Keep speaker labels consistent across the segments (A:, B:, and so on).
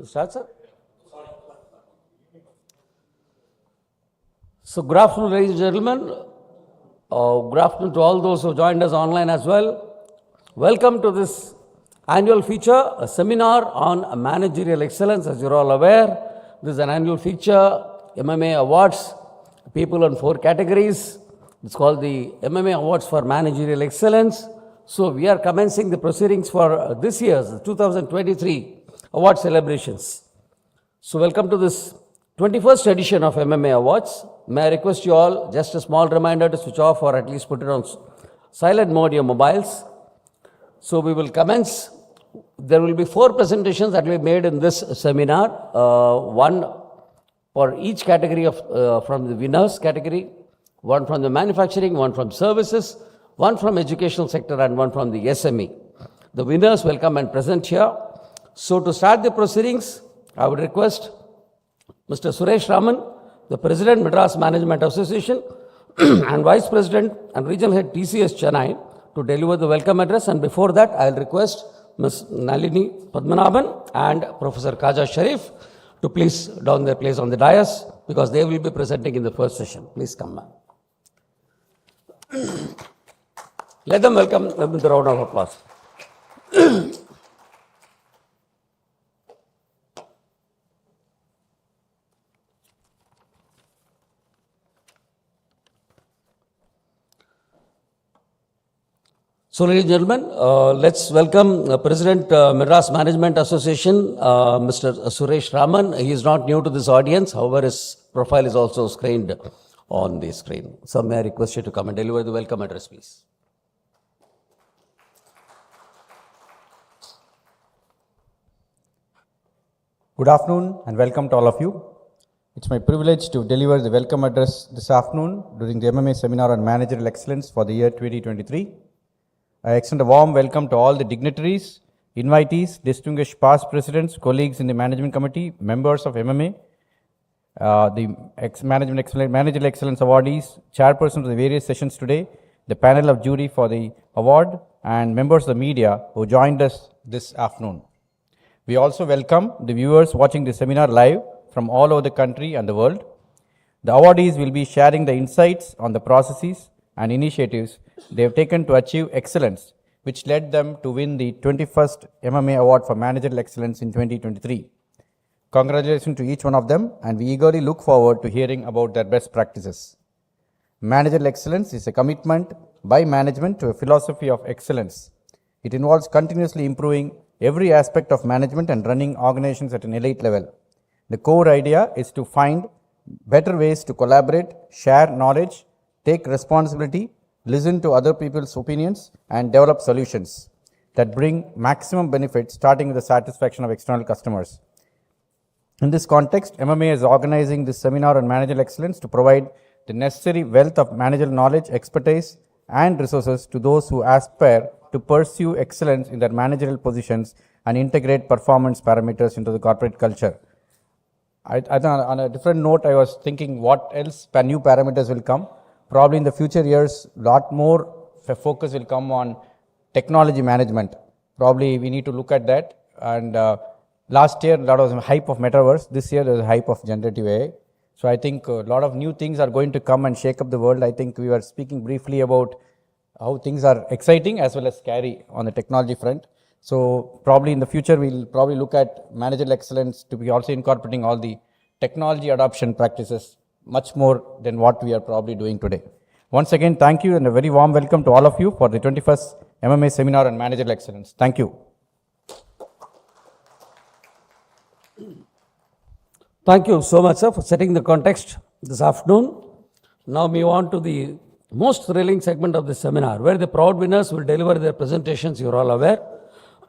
A: Start, sir. So, good afternoon, ladies and gentlemen. Good afternoon to all those who joined us online as well. Welcome to this annual feature, a seminar on managerial excellence. As you're all aware, this is an annual feature, MMA Awards, people in 4 categories. It's called the MMA Awards for Managerial Excellence. So, we are commencing the proceedings for this year's 2023 award celebrations. So, welcome to this 21st edition of MMA Awards. May I request you all, just a small reminder to switch off or at least put it on silent mode your mobiles. So, we will commence. There will be 4 presentations that will be made in this seminar, one for each category of from the winners category, one from the manufacturing, one from services, one from educational sector and one from the SME. The winners will come and present here. So, to start the proceedings, I would request Mr. Suresh Raman, the President, Madras Management Association and Vice President and Regional Head TCS Chennai to deliver the welcome address, and before that I will request Ms. Nalini Padmanabhan and Professor Khaja Sharif to please down their place on the dais because they will be presenting in the first session. Please come, ma'am. Let them welcome them with a round of applause. So, ladies and gentlemen, let's welcome President Madras Management Association, Mr. Suresh Raman. He is not new to this audience, however, his profile is also screened on the screen. So, may I request you to come and deliver the welcome address, please.
B: Good afternoon and welcome to all of you. It's my privilege to deliver the welcome address this afternoon during the MMA Seminar on Managerial Excellence for the year 2023. I extend a warm welcome to all the dignitaries, invitees, distinguished past presidents, colleagues in the management committee, members of MMA, the Managerial Excellence awardees, chairpersons of the various sessions today, the panel of jury for the award, and members of the media who joined us this afternoon. We also welcome the viewers watching the seminar live from all over the country and the world. The awardees will be sharing the insights on the processes and initiatives they have taken to achieve excellence, which led them to win the 21st MMA Award for Managerial Excellence in 2023. Congratulations to each one of them, and we eagerly look forward to hearing about their best practices. Managerial excellence is a commitment by management to a philosophy of excellence. It involves continuously improving every aspect of management and running organizations at an elite level. The core idea is to find better ways to collaborate, share knowledge, take responsibility, listen to other people's opinions, and develop solutions that bring maximum benefit, starting with the satisfaction of external customers. In this context, MMA is organizing this seminar on managerial excellence to provide the necessary wealth of managerial knowledge, expertise, and resources to those who aspire to pursue excellence in their managerial positions and integrate performance parameters into the corporate culture. On a different note, I was thinking what else new parameters will come. Probably in the future years, lot more focus will come on technology management. Probably we need to look at that. And last year, there was a hype of metaverse. This year, there's a hype of generative AI. So I think a lot of new things are going to come and shake up the world. I think we were speaking briefly about how things are exciting as well as scary on the technology front. So probably in the future, we'll probably look at managerial excellence to be also incorporating all the technology adoption practices much more than what we are probably doing today. Once again, thank you and a very warm welcome to all of you for the 21st MMA Seminar on Managerial Excellence. Thank you.
A: Thank you so much, sir, for setting the context this afternoon. Now move on to the most thrilling segment of the seminar, where the proud winners will deliver their presentations. You are all aware.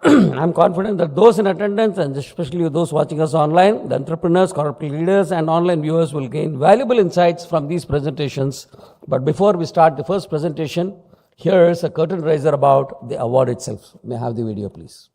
A: I'm confident that those in attendance, and especially those watching us online, the entrepreneurs, corporate leaders, and online viewers will gain valuable insights from these presentations. But before we start the first presentation, here is a curtain raiser about the award itself. May I have the video, please?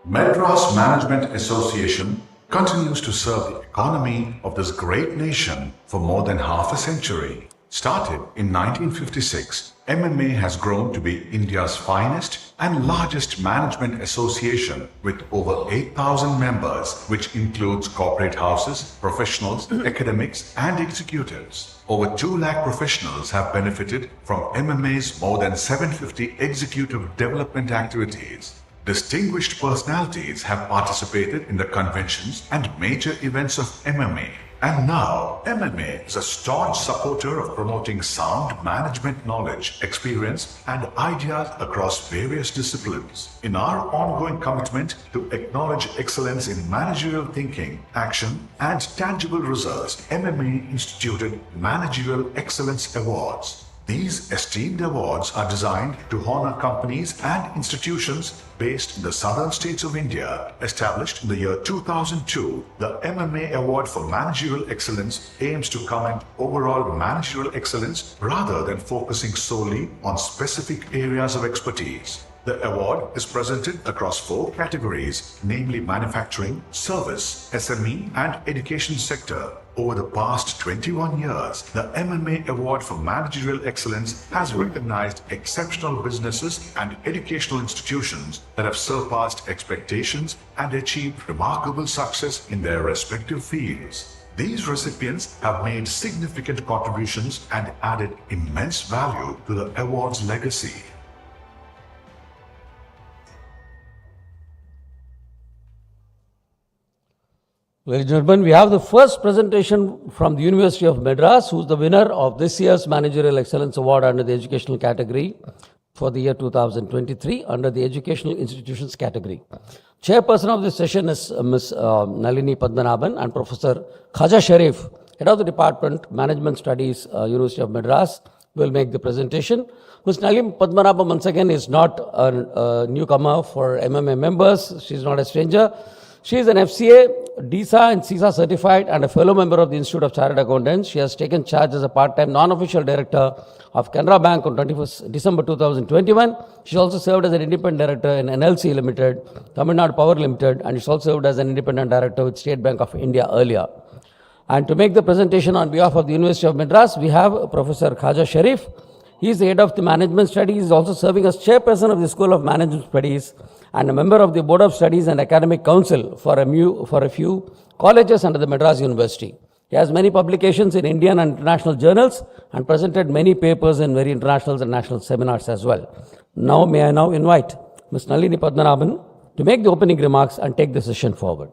C: Madras Management Association continues to serve the economy of this great nation for more than half a century. Started in 1956, MMA has grown to be India's finest and largest management association with over 8,000 members, which includes corporate houses, professionals, academics, and executives. Over 2 lakh professionals have benefited from MMA's more than 750 executive development activities. Distinguished personalities have participated in the conventions and major events of MMA. And now, MMA is a staunch supporter of promoting sound management knowledge, experience, and ideas across various disciplines. In our ongoing commitment to acknowledge excellence in managerial thinking, action, and tangible results, MMA instituted Managerial Excellence Awards. These esteemed awards are designed to honor companies and institutions based in the southern states of India. Established in the year 2002, the MMA Award for Managerial Excellence aims to commend overall managerial excellence rather than focusing solely on specific areas of expertise. The award is presented across 4 categories, namely manufacturing, service, SME, and education sector. Over the past 21 years, the MMA Award for Managerial Excellence has recognized exceptional businesses and educational institutions that have surpassed expectations and achieved remarkable success in their respective fields. These recipients have made significant contributions and added immense value to the award's legacy.
A: Ladies and gentlemen, we have the first presentation from the University of Madras, who is the winner of this year's Managerial Excellence Award under the educational category for the year 2023 under the Educational Institutions category. Chairperson of this session is Ms. Nalini Padmanabhan and Professor Khaja Sharif, Head of the Department, Management Studies, University of Madras, will make the presentation. Ms. Nalini Padmanabhan, once again, is not a newcomer for MMA members. She is not a stranger. She is an FCA, DISA and CISA certified and a fellow member of the Institute of Chartered Accountants. She has taken charge as a part-time non-official director of Canara Bank on 21st December 2021. She also served as an independent director in NLC Limited, Tamil Nadu Power Limited, and she also served as an independent director with State Bank of India earlier. And to make the presentation on behalf of the University of Madras, we have Professor Khaja Sharif. He is the head of the Management Studies. He is also serving as chairperson of the School of Management Studies and a member of the Board of Studies and Academic Council for a few colleges under the Madras University. He has many publications in Indian and international journals and presented many papers in very international and national seminars as well. Now, may I now invite Ms. Nalini Padmanabhan to make the opening remarks and take the session forward.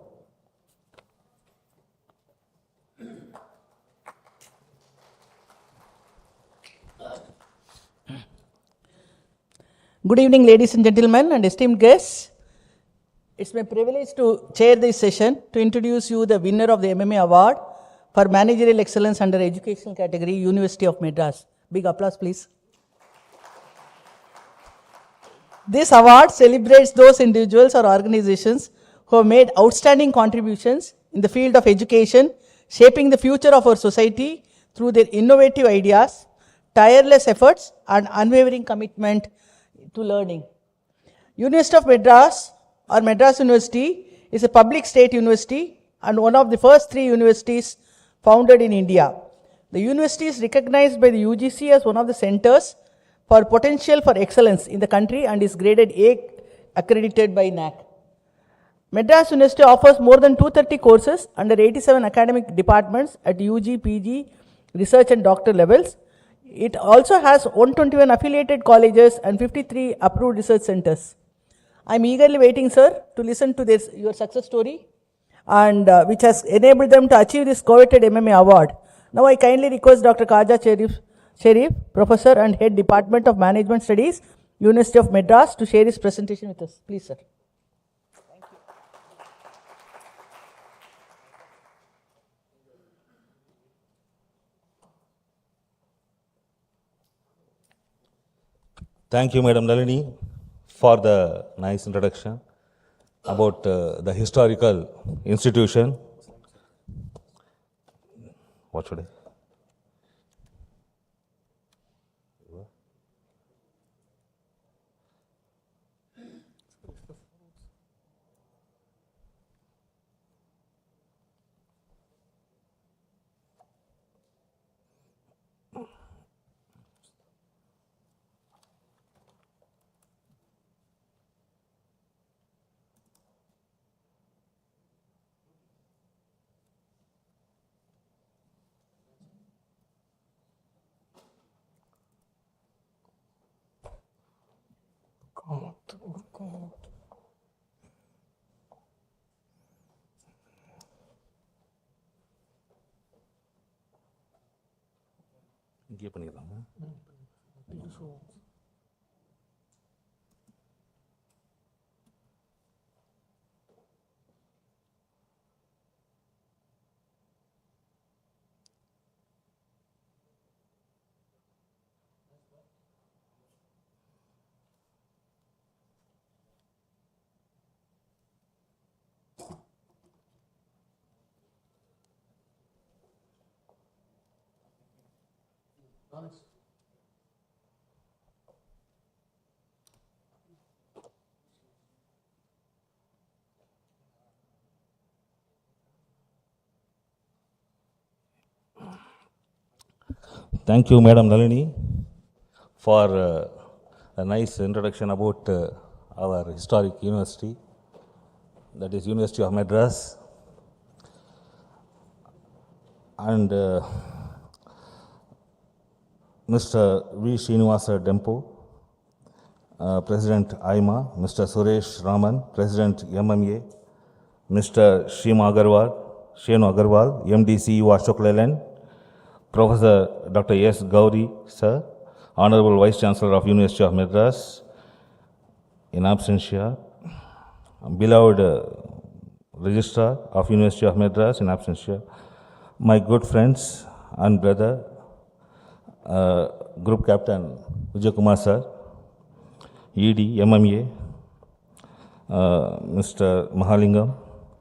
D: Good evening, ladies and gentlemen and esteemed guests. It's my privilege to chair this session to introduce you the winner of the MMA Award for Managerial Excellence under Educational category, University of Madras. Big applause, please. This award celebrates those individuals or organizations who have made outstanding contributions in the field of education, shaping the future of our society through their innovative ideas, tireless efforts, and unwavering commitment to learning. University of Madras or Madras University is a public state university and one of the first 3 universities founded in India. The university is recognized by the UGC as one of the centers for potential for excellence in the country and is graded A accredited by NAC. Madras University offers more than 230 courses under 87 academic departments at UG, PG, research and doctor levels. It also has 121 affiliated colleges and 53 approved research centers. I am eagerly waiting, sir, to listen to your success story and which has enabled them to achieve this coveted MMA award. Now I kindly request Dr. Khaja Sharif, Professor and Head Department of Management Studies, University of Madras, to share his presentation with us. Please, sir.
E: Thank you, Madam Nalini, for the nice introduction about the historical institution. What should I? இங்கே பண்ணிடலாங்க. Thank you, Madam Nalini, for a nice introduction about our historic university, that is University of Madras. And Mr. V. Srinivasa Dempo, President IMA, Mr. Suresh Raman, President MMA, Mr. Shenu Agarwal, MD CEO Ashok Leyland, Professor Dr. S. Gauri, sir, Honorable Vice Chancellor of University of Madras, in absentia, beloved Registrar of University of Madras, in absentia, my good friends and brother, Group Captain Vijay Kumar sir, ED, MMA, Mr. Mahalingam,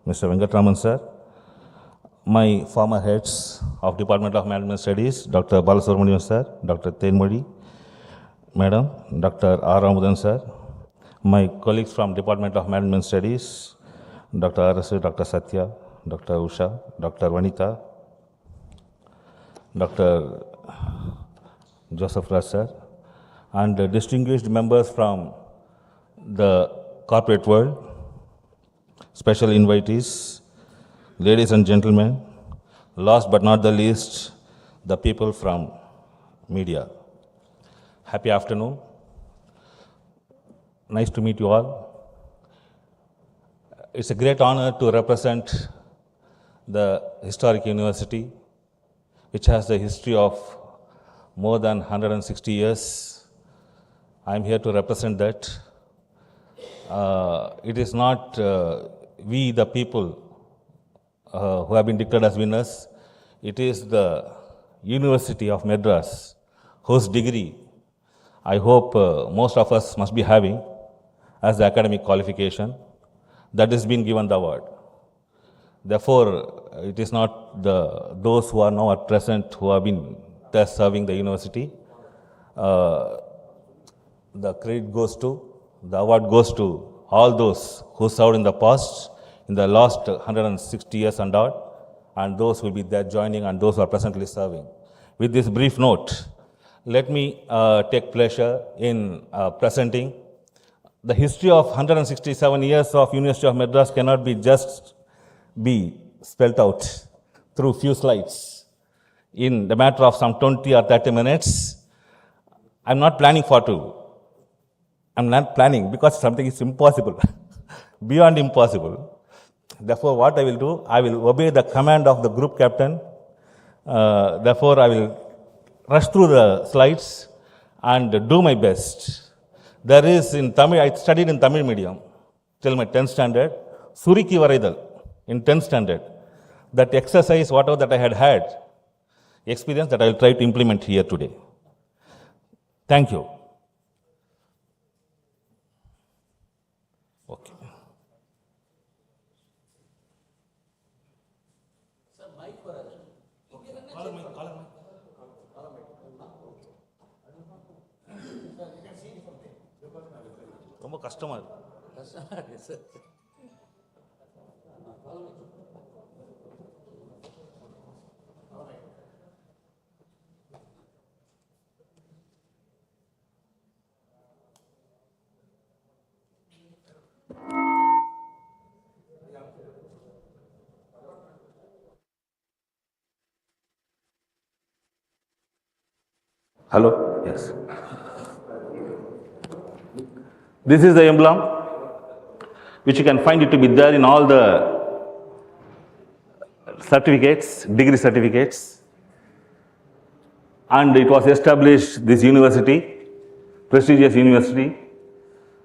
E: Mr. Venkatraman sir, my former heads of Department of Management Studies, Dr. Balasubramanian sir, Dr. Tenmodi, Madam, Dr. R. Ramudan sir, my colleagues from Department of Management Studies, Dr. Arasu, Dr. Satya, Dr. Usha, Dr. Vanita, Dr. Joseph Raj sir, and distinguished members from the corporate world, special invitees, ladies and gentlemen, last but not the least, the people from media. Happy afternoon. Nice to meet you all. It's a great honor to represent the historic university, which has a history of more than 160 years. I'm here to represent that. It is not we, the people, who have been declared as winners. It is the University of Madras, whose degree I hope most of us must be having as the academic qualification, that has been given the award. Therefore, it is not those who are now at present who have been there serving the university. The credit goes to, the award goes to all those who served in the past, in the last 160 years and all, and those who will be there joining and those who are presently serving. With this brief note, let me take pleasure in presenting the history of 167 years of University of Madras cannot be just be spelled out through few slides in the matter of some 20 or 30 minutes. I'm not planning I'm not planning because something is impossible, beyond impossible. Therefore, what I will do, I will obey the command of the group captain. Therefore, I will rush through the slides and do my best. There is in Tamil, I studied in Tamil medium till my 10th standard, Suriki Varaidal in 10th standard. That exercise, whatever that I had experience, that I will try to implement here today. Thank you. Okay. ரொம்ப கஷ்டமா இருக்கு. Hello? Yes. This is the emblem, which you can find it to be there in all the certificates, degree certificates. and it was established, this university, prestigious university.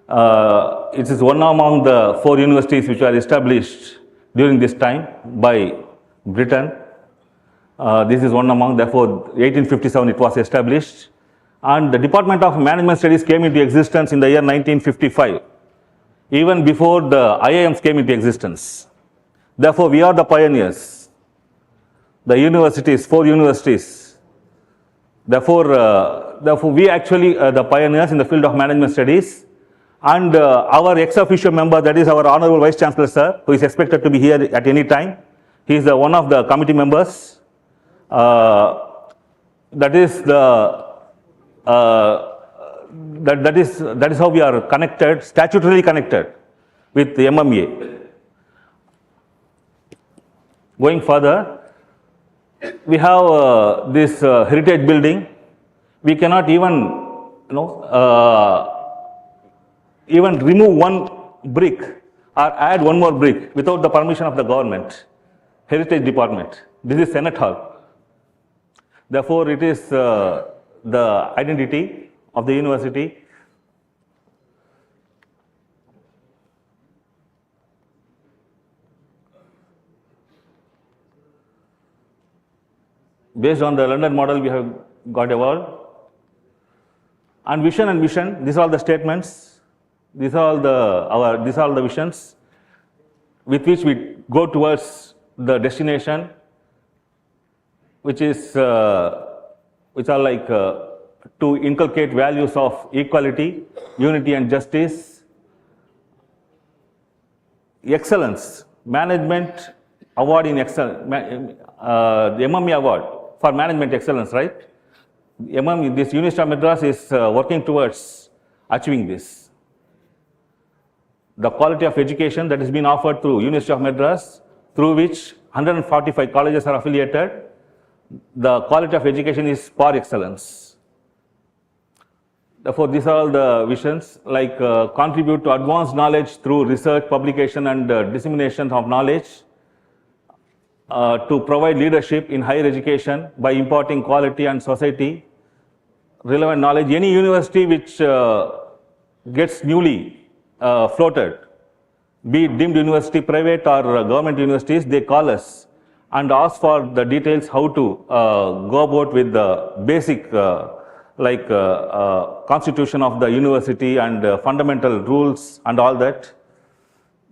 E: It is one among the 4 universities which were established during this time by Britain. This is one among, therefore, 1857 it was established. And the Department of Management Studies came into existence in the year 1955, even before the IIMs came into existence. Therefore, we are the pioneers. The universities, 4 universities. Therefore, we actually are the pioneers in the field of management studies. And our ex-officio member, that is our Honorable Vice Chancellor, sir, who is expected to be here at any time. He is one of the committee members. That is how we are connected, statutorily connected with the MMA. Going further, we have this heritage building. We cannot even, even remove one brick or add one more brick without the permission of the government, Heritage Department. This is Senate Hall. Therefore, it is the identity of the university. Based on the London model, we have got evolved. And vision and mission, these are all the statements. These are all the visions with which we go towards the destination, which are like to inculcate values of equality, unity and justice, excellence, management award in excellence, the MMA award for management excellence, right? This University of Madras is working towards achieving this. The quality of education that is being offered through University of Madras, through which 145 colleges are affiliated, the quality of education is par excellence. Therefore, these are all the visions, like contribute to advanced knowledge through research, publication and dissemination of knowledge, to provide leadership in higher education by imparting quality and society relevant knowledge. Any university which gets newly floated, be it deemed university, private or government universities, they call us and ask for the details how to go about with the basic constitution of the university and fundamental rules and all that.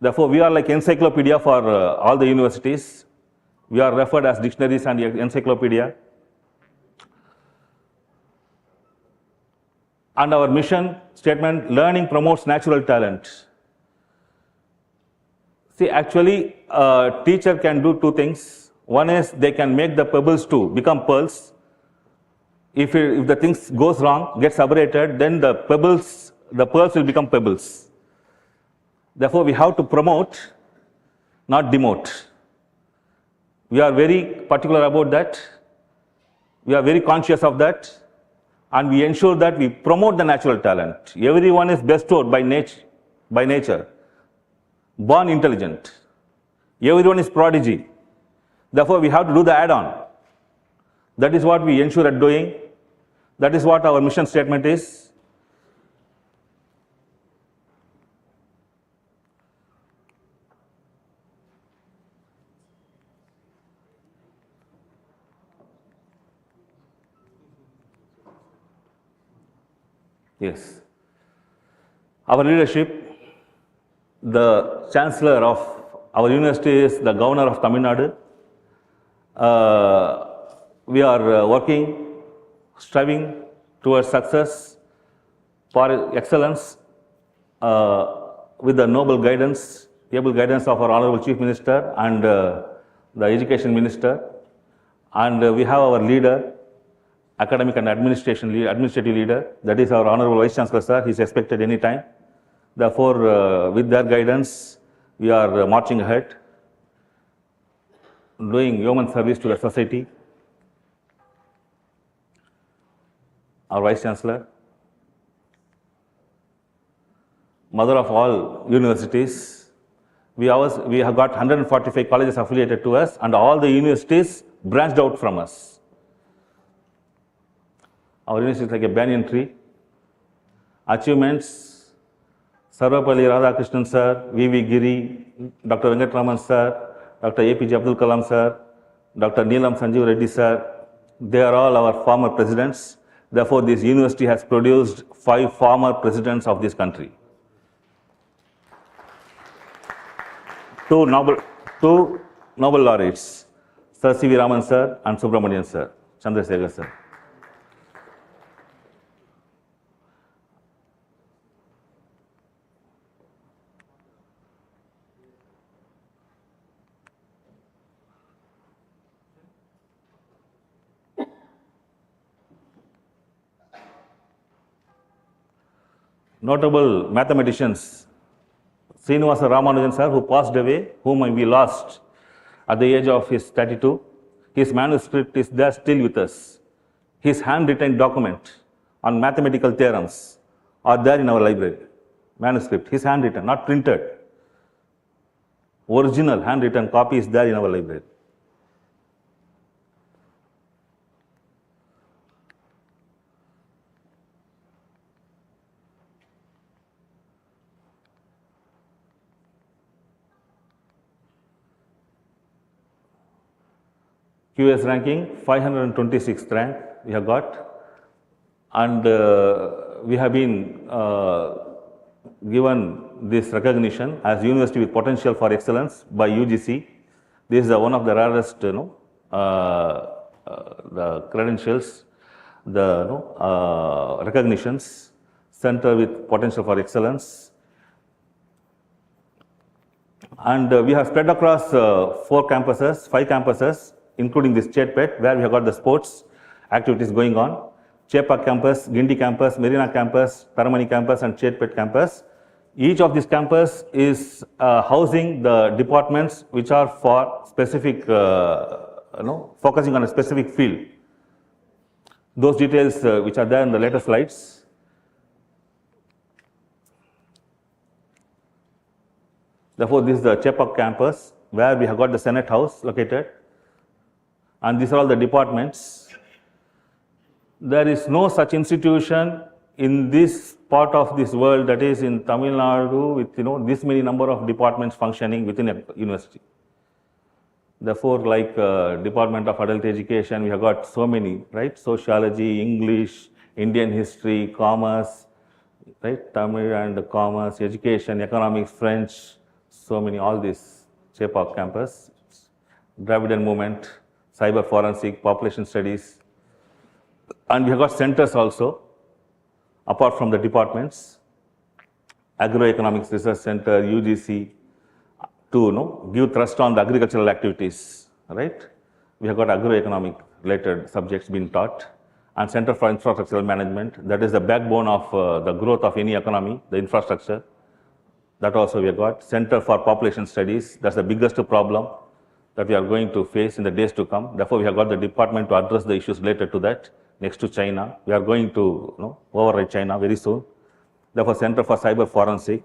E: Therefore, we are like encyclopedia for all the universities. We are referred as dictionaries and encyclopedia. And our mission statement, learning promotes natural talent. See, actually, a teacher can do 2 things. One is they can make the pebbles to become pearls. If the things goes wrong, gets aberrated, then the pearls will become pebbles. Therefore, we have to promote, not demote. We are very particular about that. We are very conscious of that. And we ensure that we promote the natural talent. Everyone is bestowed by nature, born intelligent. Everyone is prodigy. Therefore, we have to do the add-on. That is what we ensure at doing. That is what our mission statement is. Yes. Our leadership, the Chancellor of our university is the Governor of Tamil Nadu. We are working, striving towards success for excellence with the noble guidance, able guidance of our Honorable Chief Minister and the Education Minister. And we have our leader, academic and administrative leader, that is our Honorable Vice Chancellor, sir. He is expected any time. Therefore, with their guidance, we are marching ahead, doing human service to the society. Our Vice Chancellor, mother of all universities, we have got 145 colleges affiliated to us and all the universities branched out from us. Our university is like a banyan tree. Achievements, Sarvapalli Radhakrishnan sir, V.V. Giri, Dr. Venkatraman sir, Dr. APJ Abdul Kalam sir, Dr. Neelam Sanjeev Reddy sir, they are all our former presidents. Therefore, this university has produced 5 former presidents of this country. Two Nobel laureates, Sir C.V. Raman sir and Subramanian sir, Chandrasekhar sir. Notable mathematicians, Srinivasa Ramanujan sir, who passed away, whom we lost at the age of his 32. His manuscript is there still with us. His handwritten document on mathematical theorems are there in our library. Manuscript, his handwritten, not printed. Original handwritten copy is there in our library. QS ranking, 526th rank we have got, and we have been given this recognition as university with potential for excellence by UGC. This is one of the rarest, the credentials, the recognitions, center with potential for excellence. And we have spread across 5 campuses, including this Chetpet, where we have got the sports activities going on. Chepak campus, Guindy campus, Marina campus, Taramani campus, and Chetpet campus. Each of these campus is housing the departments which are for specific, focusing on a specific field. Those details which are there in the later slides. Therefore, this is the Chepak campus, where we have got the Senate House located. And these are all the departments. There is no such institution in this part of this world, that is in Tamil Nadu, with this many number of departments functioning within a university. Therefore, like Department of Adult Education, we have got so many, right? Sociology, English, Indian history, commerce, right? Tamil and commerce, education, economics, French, so many, all this Chepak campus. Dravidian movement, cyber forensic, population studies. And we have got centers also, apart from the departments. Agroeconomics Research Center, UGC, to give thrust on the agricultural activities, right? We have got agroeconomic related subjects being taught. And Center for Infrastructural Management, that is the backbone of the growth of any economy, the infrastructure. That also we have got. Center for Population Studies, that's the biggest problem that we are going to face in the days to come. Therefore, we have got the department to address the issues related to that. Next to China, we are going to override China very soon. Therefore, Center for Cyber Forensic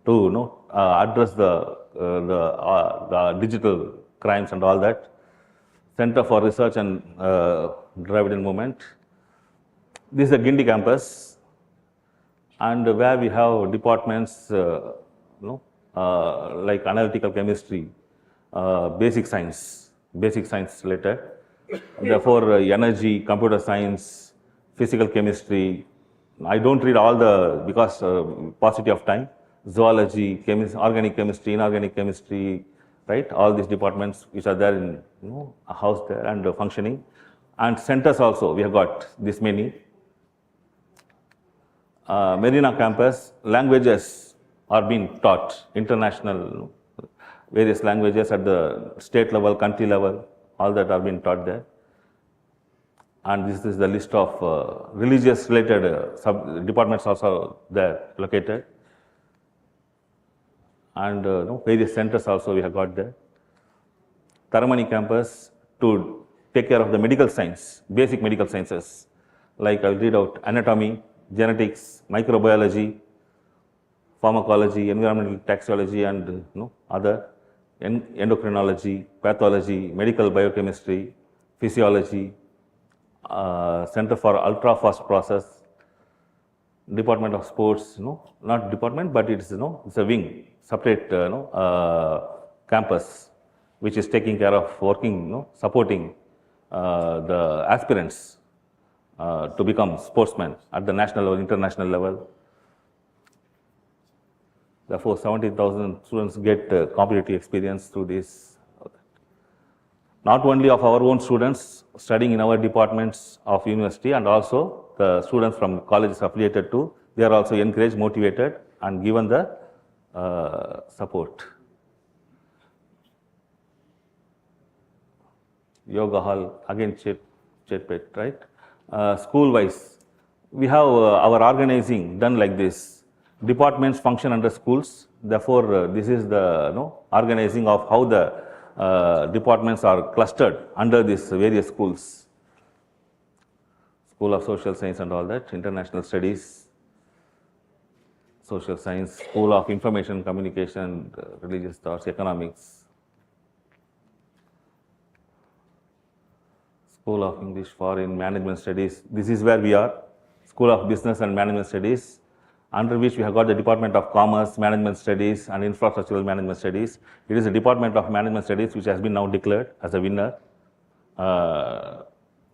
E: to address the digital crimes and all that. Center for Research and Dravidian Movement. This is the Guindy campus, and where we have departments like analytical chemistry, basic science related. Therefore, energy, computer science, physical chemistry. I don't read all because paucity of time. Zoology, organic chemistry, inorganic chemistry, right? All these departments which are there in a house there and functioning. And centers also, we have got this many. Marina campus, languages are being taught, international, various languages at the state level, country level, all that are being taught there. And this is the list of religious related departments also there located. And various centers also we have got there. Taramani campus to take care of the medical science, basic medical sciences, like I will read out anatomy, genetics, microbiology, pharmacology, environmental toxicology, and other endocrinology, pathology, medical biochemistry, physiology, Center for Ultra Fast Process, Department of Sports, not department, but it's, it's a wing, separate, campus, which is taking care of working, supporting the aspirants to become sportsmen at the national or international level. Therefore, 70,000 students get competitive experience through this. Not only of our own students studying in our departments of university, and also the students from colleges affiliated to, they are also encouraged, motivated, and given the support. Yoga hall, again Chetpet, right? School-wise, we have our organizing done like this. Departments function under schools. Therefore, this is the organizing of how the departments are clustered under these various schools. School of Social Science and all that, International Studies, Social Science, School of Information Communication, Religious Thoughts, Economics, School of English, Foreign, Management Studies. This is where we are, School of Business and Management Studies, under which we have got the Department of Commerce, Management Studies and Infrastructural Management Studies. It is the Department of Management Studies which has been now declared as a winner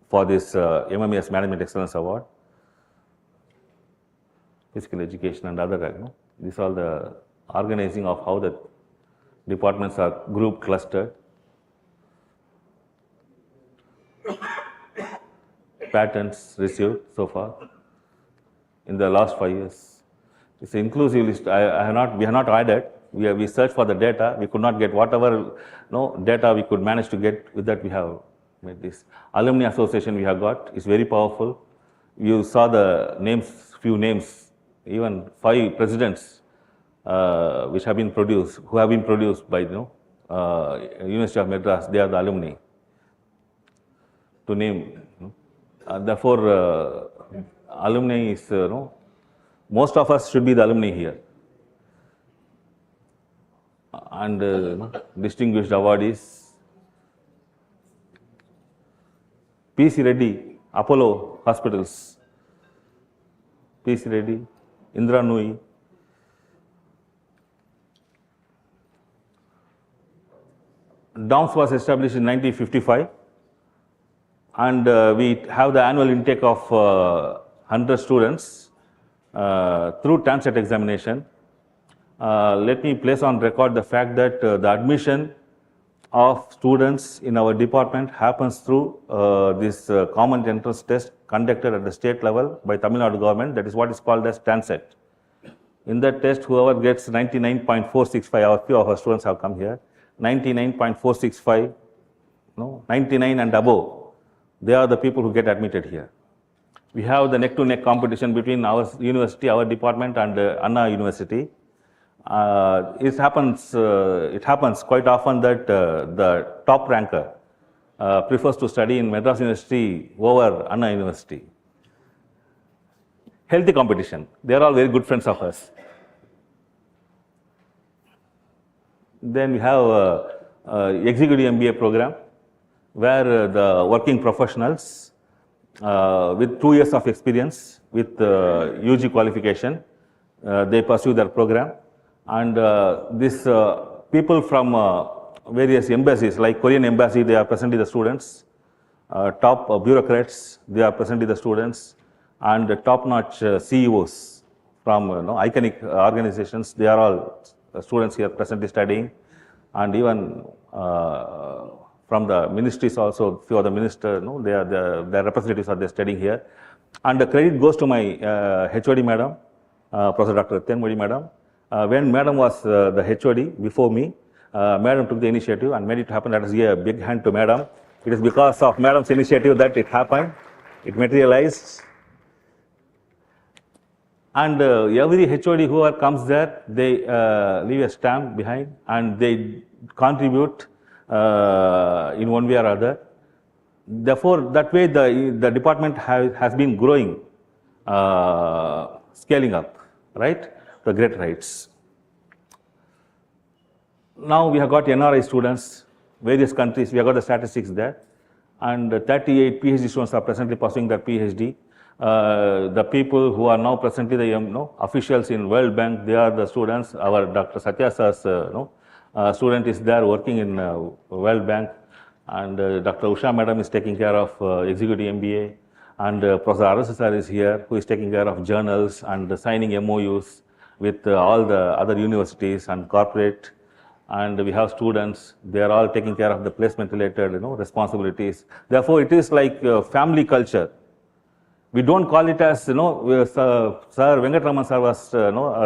E: for this MMS Management Excellence Award. Physical Education and other, these are all the organizing of how the departments are group clustered. Patents received so far in the last 5 years. It's an inclusive list. We have not added. We searched for the data. We could not get whatever data we could manage to get. With that, we have made this. Alumni Association we have got is very powerful. You saw the names, few names, even 5 presidents which have been produced, who have been produced by University of Madras. They are the alumni. To name, therefore, alumni is most of us should be the alumni here, and distinguished awardees. P.C. Reddy, Apollo Hospitals, P.C. Reddy, Indra Nui, DOMS was established in 1955, and we have the annual intake of 100 students through TANSET examination. Let me place on record the fact that the admission of students in our department happens through this common entrance test conducted at the state level by Tamil Nadu government. That is what is called as TANSET. In that test, whoever gets 99.465, a few of our students have come here, 99.465, 99 and above, they are the people who get admitted here. We have the neck-to-neck competition between our university, our department, and Anna University. It happens quite often that the top ranker prefers to study in Madras University over Anna University. Healthy competition. They are all very good friends of us. Then we have executive MBA program, where the working professionals with 2 years of experience with UG qualification, they pursue their program. And this people from various embassies, like Korean embassy, they are presently the students. Top bureaucrats, they are presently the students. And top-notch CEOs from iconic organizations, they are all students here presently studying. And even from the ministries also, few of the ministers, their representatives are there studying here. And the credit goes to my HOD madam, Professor Dr. Tenmodi madam. When madam was the HOD before me, madam took the initiative and made it happen. Let us give a big hand to madam. It is because of madam's initiative that it happened, it materialized. And every HOD whoever comes there, they leave a stamp behind and they contribute in one way or other. Therefore, that way the department has been growing, scaling up, right? The great heights. Now we have got NRI students, various countries, we have got the statistics there. and 38 PhD students are presently pursuing their PhD. The people who are now presently the officials in World Bank, they are the students. Our Dr. Satya sir's student is there working in World Bank, and Dr. Usha madam is taking care of executive MBA, and Professor Arasu sir is here, who is taking care of journals and signing MOUs with all the other universities and corporate. And we have students, they are all taking care of the placement related responsibilities. Therefore, it is like family culture. We don't call it as, Sir Venkatraman sir was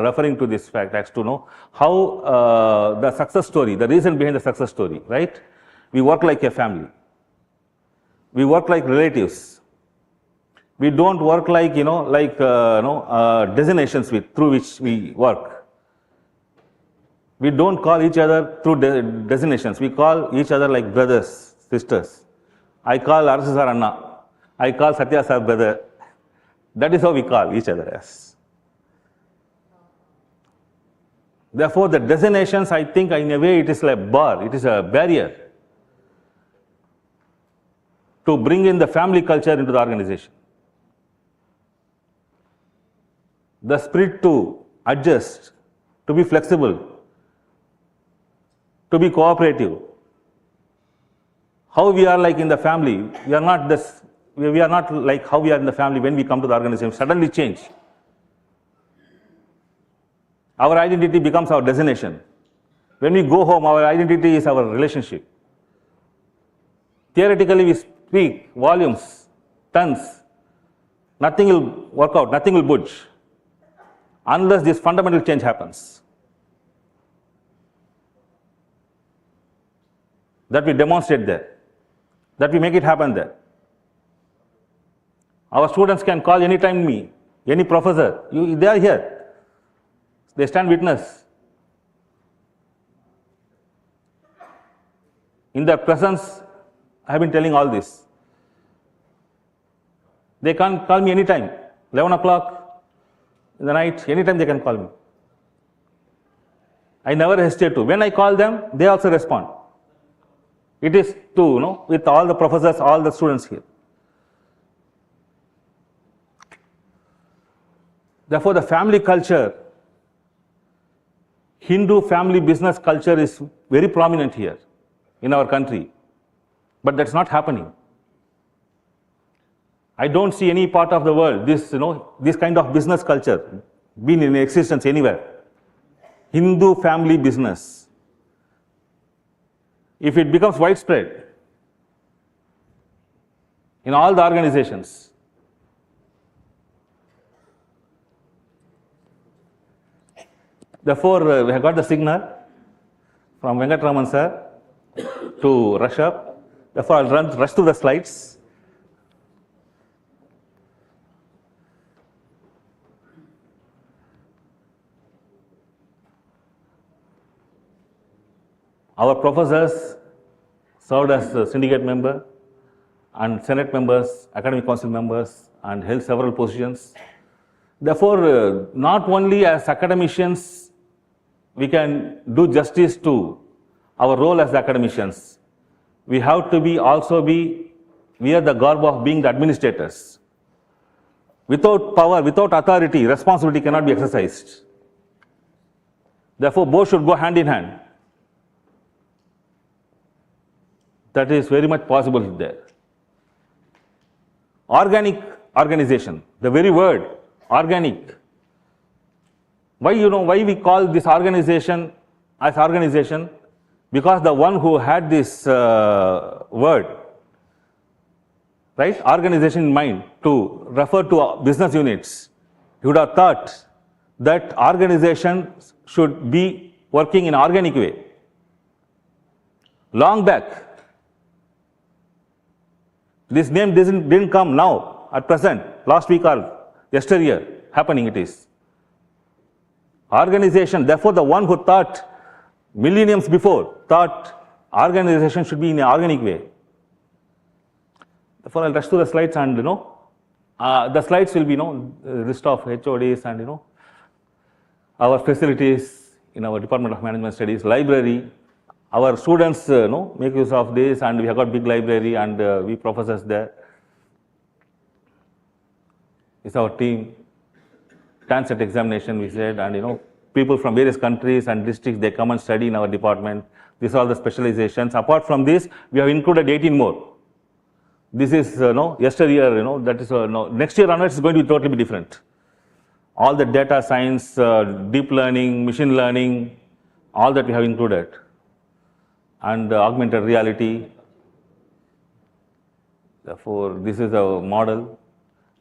E: referring to this fact as to know how the success story, the reason behind the success story, right? We work like a family. We work like relatives. We don't work like, designations through which we work. We don't call each other through designations. We call each other like brothers, sisters. I call Arasu sir Anna. I call Satya sir brother. That is how we call each other as. Therefore, the designations, I think, in a way, it is like a bar. It is a barrier to bring in the family culture into the organization. The spirit to adjust, to be flexible, to be cooperative. How we are like in the family, we are not like how we are in the family when we come to the organization, suddenly change. Our identity becomes our destination. When we go home, our identity is our relationship. Theoretically, we speak volumes, tons. Nothing will work out, nothing will budge unless this fundamental change happens. That we demonstrate there, that we make it happen there. Our students can call anytime me, any professor, they are here. They stand witness. In their presence, I have been telling all this. They can call me anytime, 11 o'clock in the night, anytime they can call me. I never hesitate to. When I call them, they also respond. It is to, with all the professors, all the students here. Therefore, the family culture, Hindu family business culture is very prominent here in our country. But that's not happening. I don't see any part of the world, this kind of business culture being in existence anywhere. Hindu family business. If it becomes widespread in all the organizations, therefore, we have got the signal from Venkatraman sir to rush up. Therefore, I'll rush through the slides. Our professors served as syndicate member and Senate members, academic council members, and held several positions. Therefore, not only as academicians, we can do justice to our role as academicians. We have to wear the garb of being the administrators. Without power, without authority, responsibility cannot be exercised. Therefore, both should go hand in hand. That is very much possible there. Organic organization, the very word organic. Why we call this organization as organization? Because the one who had this word, right, organization in mind to refer to business units, he would have thought that organization should be working in an organic way. Long back, this name didn't come now, at present, last week or yesteryear, happening it is. Organization, therefore the one who thought millenniums before, thought organization should be in an organic way. Therefore, I'll rush through the slides and, the slides will be, list of HODs and, our facilities in our Department of Management Studies, library, Our students make use of this, and we have got big library, and we professors there. It's our team. Transect examination, we said, and people from various countries and districts, they come and study in our department. These are all the specializations. Apart from this, we have included 18 more. This is yesteryear, that is next year onwards is going to be totally different. All the data science, deep learning, machine learning, all that we have included, and augmented reality. Therefore, this is a model.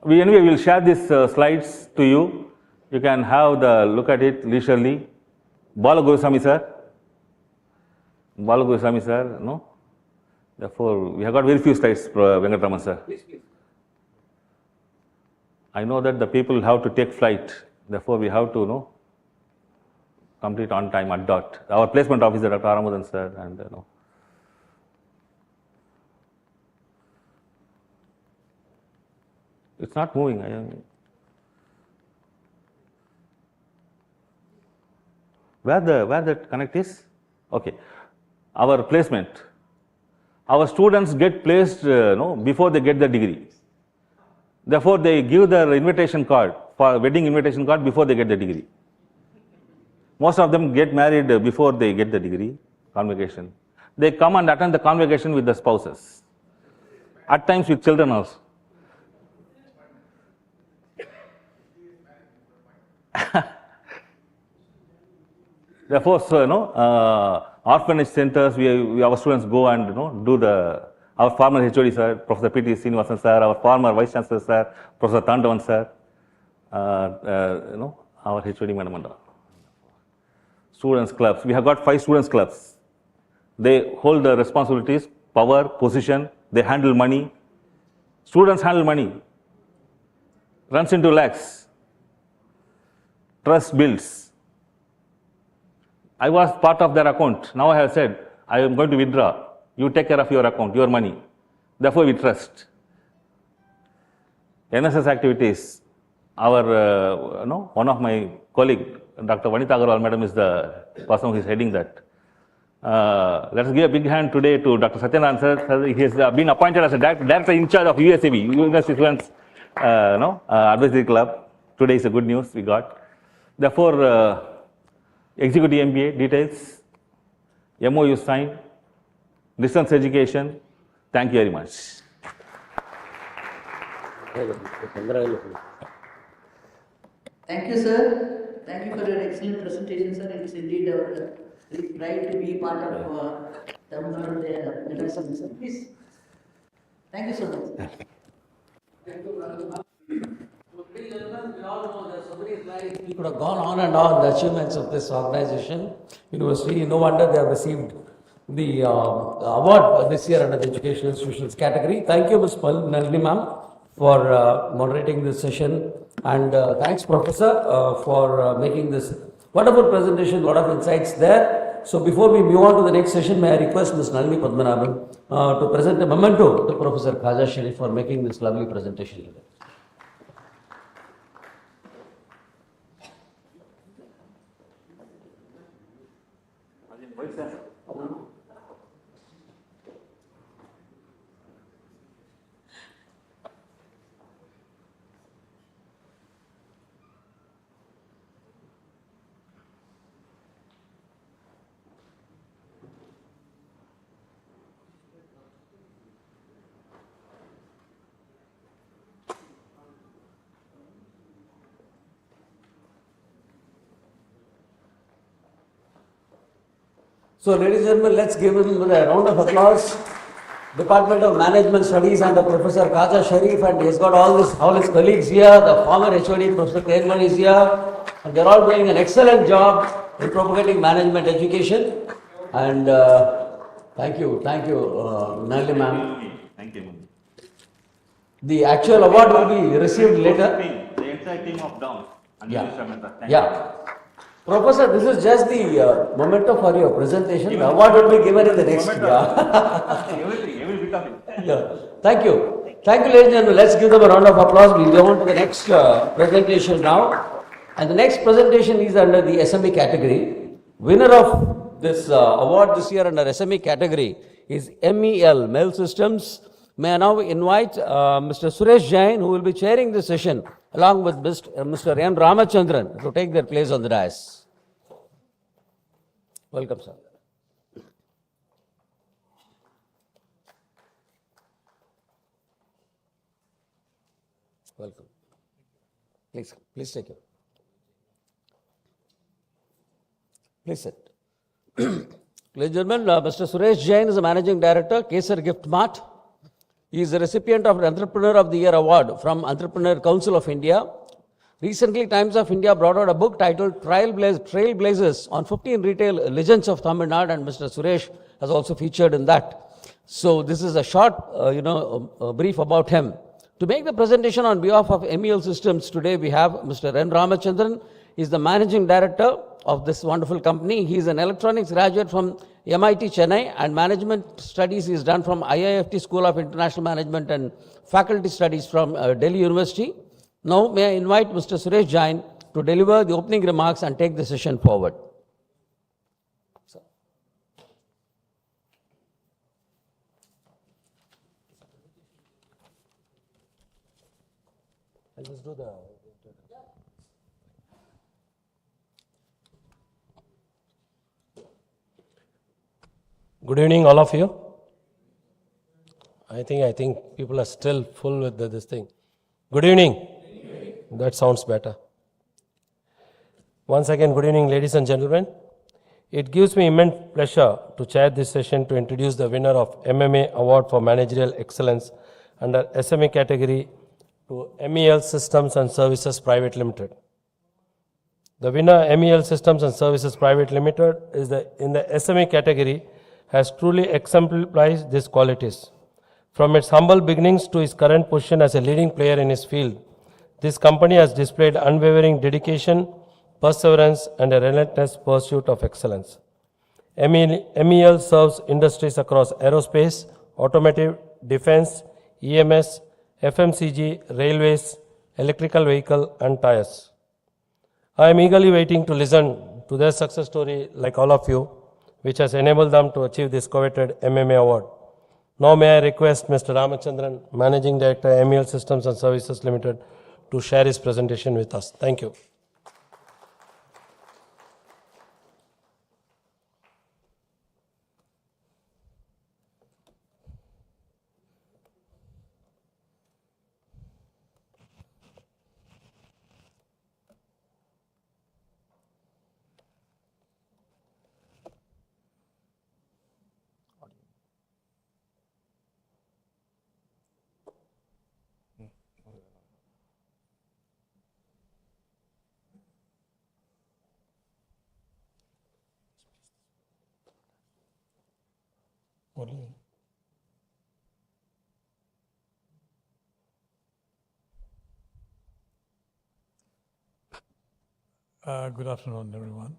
E: We will share these slides to you. You can have the look at it leisurely. Bala Goswami sir. No? Therefore, we have got very few slides, Venkatraman sir. Please. I know that the people have to take flight. Therefore, we have to complete on time at dot. Our placement officer, Dr. Aramudan sir, and it's not moving. Where the connect is? Okay. Our placement. Our students get placed before they get the degree. Therefore, they give their invitation card, for wedding invitation card, before they get the degree. Most of them get married before they get the degree, convocation. They come and attend the convocation with the spouses. At times with children also. Therefore, orphanage centers, our students go and do our former HOD sir, Professor P.T. Srinivasan sir, our former Vice Chancellor sir, Professor Tandavan sir, our HOD Madam. Students clubs, we have got 5 students clubs. They hold the responsibilities, power, position, they handle money. Students handle money, runs into lakhs, trust builds. I was part of their account. Now I have said, I am going to withdraw. You take care of your account, your money. Therefore, we trust. NSS activities. Our, one of my colleague, Dr. Vanita Agarwal madam, is the person who is heading that. Let us give a big hand today to Dr. Satyanarayan sir. He has been appointed as a director in charge of USAB, University Students Advisory Club. Today is a good news we got. Therefore, Executive MBA details, MOU signed, distance education. Thank you very much.
D: Thank you, sir. Thank you for your excellent presentation, sir. It's indeed our pride to be part of Tamil Nadu Medicine, sir. Please. Thank you so much.
A: Thank you, brother. Ladies and gentlemen, we all know there are so many slides. We could have gone on and on the achievements of this organization, university. No wonder they have received the award this year under the Educational Institutions category. Thank you, Ms. Nalini ma'am, for moderating this session. And thanks, Professor, for making this wonderful presentation, lot of insights there. So before we move on to the next session, may I request Ms. Nalini Padmanabhan to present a memento to Professor Khaja Sharif for making this lovely presentation today. So, ladies and gentlemen, let's give him a round of applause. Department of Management Studies and the Professor Khaja Sharif, and he's got all his colleagues here. The former HOD Professor Kairman is here, and they're all doing an excellent job in propagating management education. And thank you, Nalini ma'am.
E: Thank you.
A: The actual award will be received later.
E: The entire team of Down.
A: Yeah. Professor, this is just the memento for your presentation. The award will be given in the next year.
E: Every bit of it.
A: Yeah. Thank you. Thank you, ladies and gentlemen. Let's give them a round of applause. We'll go on to the next presentation now. And the next presentation is under the SME category. Winner of This award this year under SME category is MEL, Male Systems. May I now invite Mr. Suresh Jain, who will be chairing this session, along with Mr. N. Ramachandran, to take their place on the dais. Welcome, sir. Welcome. Please take it. Please sit. Ladies and gentlemen, Mr. Suresh Jain is the Managing Director, Kesar Gift Mart. He is the recipient of the Entrepreneur of the Year Award from Entrepreneur Council of India. Recently, Times of India brought out a book titled Trailblazers on 15 retail legends of Tamil Nadu, and Mr. Suresh has also featured in that. So this is a short, brief about him. To make the presentation on behalf of MEL Systems, today we have Mr. N. Ramachandran. He is the Managing Director of this wonderful company. He is an electronics graduate from MIT Chennai, and management studies he has done from IIFT School of International Management and faculty studies from Delhi University. Now may I invite Mr. Suresh Jain to deliver the opening remarks and take the session forward. Sir. I'll just do the...
F: Good evening, all of you. I think people are still full with this thing. Good evening. That sounds better. Once again, good evening, ladies and gentlemen. It gives me immense pleasure to chair this session to introduce the winner of MMA Award for Managerial Excellence under SME category to MEL Systems and Services Private Limited. The winner, MEL Systems and Services Private Limited, is in the SME category, has truly exemplified these qualities. From its humble beginnings to its current position as a leading player in its field, this company has displayed unwavering dedication, perseverance, and a relentless pursuit of excellence. MEL serves industries across aerospace, automotive, defense, EMS, FMCG, railways, electrical vehicle, and tires. I am eagerly waiting to listen to their success story, like all of you, which has enabled them to achieve this coveted MMA award. Now may I request Mr. Ramachandran, Managing Director, MEL Systems and Services Limited, to share his presentation with us. Thank you.
G: Good afternoon, everyone.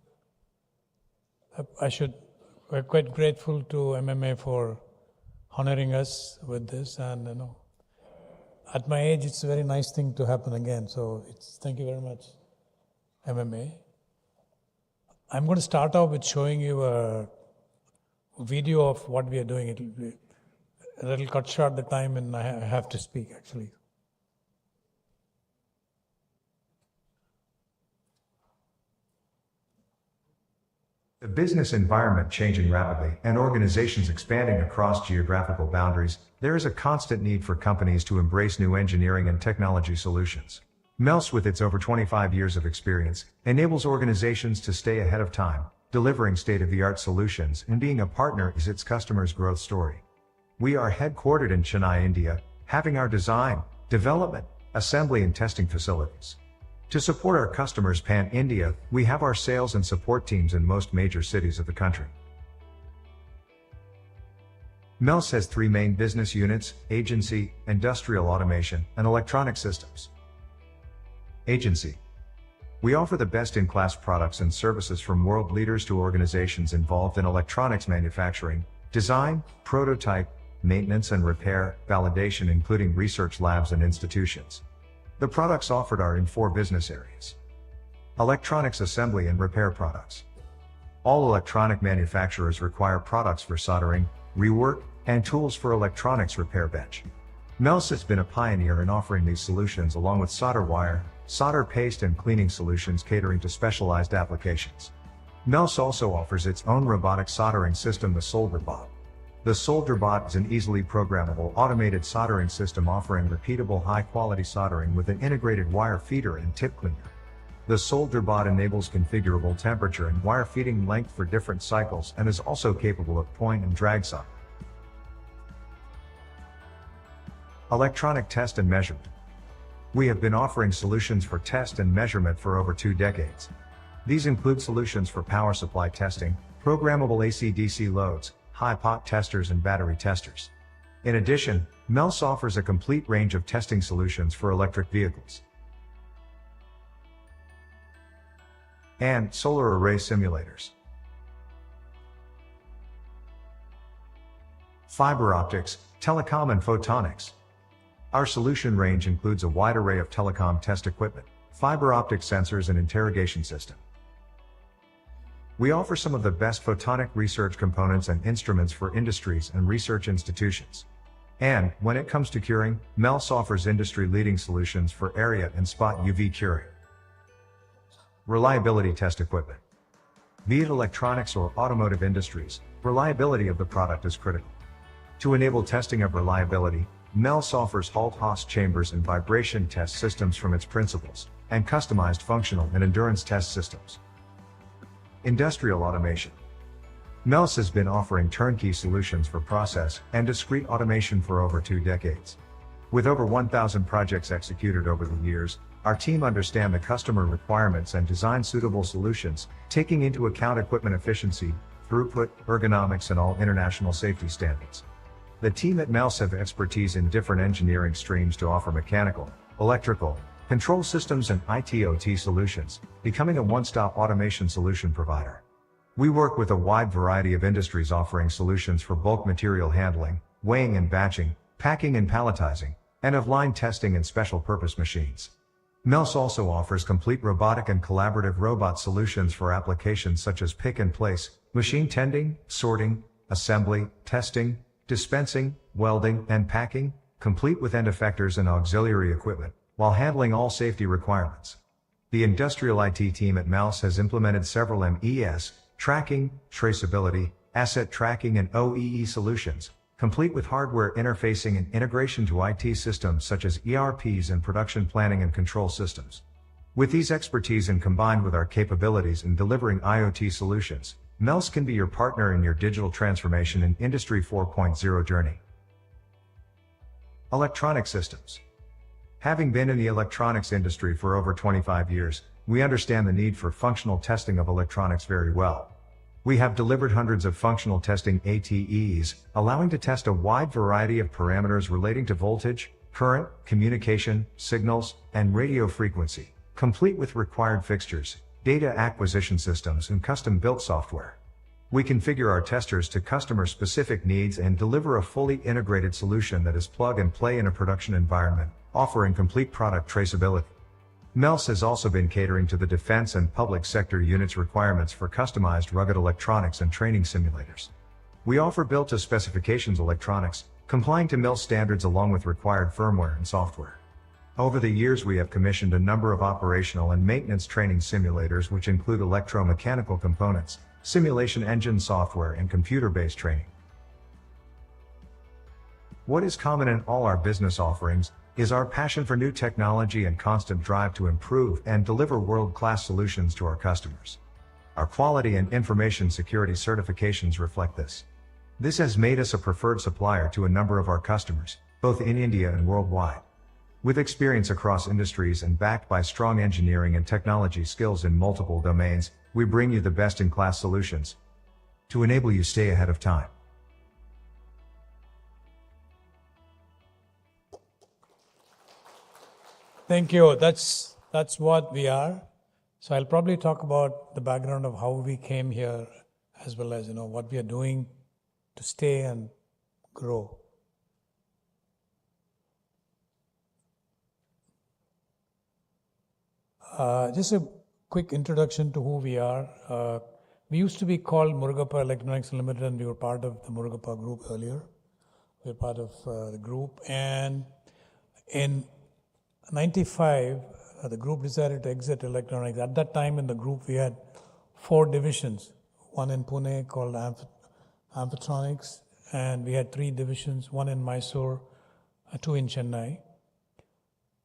G: We're quite grateful to MMA for honoring us with this, and at my age, it's a very nice thing to happen again. So thank you very much, MMA. I'm going to start off with showing you a video of what we are doing. It'll cut short the time, and I have to speak actually.
H: The business environment changing rapidly and organizations expanding across geographical boundaries, there is a constant need for companies to embrace new engineering and technology solutions. MELS, with its over 25 years of experience, enables organizations to stay ahead of time, delivering state-of-the-art solutions, and being a partner is its customers' growth story. We are headquartered in Chennai, India, having our design, development, assembly and testing facilities. To support our customers pan-India, we have our sales and support teams in most major cities of the country. MELS has three main business units: Agency, Industrial Automation, and Electronic Systems. Agency. We offer the best-in-class products and services from world leaders to organizations involved in electronics manufacturing, design, prototype, maintenance and repair, validation, including research labs and institutions. The products offered are in 4 business areas: electronics assembly and repair products, All electronic manufacturers require products for soldering, rework, and tools for electronics repair bench. MELS has been a pioneer in offering these solutions along with solder wire, solder paste and cleaning solutions catering to specialized applications. MELS also offers its own robotic soldering system, the SolderBot. The SolderBot is an easily programmable automated soldering system offering repeatable high-quality soldering with an integrated wire feeder and tip cleaner. The SolderBot enables configurable temperature and wire feeding length for different cycles and is also capable of point and drag soldering. Electronic test and measurement. We have been offering solutions for test and measurement for over 2 decades. These include solutions for power supply testing, programmable AC/DC loads, high pot testers and battery testers. In addition, MELS offers a complete range of testing solutions for electric vehicles and solar array simulators. Fiber optics, telecom and photonics. Our solution range includes a wide array of telecom test equipment, fiber optic sensors and interrogation system. We offer some of the best photonic research components and instruments for industries and research institutions. And, when it comes to curing, MELS offers industry-leading solutions for area and spot UV curing. Reliability test equipment. Be it electronics or automotive industries, reliability of the product is critical. To enable testing of reliability, MELS offers Halt-Haas chambers and vibration test systems from its principles, and customized functional and endurance test systems. Industrial automation. MELS has been offering turnkey solutions for process and discrete automation for over 2 decades. With over 1,000 projects executed over the years, our team understands the customer requirements and design suitable solutions, taking into account equipment efficiency, throughput, ergonomics and all international safety standards. The team at MELS have expertise in different engineering streams to offer mechanical, electrical, control systems and IT/OT solutions, becoming a one-stop automation solution provider. We work with a wide variety of industries offering solutions for bulk material handling, weighing and batching, packing and palletizing, and of line testing and special purpose machines. MELS also offers complete robotic and collaborative robot solutions for applications such as pick and place, machine tending, sorting, assembly, testing, dispensing, welding, and packing, complete with end effectors and auxiliary equipment, while handling all safety requirements. The industrial IT team at MELS has implemented several MES, tracking, traceability, asset tracking and OEE solutions, complete with hardware interfacing and integration to IT systems such as ERPs and production planning and control systems. With these expertise and combined with our capabilities in delivering IoT solutions, MELS can be your partner in your digital transformation and Industry 4.0 journey. Electronic systems. Having been in the electronics industry for over 25 years, we understand the need for functional testing of electronics very well. We have delivered hundreds of functional testing ATEs, allowing to test a wide variety of parameters relating to voltage, current, communication, signals, and radio frequency, complete with required fixtures, data acquisition systems and custom-built software. We configure our testers to customer-specific needs and deliver a fully integrated solution that is plug-and-play in a production environment, offering complete product traceability. MELS has also been catering to the defense and public sector units' requirements for customized rugged electronics and training simulators. We offer built-to-specifications electronics, complying to MELS standards along with required firmware and software. Over the years we have commissioned a number of operational and maintenance training simulators which include electromechanical components, simulation engine software and computer-based training. What is common in all our business offerings is our passion for new technology and constant drive to improve and deliver world-class solutions to our customers. Our quality and information security certifications reflect this. This has made us a preferred supplier to a number of our customers, both in India and worldwide. With experience across industries and backed by strong engineering and technology skills in multiple domains, we bring you the best-in-class solutions to enable you stay ahead of time.
G: Thank you. That's what we are. So I'll probably talk about the background of how we came here, as well as what we are doing to stay and grow. Just a quick introduction to who we are. We used to be called Murugappa Electronics Limited, and we were part of the Murugappa group earlier. We were part of the group, and in 95, the group decided to exit electronics. At that time in the group, we had 4 divisions, one in Pune called Amphitronics, and we had 3 divisions, one in Mysore, 2 in Chennai.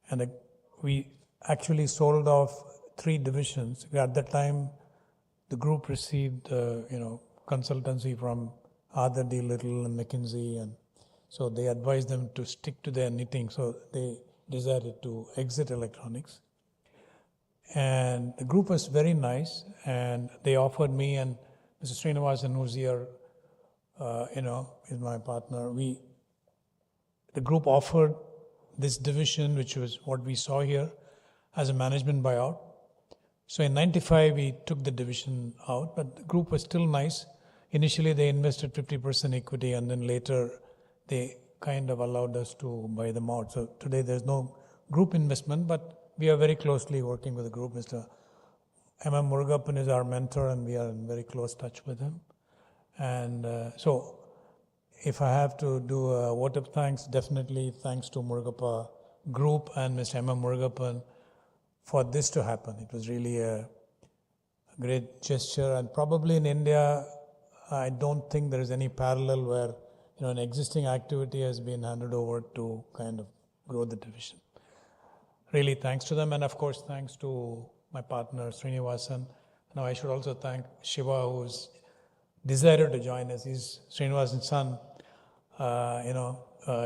G: And we actually sold off 3 divisions. At that time, the group received, consultancy from Arthur D. Little and McKinsey, and so they advised them to stick to their knitting. So they decided to exit electronics. And the group was very nice, and they offered me and Mr. Srinivasan, who's here, is my partner. The group offered this division, which was what we saw here, as a management buyout. So in 95, we took the division out, but the group was still nice. Initially, they invested 50% equity, and then later they kind of allowed us to buy them out. So today there's no group investment, but we are very closely working with the group. Mr. M.M. Murugappan is our mentor, and we are in very close touch with him. And so if I have to do a vote of thanks, definitely thanks to Murugappa Group and Mr. M.M. Murugappan for this to happen. It was really a great gesture, and probably in India, I don't think there is any parallel where an existing activity has been handed over to kind of grow the division. Really thanks to them, and of course thanks to my partner Srinivasan. Now I should also thank Shiva, who's decided to join us. He's Srinivasan's son.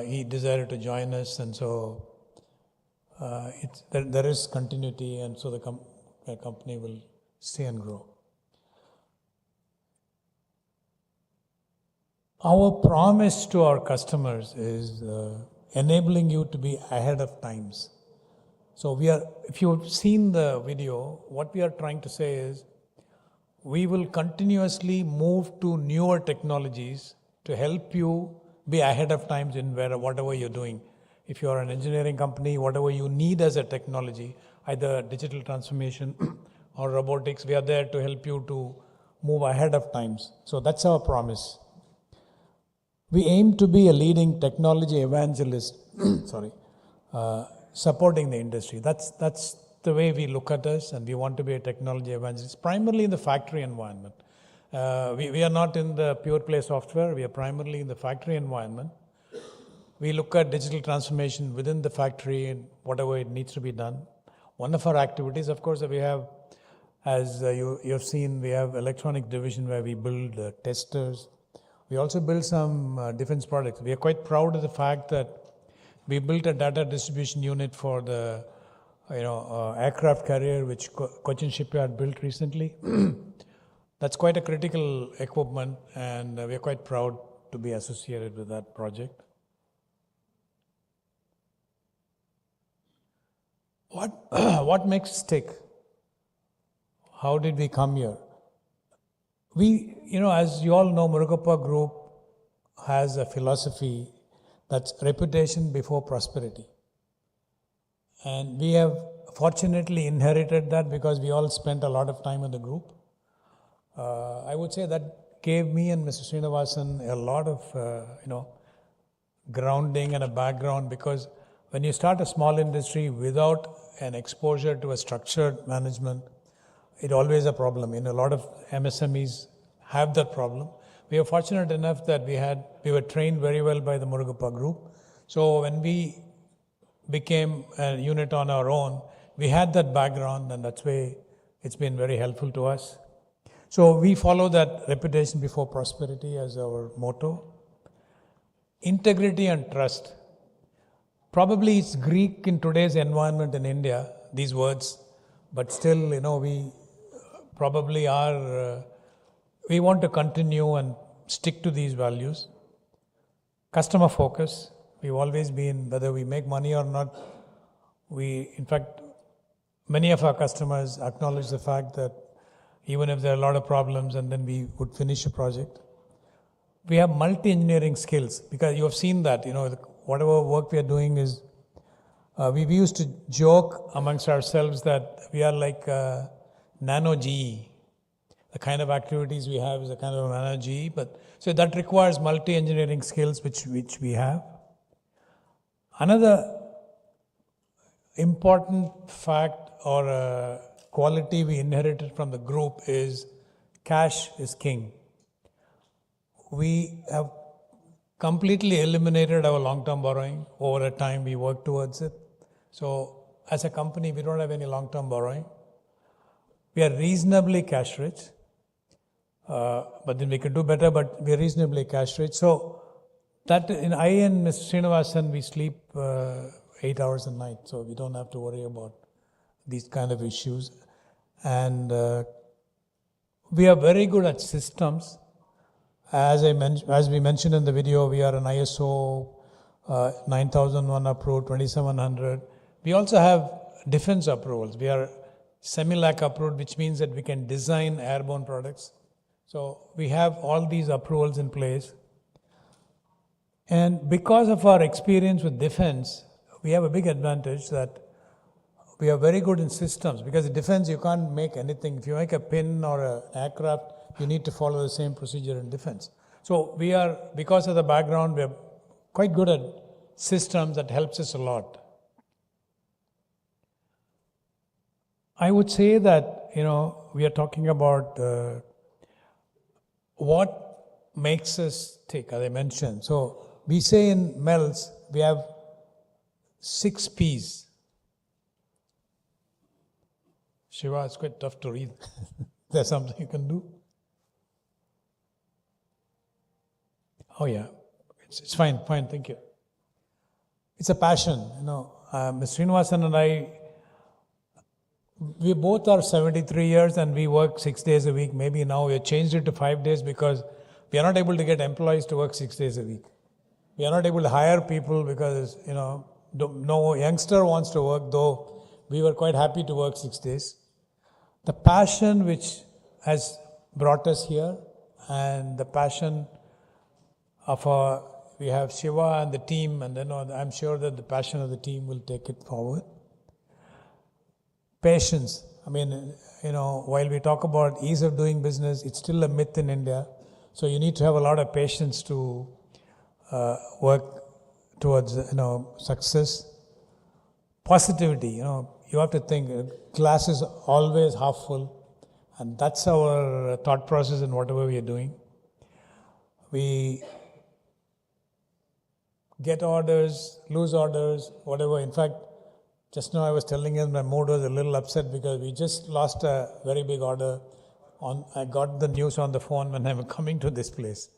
G: He decided to join us, and so there is continuity, and so the company will stay and grow. Our promise to our customers is enabling you to be ahead of times. So if you've seen the video, what we are trying to say is we will continuously move to newer technologies to help you be ahead of times in whatever you're doing. If you are an engineering company, whatever you need as a technology, either digital transformation or robotics, we are there to help you to move ahead of times. So that's our promise. We aim to be a leading technology evangelist, supporting the industry. That's the way we look at us, and we want to be a technology evangelist, primarily in the factory environment. We are not in the pure play software, we are primarily in the factory environment. We look at digital transformation within the factory and whatever it needs to be done. One of our activities, of course, that we have, as you've seen, we have electronic division where we build testers. We also build some defense products. We are quite proud of the fact that we built a data distribution unit for the aircraft carrier which Cochin Shipyard built recently. That's quite a critical equipment, and we are quite proud to be associated with that project. What makes us tick? How did we come here? As you all know, Murugappa Group has a philosophy that's reputation before prosperity. And we have fortunately inherited that because we all spent a lot of time in the group. I would say that gave me and Mr. Srinivasan a lot of, grounding and a background, because when you start a small industry without an exposure to a structured management, it's always a problem. A lot of MSMEs have that problem. We are fortunate enough that we were trained very well by the Murugappa Group. So when we became a unit on our own, we had that background, and that's why it's been very helpful to us. So we follow that reputation before prosperity as our motto. Integrity and trust. Probably it's Greek in today's environment in India, these words, but still, we probably are, we want to continue and stick to these values. Customer focus. We've always been, whether we make money or not, in fact, many of our customers acknowledge the fact that even if there are a lot of problems, and then we would finish a project. We have multi-engineering skills, because you have seen that, whatever work we are doing is, we used to joke amongst ourselves that we are like nano GE. the kind of activities we have is a kind of a manager, but so that requires multi-engineering skills, which we have. Another important fact or quality we inherited from the group is cash is king. We have completely eliminated our long-term borrowing. Over a time, we work towards it. So as a company, we don't have any long-term borrowing. We are reasonably cash rich, but then we can do better, but we are reasonably cash rich. So that I and Mr. Srinivasan, we sleep 8 hours a night, so we don't have to worry about these kind of issues. And we are very good at systems. As we mentioned in the video, we are an ISO 9001 approved, 2700. We also have defense approvals. We are semi-lac approved, which means that we can design airborne products. So we have all these approvals in place. And because of our experience with defense, we have a big advantage that we are very good in systems, because in defense you can't make anything. If you make a pin or an aircraft, you need to follow the same procedure in defense. So we are, because of the background, we are quite good at systems. That helps us a lot. I would say that, we are talking about what makes us tick, as I mentioned. So we say in MELS, we have 6 Ps. Shiva, it's quite tough to read. There's something you can do? Oh yeah, it's fine, thank you. It's a passion, Mr. Srinivasan and I, we both are 73 years and we work 6 days a week. Maybe now we have changed it to 5 days because we are not able to get employees to work 6 days a week. We are not able to hire people because, no youngster wants to work, though we were quite happy to work 6 days. The passion which has brought us here, and the passion of we have Shiva and the team, and then I'm sure that the passion of the team will take it forward. Patience. I mean, while we talk about ease of doing business, it's still a myth in India. So you need to have a lot of patience to work towards, success. Positivity. You have to think glass is always half full, and that's our thought process in whatever we are doing. We get orders, lose orders, whatever. In fact, just now I was telling him my mood was a little upset because we just lost a very big order. I got the news on the phone when I'm coming to this place.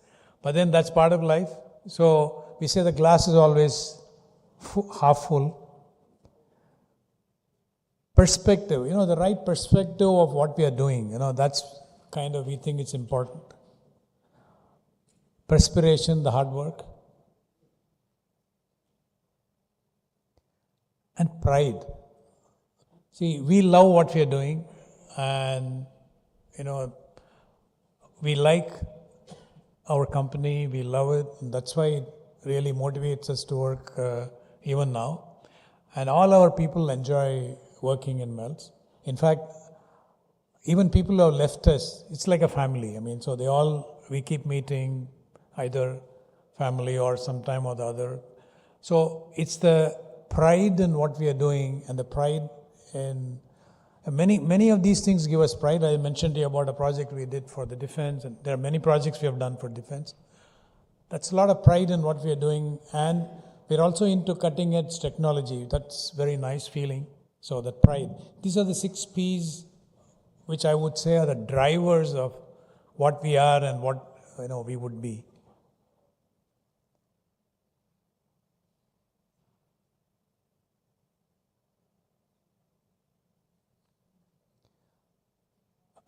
G: But then that's part of life. So we say the glass is always half full. Perspective, the right perspective of what we are doing, that's kind of, we think it's important. Perspiration, the hard work. And pride. See, we love what we are doing, and we like our company, we love it, and that's why it really motivates us to work even now. And all our people enjoy working in MELS. In fact, even people who have left us, it's like a family. So we keep meeting, either family or sometime or the other. So it's the pride in what we are doing, and the pride in many of these things give us pride. I mentioned to you about a project we did for the defense, and there are many projects we have done for defense. That's a lot of pride in what we are doing, and we're also into cutting edge technology. That's very nice feeling. So that pride. These are the 6 Ps, which I would say are the drivers of what we are and what we would be.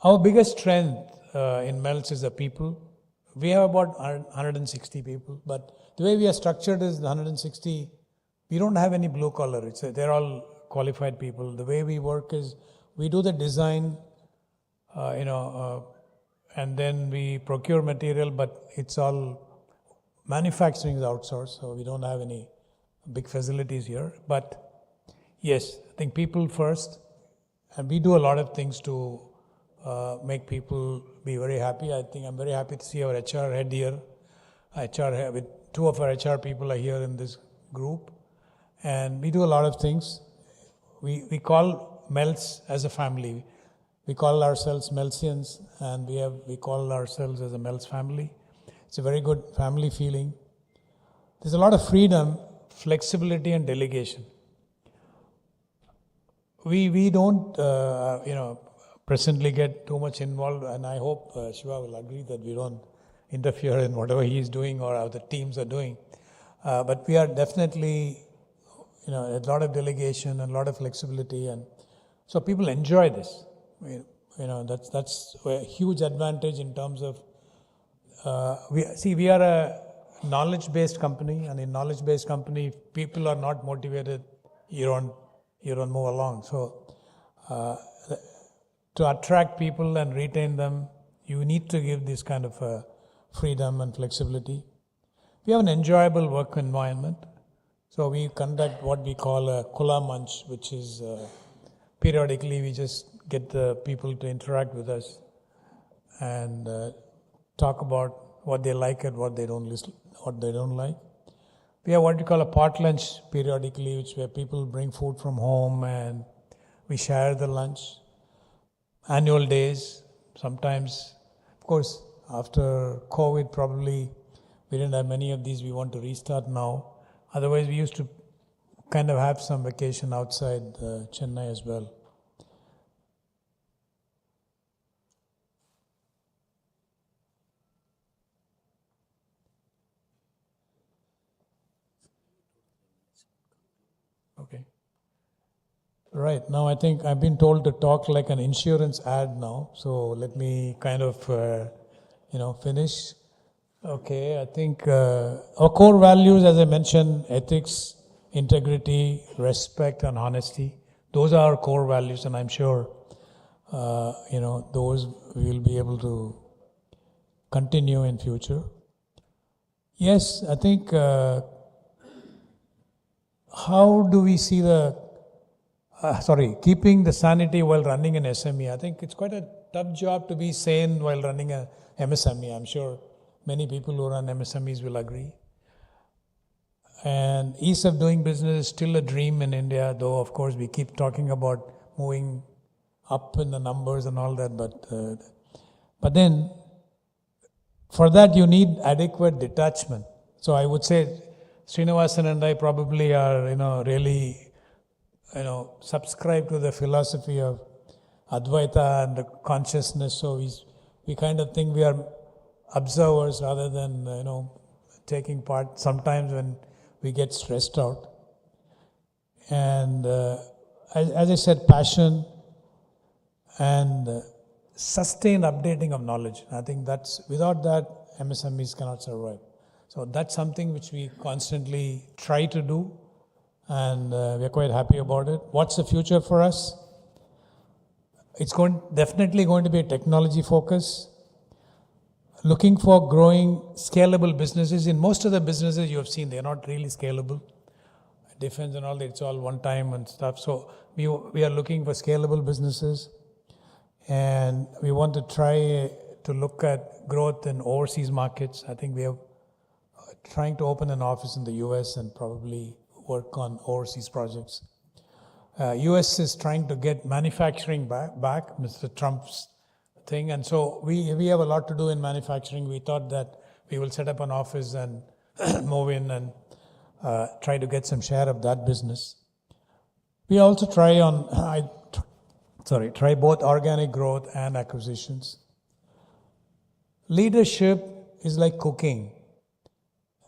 G: Our biggest strength in MELS is the people. We have about 160 people, but the way we are structured is the 160, we don't have any blue collar. They're all qualified people. The way we work is we do the design, and then we procure material, but it's all manufacturing is outsourced, so we don't have any big facilities here. But yes, I think people first, and we do a lot of things to make people be very happy. I think I'm very happy to see our HR head here. With two of our HR people are here in this group. And we do a lot of things. We call Melts as a family. We call ourselves Meltsians, and we call ourselves as a Melts family. It's a very good family feeling. There's a lot of freedom, flexibility, and delegation. We don't, presently get too much involved, and I hope Shiva will agree that we don't interfere in whatever he is doing or other teams are doing. But we are definitely, a lot of delegation and a lot of flexibility, and so people enjoy this. That's a huge advantage in terms of we are a knowledge-based company, and in knowledge-based company, if people are not motivated, you don't move along. So to attract people and retain them, you need to give this kind of freedom and flexibility. We have an enjoyable work environment. So we conduct what we call a Kula Munch, which is periodically we just get the people to interact with us and talk about what they like and what they don't like. We have what we call a pot lunch periodically, where people bring food from home and we share the lunch. Annual days, sometimes, of course, after COVID, probably we didn't have many of these. We want to restart now. Otherwise, we used to kind of have some vacation outside Chennai as well. Okay. Right. Now I think I've been told to talk like an insurance ad now. So let me kind of, finish. Okay. I think our core values, as I mentioned, ethics, integrity, respect, and honesty. Those are our core values, and I'm sure, those we will be able to continue in future. Yes, I think, how do we see keeping the sanity while running an SME? I think it's quite a tough job to be sane while running a MSME. I'm sure many people who run MSMEs will agree. And ease of doing business is still a dream in India, though of course we keep talking about moving up in the numbers and all that, but then for that you need adequate detachment. So I would say Srinivasan and I probably are, really, subscribe to the philosophy of Advaita and the consciousness. So we kind of think we are observers rather than, taking part sometimes when we get stressed out. And as I said, passion and sustained updating of knowledge. I think without that, MSMEs cannot survive. So that's something which we constantly try to do, and we're quite happy about it. What's the future for us? It's definitely going to be a technology focus. Looking for growing scalable businesses. In most of the businesses you have seen, they're not really scalable. Defense and all that, it's all one time and stuff. So we are looking for scalable businesses, and we want to try to look at growth in overseas markets. I think we are trying to open an office in the US and probably work on overseas projects. US is trying to get manufacturing back, Mr. Trump's thing. And so we have a lot to do in manufacturing. We thought that we will set up an office and move in and try to get some share of that business. We also try both organic growth and acquisitions. Leadership is like cooking.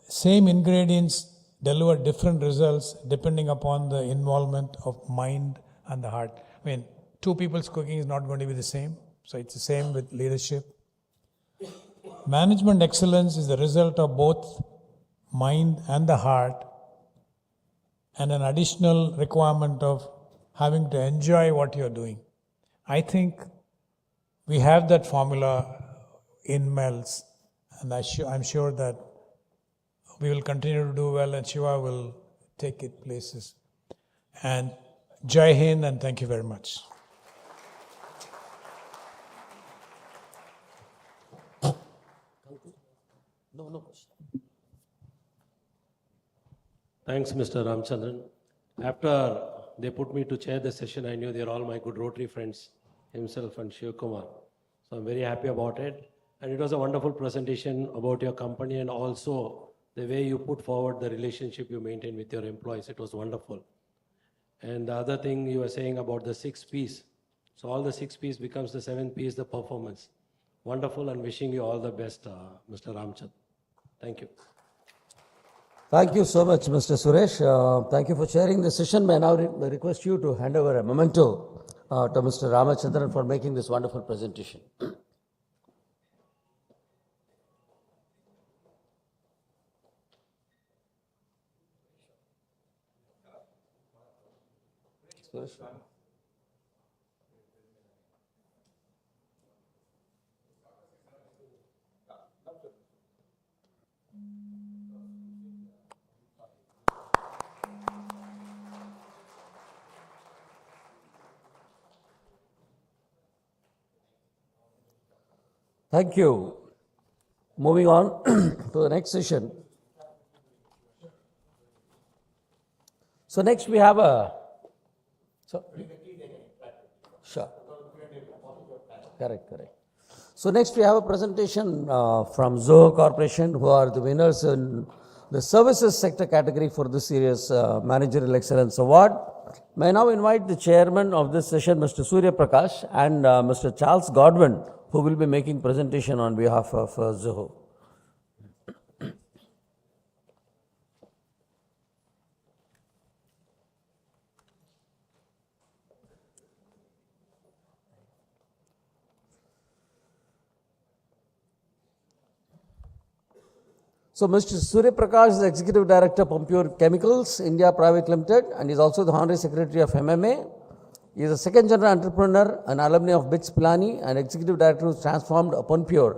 G: Same ingredients deliver different results depending upon the involvement of mind and the heart. I mean, two people's cooking is not going to be the same. So it's the same with leadership. Management excellence is the result of both mind and the heart, and an additional requirement of having to enjoy what you're doing. I think we have that formula in Melts, and I'm sure that we will continue to do well, and Shiva will take it places. And Jai Hind, and thank you very much.
A: No question.
F: Thanks, Mr. Ramchandran. After they put me to chair the session, I knew they're all my good Rotary friends, himself and Shiv Kumar. So I'm very happy about it. And it was a wonderful presentation about your company and also the way you put forward the relationship you maintain with your employees. It was wonderful. And the other thing you were saying about the 6 P's. So all the 6 P's becomes the 7th P is the performance. Wonderful, and wishing you all the best, Mr. Ramchandran. Thank you.
A: Thank you so much, Mr. Suresh. Thank you for sharing the session. May I now request you to hand over a memento to Mr. Ramachandran for making this wonderful presentation. Suresh? Thank you. Moving on to the next session. So next we have a. Sure. Correct. So next we have a presentation from Zoho Corporation, who are the winners in the services sector category for this year's Managerial Excellence Award. May I now invite the chairman of this session, Mr. Surya Prakash, and Mr. Charles Godwin, who will be making presentation on behalf of Zoho. So Mr. Surya Prakash is Executive Director of Pumpure Chemicals India Private Limited, and is also the Honorary Secretary of MMA. He is a second general entrepreneur, an alumni of BITS Pilani, and Executive Director who transformed Pumpure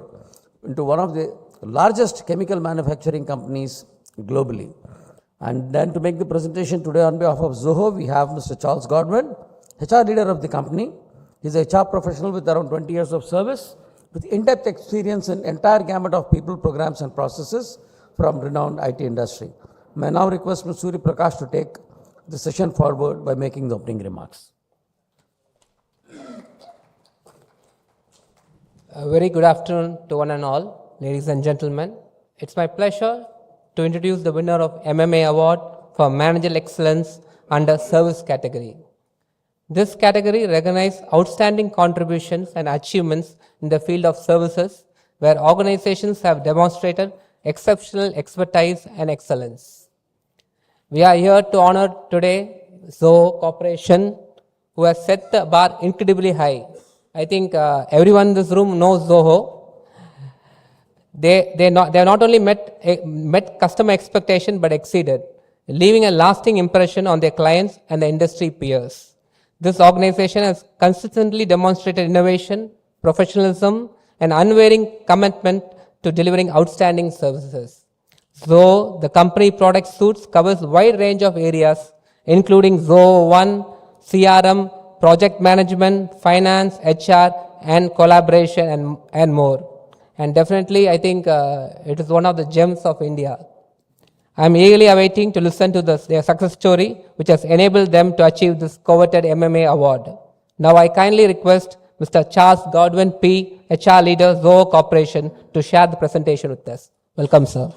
A: into one of the largest chemical manufacturing companies globally. And then to make the presentation today on behalf of Zoho, we have Mr. Charles Godwin, HR leader of the company. He is a HR professional with around 20 years of service, with in-depth experience in entire gamut of people, programs and processes from renowned IT industry. May I now request Mr. Surya Prakash to take the session forward by making the opening remarks.
I: A very good afternoon to one and all, ladies and gentlemen. It's my pleasure to introduce the winner of MMA Award for Managerial Excellence under Service category. This category recognizes outstanding contributions and achievements in the field of services, where organizations have demonstrated exceptional expertise and excellence. We are here to honor today Zoho Corporation, who has set the bar incredibly high. I think everyone in this room knows Zoho. They have not only met customer expectation but exceeded, leaving a lasting impression on their clients and the industry peers. This organization has consistently demonstrated innovation, professionalism, and unwavering commitment to delivering outstanding services. Zoho, the company product suites, covers a wide range of areas, including Zoho One, CRM, project management, finance, HR, and collaboration, and more. And definitely, I think it is one of the gems of India. I am eagerly awaiting to listen to their success story, which has enabled them to achieve this coveted MMA award. Now, I kindly request Mr. Charles Godwin P., HR Leader, Zoho Corporation, to share the presentation with us. Welcome, sir.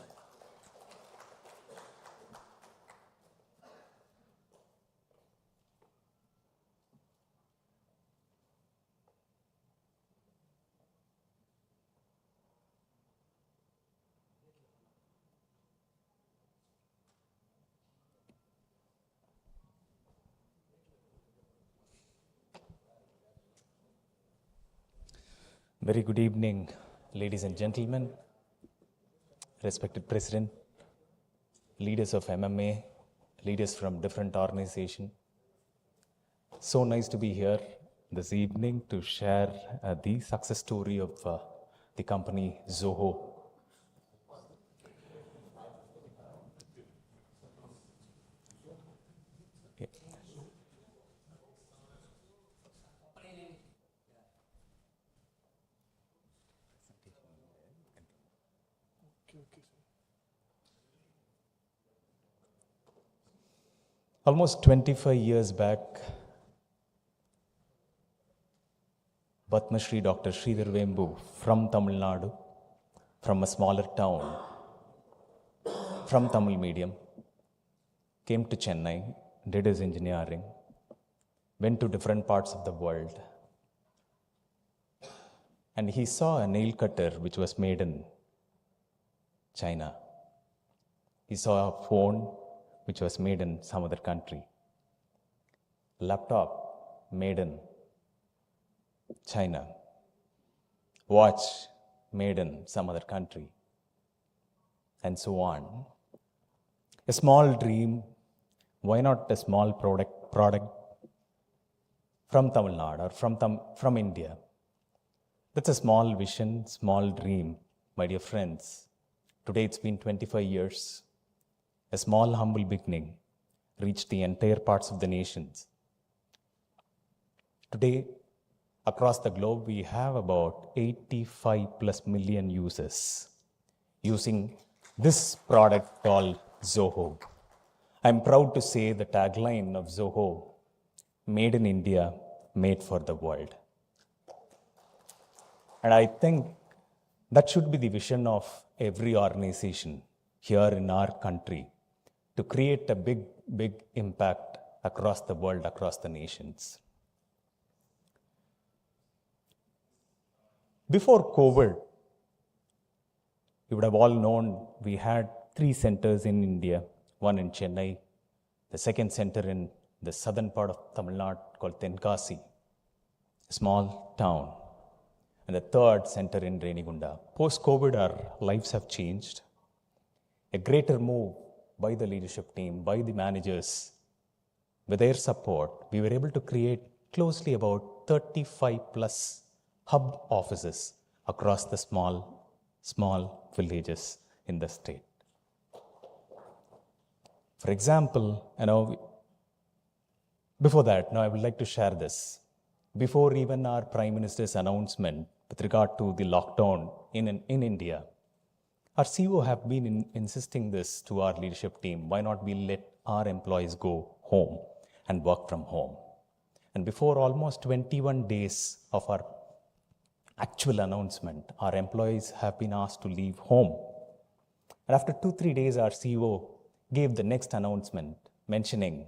J: Very good evening, ladies and gentlemen, respected President, leaders of MMA, leaders from different organizations. So nice to be here this evening to share the success story of the company Zoho. Almost 25 years back, Padma Shri Dr. Sridhar Vembu from Tamil Nadu, from a smaller town, from Tamil medium, came to Chennai, did his engineering, went to different parts of the world, and he saw a nail cutter which was made in China. He saw a phone which was made in some other country, laptop made in China, watch made in some other country, and so on. A small dream, why not a small product from Tamil Nadu or from India? That's a small vision, small dream, my dear friends. Today it's been 25 years. A small, humble beginning reached the entire parts of the nations. Today, across the globe, we have about 85 plus million users using this product called Zoho. I'm proud to say the tagline of Zoho, made in India, made for the world. And I think that should be the vision of every organization here in our country, to create a big, big impact across the world, across the nations. Before COVID, you would have all known we had 3 centers in India, one in Chennai, the second center in the southern part of Tamil Nadu called Tenkasi, a small town, and the third center in Renigunda. Post-COVID, our lives have changed. A greater move by the leadership team, by the managers, with their support, we were able to create closely about 35 plus hub offices across the small villages in the state. For example, before that, I would like to share this. Before even our Prime Minister's announcement with regard to the lockdown in India, our CEO have been insisting this to our leadership team. Why not we let our employees go home and work from home? And before almost 21 days of our actual announcement, our employees have been asked to leave home. And after 2-3 days, our CEO gave the next announcement mentioning,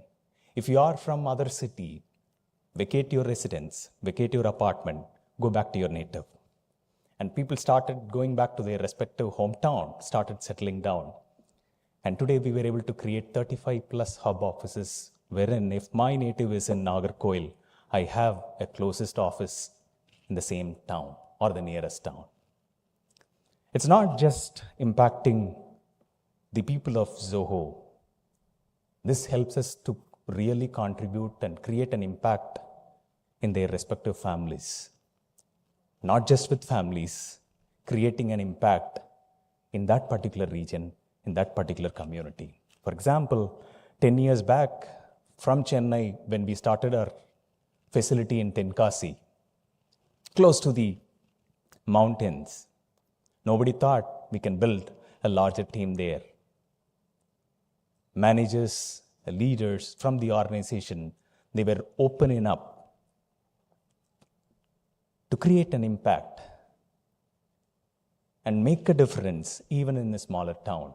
J: if you are from other city, vacate your residence, vacate your apartment, go back to your native. And people started going back to their respective hometown, started settling down. And today we were able to create 35 plus hub offices, wherein if my native is in Nagarkoil, I have a closest office in the same town or the nearest town. It's not just impacting the people of Zoho. This helps us to really contribute and create an impact in their respective families. Not just with families, creating an impact in that particular region, in that particular community. For example, 10 years back from Chennai, when we started our facility in Tenkasi, close to the mountains, nobody thought we can build a larger team there. Managers, leaders from the organization, they were opening up to create an impact and make a difference even in a smaller town.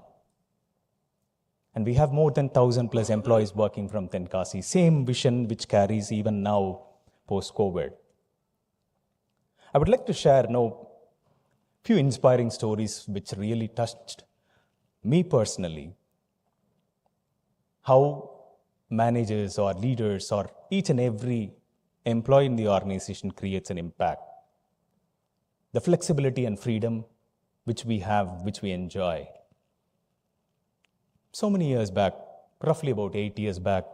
J: And we have more than 1,000 plus employees working from Tenkasi, same vision which carries even now post-COVID. I would like to share now few inspiring stories which really touched me personally. How managers or leaders or each and every employee in the organization creates an impact. The flexibility and freedom which we have, which we enjoy. So many years back, roughly about 8 years back,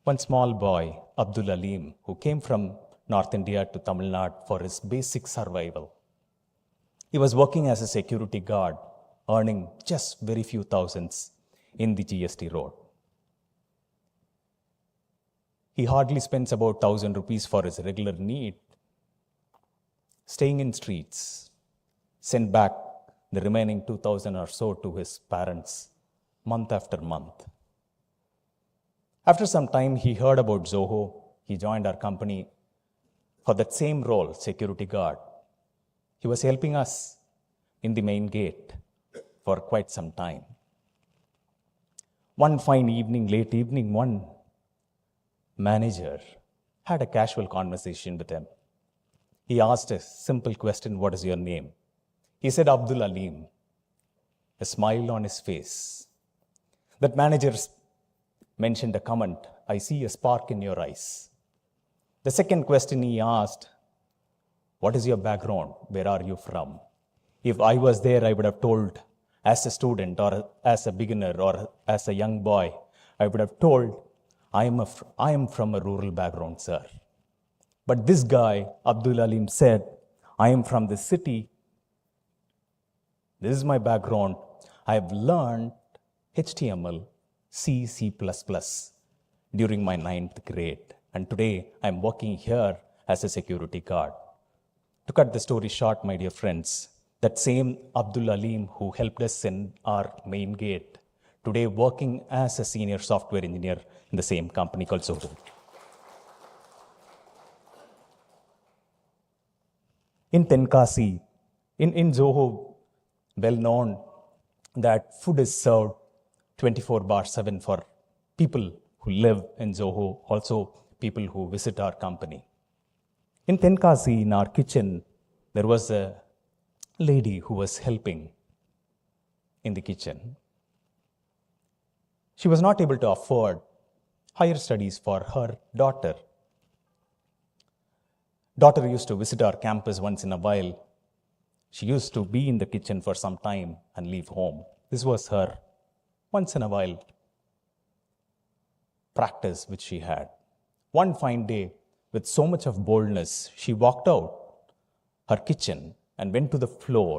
J: one small boy, Abdul Alim, who came from North India to Tamil Nadu for his basic survival. He was working as a security guard, earning just very few thousands in the GST road. He hardly spends about 1,000 rupees for his regular need, staying in streets, sent back the remaining 2,000 or so to his parents month after month. After some time, he heard about Zoho. He joined our company for that same role, security guard. He was helping us in the main gate for quite some time. One fine evening, late evening, one manager had a casual conversation with him. He asked a simple question, "What is your name?" He said, "Abdul Alim." A smile on his face. That manager mentioned a comment, "I see a spark in your eyes." The second question he asked, "What is your background? Where are you from?" If I was there, I would have told, as a student or as a beginner or as a young boy, I would have told, I am from a rural background, sir. But this guy, Abdul Alim, said, "I am from the city. This is my background. I have learned HTML, C, C++ during my 9th grade. And today I'm working here as a security guard." To cut the story short, my dear friends, that same Abdul Alim who helped us in our main gate, today working as a senior software engineer in the same company called Zoho. In Tenkasi, in Zoho, well known that food is served 24/7 for people who live in Zoho, also people who visit our company. In Tenkasi, in our kitchen, there was a lady who was helping in the kitchen. She was not able to afford higher studies for her daughter. Daughter used to visit our campus once in a while. She used to be in the kitchen for some time and leave home. This was her once in a while practice which she had. One fine day, with so much of boldness, she walked out her kitchen and went to the floor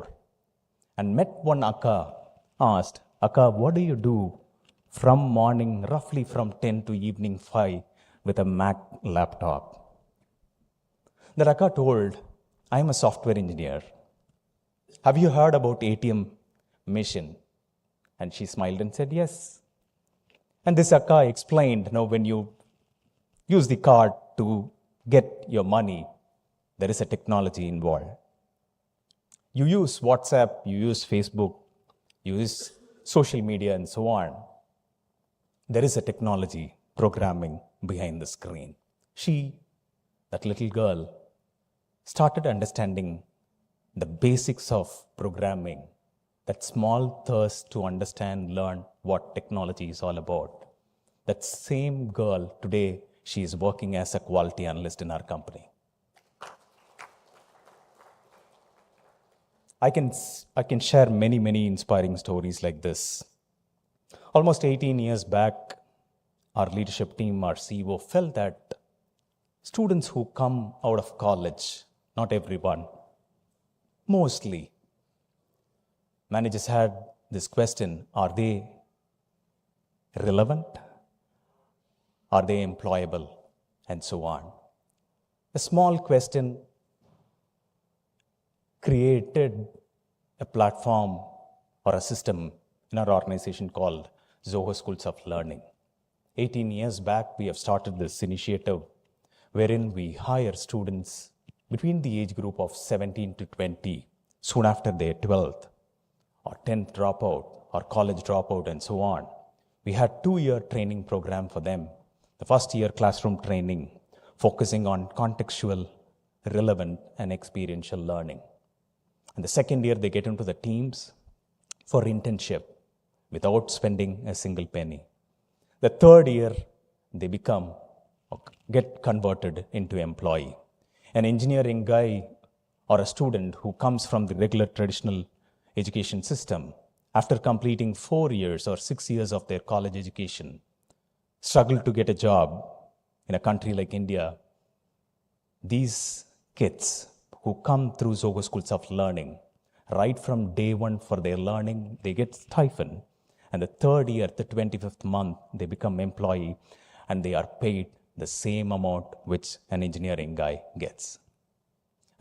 J: and met one Akka, asked, "Akka, what do you do from morning, roughly from 10 to evening 5 with a Mac laptop?" The Akka told, "I am a software engineer. Have you heard about ATM machine?" And she smiled and said, "Yes." And this Akka explained, when you use the card to get your money, there is a technology involved. You use WhatsApp, you use Facebook, you use social media and so on. There is a technology programming behind the screen. She, that little girl, started understanding the basics of programming, that small thirst to understand, learn what technology is all about. That same girl, today, she is working as a quality analyst in our company. I can share many inspiring stories like this. Almost 18 years back, our leadership team, our CEO, felt that students who come out of college, not everyone, mostly, managers had this question, are they relevant? Are they employable? And so on. A small question created a platform or a system in our organization called Zoho Schools of Learning. 18 years back, we have started this initiative wherein we hire students between the age group of 17 to 20, soon after their 12th or 10th dropout or college dropout and so on. We had 2-year training program for them. The first year classroom training, focusing on contextual, relevant, and experiential learning. And the second year, they get into the teams for internship without spending a single penny. The third year, they get converted into employee. An engineering guy or a student who comes from the regular traditional education system, after completing 4 years or 6 years of their college education, struggle to get a job in a country like India. These kids who come through Zoho Schools of Learning, right from day one for their learning, they get stipend. And the third year, the 25th month, they become employee and they are paid the same amount which an engineering guy gets.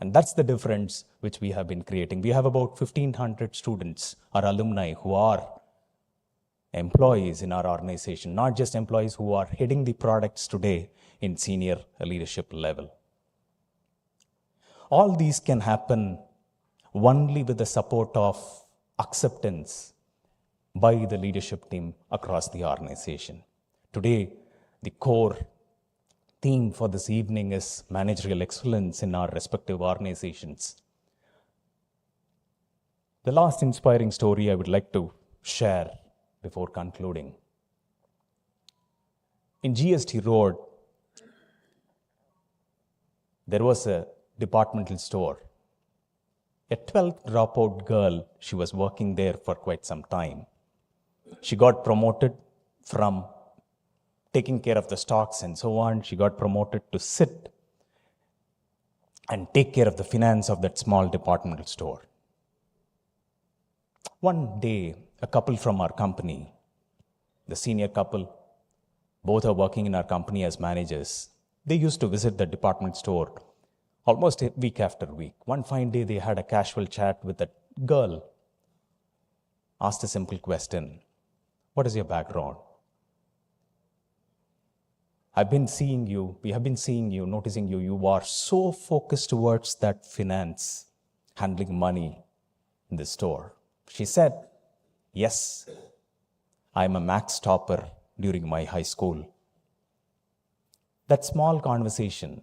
J: And that's the difference which we have been creating. We have about 1,500 students or alumni who are employees in our organization, not just employees who are heading the products today in senior leadership level. All these can happen only with the support of acceptance by the leadership team across the organization. Today, the core theme for this evening is managerial excellence in our respective organizations. The last inspiring story I would like to share before concluding. In GST Road, there was a departmental store. A 12th dropout girl, she was working there for quite some time. She got promoted from taking care of the stocks and so on. She got promoted to sit and take care of the finance of that small departmental store. One day, a couple from our company, the senior couple, both are working in our company as managers. They used to visit the department store almost a week after week. One fine day, they had a casual chat with a girl, asked a simple question: what is your background? We have been seeing you, noticing you. You are so focused towards that finance, handling money in the store. She said, yes, I'm a max topper during my high school. That small conversation.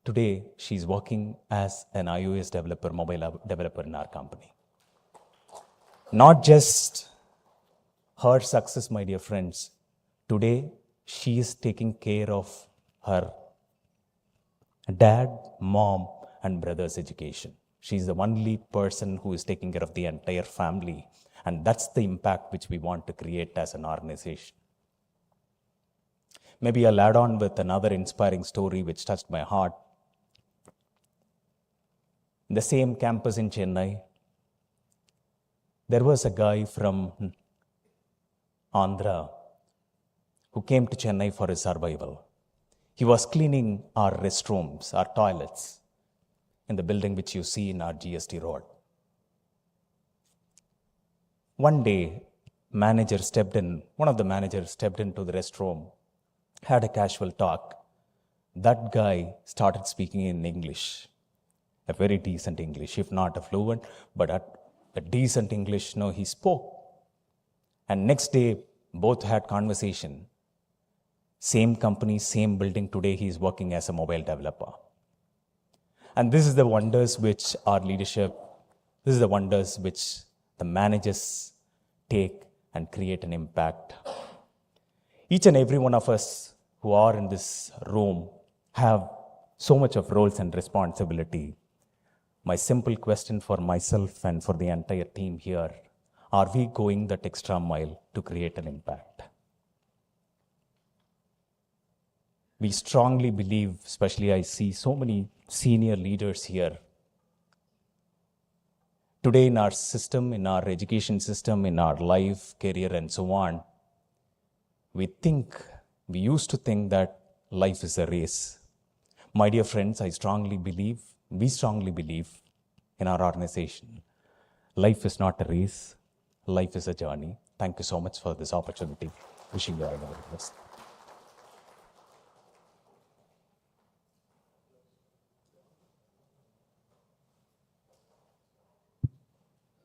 J: Today, she's working as an iOS developer, mobile developer in our company. Not just her success, my dear friends. Today, she is taking care of her dad, mom, and brother's education. She's the only person who is taking care of the entire family. And that's the impact which we want to create as an organization. Maybe I'll add on with another inspiring story which touched my heart. In the same campus in Chennai, there was a guy from Andhra who came to Chennai for his survival. He was cleaning our restrooms, our toilets, in the building which you see in our GST Road. One day, one of the managers stepped into the restroom, had a casual talk. That guy started speaking in English, a very decent English, if not a fluent, but a decent English. No, he spoke. And next day, both had conversation. Same company, same building. Today, he is working as a mobile developer. And this is the wonders which our leadership, this is the wonders which the managers take and create an impact. Each and every one of us who are in this room have so much of roles and responsibility. My simple question for myself and for the entire team here, are we going that extra mile to create an impact? We strongly believe, especially I see so many senior leaders here. Today in our system, in our education system, in our life, career and so on, we used to think that life is a race. My dear friends, we strongly believe in our organization, life is not a race, life is a journey. Thank you so much for this opportunity. Wishing you all the very best.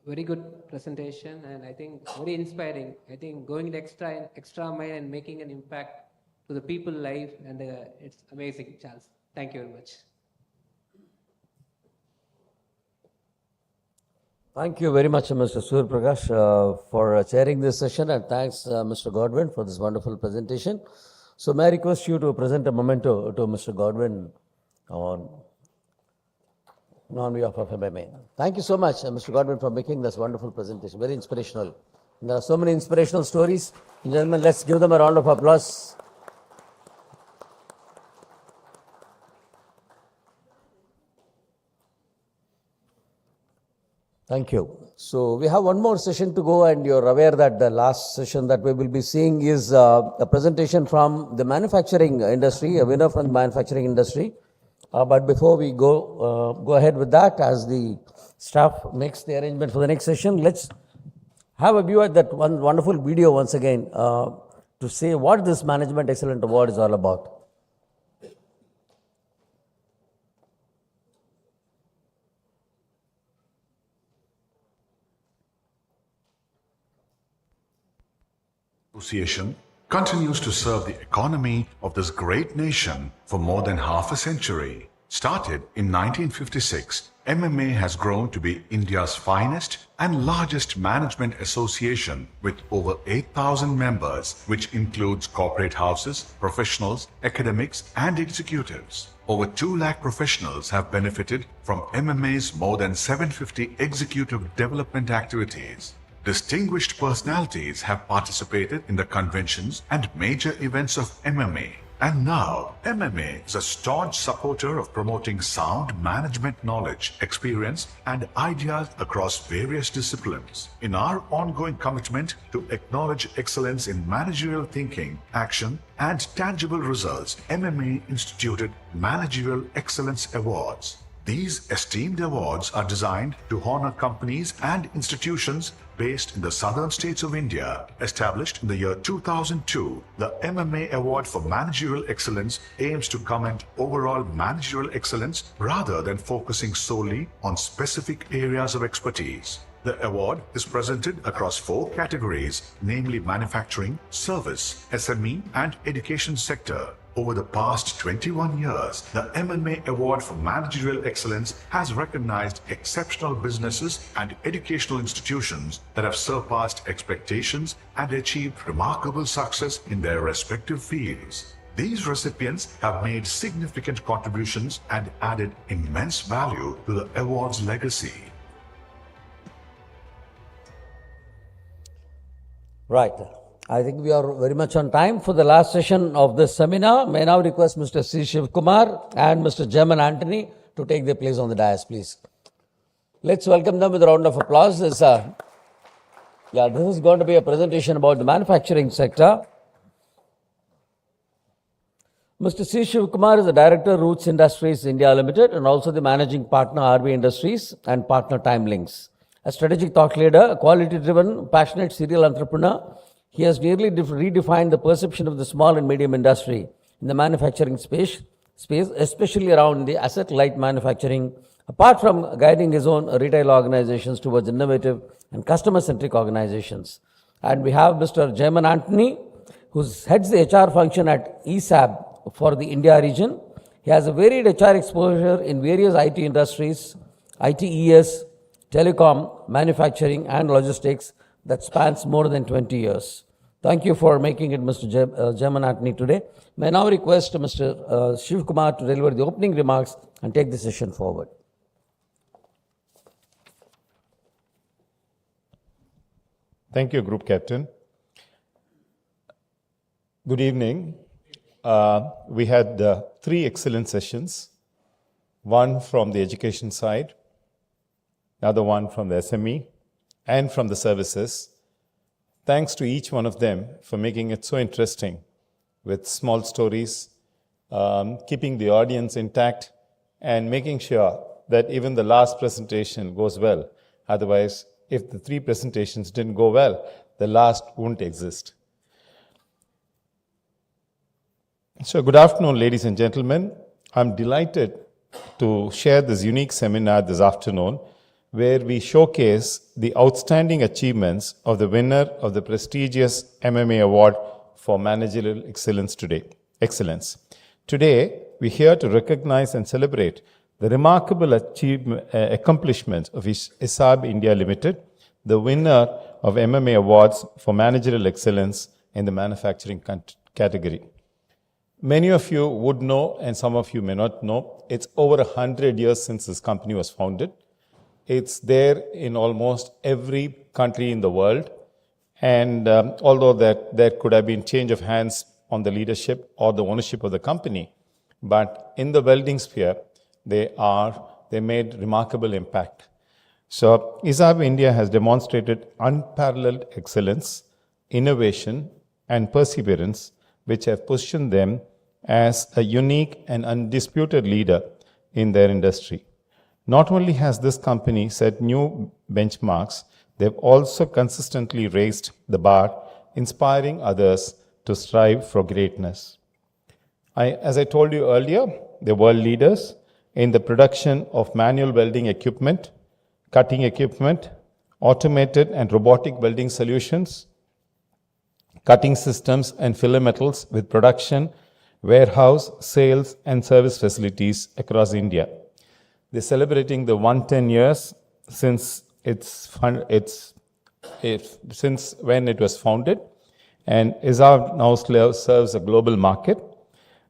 I: Very good presentation, and I think very inspiring. I think going the extra mile and making an impact to the people life, and it's amazing, Charles. Thank you very much.
A: Thank you very much, Mr. Surya Prakash, for chairing this session, and thanks, Mr. Godwin, for this wonderful presentation. So may I request you to present a memento to Mr. Godwin on behalf of MMA. Thank you so much, Mr. Godwin, for making this wonderful presentation. Very inspirational. And there are so many inspirational stories. Gentlemen, let's give them a round of applause. Thank you. So we have one more session to go, and you're aware that the last session that we will be seeing is a presentation from the manufacturing industry, a winner from the manufacturing industry. But before we go ahead with that, as the staff makes the arrangement for the next session, let's have a view at that one wonderful video once again to say what this Management Excellence Award is all about.
C: Association continues to serve the economy of this great nation for more than half a century. Started in 1956, MMA has grown to be India's finest and largest management association with over 8,000 members, which includes corporate houses, professionals, academics, and executives. Over 2 lakh professionals have benefited from MMA's more than 750 executive development activities. Distinguished personalities have participated in the conventions and major events of MMA. And now, MMA is a staunch supporter of promoting sound management knowledge, experience, and ideas across various disciplines. In our ongoing commitment to acknowledge excellence in managerial thinking, action, and tangible results, MMA instituted Managerial Excellence Awards. These esteemed awards are designed to honor companies and institutions based in the southern states of India. Established in the year 2002, the MMA Award for Managerial Excellence aims to commend overall managerial excellence rather than focusing solely on specific areas of expertise. The award is presented across 4 categories, namely manufacturing, service, SME, and education sector. Over the past 21 years, the MMA Award for Managerial Excellence has recognized exceptional businesses and educational institutions that have surpassed expectations and achieved remarkable success in their respective fields. These recipients have made significant contributions and added immense value to the award's legacy.
A: Right. I think we are very much on time for the last session of this seminar. May I now request Mr. C. Shivkumar and Mr. German Anthony to take their place on the dais, please. Let's welcome them with a round of applause. This is going to be a presentation about the manufacturing sector. Mr. C. Shivkumar is the Director, Roots Industries India Limited, and also the Managing Partner, RB Industries, and Partner Time Links. A strategic thought leader, a quality-driven, passionate serial entrepreneur, he has nearly redefined the perception of the small and medium industry in the manufacturing space, especially around the asset-light manufacturing, apart from guiding his own retail organizations towards innovative and customer-centric organizations. And we have Mr. German Anthony, who heads the HR function at ESAB for the India region. He has a varied HR exposure in various IT industries, ITES, telecom, manufacturing, and logistics that spans more than 20 years. Thank you for making it, Mr. German Anthony, today. May I now request Mr. Shivkumar to deliver the opening remarks and take the session forward.
K: Thank you, Group Captain. Good evening. We had 3 excellent sessions, one from the education side, another one from the SME, and from the services. Thanks to each one of them for making it so interesting with small stories, keeping the audience intact, and making sure that even the last presentation goes well. Otherwise, if the 3 presentations didn't go well, the last won't exist. So good afternoon, ladies and gentlemen. I'm delighted to share this unique seminar this afternoon, where we showcase the outstanding achievements of the winner of the prestigious MMA Award for Managerial Excellence Today, we're here to recognize and celebrate the remarkable accomplishments of ESAB India Limited, the winner of MMA Awards for Managerial Excellence in the manufacturing category. Many of you would know, and some of you may not know, it's over 100 years since this company was founded. It's there in almost every country in the world. And although there could have been change of hands on the leadership or the ownership of the company, but in the welding sphere, they made remarkable impact. So ESAB India has demonstrated unparalleled excellence, innovation, and perseverance, which have positioned them as a unique and undisputed leader in their industry. Not only has this company set new benchmarks, they've also consistently raised the bar, inspiring others to strive for greatness. As I told you earlier, they're world leaders in the production of manual welding equipment, cutting equipment, automated and robotic welding solutions, cutting systems and filler metals with production, warehouse, sales, and service facilities across India. They're celebrating the 110 years since since when it was founded, and ISAB now serves a global market.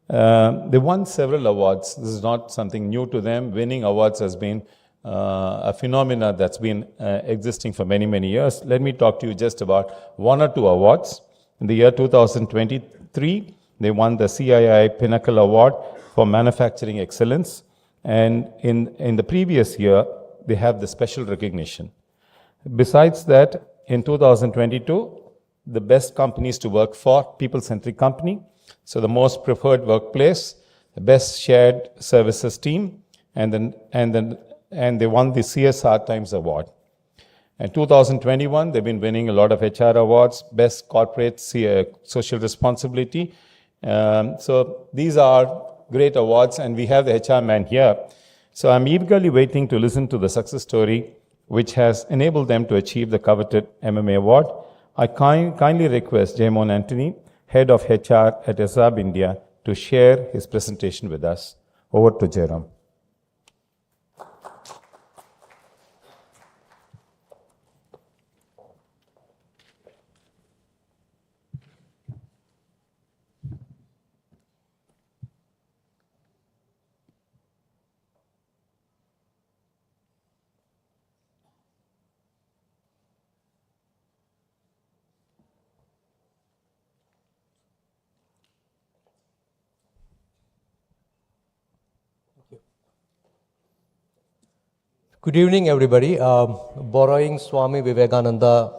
K: They won several awards. This is not something new to them. Winning awards has been a phenomena that's been existing for many, many years. Let me talk to you just about one or two awards. In the year 2023, they won the CII Pinnacle Award for Manufacturing Excellence. And in the previous year, they have the special recognition. Besides that, in 2022, the best companies to work for, people-centric company. So the most preferred workplace, the best shared services team, and they won the CSR Times Award. In 2021, they've been winning a lot of HR awards, best corporate social responsibility. So these are great awards, and we have the HR man here. So I'm eagerly waiting to listen to the success story which has enabled them to achieve the coveted MMA award. I kindly request Jaimon Anthony, Head of HR at ISAB India, to share his presentation with us. Over to Jairam.
L: Good evening, everybody. Borrowing Swami Vivekananda,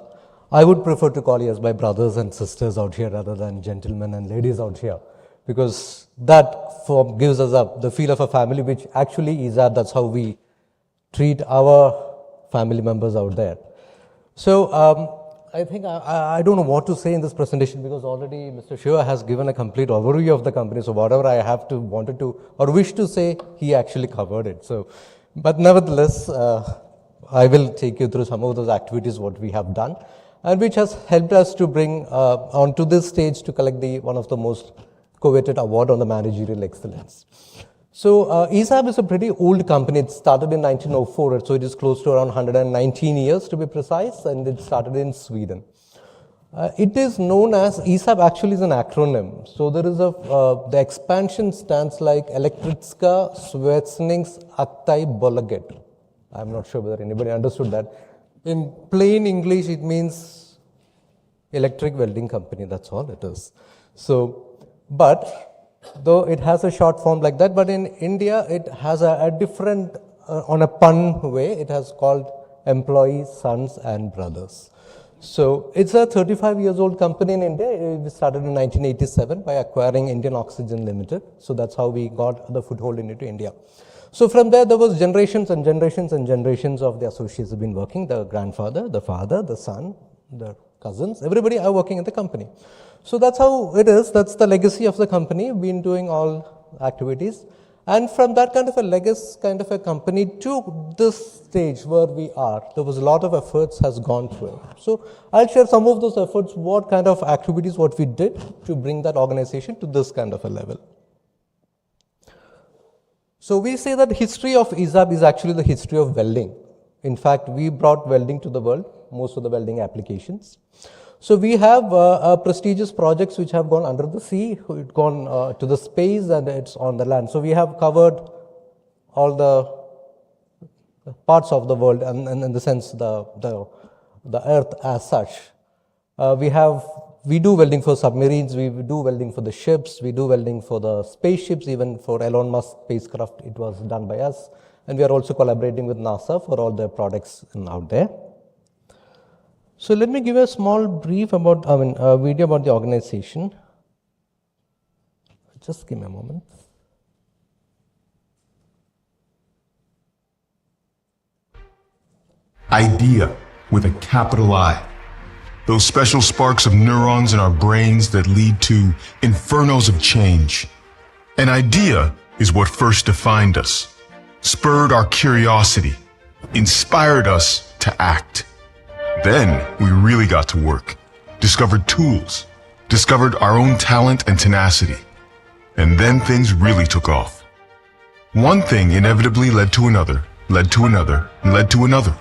L: I would prefer to call you as my brothers and sisters out here rather than gentlemen and ladies out here, because that form gives us the feel of a family, which actually is that's how we treat our family members out there. So I think I don't know what to say in this presentation, because already Mr. Shiva has given a complete overview of the company. So whatever I have wanted to or wish to say, he actually covered it. So. But nevertheless, I will take you through some of those activities what we have done, and which has helped us to bring onto this stage to collect one of the most coveted award on the managerial excellence. So ISAB is a pretty old company. It started in 1904, so it is close to around 119 years to be precise, and it started in Sweden. It is known as, ISAB actually is an acronym. So there is the expansion stands like Elektriska Svetsningsaktiebolaget. I'm not sure whether anybody understood that. In plain English, it means electric welding company. That's all it is. So, but though it has a short form like that, but in India, it has a different, on a pun way, it has called employees, sons and brothers. So it's a 35 years old company in India. It started in 1987 by acquiring Indian Oxygen Limited. So that's how we got the foothold into India. So from there was generations and generations and generations of the associates have been working. The grandfather, the father, the son, the cousins, everybody are working in the company. So that's how it is. That's the legacy of the company. We've been doing all activities. And from that kind of a legacy kind of a company to this stage where we are, there was a lot of efforts has gone through it. So I'll share some of those efforts, what kind of activities, what we did to bring that organization to this kind of a level. So we say that history of ISAB is actually the history of welding. In fact, we brought welding to the world, most of the welding applications. So we have prestigious projects which have gone under the sea, it's gone to the space, and it's on the land. So we have covered all the parts of the world, and in the sense the earth as such. We do welding for submarines, we do welding for the ships, we do welding for the spaceships, even for Elon Musk spacecraft it was done by us. And we are also collaborating with NASA for all the products out there. So let me give a small brief about, a video about the organization. Just give me a moment.
C: Idea with a capital I. Those special sparks of neurons in our brains that lead to infernos of change. An idea is what first defined us, spurred our curiosity, inspired us to act. Then we really got to work, discovered tools, discovered our own talent and tenacity. And then things really took off. One thing inevitably led to another, led to another, and led to another.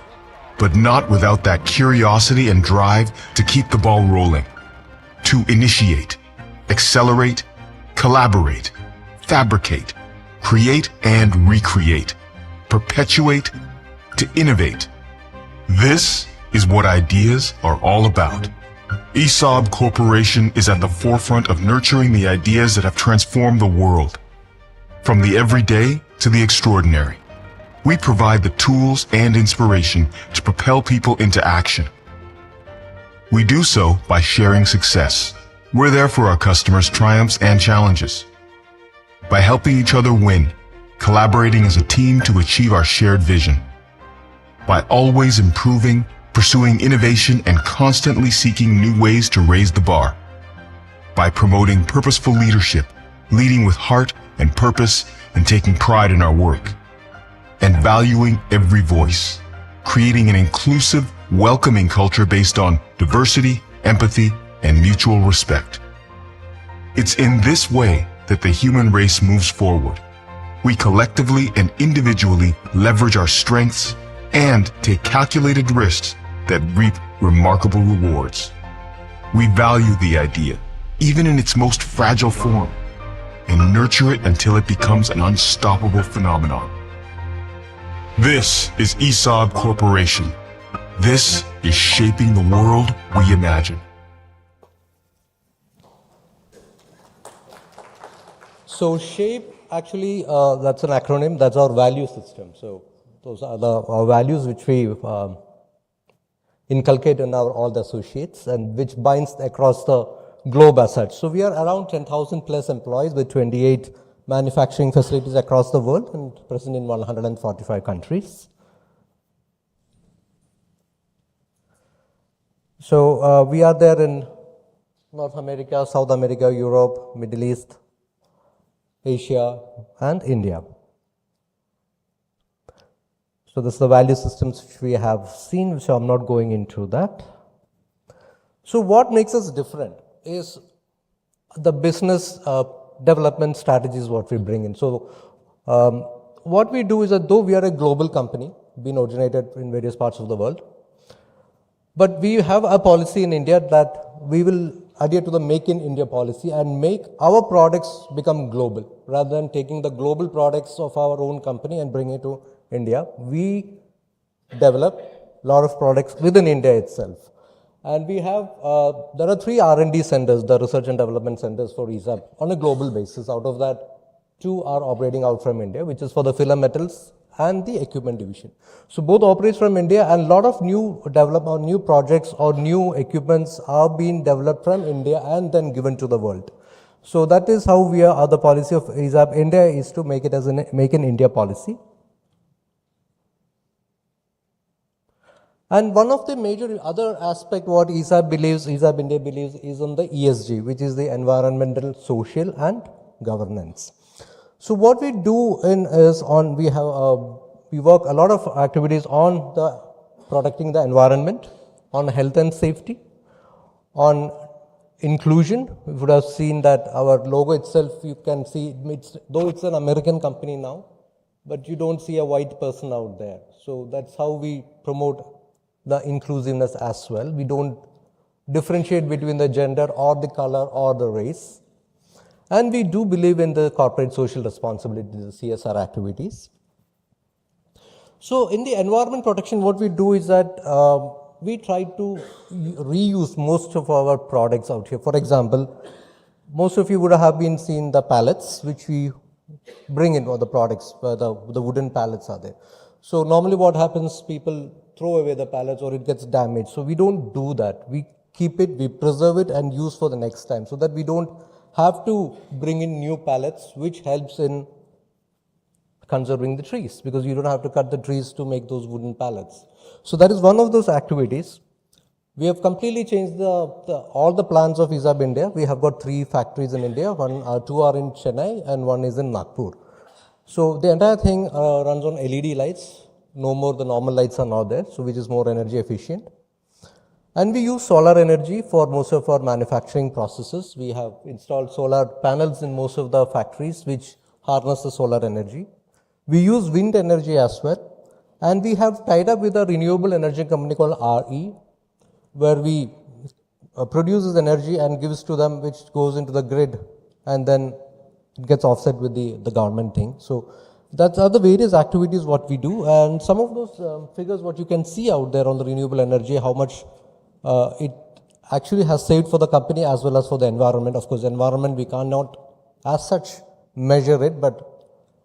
C: But not without that curiosity and drive to keep the ball rolling. To initiate, accelerate, collaborate, fabricate, create and recreate, perpetuate, to innovate. This is what ideas are all about. ESAB Corporation is at the forefront of nurturing the ideas that have transformed the world. From the everyday to the extraordinary. We provide the tools and inspiration to propel people into action. We do so by sharing success. We're there for our customers' triumphs and challenges. By helping each other win, collaborating as a team to achieve our shared vision. By always improving, pursuing innovation, and constantly seeking new ways to raise the bar. By promoting purposeful leadership, leading with heart and purpose, and taking pride in our work. And valuing every voice, creating an inclusive, welcoming culture based on diversity, empathy, and mutual respect. It's in this way that the human race moves forward. We collectively and individually leverage our strengths and take calculated risks that reap remarkable rewards. We value the idea, even in its most fragile form, and nurture it until it becomes an unstoppable phenomenon. This is ESAB Corporation. This is shaping the world we imagine.
L: So SHAPE, actually, that's an acronym, that's our value system. So those are our values which we inculcate in all the associates and which binds across the globe as such. So we are around 10,000 plus employees with 28 manufacturing facilities across the world and present in 145 countries. So we are there in North America, South America, Europe, Middle East, Asia, and India. So this is the value systems which we have seen, so I'm not going into that. So what makes us different is the business development strategies what we bring in. So what we do is that though we are a global company, been originated in various parts of the world, but we have a policy in India that we will adhere to the Make in India policy and make our products become global. Rather than taking the global products of our own company and bring it to India, we develop a lot of products within India itself. And we have, there are 3 R&D centers, the research and development centers for ESAB on a global basis. Out of that, 2 are operating out from India, which is for the filler metals and the equipment division. So both operates from India, and a lot of new development, new projects or new equipments are being developed from India and then given to the world. So that is how we are, the policy of ESAB India is to make it as a Make in India policy. And one of the major other aspect what ESAB India believes is on the ESG, which is the environmental, social and governance. So what we do is we work a lot of activities on the protecting the environment, on health and safety, on inclusion. We would have seen that our logo itself, you can see, though it's an American company now, but you don't see a white person out there. So that's how we promote the inclusiveness as well. We don't differentiate between the gender or the color or the race. And we do believe in the corporate social responsibility, the CSR activities. So in the environment protection, what we do is that we try to reuse most of our products out here. For example, most of you would have been seen the pallets which we bring in, or the products where the wooden pallets are there. So normally what happens, people throw away the pallets or it gets damaged. So we don't do that. We keep it, we preserve it and use for the next time, so that we don't have to bring in new pallets, which helps in conserving the trees, because you don't have to cut the trees to make those wooden pallets. So that is one of those activities. We have completely changed all the plans of ISAB India. We have got 3 factories in India, two are in Chennai and one is in Nagpur. So the entire thing runs on LED lights. No more the normal lights are now there, so which is more energy efficient. And we use solar energy for most of our manufacturing processes. We have installed solar panels in most of the factories which harness the solar energy. We use wind energy as well. And we have tied up with a renewable energy company called RE, where we produces energy and gives to them, which goes into the grid, and then it gets offset with the government thing. So that's are the various activities what we do, and some of those figures what you can see out there on the renewable energy, how much it actually has saved for the company as well as for the environment. Of course, the environment we cannot as such measure it, but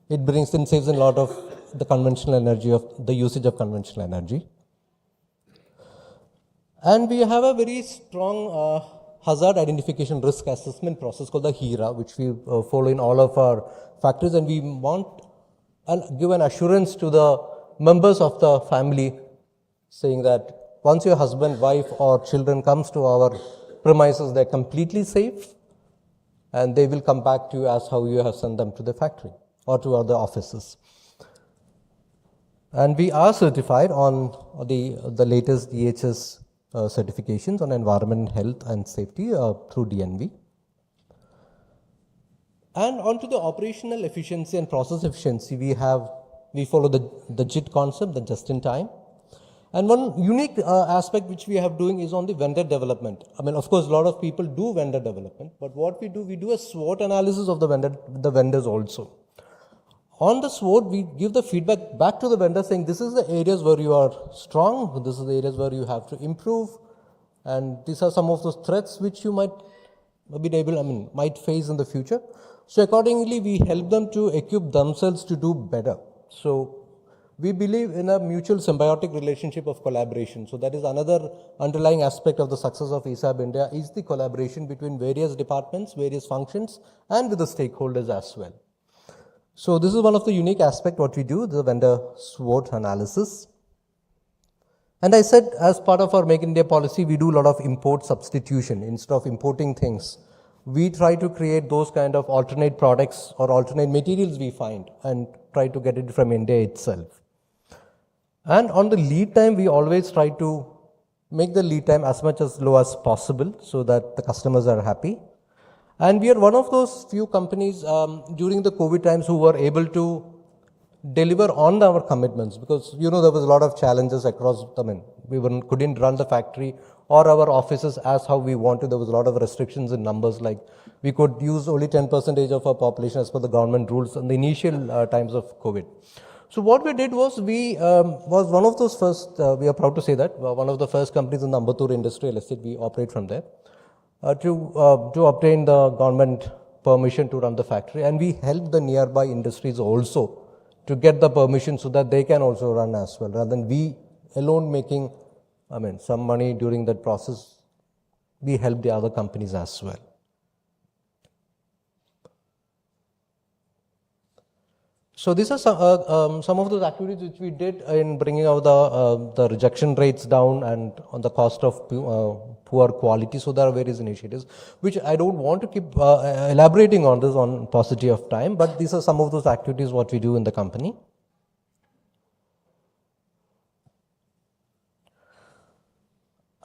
L: it brings in, saves in a lot of the conventional energy, of the usage of conventional energy. And we have a very strong hazard identification risk assessment process called the HERA, which we follow in all of our factories, and we want and give an assurance to the members of the family, saying that once your husband, wife or children comes to our premises, they're completely safe and they will come back to you as how you have sent them to the factory or to other offices. And we are certified on the latest DHS certifications on environment, health and safety through DNV. And onto the operational efficiency and process efficiency, we follow the JIT concept, the just in time. And one unique aspect which we have doing is on the vendor development. I mean, of course, a lot of people do vendor development, but what we do a SWOT analysis of the vendors also. On the SWOT, we give the feedback back to the vendor saying, this is the areas where you are strong, this is the areas where you have to improve, and these are some of those threats which you might face in the future. So accordingly, we help them to equip themselves to do better. So we believe in a mutual symbiotic relationship of collaboration. So that is another underlying aspect of the success of ISAB India, is the collaboration between various departments, various functions, and with the stakeholders as well. So this is one of the unique aspects what we do, the vendor SWOT analysis. And I said, as part of our Make in India policy, we do a lot of import substitution. Instead of importing things, we try to create those kind of alternate products or alternate materials we find and try to get it from India itself. And on the lead time, we always try to make the lead time as much as low as possible so that the customers are happy. And we are one of those few companies during the COVID times who were able to deliver on our commitments, because there was a lot of challenges across. We couldn't run the factory or our offices as how we wanted. There was a lot of restrictions in numbers, like we could use only 10% of our population as per the government rules in the initial times of COVID. So what we did was, we was one of those first, we are proud to say that, one of the first companies in the Ambattur industrial estate. We operate from there to obtain the government permission to run the factory, and we help the nearby industries also to get the permission so that they can also run as well, rather than we alone making some money during that process. We help the other companies as well. So these are some of those activities which we did in bringing out the rejection rates down and on the cost of poor quality. So there are various initiatives which I don't want to keep elaborating on this on paucity of time, but these are some of those activities what we do in the company.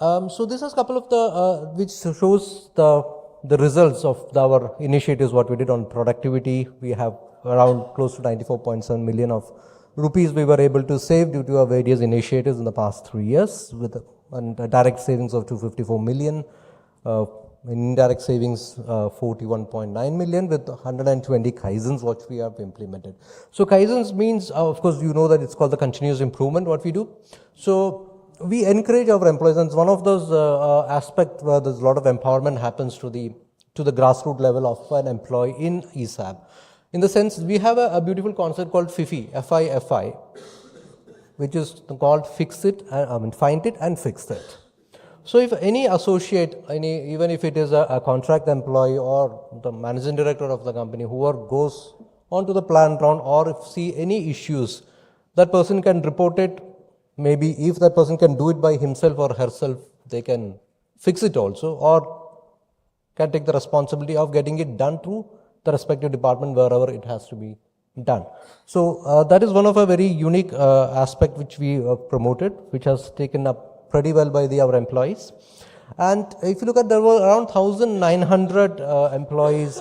L: So this is a couple of the which shows the results of our initiatives what we did on productivity. We have around close to 94.7 million of rupees we were able to save due to our various initiatives in the past 3 years, with a direct savings of 254 million, indirect savings 41.9 million, with 120 kaizens what we have implemented. So kaizens means, of course, that it's called the continuous improvement what we do. So we encourage our employees, and it's one of those aspects where there's a lot of empowerment happens to the grassroots level of an employee in ISAB. In the sense, we have a beautiful concept called FIFI, F-I-F-I, which is called fix it, find it and fix it. So if any associate, even if it is a contract employee or the managing director of the company, whoever goes onto the plant ground or if see any issues, that person can report it. Maybe if that person can do it by himself or herself, they can fix it also, or can take the responsibility of getting it done through the respective department wherever it has to be done. So that is one of a very unique aspect which we promoted, which has taken up pretty well by our employees. And if you look at, there were around 1,900 employees,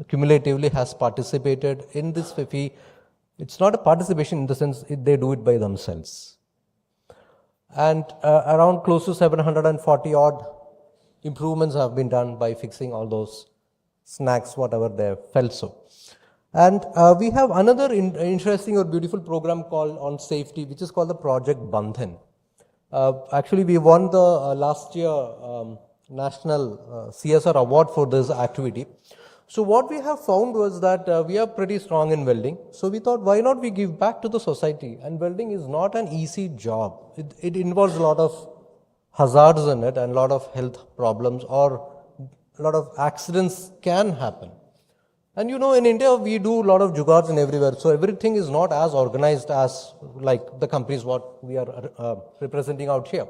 L: cumulatively has participated in this FIFI. It's not a participation in the sense they do it by themselves. And around close to 740 odd improvements have been done by fixing all those snacks, whatever they felt so. And we have another interesting or beautiful program called on safety, which is called the Project Bandhan. Actually, we won the last year National CSR Award for this activity. So what we have found was that we are pretty strong in welding. So we thought, why not we give back to the society? And welding is not an easy job. It involves a lot of hazards in it and a lot of health problems, or a lot of accidents can happen. And you know, in India, we do a lot of jugaads and everywhere. So everything is not as organized as like the companies what we are representing out here.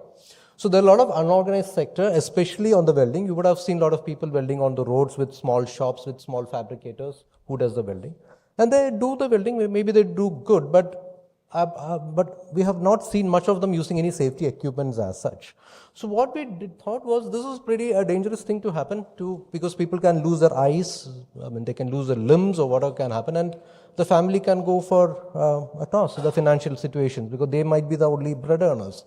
L: So there are a lot of unorganized sector, especially on the welding. You would have seen a lot of people welding on the roads with small shops, with small fabricators who does the welding. And they do the welding, maybe they do good, but we have not seen much of them using any safety equipments as such. So what we thought was this is pretty a dangerous thing to happen because people can lose their eyes, they can lose their limbs or whatever can happen, and the family can go for a toss, the financial situation, because they might be the only bread earners.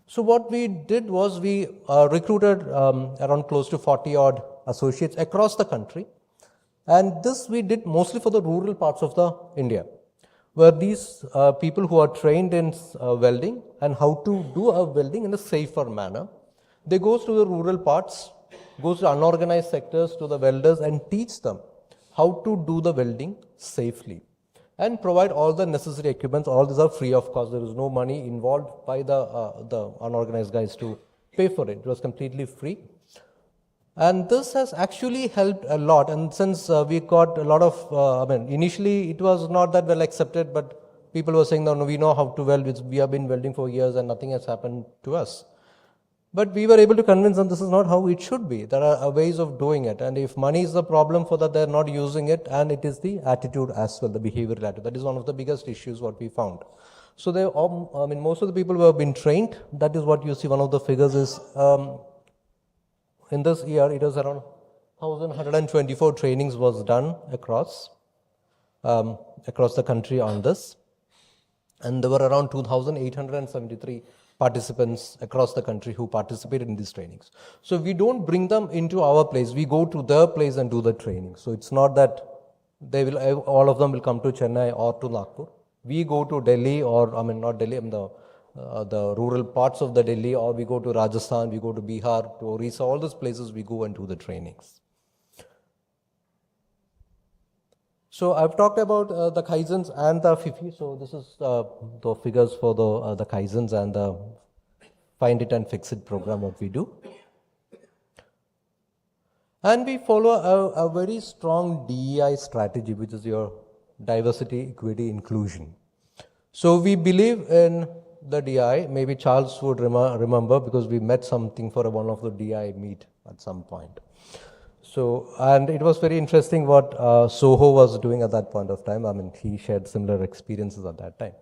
L: So what we did was we recruited around close to 40 odd associates across the country, and this we did mostly for the rural parts of the India, where these people who are trained in welding and how to do a welding in a safer manner, they go to the rural parts, goes to unorganized sectors, to the welders, and teach them how to do the welding safely and provide all the necessary equipments. All these are free of cost. There is no money involved by the unorganized guys to pay for it. It was completely free. And this has actually helped a lot. And since we got a lot of, initially it was not that well accepted, but people were saying, no, we know how to weld. We have been welding for years and nothing has happened to us. But we were able to convince them this is not how it should be. There are ways of doing it. And if money is the problem for that, they're not using it. And it is the attitude as well, the behavioral attitude. That is one of the biggest issues what we found. So they, most of the people who have been trained, that is what you see. One of the figures is, in this year, it was around 1,124 trainings was done across the country on this. And there were around 2,873 participants across the country who participated in these trainings. So we don't bring them into our place. We go to their place and do the training. So it's not that they will, all of them will come to Chennai or to Nagpur. We go to Delhi or, not Delhi, the rural parts of the Delhi, or we go to Rajasthan, we go to Bihar, to Orissa, all those places we go and do the trainings. So I've talked about the Kaizens and the FIFI. So this is the figures for the Kaizens and the Find It and Fix It program what we do. And we follow a very strong DEI strategy, which is your diversity, equity, inclusion. So we believe in the DI, maybe Charles would remember because we met something for one of the DI meet at some point. So, and it was very interesting what Soho was doing at that point of time. He shared similar experiences at that time.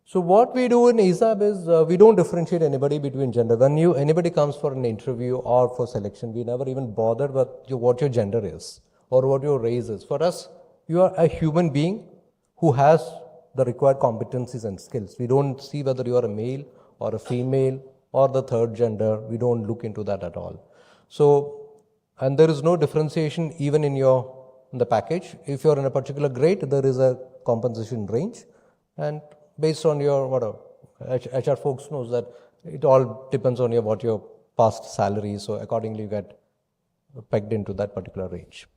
L: So what we do in ISAB is we don't differentiate anybody between gender. When anybody comes for an interview or for selection, we never even bother with what your gender is or what your race is. For us, you are a human being who has the required competencies and skills. We don't see whether you are a male or a female or the third gender. We don't look into that at all. So, and there is no differentiation even in the package. If you're in a particular grade, there is a compensation range, and based on your HR folks knows that it all depends on what your past salary is. So accordingly, you get pegged into that particular range.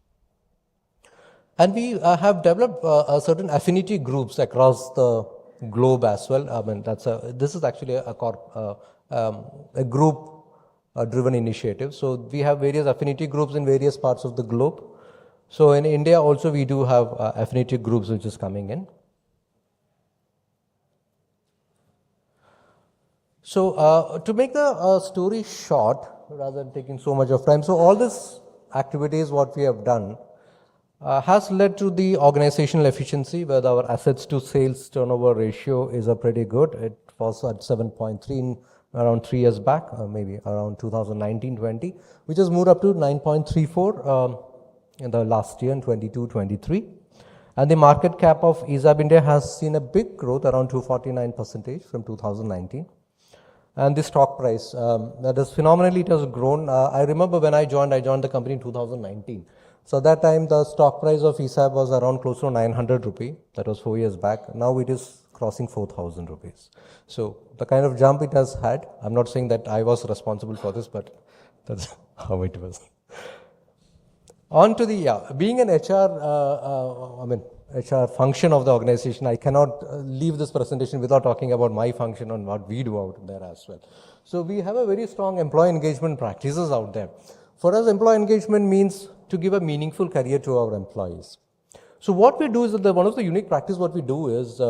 L: And we have developed certain affinity groups across the globe as well. This is actually a group driven initiative. So we have various affinity groups in various parts of the globe. So in India also we do have affinity groups which is coming in. So to make the story short, rather than taking so much of time, so all these activities what we have done has led to the organizational efficiency, where our assets to sales turnover ratio is pretty good. It was at 7.3 in around 3 years back, maybe around 2019-20, which has moved up to 9.34 in the last year in 22-23. And the market cap of ESAB India has seen a big growth, around 249% from 2019. And the stock price, that is phenomenally, it has grown. I remember when I joined the company in 2019. So at that time, the stock price of ESAB was around close to 900 rupee. That was 4 years back. Now it is crossing 4,000 rupees. So the kind of jump it has had, I'm not saying that I was responsible for this, but that's how it was. On to the, being an HR function of the organization, I cannot leave this presentation without talking about my function and what we do out there as well. So we have a very strong employee engagement practices out there. For us, employee engagement means to give a meaningful career to our employees. So what we do is that one of the unique practice what we do is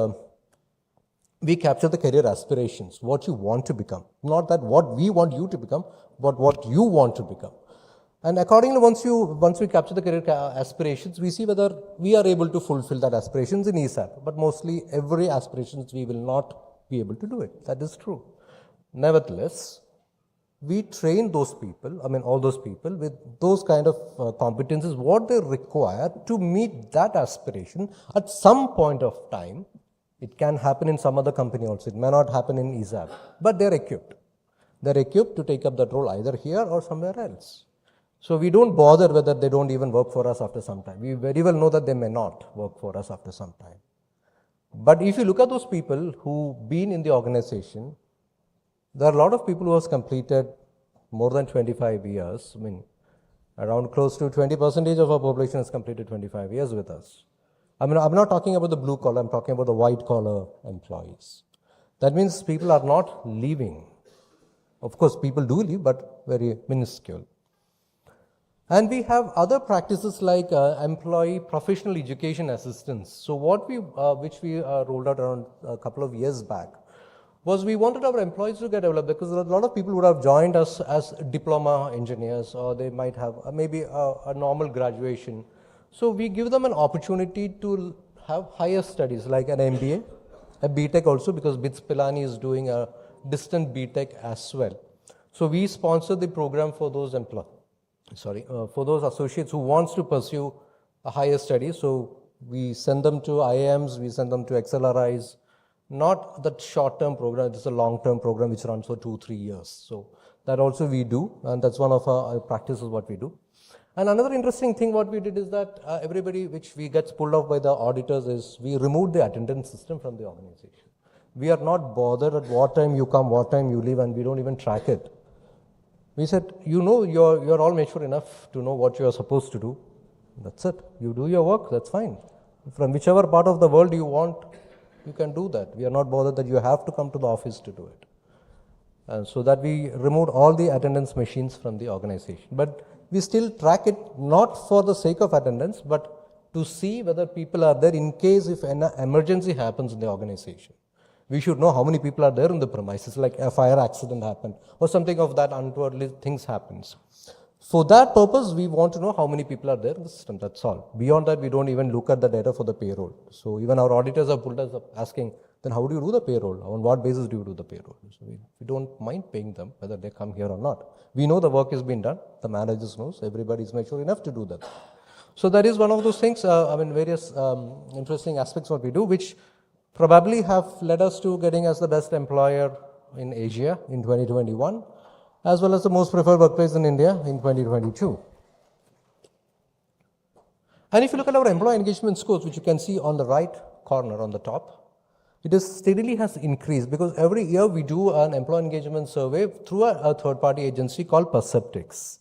L: we capture the career aspirations, what you want to become. Not that what we want you to become, but what you want to become. And accordingly, once we capture the career aspirations, we see whether we are able to fulfill that aspirations in ESAB. But mostly every aspirations we will not be able to do it. That is true. Nevertheless, we train those people, all those people with those kind of competencies, what they require to meet that aspiration at some point of time. It can happen in some other company also. It may not happen in ESAB, but they're equipped. They're equipped to take up that role either here or somewhere else. So we don't bother whether they don't even work for us after some time. We very well know that they may not work for us after some time. But if you look at those people who've been in the organization, there are a lot of people who have completed more than 25 years. Around close to 20% of our population has completed 25 years with us. I'm not talking about the blue collar, I'm talking about the white collar employees. That means people are not leaving. Of course, people do leave, but very minuscule. And we have other practices like employee professional education assistance. So what which we rolled out around a couple of years back, was we wanted our employees to get developed, because a lot of people would have joined us as diploma engineers, or they might have maybe a normal graduation. So we give them an opportunity to have higher studies like an MBA, a BTech also, because BITS Pilani is doing a distant BTech as well. So we sponsor the program for those for those associates who wants to pursue a higher study. So we send them to IIMs, we send them to XLRIs, not that short-term program, it's a long-term program which runs for 2-3 years. So that also we do, and that's one of our practices what we do. And another interesting thing what we did is that everybody which we gets pulled off by the auditors is we removed the attendance system from the organization. We are not bothered at what time you come, what time you leave, and we don't even track it. We said, you're all mature enough to know what you are supposed to do. That's it. You do your work, that's fine. From whichever part of the world you want, you can do that. We are not bothered that you have to come to the office to do it. And so that we removed all the attendance machines from the organization. But we still track it, not for the sake of attendance, but to see whether people are there in case if an emergency happens in the organization. We should know how many people are there in the premises, like a fire accident happened or something of that untowardly things happens. For that purpose, we want to know how many people are there in the system, that's all. Beyond that, we don't even look at the data for the payroll. So even our auditors have pulled us up asking, then how do you do the payroll? On what basis do you do the payroll? So we don't mind paying them, whether they come here or not. We know the work has been done, the managers knows, everybody is mature enough to do that. So that is one of those things, various interesting aspects what we do, which probably have led us to getting as the best employer in Asia in 2021, as well as the most preferred workplace in India in 2022. And if you look at our employee engagement scores, which you can see on the right corner on the top, it is steadily has increased, because every year we do an employee engagement survey through a third-party agency called Perceptics.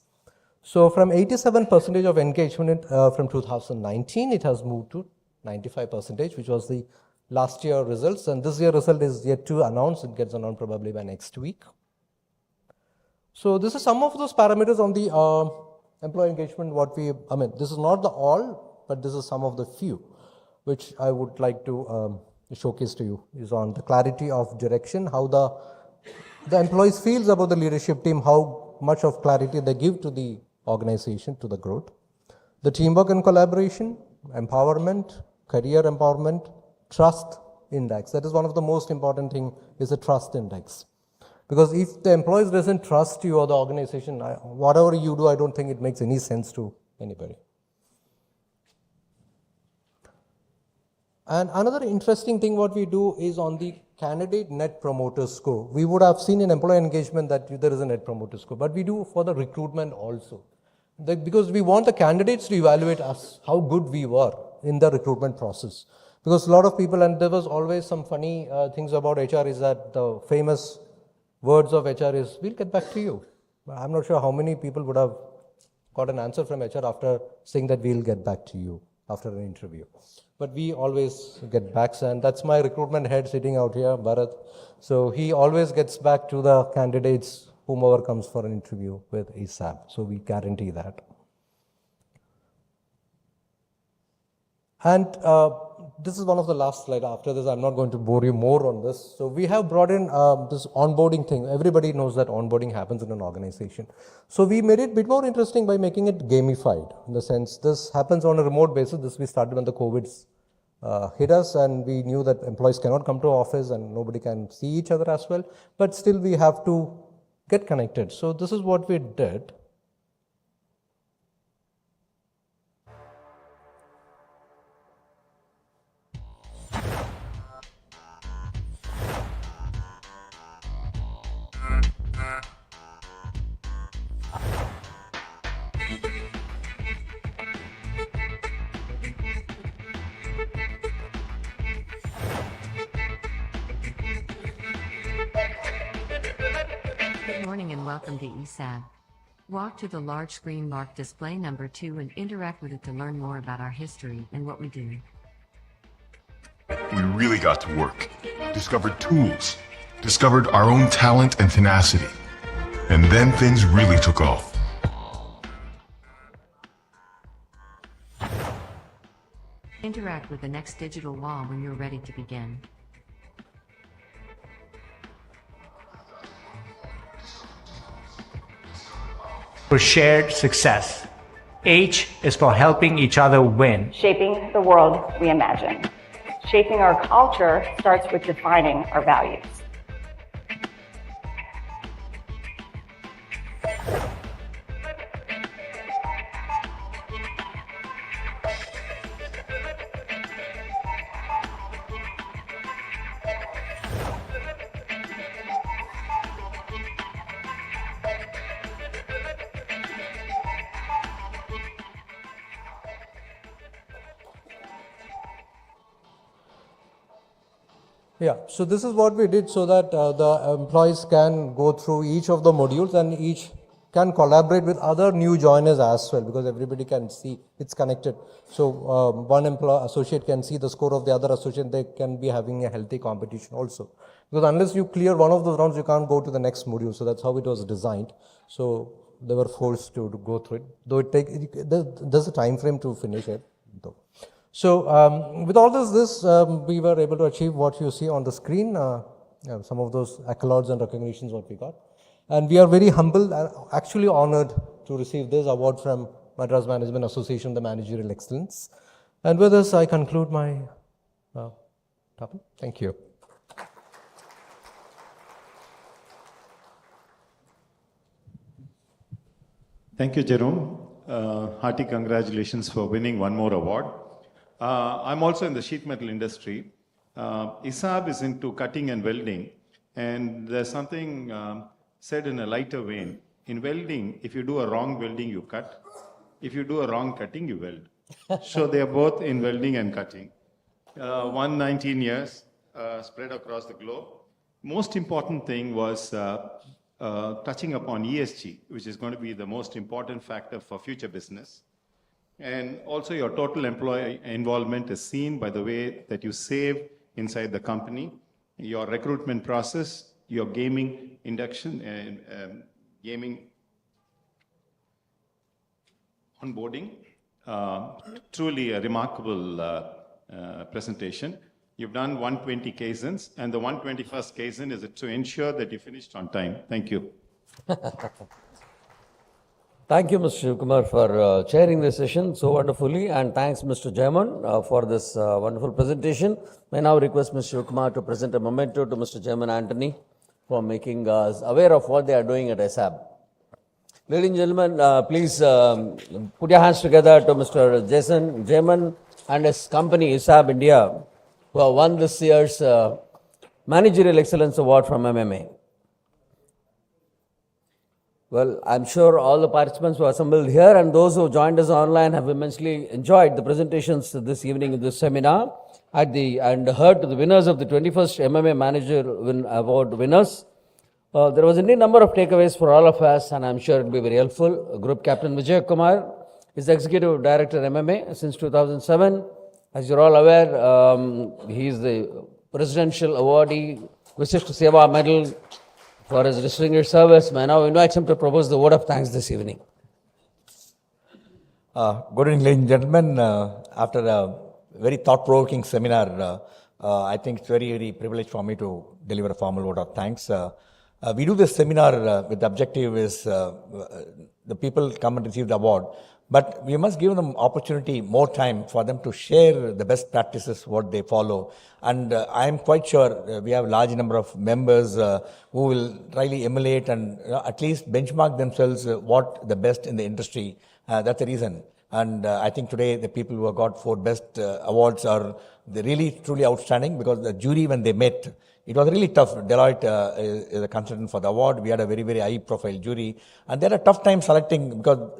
L: So from 87% of engagement from 2019, it has moved to 95%, which was the last year results, and this year result is yet to announce. It gets announced probably by next week. So this is some of those parameters on the employee engagement. This is not the all, but this is some of the few, which I would like to showcase to you. Is on the clarity of direction, how the employees feels about the leadership team, how much of clarity they give to the organization, to the growth, the teamwork and collaboration, empowerment, career empowerment, trust index. That is one of the most important thing, is the trust index. Because if the employees doesn't trust you or the organization, whatever you do, I don't think it makes any sense to anybody. And another interesting thing what we do is on the candidate net promoter score. We would have seen in employee engagement that there is a net promoter score, but we do for the recruitment also. Because we want the candidates to evaluate us, how good we were in the recruitment process. Because a lot of people, and there was always some funny things about HR, is that the famous words of HR is, we'll get back to you. I'm not sure how many people would have got an answer from HR after saying that we'll get back to you after an interview. But we always get back, and that's my recruitment head sitting out here, Bharat. So he always gets back to the candidates, whomever comes for an interview with ASAP. So we guarantee that. And this is one of the last slides. After this, I'm not going to bore you more on this. So we have brought in this onboarding thing. Everybody knows that onboarding happens in an organization. So we made it a bit more interesting by making it gamified. In the sense, this happens on a remote basis. This we started when the COVID hit us, and we knew that employees cannot come to office and nobody can see each other as well. But still, we have to get connected. So this is what we did.
M: Good morning and welcome to ESAB. Walk to the large screen marked display number 2 and interact with it to learn more about our history and what we do.
C: We really got to work, discovered tools, discovered our own talent and tenacity, and then things really took off.
M: Interact with the next digital wall when you're ready to begin.
N: For shared success. H is for helping each other win.
O: Shaping the world we imagine. Shaping our culture starts with defining our values.
L: Yeah, so this is what we did so that the employees can go through each of the modules and each can collaborate with other new joiners as well, because everybody can see it's connected. So one associate can see the score of the other associate. They can be having a healthy competition also. Because unless you clear one of those rounds, you can't go to the next module. So that's how it was designed. So they were forced to go through it. Though there's a time frame to finish it, though. So with all this, we were able to achieve what you see on the screen, some of those accolades and recognitions what we got. And we are very humbled and actually honored to receive this award from Madras Management Association, the Managerial Excellence. And with this, I conclude my topic. Thank you.
K: Thank you, Jerome. Hearty congratulations for winning one more award. I'm also in the sheet metal industry. ISAB is into cutting and welding, and there's something said in a lighter vein. In welding, if you do a wrong welding, you cut. If you do a wrong cutting, you weld. So they are both in welding and cutting. 19 years spread across the globe. Most important thing was touching upon ESG, which is going to be the most important factor for future business. And also your total employee involvement is seen by the way that you save inside the company, your recruitment process, your gaming induction and gaming onboarding. Truly a remarkable presentation. You've done 120 Kaizens, and the 121st Kaizen is to ensure that you finished on time. Thank you.
A: Thank you, Mr. Shivkumar, for chairing this session so wonderfully, and thanks, Mr. Jaiman, for this wonderful presentation. I now request Mr. Shivkumar to present a memento to Mr. Jaiman Anthony for making us aware of what they are doing at ESAB. Ladies and gentlemen, please put your hands together to Mr. Jason Jaiman and his company, ESAB India, who have won this year's Managerial Excellence Award from MMA. Well, I'm sure all the participants who assembled here and those who joined us online have immensely enjoyed the presentations this evening in this seminar and heard the winners of the 21st MMA Manager Award winners. There was indeed a number of takeaways for all of us, and I'm sure it will be very helpful. Group Captain Vijay Kumar is the Executive Director MMA since 2007. As you're all aware, he is the Presidential Awardee, Vishisht Seva Medal for his distinguished service. May I now invite him to propose the word of thanks this evening.
P: Good evening, ladies and gentlemen. After a very thought-provoking seminar, I think it's very, very privileged for me to deliver a formal word of thanks. We do this seminar with the objective is the people come and receive the award, but we must give them opportunity, more time for them to share the best practices, what they follow. And I am quite sure we have a large number of members who will really emulate and at least benchmark themselves what the best in the industry. That's the reason. And I think today the people who have got 4 best awards are really truly outstanding, because the jury, when they met, it was really tough. Deloitte is a consultant for the award. We had a very, very high-profile jury. And they had a tough time selecting, because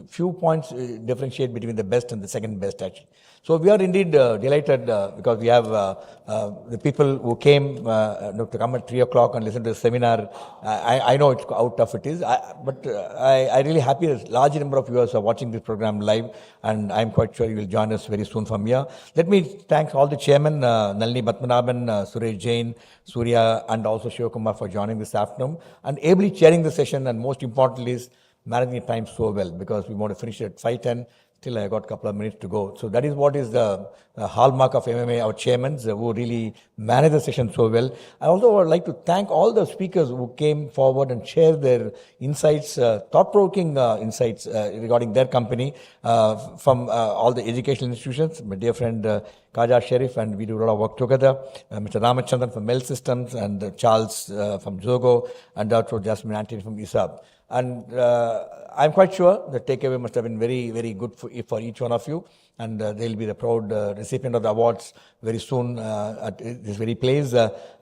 P: few points differentiate between the best and the second best, actually. So we are indeed delighted because we have the people who came to come at 3 o'clock and listen to the seminar. I know how tough it is, but I'm really happy that a large number of viewers are watching this program live, and I'm quite sure you will join us very soon from here. Let me thank all the chairmen, Nalini Batmanaban, Suresh Jain, Surya, and also Shivakumar for joining this afternoon and ably chairing the session, and most importantly is managing the time so well, because we want to finish at 5:10. Still, I got a couple of minutes to go. So that is what is the hallmark of MMA, our chairmen who really manage the session so well. I also would like to thank all the speakers who came forward and shared their insights, thought-provoking insights regarding their company from all the educational institutions. My dear friend Kaja Sharif, and we do a lot of work together. Mr. Ramachandran from Mel Systems, and Charles from Zogo, and Dr. Jasmine Anthony from ISAB. And I'm quite sure the takeaway must have been very, very good for each one of you. And they'll be the proud recipient of the awards very soon at this very place.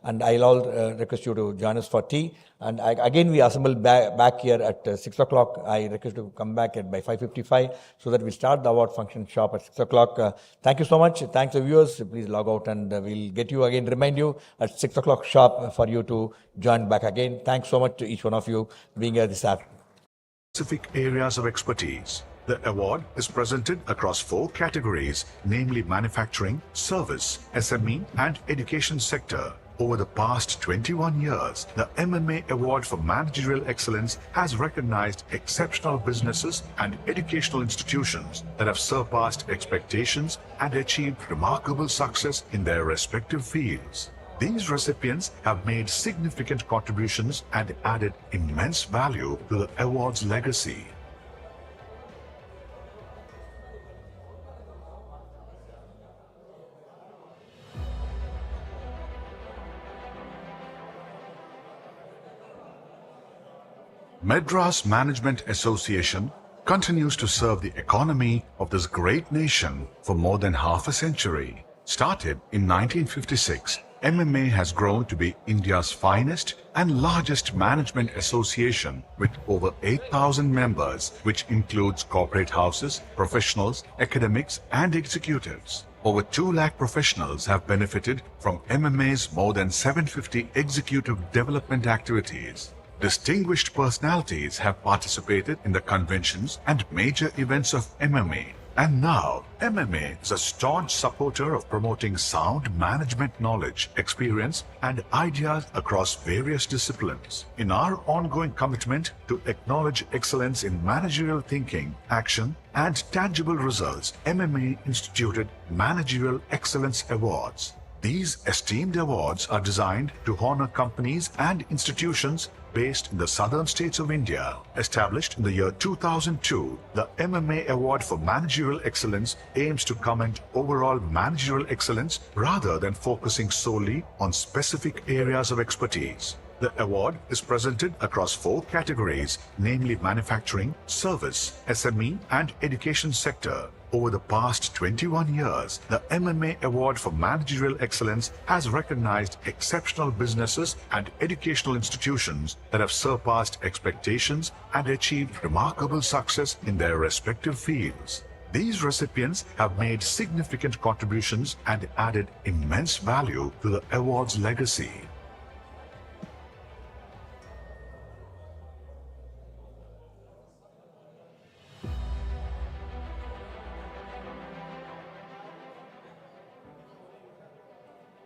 P: And I'll all request you to join us for tea. And again, we assemble back here at 6 o'clock. I request you to come back by 5:55 so that we start the award function sharp at 6 o'clock. Thank you so much. Thanks to viewers. Please log out, and we'll get you again, remind you at 6 o'clock sharp for you to join back again. Thanks so much to each one of you being here this afternoon.
C: Specific areas of expertise. The award is presented across 4 categories, namely manufacturing, service, SME, and education sector. Over the past 21 years, the MMA Award for Managerial Excellence has recognized exceptional businesses and educational institutions that have surpassed expectations and achieved remarkable success in their respective fields. These recipients have made significant contributions and added immense value to the award's legacy. Madras Management Association continues to serve the economy of this great nation for more than half a century. Started in 1956, MMA has grown to be India's finest and largest management association with over 8,000 members, which includes corporate houses, professionals, academics, and executives. Over 2 lakh professionals have benefited from MMA's more than 750 executive development activities. Distinguished personalities have participated in the conventions and major events of MMA. And now, MMA is a staunch supporter of promoting sound management knowledge, experience, and ideas across various disciplines. In our ongoing commitment to acknowledge excellence in managerial thinking, action, and tangible results, MMA instituted Managerial Excellence Awards. These esteemed awards are designed to honor companies and institutions based in the southern states of India. Established in the year 2002, the MMA Award for Managerial Excellence aims to commend overall managerial excellence rather than focusing solely on specific areas of expertise. The award is presented across 4 categories, namely manufacturing, service, SME, and education sector. Over the past 21 years, the MMA Award for Managerial Excellence has recognized exceptional businesses and educational institutions that have surpassed expectations and achieved remarkable success in their respective fields. These recipients have made significant contributions and added immense value to the award's legacy.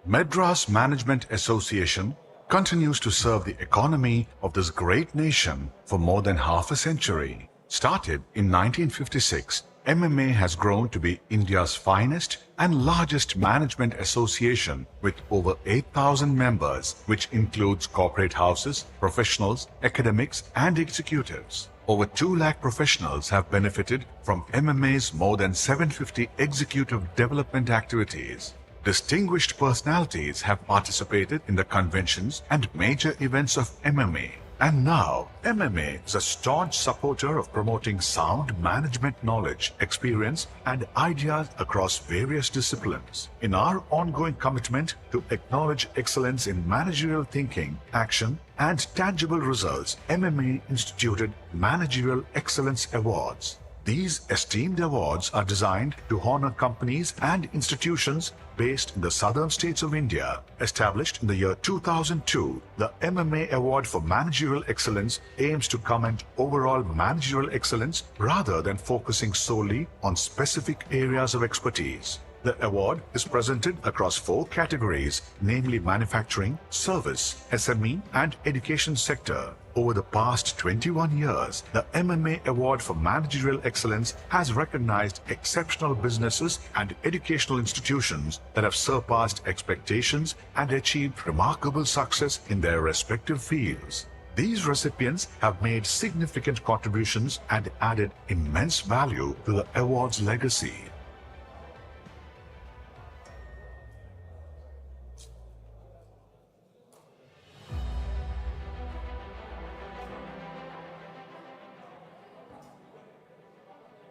C: Madras Management Association continues to serve the economy of this great nation for more than half a century. Started in 1956, MMA has grown to be India's finest and largest management association with over 8,000 members, which includes corporate houses, professionals, academics, and executives. Over 2 lakh professionals have benefited from MMA's more than 750 executive development activities. Distinguished personalities have participated in the conventions and major events of MMA. And now, MMA is a staunch supporter of promoting sound management knowledge, experience, and ideas across various disciplines. In our ongoing commitment to acknowledge excellence in managerial thinking, action, and tangible results, MMA instituted Managerial Excellence Awards. These esteemed awards are designed to honor companies and institutions based in the southern states of India. Established in the year 2002, the MMA Award for Managerial Excellence aims to commend overall managerial excellence rather than focusing solely on specific areas of expertise. The award is presented across 4 categories, namely manufacturing, service, SME, and education sector. Over the past 21 years, the MMA Award for Managerial Excellence has recognized exceptional businesses and educational institutions that have surpassed expectations and achieved remarkable success in their respective fields. These recipients have made significant contributions and added immense value to the award's legacy.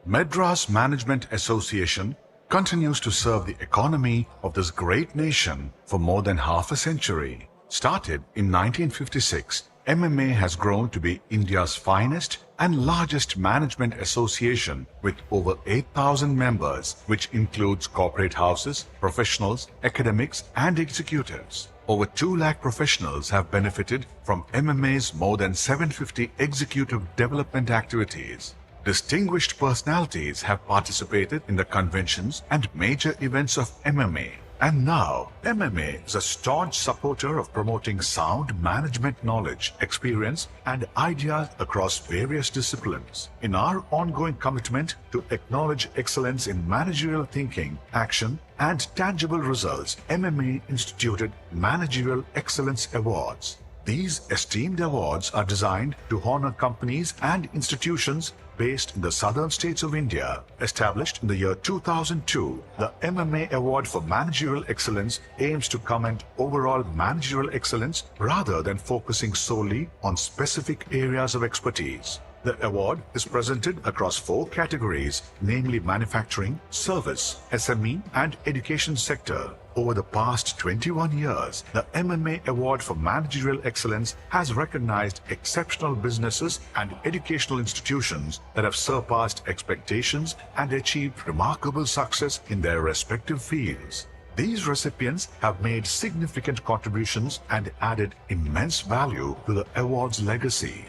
C: Madras Management Association continues to serve the economy of this great nation for more than half a century. Started in 1956, MMA has grown to be India's finest and largest management association with over 8,000 members, which includes corporate houses, professionals, academics, and executives. Over 2 lakh professionals have benefited from MMA's more than 750 executive development activities. Distinguished personalities have participated in the conventions and major events of MMA. And now, MMA is a staunch supporter of promoting sound management knowledge, experience, and ideas across various disciplines. In our ongoing commitment to acknowledge excellence in managerial thinking, action, and tangible results, MMA instituted Managerial Excellence Awards. These esteemed awards are designed to honor companies and institutions based in the southern states of India. Established in the year 2002, the MMA Award for Managerial Excellence aims to commend overall managerial excellence rather than focusing solely on specific areas of expertise. The award is presented across 4 categories, namely manufacturing, service, SME, and education sector. Over the past 21 years, the MMA Award for Managerial Excellence has recognized exceptional businesses and educational institutions that have surpassed expectations and achieved remarkable success in their respective fields. These recipients have made significant contributions and added immense value to the award's legacy.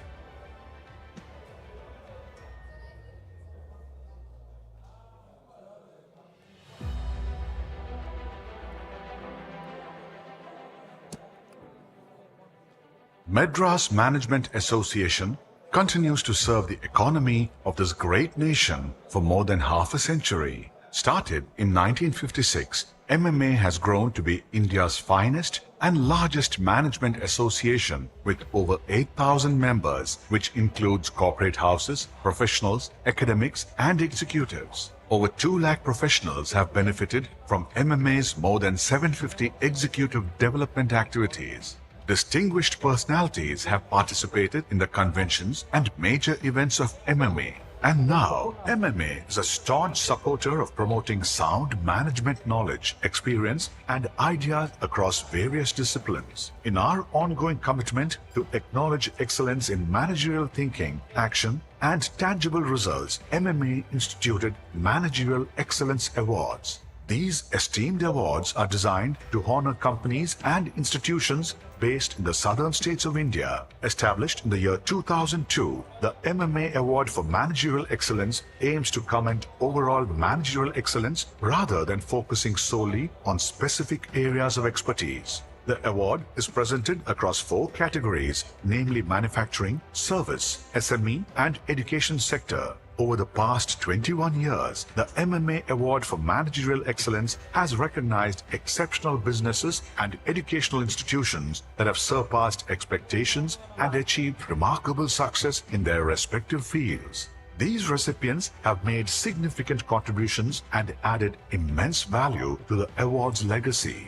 C: Madras Management Association continues to serve the economy of this great nation for more than half a century. Started in 1956, MMA has grown to be India's finest and largest management association with over 8,000 members, which includes corporate houses, professionals, academics, and executives. Over 2 lakh professionals have benefited from MMA's more than 750 executive development activities. Distinguished personalities have participated in the conventions and major events of MMA. And now, MMA is a staunch supporter of promoting sound management knowledge, experience, and ideas across various disciplines. In our ongoing commitment to acknowledge excellence in managerial thinking, action, and tangible results, MMA instituted Managerial Excellence Awards. These esteemed awards are designed to honor companies and institutions based in the southern states of India. Established in the year 2002, the MMA Award for Managerial Excellence aims to comment overall managerial excellence rather than focusing solely on specific areas of expertise. The award is presented across 4 categories, namely manufacturing, service, SME, and education sector. Over the past 21 years, the MMA Award for Managerial Excellence has recognized exceptional businesses and educational institutions that have surpassed expectations and achieved remarkable success in their respective fields. These recipients have made significant contributions and added immense value to the award's legacy.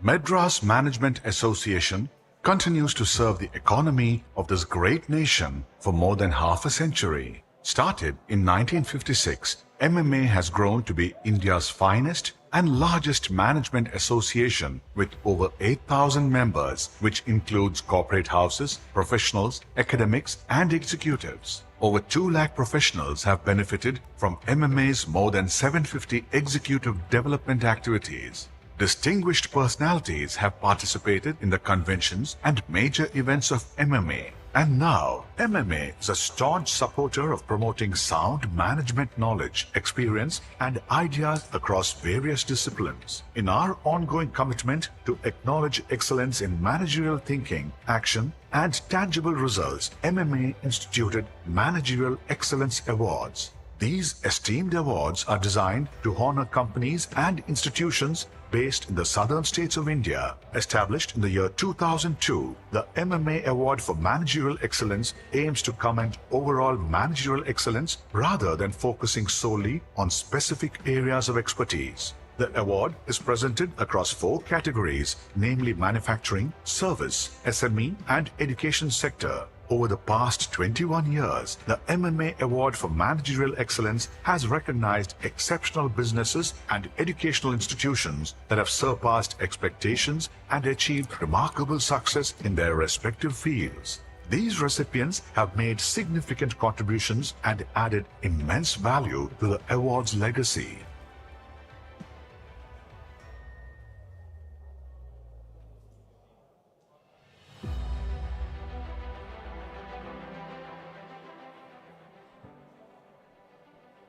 C: Madras Management Association continues to serve the economy of this great nation for more than half a century. Started in 1956, MMA has grown to be India's finest and largest management association with over 8,000 members, which includes corporate houses, professionals, academics, and executives. Over 2 lakh professionals have benefited from MMA's more than 750 executive development activities. Distinguished personalities have participated in the conventions and major events of MMA. And now, MMA is a staunch supporter of promoting sound management knowledge, experience, and ideas across various disciplines. In our ongoing commitment to acknowledge excellence in managerial thinking, action, and tangible results, MMA instituted Managerial Excellence Awards. These esteemed awards are designed to honor companies and institutions based in the southern states of India. Established in the year 2002, the MMA Award for Managerial Excellence aims to comment overall managerial excellence rather than focusing solely on specific areas of expertise. The award is presented across 4 categories, namely manufacturing, service, SME, and education sector. Over the past 21 years, the MMA Award for Managerial Excellence has recognized exceptional businesses and educational institutions that have surpassed expectations and achieved remarkable success in their respective fields. These recipients have made significant contributions and added immense value to the award's legacy.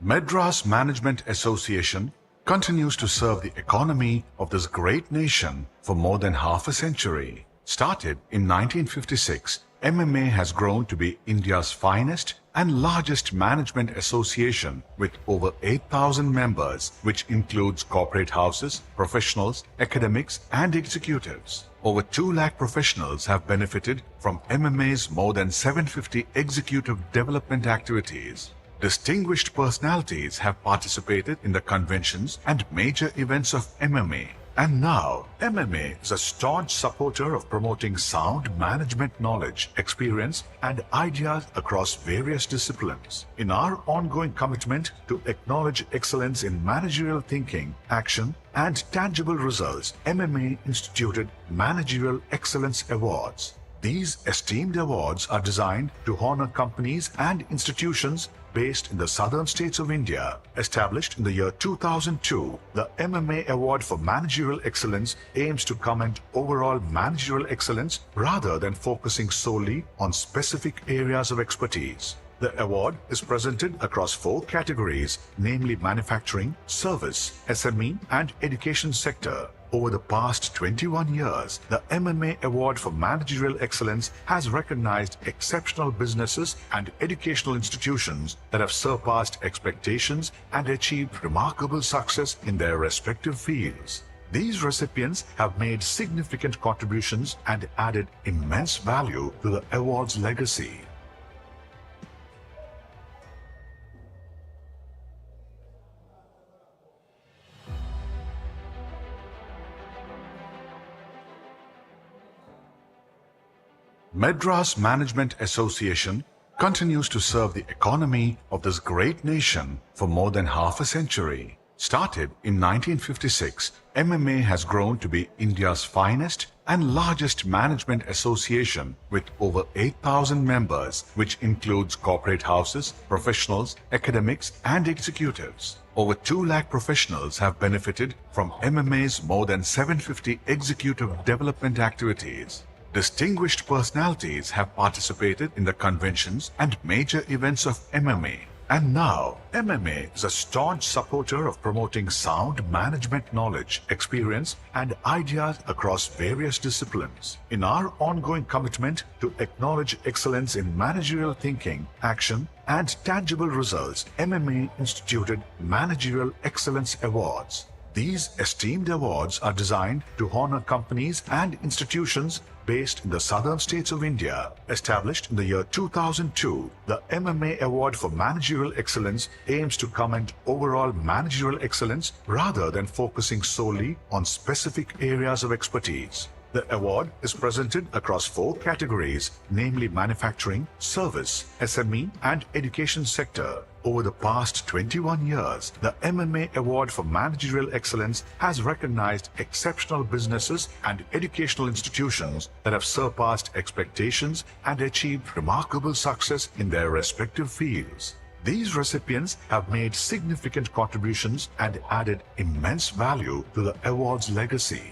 C: Madras Management Association continues to serve the economy of this great nation for more than half a century. Started in 1956, MMA has grown to be India's finest and largest management association with over 8,000 members, which includes corporate houses, professionals, academics, and executives. Over 2 lakh professionals have benefited from MMA's more than 750 executive development activities. Distinguished personalities have participated in the conventions and major events of MMA. And now, MMA is a staunch supporter of promoting sound management knowledge, experience, and ideas across various disciplines. In our ongoing commitment to acknowledge excellence in managerial thinking, action, and tangible results, MMA instituted Managerial Excellence Awards. These esteemed awards are designed to honor companies and institutions based in the southern states of India. Established in the year 2002, the MMA Award for Managerial Excellence aims to comment overall managerial excellence rather than focusing solely on specific areas of expertise. The award is presented across 4 categories, namely manufacturing, service, SME, and education sector. Over the past 21 years, the MMA Award for Managerial Excellence has recognized exceptional businesses and educational institutions that have surpassed expectations and achieved remarkable success in their respective fields. These recipients have made significant contributions and added immense value to the award's legacy. Madras Management Association continues to serve the economy of this great nation for more than half a century. Started in 1956, MMA has grown to be India's finest and largest management association with over 8,000 members, which includes corporate houses, professionals, academics, and executives. Over 2 lakh professionals have benefited from MMA's more than 750 executive development activities. Distinguished personalities have participated in the conventions and major events of MMA. And now, MMA is a staunch supporter of promoting sound management knowledge, experience, and ideas across various disciplines. In our ongoing commitment to acknowledge excellence in managerial thinking, action, and tangible results, MMA instituted Managerial Excellence Awards. These esteemed awards are designed to honor companies and institutions based in the southern states of India. Established in the year 2002, the MMA Award for Managerial Excellence aims to comment overall managerial excellence rather than focusing solely on specific areas of expertise. The award is presented across 4 categories, namely manufacturing, service, SME, and education sector. Over the past 21 years, the MMA Award for Managerial Excellence has recognized exceptional businesses and educational institutions that have surpassed expectations and achieved remarkable success in their respective fields. These recipients have made significant contributions and added immense value to the award's legacy.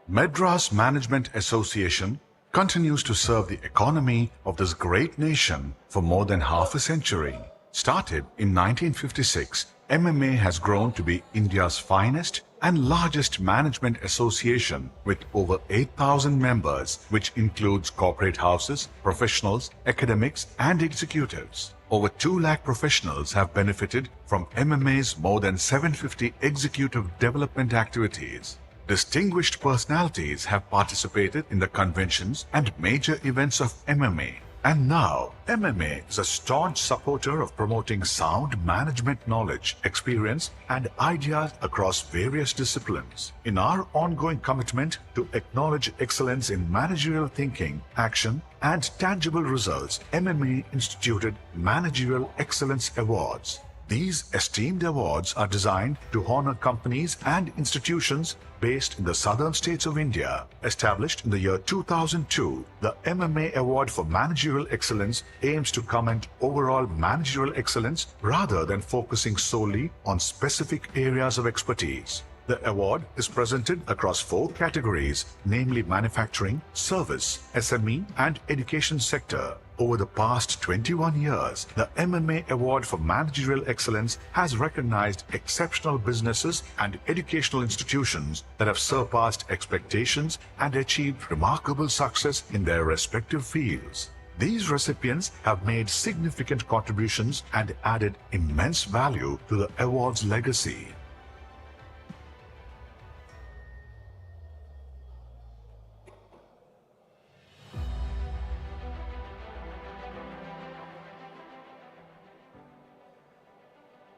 C: Madras Management Association continues to serve the economy of this great nation for more than half a century. Started in 1956, MMA has grown to be India's finest and largest management association with over 8,000 members, which includes corporate houses, professionals, academics, and executives. Over 2 lakh professionals have benefited from MMA's more than 750 executive development activities. Distinguished personalities have participated in the conventions and major events of MMA. And now, MMA is a staunch supporter of promoting sound management knowledge, experience, and ideas across various disciplines. In our ongoing commitment to acknowledge excellence in managerial thinking, action, and tangible results, MMA instituted Managerial Excellence Awards. These esteemed awards are designed to honor companies and institutions based in the southern states of India. Established in the year 2002, the MMA Award for Managerial Excellence aims to comment overall managerial excellence rather than focusing solely on specific areas of expertise. The award is presented across 4 categories, namely manufacturing, service, SME, and education sector. Over the past 21 years, the MMA Award for Managerial Excellence has recognized exceptional businesses and educational institutions that have surpassed expectations and achieved remarkable success in their respective fields. These recipients have made significant contributions and added immense value to the award's legacy.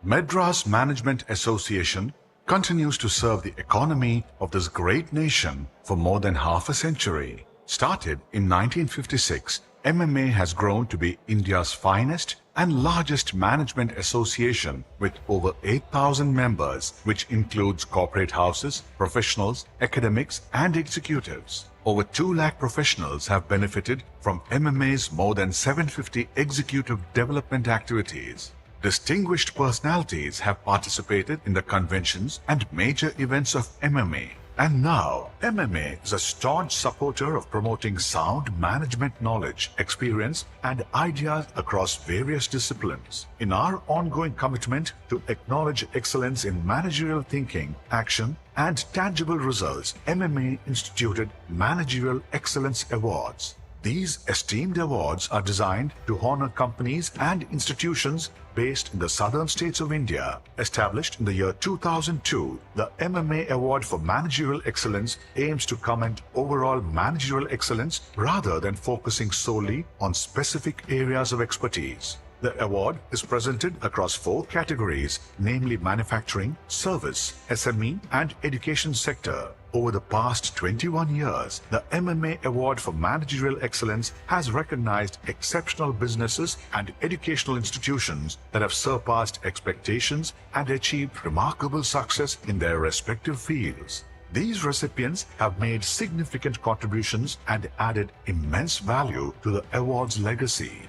C: Madras Management Association continues to serve the economy of this great nation for more than half a century. Started in 1956, MMA has grown to be India's finest and largest management association with over 8,000 members, which includes corporate houses, professionals, academics, and executives. Over 2 lakh professionals have benefited from MMA's more than 750 executive development activities. Distinguished personalities have participated in the conventions and major events of MMA. And now, MMA is a staunch supporter of promoting sound management knowledge, experience, and ideas across various disciplines. In our ongoing commitment to acknowledge excellence in managerial thinking, action, and tangible results, MMA instituted Managerial Excellence Awards. These esteemed awards are designed to honor companies and institutions based in the southern states of India. Established in the year 2002, the MMA Award for Managerial Excellence aims to commend overall managerial excellence rather than focusing solely on specific areas of expertise. The award is presented across 4 categories, namely manufacturing, service, SME, and education sector. Over the past 21 years, the MMA Award for Managerial Excellence has recognized exceptional businesses and educational institutions that have surpassed expectations and achieved remarkable success in their respective fields. These recipients have made significant contributions and added immense value to the award's legacy.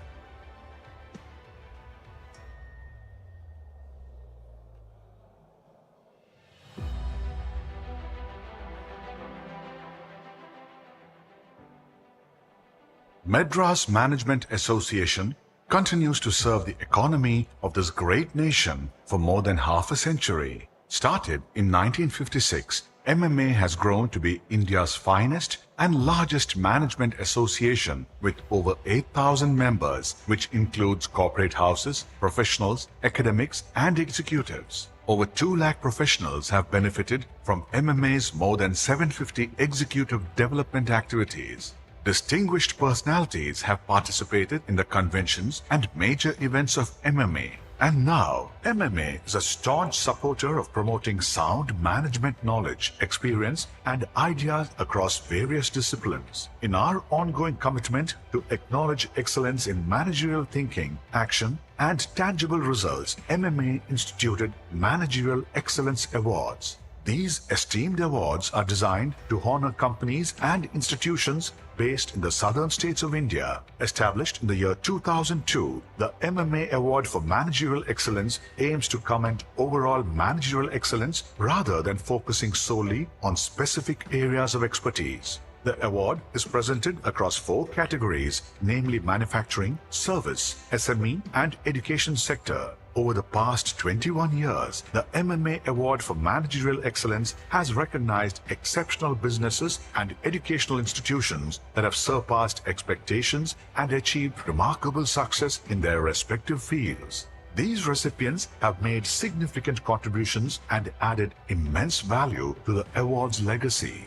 C: Madras Management Association continues to serve the economy of this great nation for more than half a century. Started in 1956, MMA has grown to be India's finest and largest management association with over 8,000 members, which includes corporate houses, professionals, academics, and executives. Over 2 lakh professionals have benefited from MMA's more than 750 executive development activities. Distinguished personalities have participated in the conventions and major events of MMA. And now, MMA is a staunch supporter of promoting sound management knowledge, experience, and ideas across various disciplines. In our ongoing commitment to acknowledge excellence in managerial thinking, action, and tangible results, MMA instituted Managerial Excellence Awards. These esteemed awards are designed to honor companies and institutions based in the southern states of India. Established in the year 2002, the MMA Award for Managerial Excellence aims to commend overall managerial excellence rather than focusing solely on specific areas of expertise. The award is presented across 4 categories, namely manufacturing, service, SME, and education sector. Over the past 21 years, the MMA Award for Managerial Excellence has recognized exceptional businesses and educational institutions that have surpassed expectations and achieved remarkable success in their respective fields. These recipients have made significant contributions and added immense value to the award's legacy.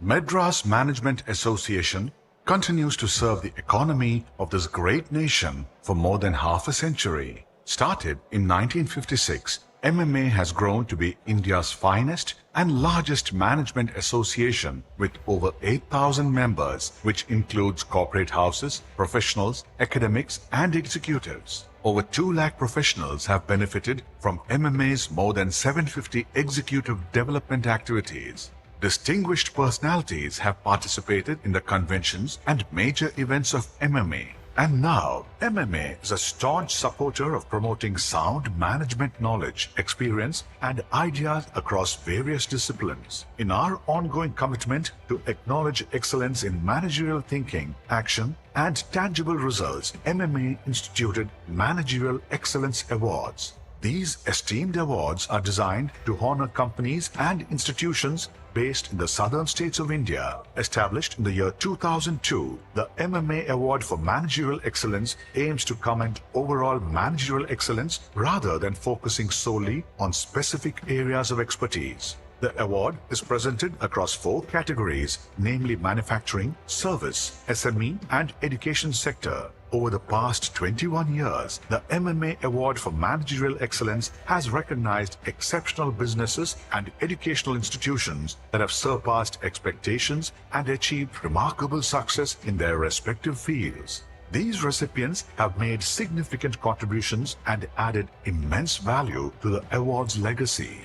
C: Madras Management Association continues to serve the economy of this great nation for more than half a century. Started in 1956, MMA has grown to be India's finest and largest management association with over 8,000 members, which includes corporate houses, professionals, academics, and executives. Over 2 lakh professionals have benefited from MMA's more than 750 executive development activities. Distinguished personalities have participated in the conventions and major events of MMA. And now, MMA is a staunch supporter of promoting sound management knowledge, experience, and ideas across various disciplines. In our ongoing commitment to acknowledge excellence in managerial thinking, action, and tangible results, MMA instituted Managerial Excellence Awards. These esteemed awards are designed to honor companies and institutions based in the southern states of India. Established in the year 2002, the MMA Award for Managerial Excellence aims to commend overall managerial excellence rather than focusing solely on specific areas of expertise. The award is presented across 4 categories, namely manufacturing, service, SME, and education sector. Over the past 21 years, the MMA Award for Managerial Excellence has recognized exceptional businesses and educational institutions that have surpassed expectations and achieved remarkable success in their respective fields. These recipients have made significant contributions and added immense value to the award's legacy.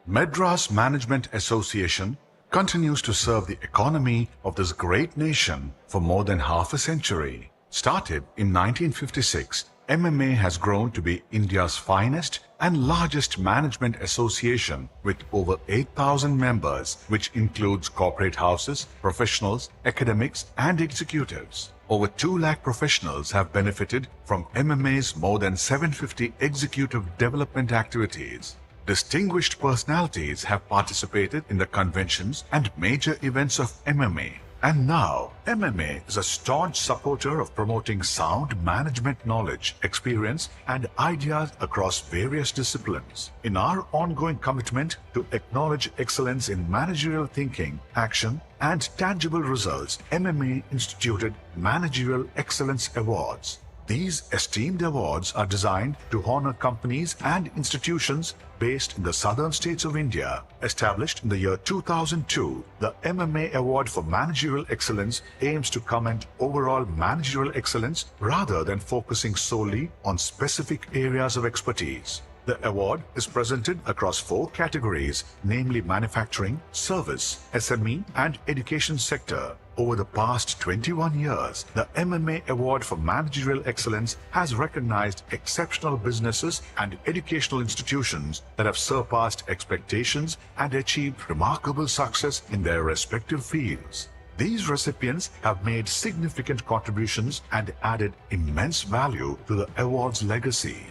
C: Madras Management Association continues to serve the economy of this great nation for more than half a century. Started in 1956, MMA has grown to be India's finest and largest management association with over 8,000 members, which includes corporate houses, professionals, academics, and executives. Over 2 lakh professionals have benefited from MMA's more than 750 executive development activities. Distinguished personalities have participated in the conventions and major events of MMA. And now, MMA is a staunch supporter of promoting sound management knowledge, experience, and ideas across various disciplines. In our ongoing commitment to acknowledge excellence in managerial thinking, action, and tangible results, MMA instituted Managerial Excellence Awards. These esteemed awards are designed to honor companies and institutions based in the southern states of India. Established in the year 2002, the MMA Award for Managerial Excellence aims to commend overall managerial excellence rather than focusing solely on specific areas of expertise. The award is presented across 4 categories, namely manufacturing, service, SME, and education sector. Over the past 21 years, the MMA Award for Managerial Excellence has recognized exceptional businesses and educational institutions that have surpassed expectations and achieved remarkable success in their respective fields. These recipients have made significant contributions and added immense value to the award's legacy.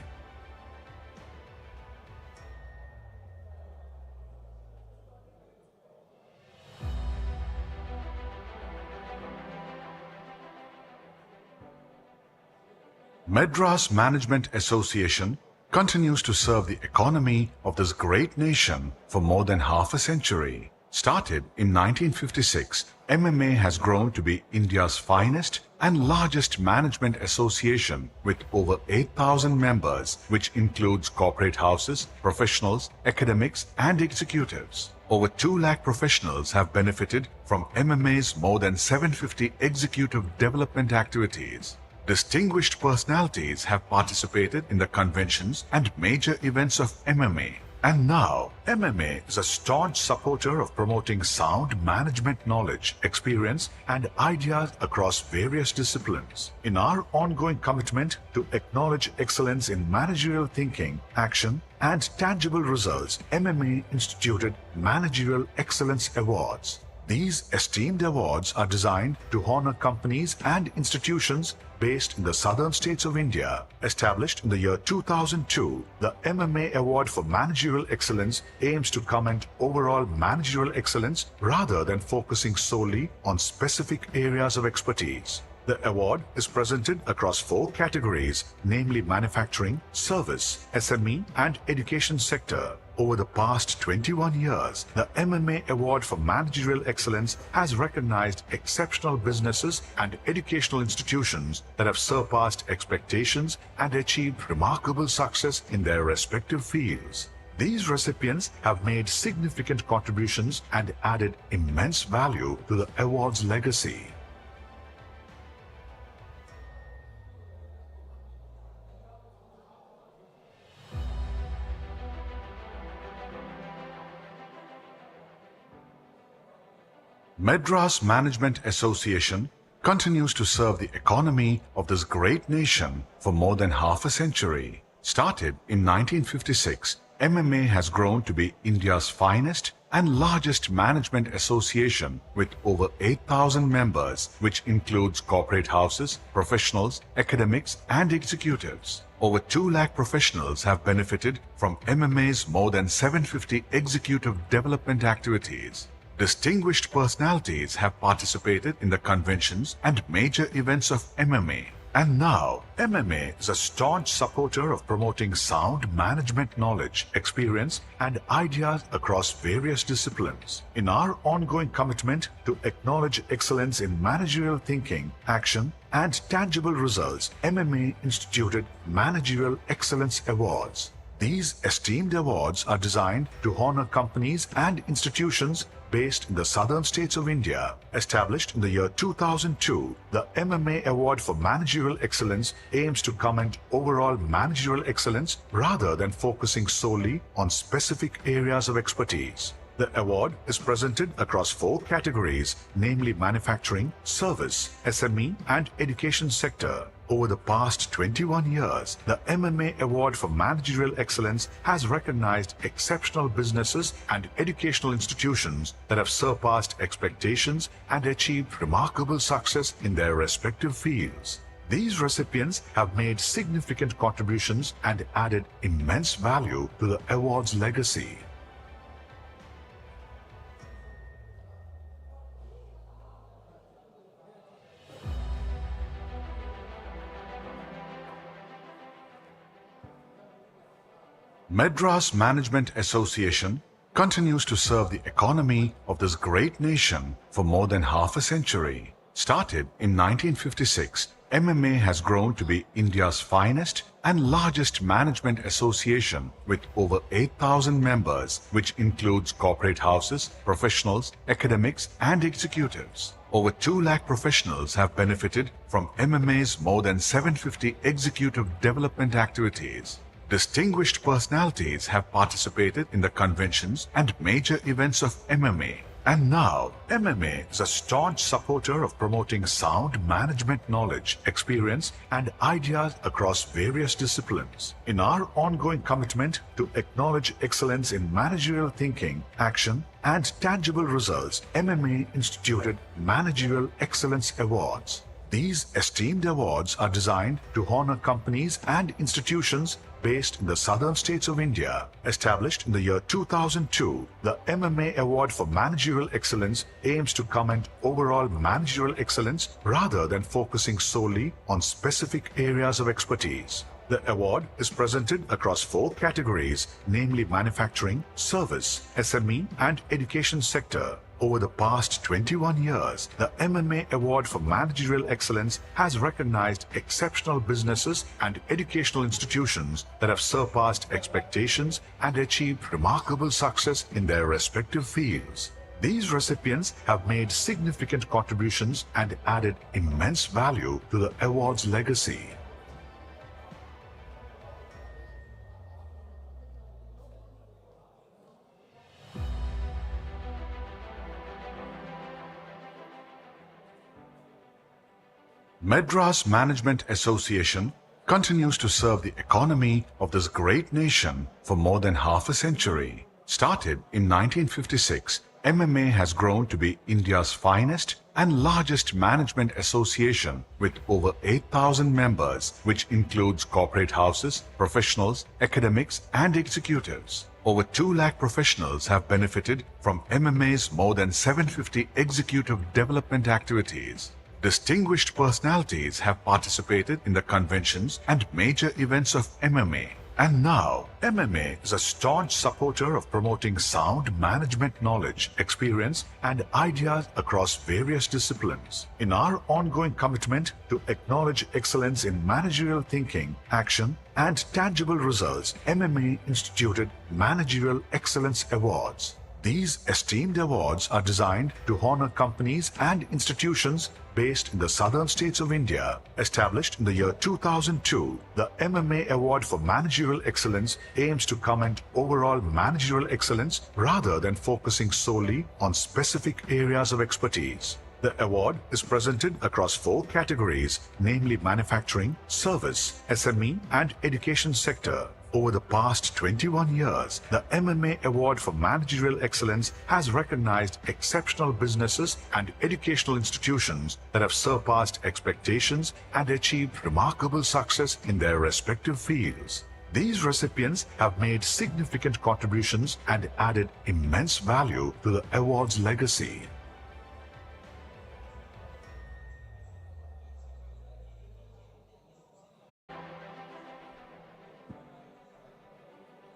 C: Madras Management Association continues to serve the economy of this great nation for more than half a century. Started in 1956, MMA has grown to be India's finest and largest management association with over 8,000 members, which includes corporate houses, professionals, academics, and executives. Over 2 lakh professionals have benefited from MMA's more than 750 executive development activities. Distinguished personalities have participated in the conventions and major events of MMA. And now, MMA is a staunch supporter of promoting sound management knowledge, experience, and ideas across various disciplines. In our ongoing commitment to acknowledge excellence in managerial thinking, action, and tangible results, MMA instituted Managerial Excellence Awards. These esteemed awards are designed to honor companies and institutions based in the southern states of India. Established in the year 2002, the MMA Award for Managerial Excellence aims to commend overall managerial excellence rather than focusing solely on specific areas of expertise. The award is presented across 4 categories, namely manufacturing, service, SME, and education sector. Over the past 21 years, the MMA Award for Managerial Excellence has recognized exceptional businesses and educational institutions that have surpassed expectations and achieved remarkable success in their respective fields. These recipients have made significant contributions and added immense value to the award's legacy. Madras Management Association continues to serve the economy of this great nation for more than half a century. Started in 1956, MMA has grown to be India's finest and largest management association with over 8,000 members, which includes corporate houses, professionals, academics, and executives. Over 2 lakh professionals have benefited from MMA's more than 750 executive development activities. Distinguished personalities have participated in the conventions and major events of MMA. And now, MMA is a staunch supporter of promoting sound management knowledge, experience, and ideas across various disciplines. In our ongoing commitment to acknowledge excellence in managerial thinking, action, and tangible results, MMA instituted Managerial Excellence Awards. These esteemed awards are designed to honor companies and institutions based in the southern states of India. Established in the year 2002, the MMA Award for Managerial Excellence aims to commend overall managerial excellence rather than focusing solely on specific areas of expertise. The award is presented across 4 categories, namely manufacturing, service, SME, and education sector. Over the past 21 years, the MMA Award for Managerial Excellence has recognized exceptional businesses and educational institutions that have surpassed expectations and achieved remarkable success in their respective fields. These recipients have made significant contributions and added immense value to the award's legacy. Madras Management Association continues to serve the economy of this great nation for more than half a century. Started in 1956, MMA has grown to be India's finest and largest management association with over 8,000 members, which includes corporate houses, professionals, academics, and executives. Over 2 lakh professionals have benefited from MMA's more than 750 executive development activities. Distinguished personalities have participated in the conventions and major events of MMA. And now, MMA is a staunch supporter of promoting sound management knowledge, experience, and ideas across various disciplines. In our ongoing commitment to acknowledge excellence in managerial thinking, action, and tangible results, MMA instituted Managerial Excellence Awards. These esteemed awards are designed to honor companies and institutions based in the southern states of India. Established in the year 2002, the MMA Award for Managerial Excellence aims to commend overall managerial excellence rather than focusing solely on specific areas of expertise. The award is presented across 4 categories, namely manufacturing, service, SME, and education sector. Over the past 21 years, the MMA Award for Managerial Excellence has recognized exceptional businesses and educational institutions that have surpassed expectations and achieved remarkable success in their respective fields. These recipients have made significant contributions and added immense value to the award's legacy. Madras Management Association continues to serve the economy of this great nation for more than half a century. Started in 1956, MMA has grown to be India's finest and largest management association with over 8,000 members, which includes corporate houses, professionals, academics, and executives. Over 2 lakh professionals have benefited from MMA's more than 750 executive development activities. Distinguished personalities have participated in the conventions and major events of MMA. And now, MMA is a staunch supporter of promoting sound management knowledge, experience, and ideas across various disciplines. In our ongoing commitment to acknowledge excellence in managerial thinking, action, and tangible results, MMA instituted Managerial Excellence Awards. These esteemed awards are designed to honor companies and institutions based in the southern states of India. Established in the year 2002, the MMA Award for Managerial Excellence aims to commend overall managerial excellence rather than focusing solely on specific areas of expertise. The award is presented across 4 categories, namely manufacturing, service, SME, and education sector. Over the past 21 years, the MMA Award for Managerial Excellence has recognized exceptional businesses and educational institutions that have surpassed expectations and achieved remarkable success in their respective fields. These recipients have made significant contributions and added immense value to the award's legacy.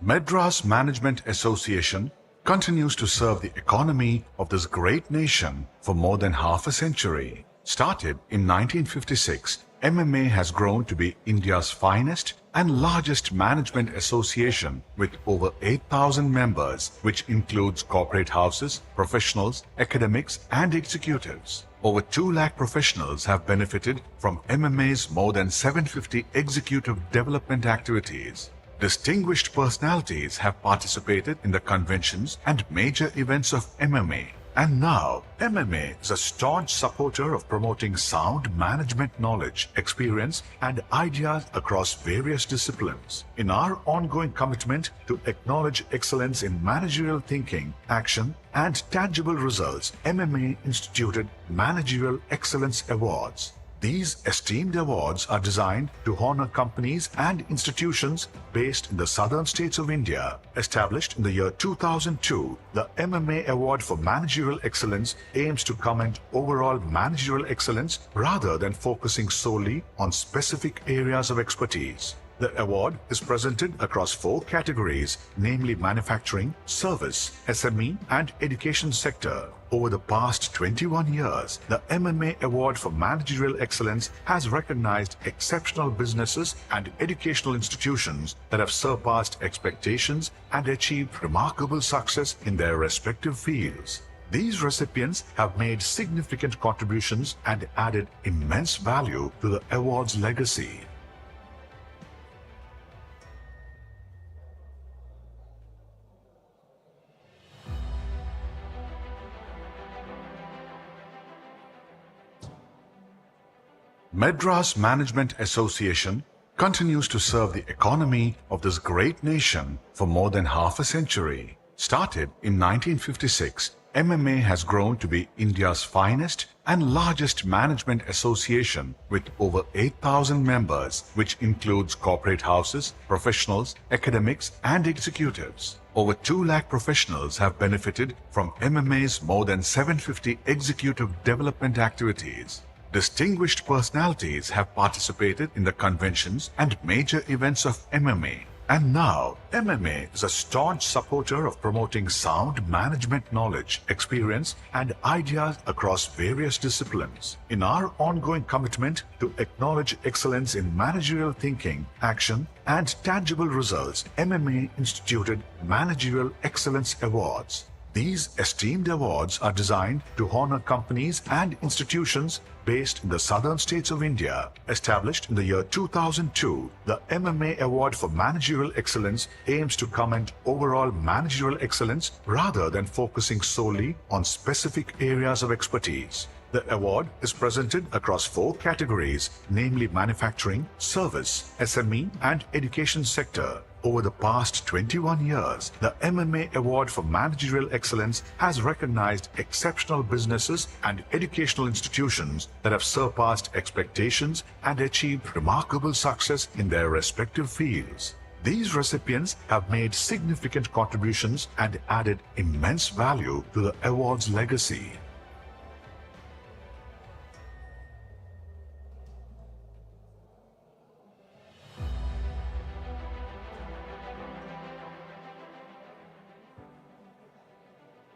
C: Madras Management Association continues to serve the economy of this great nation for more than half a century. Started in 1956, MMA has grown to be India's finest and largest management association with over 8,000 members, which includes corporate houses, professionals, academics, and executives. Over 2 lakh professionals have benefited from MMA's more than 750 executive development activities. Distinguished personalities have participated in the conventions and major events of MMA. And now, MMA is a staunch supporter of promoting sound management knowledge, experience, and ideas across various disciplines. In our ongoing commitment to acknowledge excellence in managerial thinking, action, and tangible results, MMA instituted Managerial Excellence Awards. These esteemed awards are designed to honor companies and institutions based in the southern states of India. Established in the year 2002, the MMA Award for Managerial Excellence aims to comment overall managerial excellence rather than focusing solely on specific areas of expertise. The award is presented across 4 categories, namely manufacturing, service, SME, and education sector. Over the past 21 years, the MMA Award for Managerial Excellence has recognized exceptional businesses and educational institutions that have surpassed expectations and achieved remarkable success in their respective fields. These recipients have made significant contributions and added immense value to the award's legacy. Madras Management Association continues to serve the economy of this great nation for more than half a century. Started in 1956, MMA has grown to be India's finest and largest management association with over 8,000 members, which includes corporate houses, professionals, academics, and executives. Over 2 lakh professionals have benefited from MMA's more than 750 executive development activities. Distinguished personalities have participated in the conventions and major events of MMA. And now, MMA is a staunch supporter of promoting sound management knowledge, experience, and ideas across various disciplines. In our ongoing commitment to acknowledge excellence in managerial thinking, action, and tangible results, MMA instituted Managerial Excellence Awards. These esteemed awards are designed to honor companies and institutions based in the southern states of India. Established in the year 2002, the MMA Award for Managerial Excellence aims to comment overall managerial excellence rather than focusing solely on specific areas of expertise. The award is presented across 4 categories, namely manufacturing, service, SME, and education sector. Over the past 21 years, the MMA Award for Managerial Excellence has recognized exceptional businesses and educational institutions that have surpassed expectations and achieved remarkable success in their respective fields. These recipients have made significant contributions and added immense value to the award's legacy.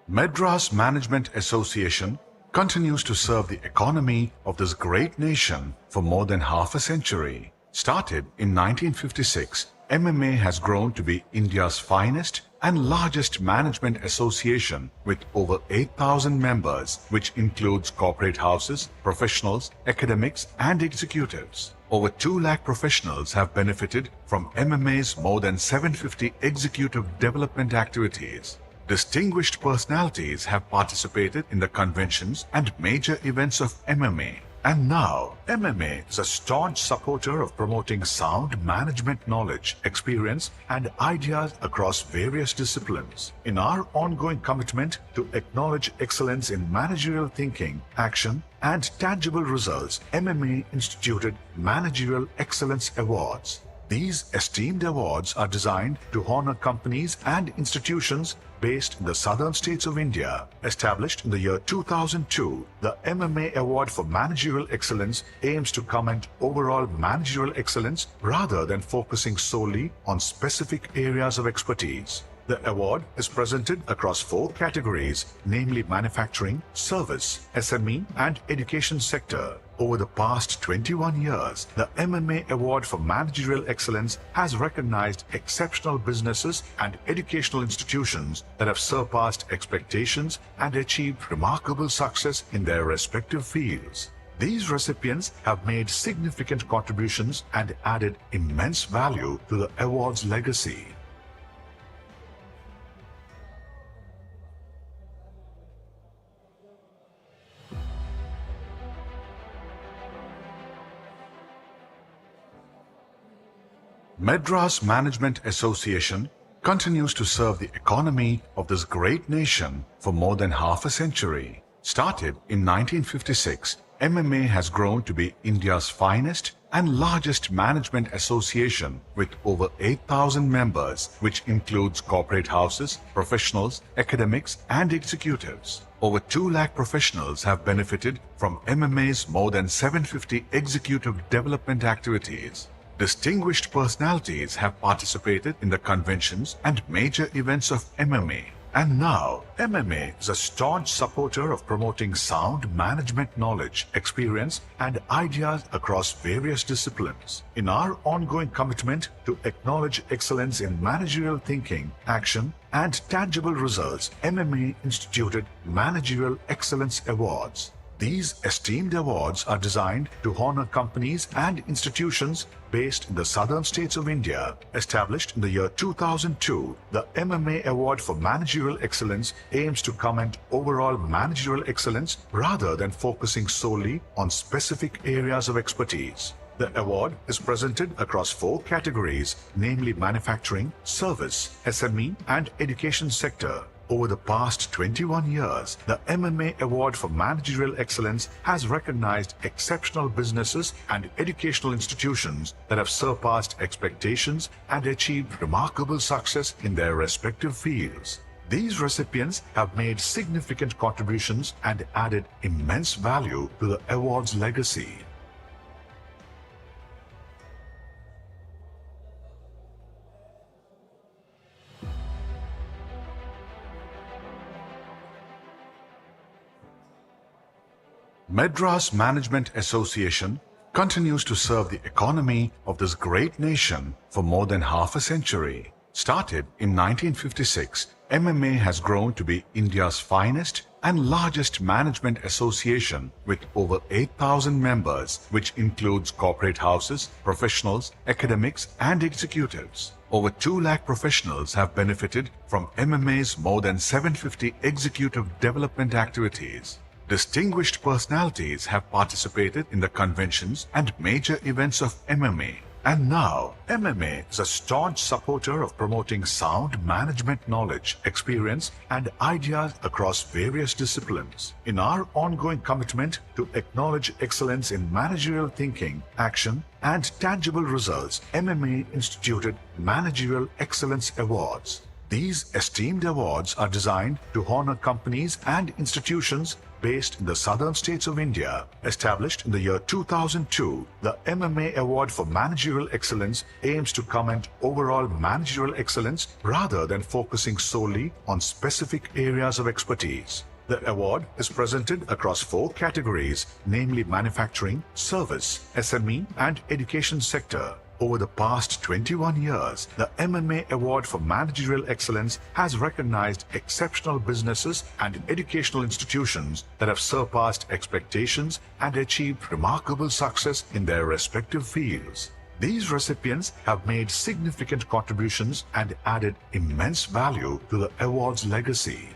C: Madras Management Association continues to serve the economy of this great nation for more than half a century. Started in 1956, MMA has grown to be India's finest and largest management association with over 8,000 members, which includes corporate houses, professionals, academics, and executives. Over 2 lakh professionals have benefited from MMA's more than 750 executive development activities. Distinguished personalities have participated in the conventions and major events of MMA. And now, MMA is a staunch supporter of promoting sound management knowledge, experience, and ideas across various disciplines. In our ongoing commitment to acknowledge excellence in managerial thinking, action, and tangible results, MMA instituted Managerial Excellence Awards. These esteemed awards are designed to honor companies and institutions based in the southern states of India. Established in the year 2002, the MMA Award for Managerial Excellence aims to commend overall managerial excellence rather than focusing solely on specific areas of expertise. The award is presented across 4 categories, namely manufacturing, service, SME, and education sector. Over the past 21 years, the MMA Award for Managerial Excellence has recognized exceptional businesses and educational institutions that have surpassed expectations and achieved remarkable success in their respective fields. These recipients have made significant contributions and added immense value to the award's legacy. Madras Management Association continues to serve the economy of this great nation for more than half a century. Started in 1956, MMA has grown to be India's finest and largest management association with over 8,000 members, which includes corporate houses, professionals, academics, and executives. Over 2 lakh professionals have benefited from MMA's more than 750 executive development activities. Distinguished personalities have participated in the conventions and major events of MMA. And now, MMA is a staunch supporter of promoting sound management knowledge, experience, and ideas across various disciplines. In our ongoing commitment to acknowledge excellence in managerial thinking, action, and tangible results, MMA instituted Managerial Excellence Awards. These esteemed awards are designed to honor companies and institutions based in the southern states of India. Established in the year 2002, the MMA Award for Managerial Excellence aims to commend overall managerial excellence rather than focusing solely on specific areas of expertise. The award is presented across 4 categories, namely manufacturing, service, SME, and education sector. Over the past 21 years, the MMA Award for Managerial Excellence has recognized exceptional businesses and educational institutions that have surpassed expectations and achieved remarkable success in their respective fields. These recipients have made significant contributions and added immense value to the award's legacy. Madras Management Association continues to serve the economy of this great nation for more than half a century. Started in 1956, MMA has grown to be India's finest and largest management association with over 8,000 members, which includes corporate houses, professionals, academics, and executives. Over 2 lakh professionals have benefited from MMA's more than 750 executive development activities. Distinguished personalities have participated in the conventions and major events of MMA. And now, MMA is a staunch supporter of promoting sound management knowledge, experience, and ideas across various disciplines. In our ongoing commitment to acknowledge excellence in managerial thinking, action, and tangible results, MMA instituted Managerial Excellence Awards. These esteemed awards are designed to honor companies and institutions based in the southern states of India. Established in the year 2002, the MMA Award for Managerial Excellence aims to commend overall managerial excellence rather than focusing solely on specific areas of expertise. The award is presented across 4 categories, namely manufacturing, service, SME, and education sector. Over the past 21 years, the MMA Award for Managerial Excellence has recognized exceptional businesses and educational institutions that have surpassed expectations and achieved remarkable success in their respective fields. These recipients have made significant contributions and added immense value to the award's legacy.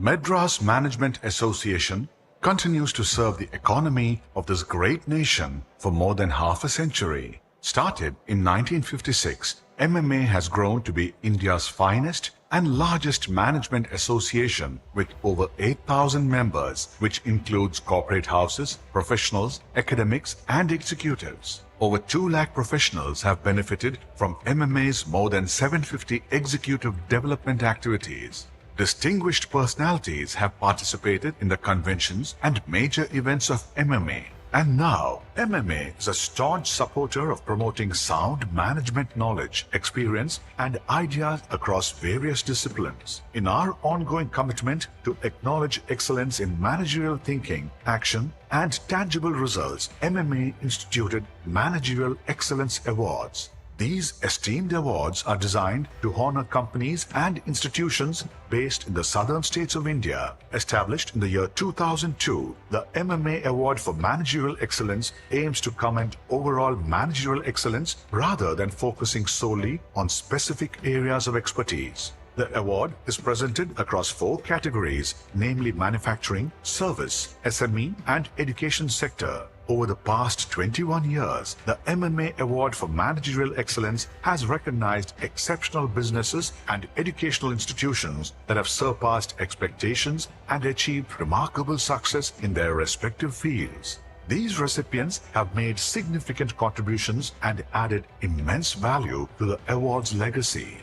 C: Madras Management Association continues to serve the economy of this great nation for more than half a century. Started in 1956, MMA has grown to be India's finest and largest management association with over 8,000 members, which includes corporate houses, professionals, academics, and executives. Over 2 lakh professionals have benefited from MMA's more than 750 executive development activities. Distinguished personalities have participated in the conventions and major events of MMA. And now, MMA is a staunch supporter of promoting sound management knowledge, experience, and ideas across various disciplines. In our ongoing commitment to acknowledge excellence in managerial thinking, action, and tangible results, MMA instituted Managerial Excellence Awards. These esteemed awards are designed to honor companies and institutions based in the southern states of India. Established in the year 2002, the MMA Award for Managerial Excellence aims to commend overall managerial excellence rather than focusing solely on specific areas of expertise. The award is presented across 4 categories, namely manufacturing, service, SME, and education sector. Over the past 21 years, the MMA Award for Managerial Excellence has recognized exceptional businesses and educational institutions that have surpassed expectations and achieved remarkable success in their respective fields. These recipients have made significant contributions and added immense value to the award's legacy.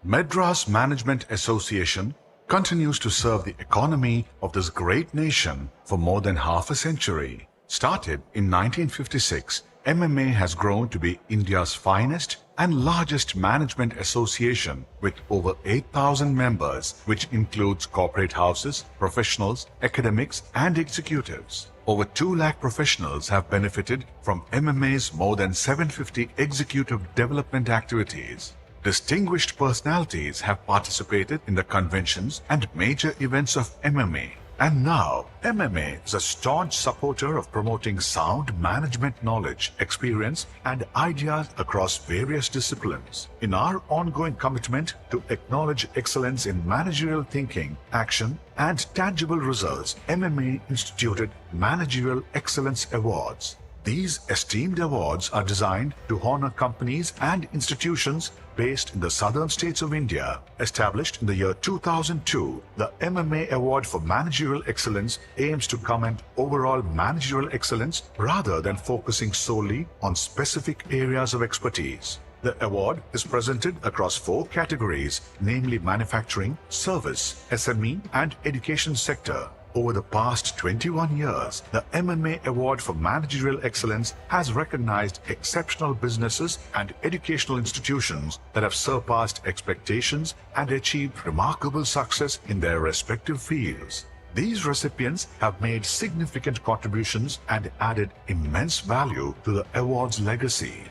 C: Madras Management Association continues to serve the economy of this great nation for more than half a century. Started in 1956, MMA has grown to be India's finest and largest management association with over 8,000 members, which includes corporate houses, professionals, academics, and executives. Over 2 lakh professionals have benefited from MMA's more than 750 executive development activities. Distinguished personalities have participated in the conventions and major events of MMA. And now, MMA is a staunch supporter of promoting sound management knowledge, experience, and ideas across various disciplines. In our ongoing commitment to acknowledge excellence in managerial thinking, action, and tangible results, MMA instituted Managerial Excellence Awards. These esteemed awards are designed to honor companies and institutions based in the southern states of India. Established in the year 2002, the MMA Award for Managerial Excellence aims to commend overall managerial excellence rather than focusing solely on specific areas of expertise. The award is presented across 4 categories, namely manufacturing, service, SME, and education sector. Over the past 21 years, the MMA Award for Managerial Excellence has recognized exceptional businesses and educational institutions that have surpassed expectations and achieved remarkable success in their respective fields. These recipients have made significant contributions and added immense value to the award's legacy.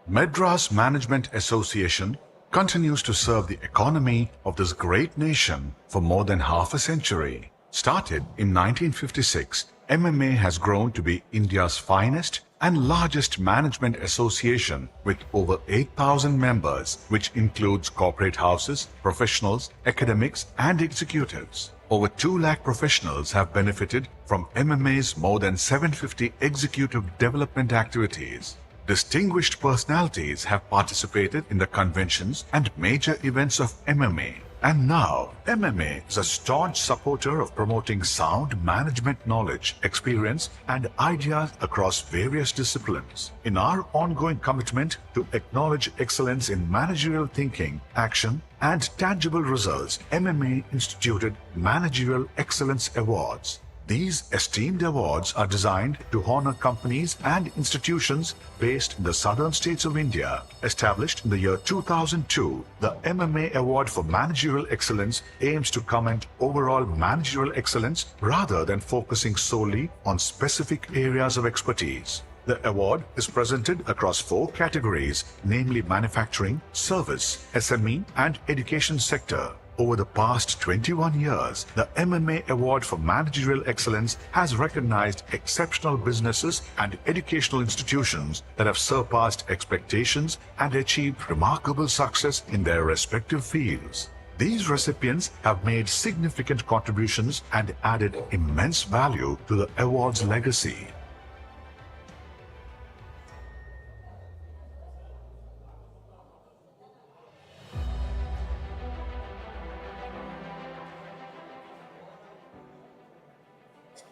C: Madras Management Association continues to serve the economy of this great nation for more than half a century. Started in 1956, MMA has grown to be India's finest and largest management association with over 8,000 members, which includes corporate houses, professionals, academics, and executives. Over 2 lakh professionals have benefited from MMA's more than 750 executive development activities. Distinguished personalities have participated in the conventions and major events of MMA. And now, MMA is a staunch supporter of promoting sound management knowledge, experience, and ideas across various disciplines. In our ongoing commitment to acknowledge excellence in managerial thinking, action, and tangible results, MMA instituted Managerial Excellence Awards. These esteemed awards are designed to honor companies and institutions based in the southern states of India. Established in the year 2002, the MMA Award for Managerial Excellence aims to commend overall managerial excellence rather than focusing solely on specific areas of expertise. The award is presented across 4 categories, namely manufacturing, service, SME, and education sector. Over the past 21 years, the MMA Award for Managerial Excellence has recognized exceptional businesses and educational institutions that have surpassed expectations and achieved remarkable success in their respective fields. These recipients have made significant contributions and added immense value to the award's legacy.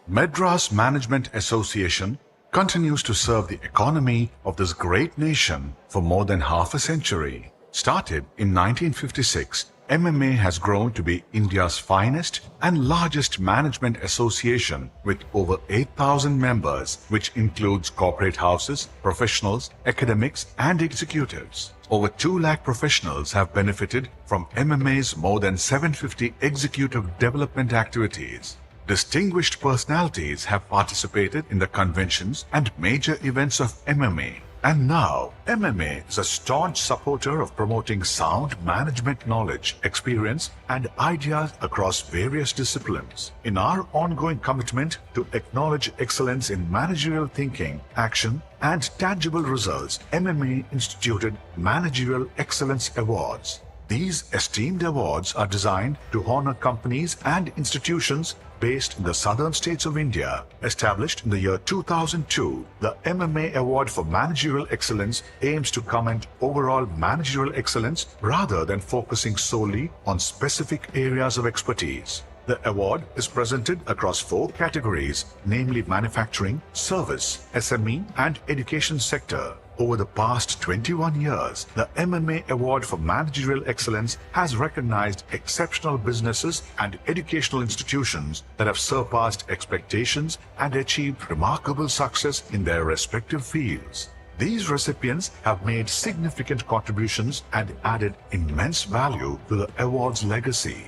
C: Madras Management Association continues to serve the economy of this great nation for more than half a century. Started in 1956, MMA has grown to be India's finest and largest management association with over 8,000 members, which includes corporate houses, professionals, academics, and executives. Over 2 lakh professionals have benefited from MMA's more than 750 executive development activities. Distinguished personalities have participated in the conventions and major events of MMA. And now, MMA is a staunch supporter of promoting sound management knowledge, experience, and ideas across various disciplines. In our ongoing commitment to acknowledge excellence in managerial thinking, action, and tangible results, MMA instituted Managerial Excellence Awards. These esteemed awards are designed to honor companies and institutions based in the southern states of India. Established in the year 2002, the MMA Award for Managerial Excellence aims to comment overall managerial excellence rather than focusing solely on specific areas of expertise. The award is presented across 4 categories, namely manufacturing, service, SME, and education sector. Over the past 21 years, the MMA Award for Managerial Excellence has recognized exceptional businesses and educational institutions that have surpassed expectations and achieved remarkable success in their respective fields. These recipients have made significant contributions and added immense value to the award's legacy.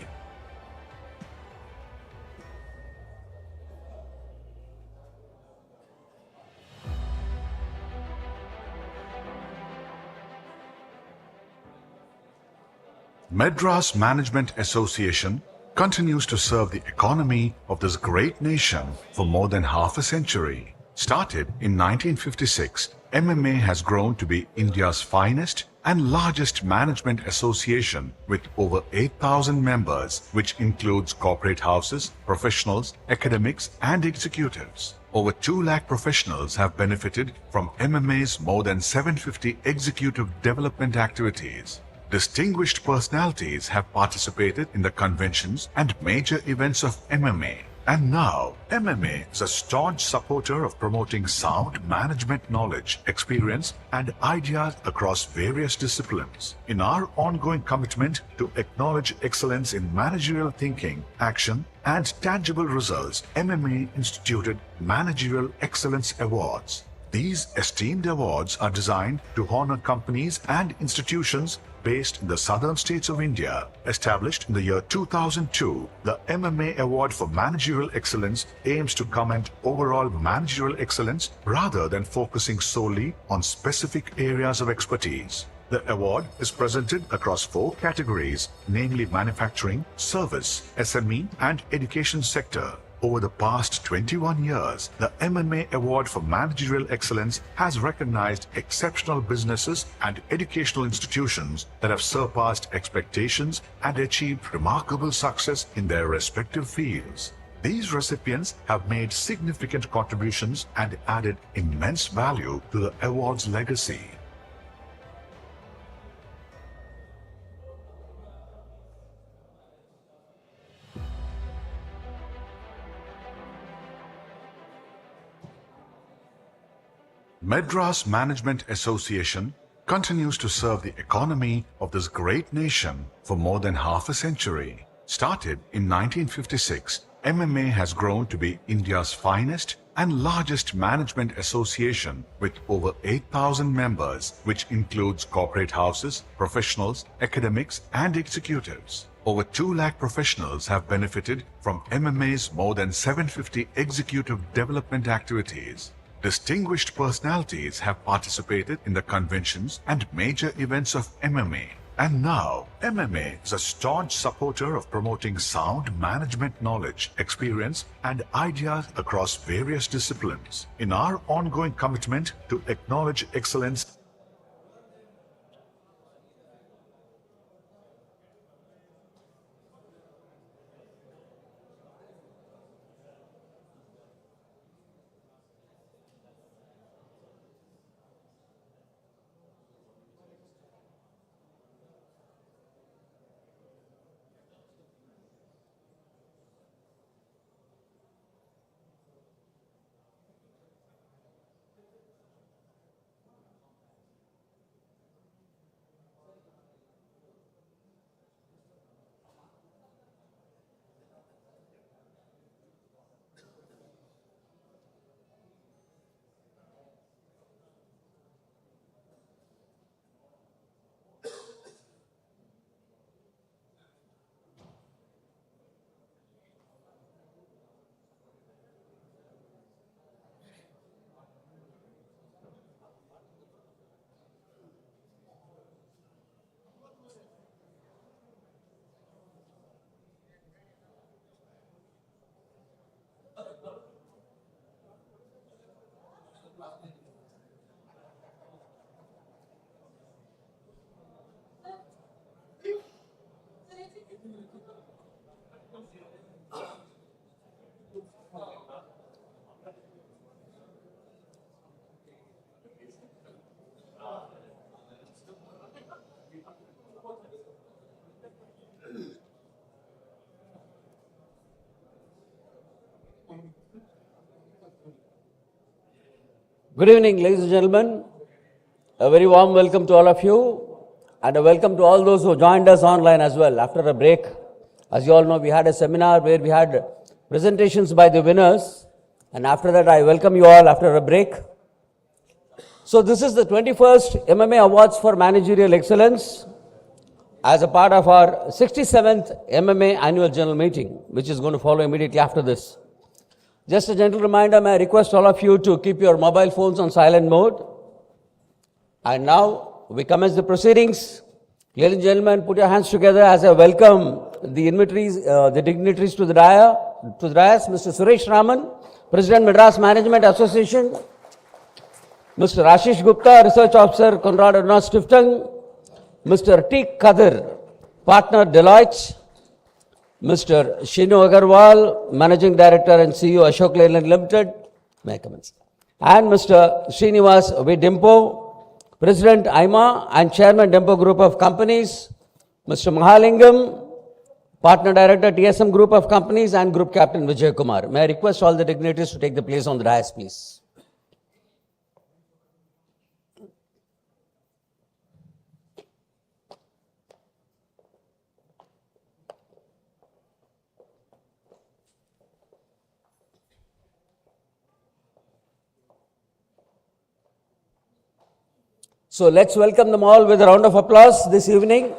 C: Madras Management Association continues to serve the economy of this great nation for more than half a century. Started in 1956, MMA has grown to be India's finest and largest management association with over 8,000 members, which includes corporate houses, professionals, academics, and executives. Over 2 lakh professionals have benefited from MMA's more than 750 executive development activities. Distinguished personalities have participated in the conventions and major events of MMA. And now, MMA is a staunch supporter of promoting sound management knowledge, experience, and ideas across various disciplines. In our ongoing commitment to acknowledge excellence in managerial thinking, action, and tangible results, MMA instituted Managerial Excellence Awards. These esteemed awards are designed to honor companies and institutions based in the southern states of India. Established in the year 2002, the MMA Award for Managerial Excellence aims to comment overall managerial excellence rather than focusing solely on specific areas of expertise. The award is presented across 4 categories, namely manufacturing, service, SME, and education sector. Over the past 21 years, the MMA Award for Managerial Excellence has recognized exceptional businesses and educational institutions that have surpassed expectations and achieved remarkable success in their respective fields. These recipients have made significant contributions and added immense value to the award's legacy. Madras Management Association continues to serve the economy of this great nation for more than half a century. Started in 1956, MMA has grown to be India's finest and largest management association with over 8,000 members, which includes corporate houses, professionals, academics, and executives. Over 2 lakh professionals have benefited from MMA's more than 750 executive development activities. Distinguished personalities have participated in the conventions and major events of MMA. And now, MMA is a staunch supporter of promoting sound management knowledge, experience, and ideas across various disciplines. In our ongoing commitment to acknowledge excellence,
A: Good evening, ladies and gentlemen. A very warm welcome to all of you, and a welcome to all those who joined us online as well. After a break, as you all know, we had a seminar where we had presentations by the winners, and after that, I welcome you all after a break. So this is the 21st MMA Awards for Managerial Excellence as a part of our 67th MMA Annual General Meeting, which is going to follow immediately after this. Just a gentle reminder, may I request all of you to keep your mobile phones on silent mode. And now we commence the proceedings. Ladies and gentlemen, put your hands together as I welcome the dignitaries to the dais. Mr. Suresh Raman, President, Madras Management Association. Mr. Ashish Gupta, Research Officer, Konrad Adenauer Stiftung. Mr. T. Kadir, Partner, Deloitte. Mr. Shinu Agarwal, Managing Director and CEO, Ashok Leyland Limited. May I commence? And Mr. Srinivas V. Dimpo, President, IMA and Chairman, Dimpo Group of Companies. Mr. Mahalingam, Partner Director, TSM Group of Companies, and Group Captain Vijay Kumar. May I request all the dignitaries to take the place on the dais, please. So let's welcome them all with a round of applause this evening.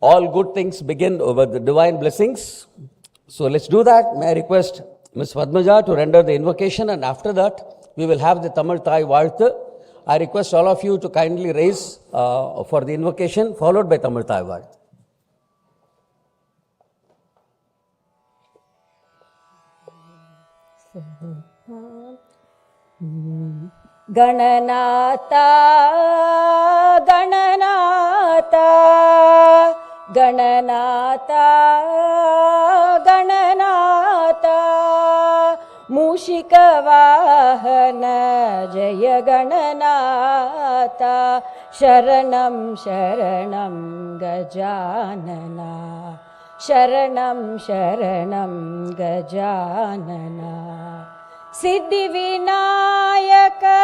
A: All good things begin with the divine blessings. So let's do that. May I request Ms. Padmaja to render the invocation, and after that we will have the Tamil Thai Vaalthu. I request all of you to kindly raise for the invocation, followed by Tamil Thai Vaalthu.
Q: Gananata, Gananata, Gananata, Gananata, Mushikavahana, Jaya Gananata, Sharanam, Sharanam, Gajanana, Sharanam, Sharanam, Gajanana. Siddhivinayaka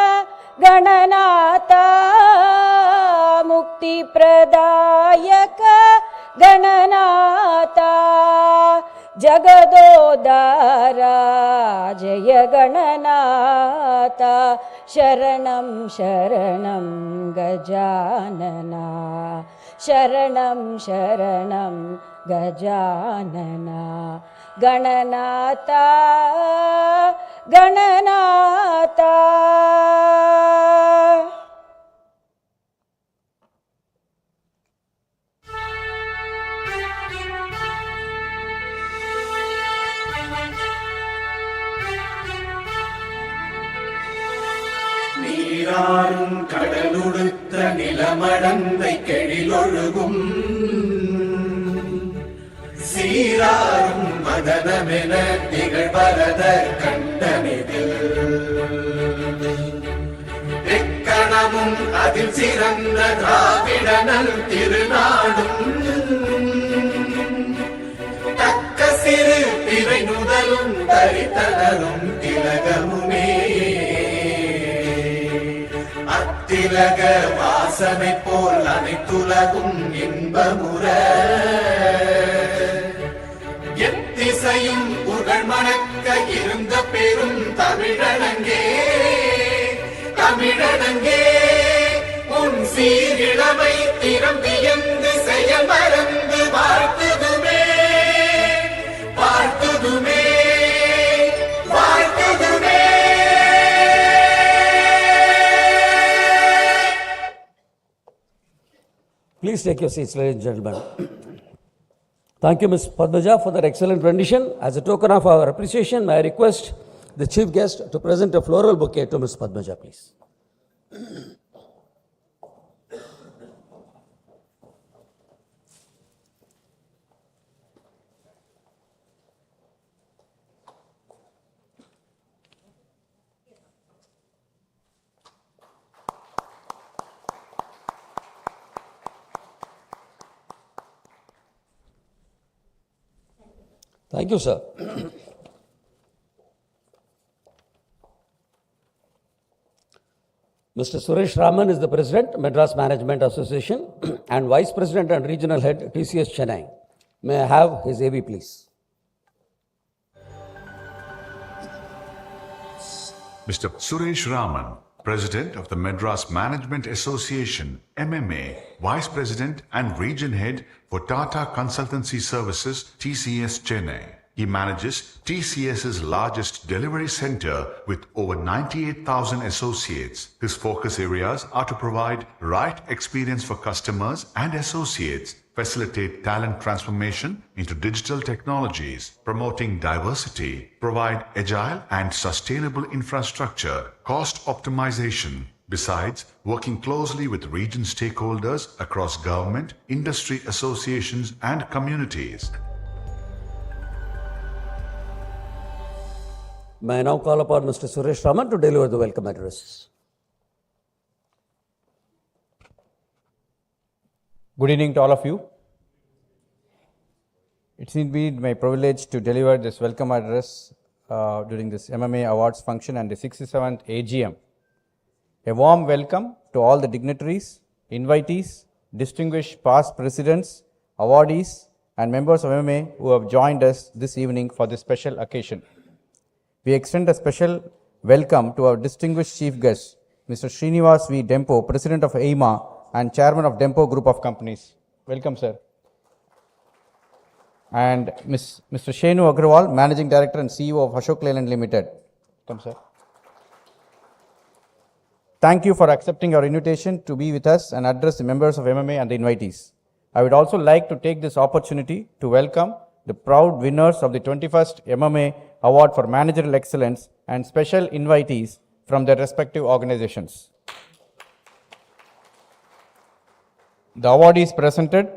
Q: Gananata, Mukti Pradayaka Gananata, Jagadodara Jaya Gananata, Sharanam Sharanam Gajanana, Sharanam Sharanam Gajanana. Gananata, Gananata.
R: நீராறும் கடலுடுத்த நிலமடந்தை கெழிலொழுகும் சீராறும் மதனமென திகழ்வரத கண்டனிதில் எக்கணமும் அதில் சிறந்த திராவிடனல் திருநாடும் தக்க சிறு பிறை நுதலும் தரித்தனரும் திலகமுமே திலக வாசனை போல் அனைத்துலகும் இன்பமுற எத்திசையும் புகழ் மணக்க இருந்த பெரும் தமிழனங்கே தமிழனங்கே உன் சீரிழமை திறம் வியந்து செயல் மறந்து வாழ்த்துதுமே வாழ்த்துதுமே வாழ்த்துதுமே.
A: Please take your seats, ladies and gentlemen. Thank you, Ms. Padmaja, for that excellent rendition. As a token of our appreciation, may I request the chief guest to present a floral bouquet to Ms. Padmaja, please. Thank you, sir. Mr. Suresh Raman is the President, Madras Management Association, and Vice President and Regional Head, TCS Chennai. May I have his AV, please?
C: Mr. Suresh Raman, President of the Madras Management Association, MMA, Vice President and Region Head for Tata Consultancy Services, TCS Chennai. He manages TCS's largest delivery center with over 98,000 associates. His focus areas are to provide right experience for customers and associates, facilitate talent transformation into digital technologies, promoting diversity, provide agile and sustainable infrastructure, cost optimization, besides working closely with region stakeholders across government, industry associations and communities.
A: May I now call upon Mr. Suresh Raman to deliver the welcome address.
B: Good evening to all of you. It's indeed my privilege to deliver this welcome address during this MMA Awards function and the 67th AGM. A warm welcome to all the dignitaries, invitees, distinguished past presidents, awardees, and members of MMA who have joined us this evening for this special occasion. We extend a special welcome to our distinguished chief guest, Mr. Srinivas V. Dempo, President of AIMA and Chairman of Dempo Group of Companies. Welcome, sir. And Mr. Shenu Agrawal, Managing Director and CEO of Ashok Leyland Limited. Welcome, sir. Thank you for accepting our invitation to be with us and address the members of MMA and the invitees. I would also like to take this opportunity to welcome the proud winners of the 21st MMA Award for Managerial Excellence and special invitees from their respective organizations. The awardees presented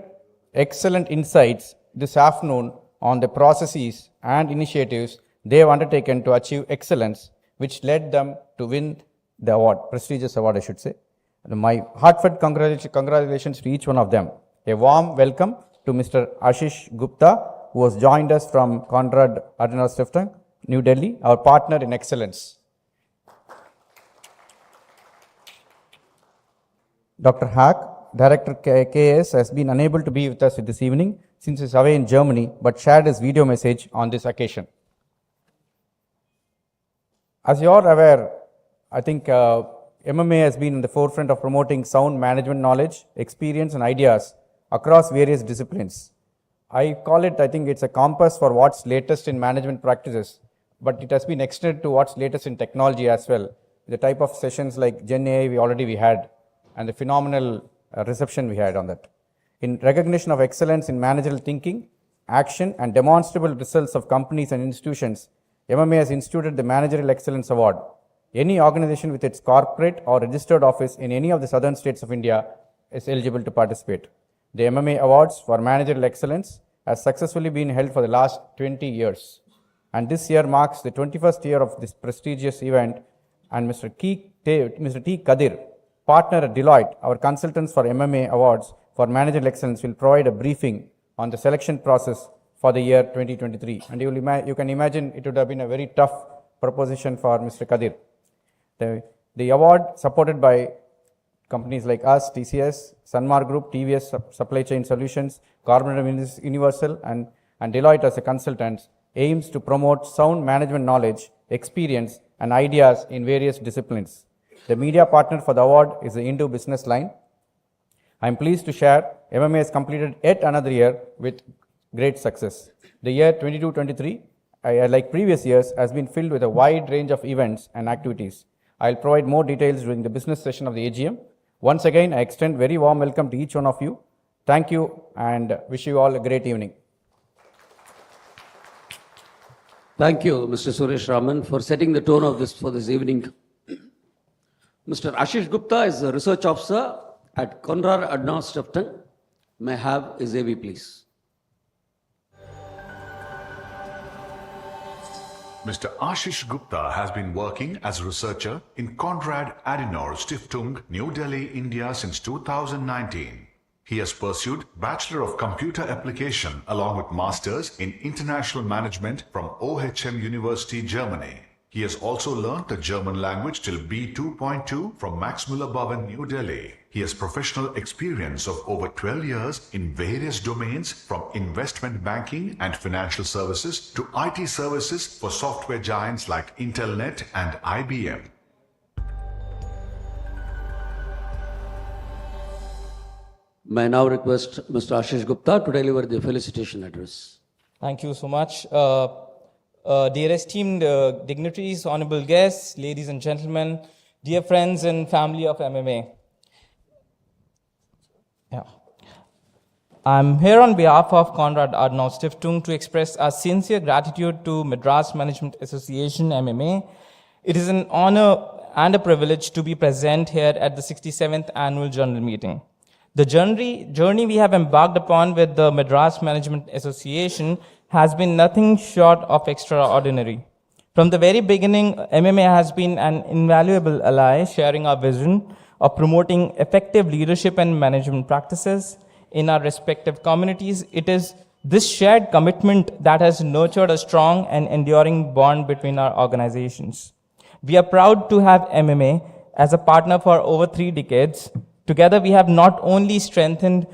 B: excellent insights this afternoon on the processes and initiatives they have undertaken to achieve excellence, which led them to win the award, prestigious award I should say. My heartfelt congratulations to each one of them. A warm welcome to Mr. Ashish Gupta, who has joined us from Conrad Adenauer Stiftung, New Delhi, our partner in excellence. Dr. Hack, Director KS, has been unable to be with us this evening since he is away in Germany, but shared his video message on this occasion. As you are aware, I think MMA has been in the forefront of promoting sound management knowledge, experience and ideas across various disciplines. I call it, I think it's a compass for what's latest in management practices, but it has been extended to what's latest in technology as well. The type of sessions like Gen AI we had, and the phenomenal reception we had on that. In recognition of excellence in managerial thinking, action, and demonstrable results of companies and institutions, MMA has instituted the Managerial Excellence Award. Any organization with its corporate or registered office in any of the southern states of India is eligible to participate. The MMA Awards for Managerial Excellence has successfully been held for the last 20 years. And this year marks the 21st year of this prestigious event. And Mr. T. Kadir, partner at Deloitte, our consultants for MMA Awards for Managerial Excellence, will provide a briefing on the selection process for the year 2023. And you can imagine it would have been a very tough proposition for Mr. Kadir. The award, supported by companies like us, TCS, Sanmar Group, TVS Supply Chain Solutions, Carbon Universal, and Deloitte as a consultant, aims to promote sound management knowledge, experience, and ideas in various disciplines. The media partner for the award is the Hindu Business Line. I am pleased to share MMA has completed yet another year with great success. The year 22-23, like previous years, has been filled with a wide range of events and activities. I will provide more details during the business session of the AGM. Once again, I extend very warm welcome to each one of you. Thank you and wish you all a great evening.
A: Thank you, Mr. Suresh Raman, for setting the tone of for this evening. Mr. Ashish Gupta is a research officer at Konrad Adenauer Stiftung. May I have his AV, please.
C: Mr. Ashish Gupta has been working as a researcher in Konrad Adenauer Stiftung, New Delhi, India since 2019. He has pursued Bachelor of Computer Application along with Masters in International Management from OHM University, Germany. He has also learnt the German language till B2.2 from Max Müller-Bowen, New Delhi. He has professional experience of over 12 years in various domains from investment banking and financial services to IT services for software giants like Intelnet and IBM.
A: May I now request Mr. Ashish Gupta to deliver the felicitation address.
S: Thank you so much. Dear esteemed dignitaries, honorable guests, ladies and gentlemen, dear friends and family of MMA. I'm here on behalf of Konrad Adenauer Stiftung to express our sincere gratitude to Madras Management Association, MMA. It is an honor and a privilege to be present here at the 67th Annual General Meeting. The journey we have embarked upon with the Madras Management Association has been nothing short of extraordinary. From the very beginning, MMA has been an invaluable ally, sharing our vision of promoting effective leadership and management practices in our respective communities. It is this shared commitment that has nurtured a strong and enduring bond between our organizations. We are proud to have MMA as a partner for over 3 decades. Together, we have not only strengthened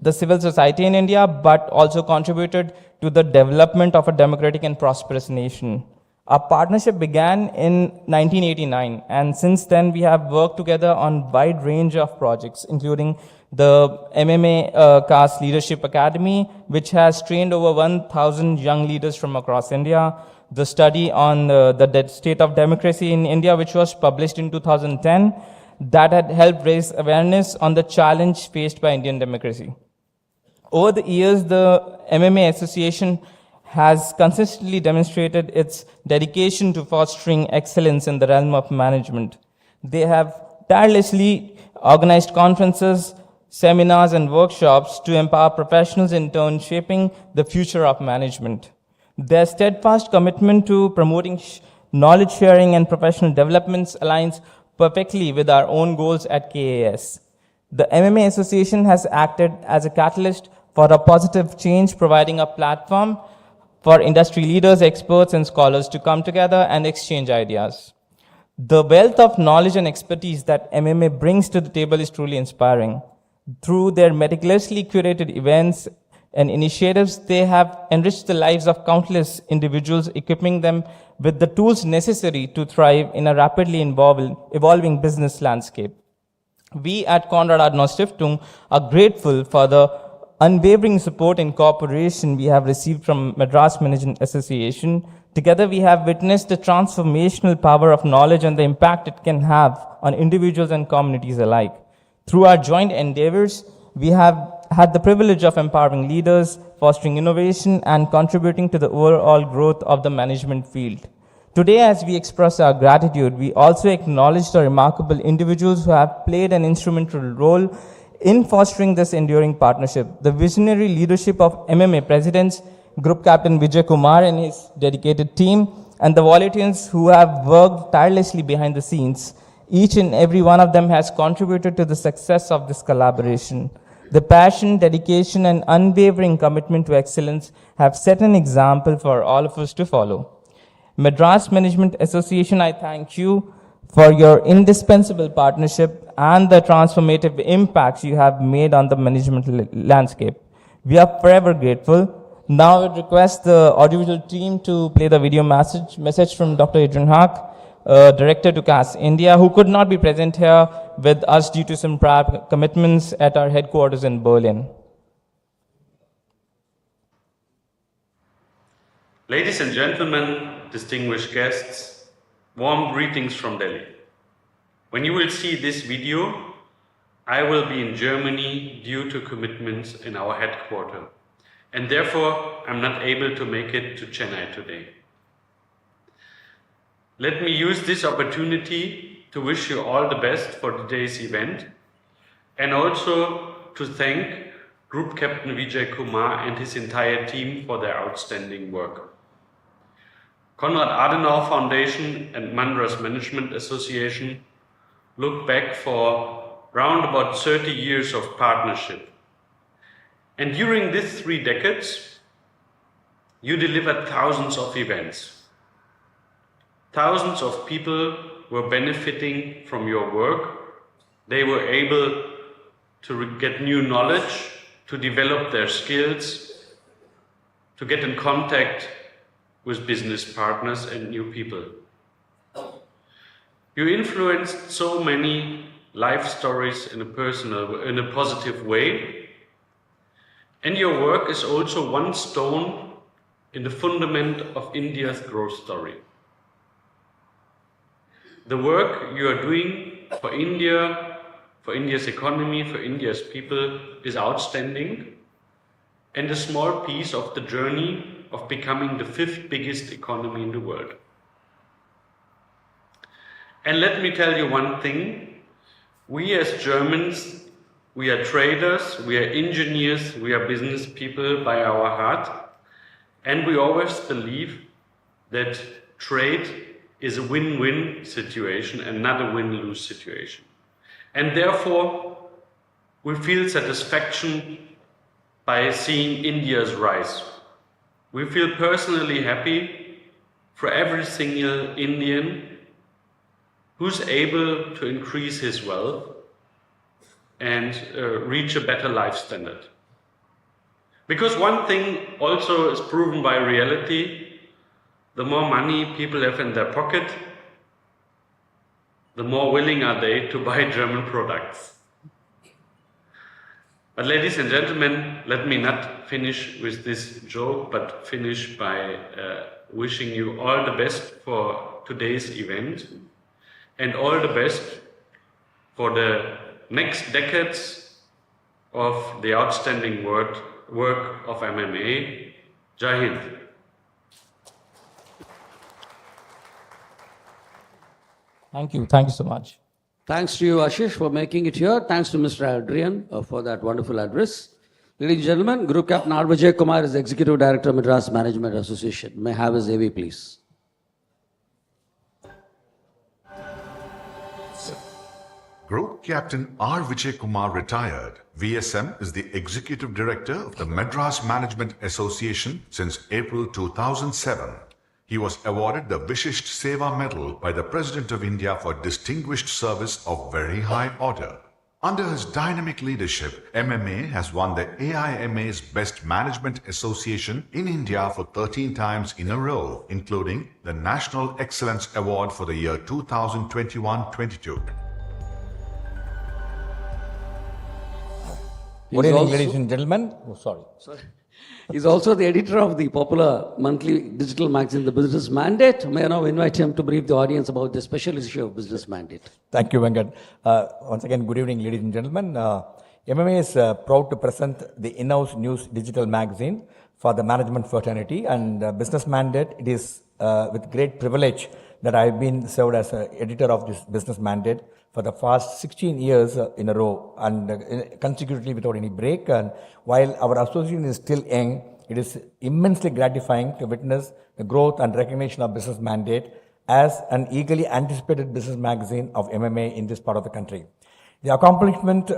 S: the civil society in India, but also contributed to the development of a democratic and prosperous nation. Our partnership began in 1989, and since then we have worked together on a wide range of projects, including the MMA Caste Leadership Academy, which has trained over 1,000 young leaders from across India, the study on the state of democracy in India, which was published in 2010, that had helped raise awareness on the challenge faced by Indian democracy. Over the years, the MMA Association has consistently demonstrated its dedication to fostering excellence in the realm of management. They have tirelessly organized conferences, seminars, and workshops to empower professionals, in turn shaping the future of management. Their steadfast commitment to promoting knowledge sharing and professional developments aligns perfectly with our own goals at KAS. The MMA Association has acted as a catalyst for a positive change, providing a platform for industry leaders, experts, and scholars to come together and exchange ideas. The wealth of knowledge and expertise that MMA brings to the table is truly inspiring. Through their meticulously curated events and initiatives, they have enriched the lives of countless individuals, equipping them with the tools necessary to thrive in a rapidly evolving business landscape. We at Konrad Adenauer Stiftung are grateful for the unwavering support and cooperation we have received from Madras Management Association, together we have witnessed the transformational power of knowledge and the impact it can have on individuals and communities alike. Through our joint endeavors, we have had the privilege of empowering leaders, fostering innovation, and contributing to the overall growth of the management field. Today, as we express our gratitude, we also acknowledge the remarkable individuals who have played an instrumental role in fostering this enduring partnership. The visionary leadership of MMA Presidents, Group Captain Vijay Kumar and his dedicated team, and the volunteers who have worked tirelessly behind the scenes. Each and every one of them has contributed to the success of this collaboration. The passion, dedication, and unwavering commitment to excellence have set an example for all of us to follow. Madras Management Association, I thank you for your indispensable partnership and the transformative impacts you have made on the management landscape. We are forever grateful. Now I would request the audiovisual team to play the video message from Dr. Adrian Hack, Director to CAS India, who could not be present here with us due to some prior commitments at our headquarters in Berlin.
T: Ladies and gentlemen, distinguished guests, warm greetings from Delhi. When you will see this video, I will be in Germany due to commitments in our headquarters, and therefore I'm not able to make it to Chennai today. Let me use this opportunity to wish you all the best for today's event, and also to thank Group Captain Vijay Kumar and his entire team for their outstanding work. Konrad Adenauer Foundation and Madras Management Association look back for round about 30 years of partnership. And during these 3 decades, you delivered thousands of events. Thousands of people were benefiting from your work. They were able to get new knowledge, to develop their skills, to get in contact with business partners and new people. You influenced so many life stories in a positive way, and your work is also one stone in the fundament of India's growth story. The work you are doing for India, for India's economy, for India's people is outstanding, and a small piece of the journey of becoming the 5th biggest economy in the world. And let me tell you one thing, we as Germans, we are traders, we are engineers, we are business people by our heart, and we always believe that trade is a win-win situation and not a win-lose situation. And therefore, we feel satisfaction by seeing India's rise. We feel personally happy for every single Indian who's able to increase his wealth and reach a better life standard. Because one thing also is proven by reality, the more money people have in their pocket, the more willing are they to buy German products. But ladies and gentlemen, let me not finish with this joke, but finish by wishing you all the best for today's event and all the best for the next decades of the outstanding work of MMA. Jai Hind.
S: Thank you. Thank you so much.
A: Thanks to you, Ashish, for making it here. Thanks to Mr. Adrian for that wonderful address. Ladies and gentlemen, Group Captain R. Vijay Kumar is Executive Director, Madras Management Association. May I have his AV, please.
C: Group Captain R. Vijay Kumar retired. VSM is the Executive Director of the Madras Management Association since April 2007. He was awarded the Vishisht Seva Medal by the President of India for distinguished service of very high order. Under his dynamic leadership, MMA has won the AIMA's Best Management Association in India for 13 times in a row, including the National Excellence Award for the year 2021-22.
P: Good evening, ladies and gentlemen. Oh, sorry.
A: He's also the editor of the popular monthly digital magazine, The Business Mandate. May I now invite him to brief the audience about the special issue of Business Mandate.
P: Thank you, Venkat. Once again, good evening, ladies and gentlemen. MMA is proud to present the in-house news digital magazine for the management fraternity and Business Mandate. It is with great privilege that I've been served as an editor of this Business Mandate for the past 16 years in a row and consecutively without any break. And while our association is still young, it is immensely gratifying to witness the growth and recognition of Business Mandate as an eagerly anticipated business magazine of MMA in this part of the country. The accomplishment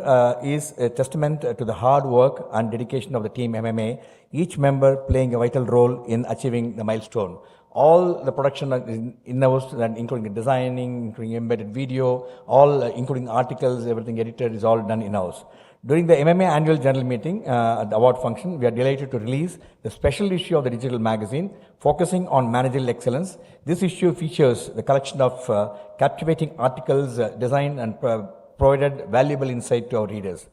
P: is a testament to the hard work and dedication of the team MMA, each member playing a vital role in achieving the milestone. All the production in-house, including designing, including embedded video, all including articles, everything edited is all done in-house. During the MMA annual general meeting at the award function, we are delighted to release the special issue of the digital magazine focusing on managerial excellence. This issue features the collection of captivating articles designed and provided valuable insight to our readers.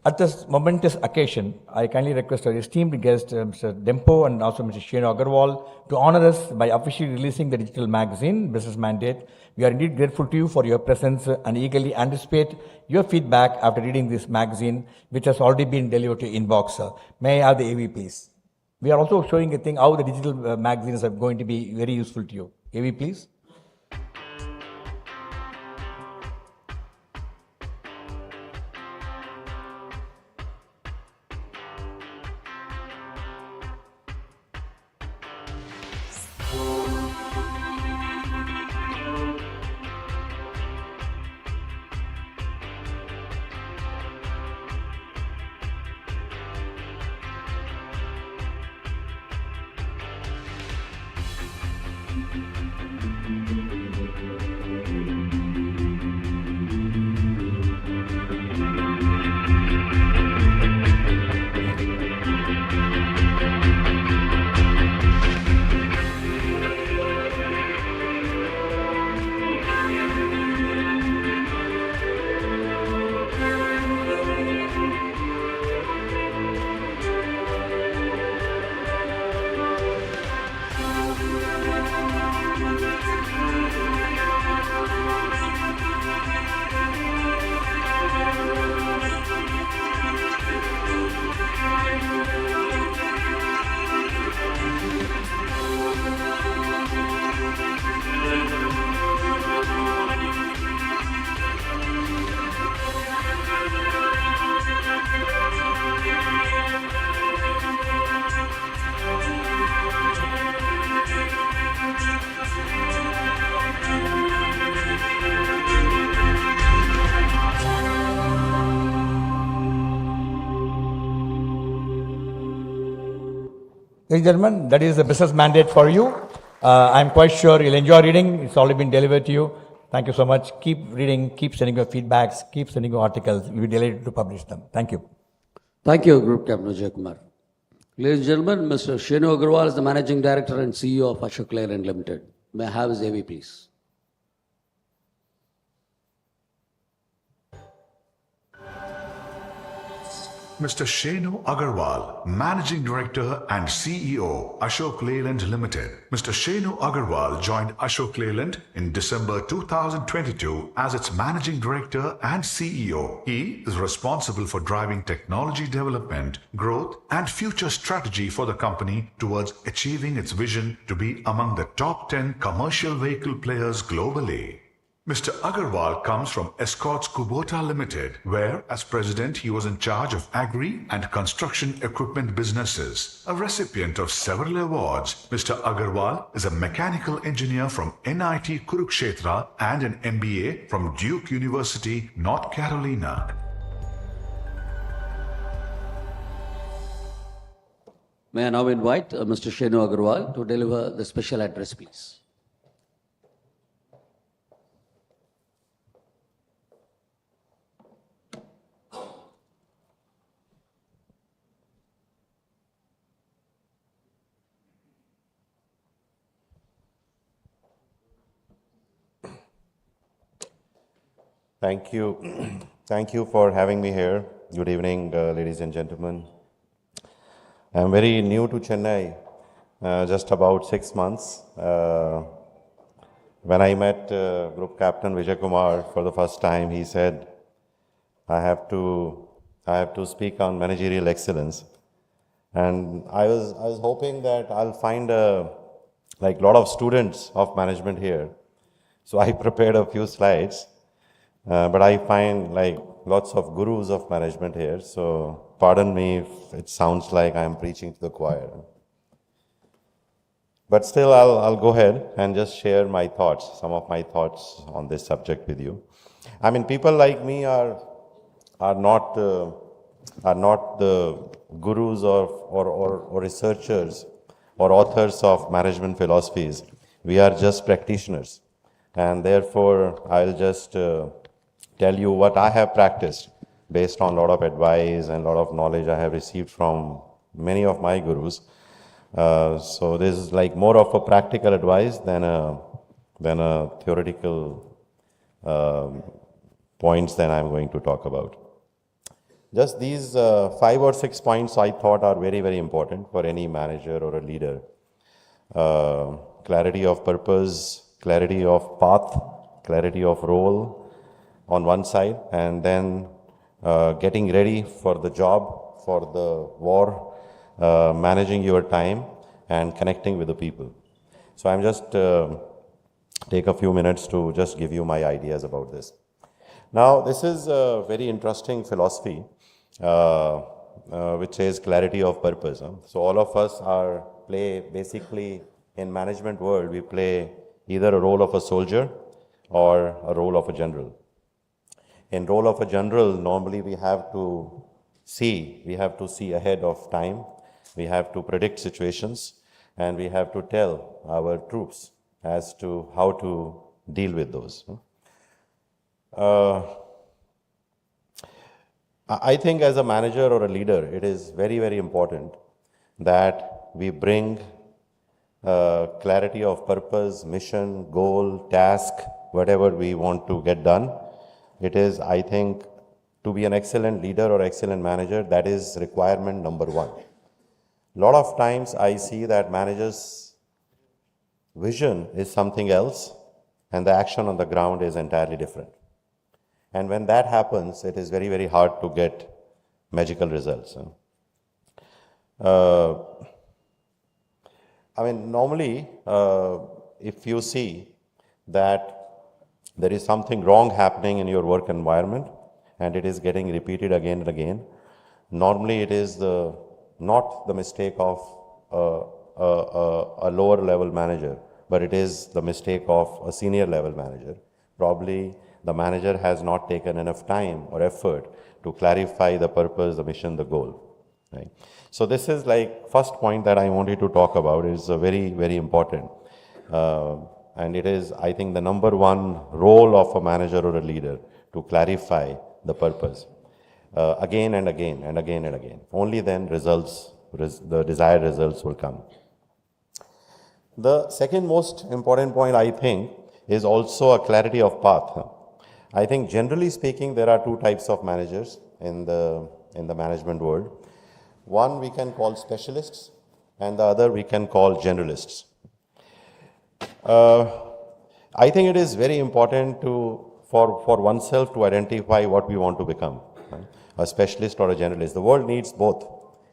P: At this momentous occasion, I kindly request our esteemed guest, Mr. Dempo and also Mr. Shenu Agarwal, to honor us by officially releasing the digital magazine, Business Mandate. We are indeed grateful to you for your presence and eagerly anticipate your feedback after reading this magazine, which has already been delivered to your inbox. May I have the AV, please? We are also showing a thing how the digital magazines are going to be very useful to you. AV, please. Ladies and gentlemen, that is the Business Mandate for you. I'm quite sure you'll enjoy reading. It's already been delivered to you. Thank you so much. Keep reading, keep sending your feedbacks, keep sending your articles. We'll be delighted to publish them. Thank you.
A: Thank you, Group Captain Ajay Kumar. Ladies and gentlemen, Mr. Shenu Agarwal is the Managing Director and CEO of Ashok Leyland Limited. May I have his AV, please?
C: Mr. Shenu Agarwal, Managing Director and CEO, Ashok Leyland Limited. Mr. Shenu Agarwal joined Ashok Leyland in December 2022 as its Managing Director and CEO. He is responsible for driving technology development, growth, and future strategy for the company towards achieving its vision to be among the top 10 commercial vehicle players globally. Mr. Agarwal comes from Escorts Kubota Limited, where as president he was in charge of agri and construction equipment businesses. A recipient of several awards, Mr. Agarwal is a mechanical engineer from NIT Kurukshetra and an MBA from Duke University, North Carolina.
A: May I now invite Mr. Shenu Agarwal to deliver the special address, please.
U: Thank you. Thank you for having me here. Good evening, ladies and gentlemen. I'm very new to Chennai, just about 6 months. When I met Group Captain Vijay Kumar for the first time, he said, I have to speak on managerial excellence. And I was hoping that I'll find a lot of students of management here. So I prepared a few slides, but I find lots of gurus of management here. So pardon me if it sounds like I'm preaching to the choir. But still, I'll go ahead and just share my thoughts, some of my thoughts on this subject with you. I mean, people like me are not the gurus or researchers or authors of management philosophies. We are just practitioners. And therefore, I'll just tell you what I have practiced based on a lot of advice and a lot of knowledge I have received from many of my gurus. So this is more of a practical advice than a theoretical points that I'm going to talk about. Just these 5 or 6 points I thought are very, very important for any manager or a leader. Clarity of purpose, clarity of path, clarity of role on one side, and then getting ready for the job, for the war, managing your time, and connecting with the people. So I'm just take a few minutes to just give you my ideas about this. Now, this is a very interesting philosophy, which says clarity of purpose. So all of us play basically in management world, we play either a role of a soldier or a role of a general. In role of a general, normally we have to see ahead of time, we have to predict situations, and we have to tell our troops as to how to deal with those. I think as a manager or a leader, it is very, very important that we bring clarity of purpose, mission, goal, task, whatever we want to get done. It is, I think, to be an excellent leader or excellent manager, that is requirement number 1. A lot of times I see that managers' vision is something else and the action on the ground is entirely different. And when that happens, it is very, very hard to get magical results. I mean, normally, if you see that there is something wrong happening in your work environment and it is getting repeated again and again, normally it is not the mistake of a lower level manager, but it is the mistake of a senior level manager. Probably the manager has not taken enough time or effort to clarify the purpose, the mission, the goal. Right? So this is first point that I wanted to talk about is very, very important. And it is, I think, the number 1 role of a manager or a leader to clarify the purpose. Again and again and again and again. Only then the desired results will come. The second most important point, I think, is also a clarity of path. I think generally speaking, there are 2 types of managers in the management world. One we can call specialists and the other we can call generalists. I think it is very important for oneself to identify what we want to become, right? A specialist or a generalist. The world needs both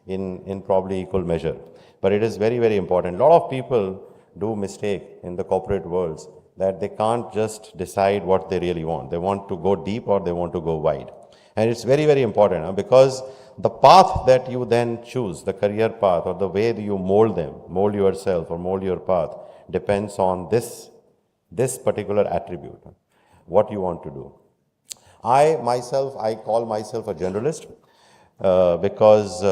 U: in probably equal measure. But it is very, very important. A lot of people do mistake in the corporate worlds that they can't just decide what they really want. They want to go deep or they want to go wide. And it's very, very important because the path that you then choose, the career path or the way you mold yourself or mold your path depends on this particular attribute, what you want to do. I call myself a generalist because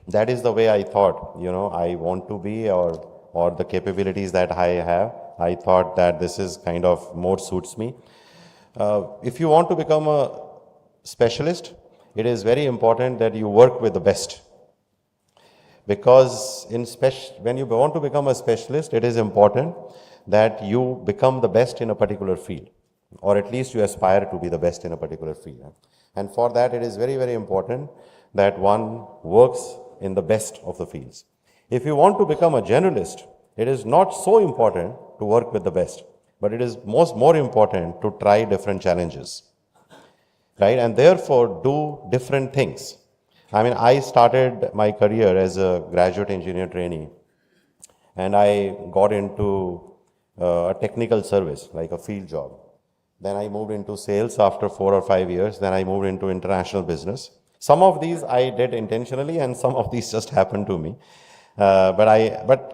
U: that is the way I thought, I want to be or the capabilities that I have. I thought that this is kind of more suits me. If you want to become a specialist, it is very important that you work with the best. Because when you want to become a specialist, it is important that you become the best in a particular field. or at least you aspire to be the best in a particular field. And for that, it is very, very important that one works in the best of the fields. If you want to become a generalist, it is not so important to work with the best, but it is more important to try different challenges, right? And therefore do different things. I mean, I started my career as a graduate engineer trainee, and I got into a technical service, like a field job. Then I moved into sales after 4 or 5 years. Then I moved into international business. Some of these I did intentionally, and some of these just happened to me. But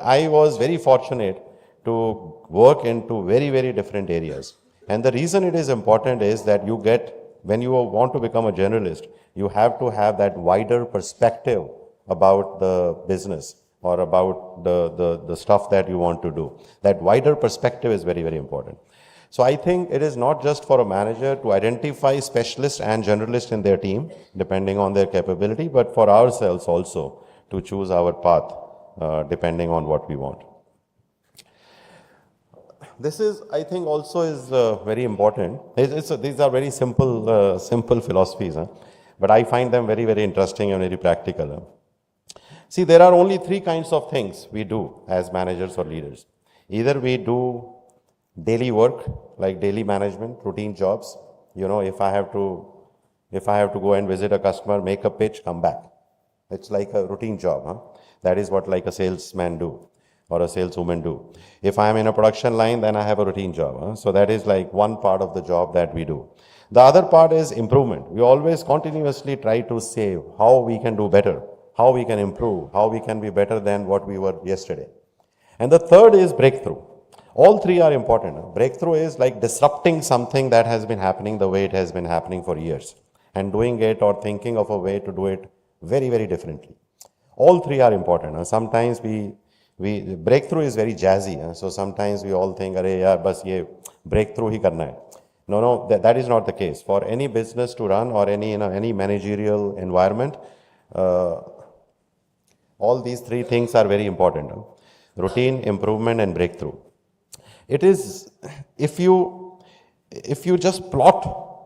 U: I was very fortunate to work into very, very different areas. And the reason it is important is that when you want to become a generalist, you have to have that wider perspective about the business or about the stuff that you want to do. That wider perspective is very, very important. So I think it is not just for a manager to identify specialists and generalists in their team, depending on their capability, but for ourselves also to choose our path, depending on what we want. This is, I think, also is very important. These are very simple philosophies, but I find them very, very interesting and very practical. See, there are only 3 kinds of things we do as managers or leaders. Either we do daily work, like daily management, routine jobs. You know, if I have to go and visit a customer, make a pitch, come back. It's like a routine job. That is what like a salesman do or a saleswoman do. If I am in a production line, then I have a routine job. So that is like one part of the job that we do. The other part is improvement. We always continuously try to say how we can do better, how we can improve, how we can be better than what we were yesterday. And the third is breakthrough. All 3 are important. Breakthrough is like disrupting something that has been happening the way it has been happening for years and doing it or thinking of a way to do it very, very differently. All 3 are important. Sometimes breakthrough is very jazzy. So sometimes we all think, "Arey yaar, bas ye breakthrough hi karna hai." No, that is not the case. For any business to run or any managerial environment, all these 3 things are very important. Routine, improvement, and breakthrough. It is, if you just plot,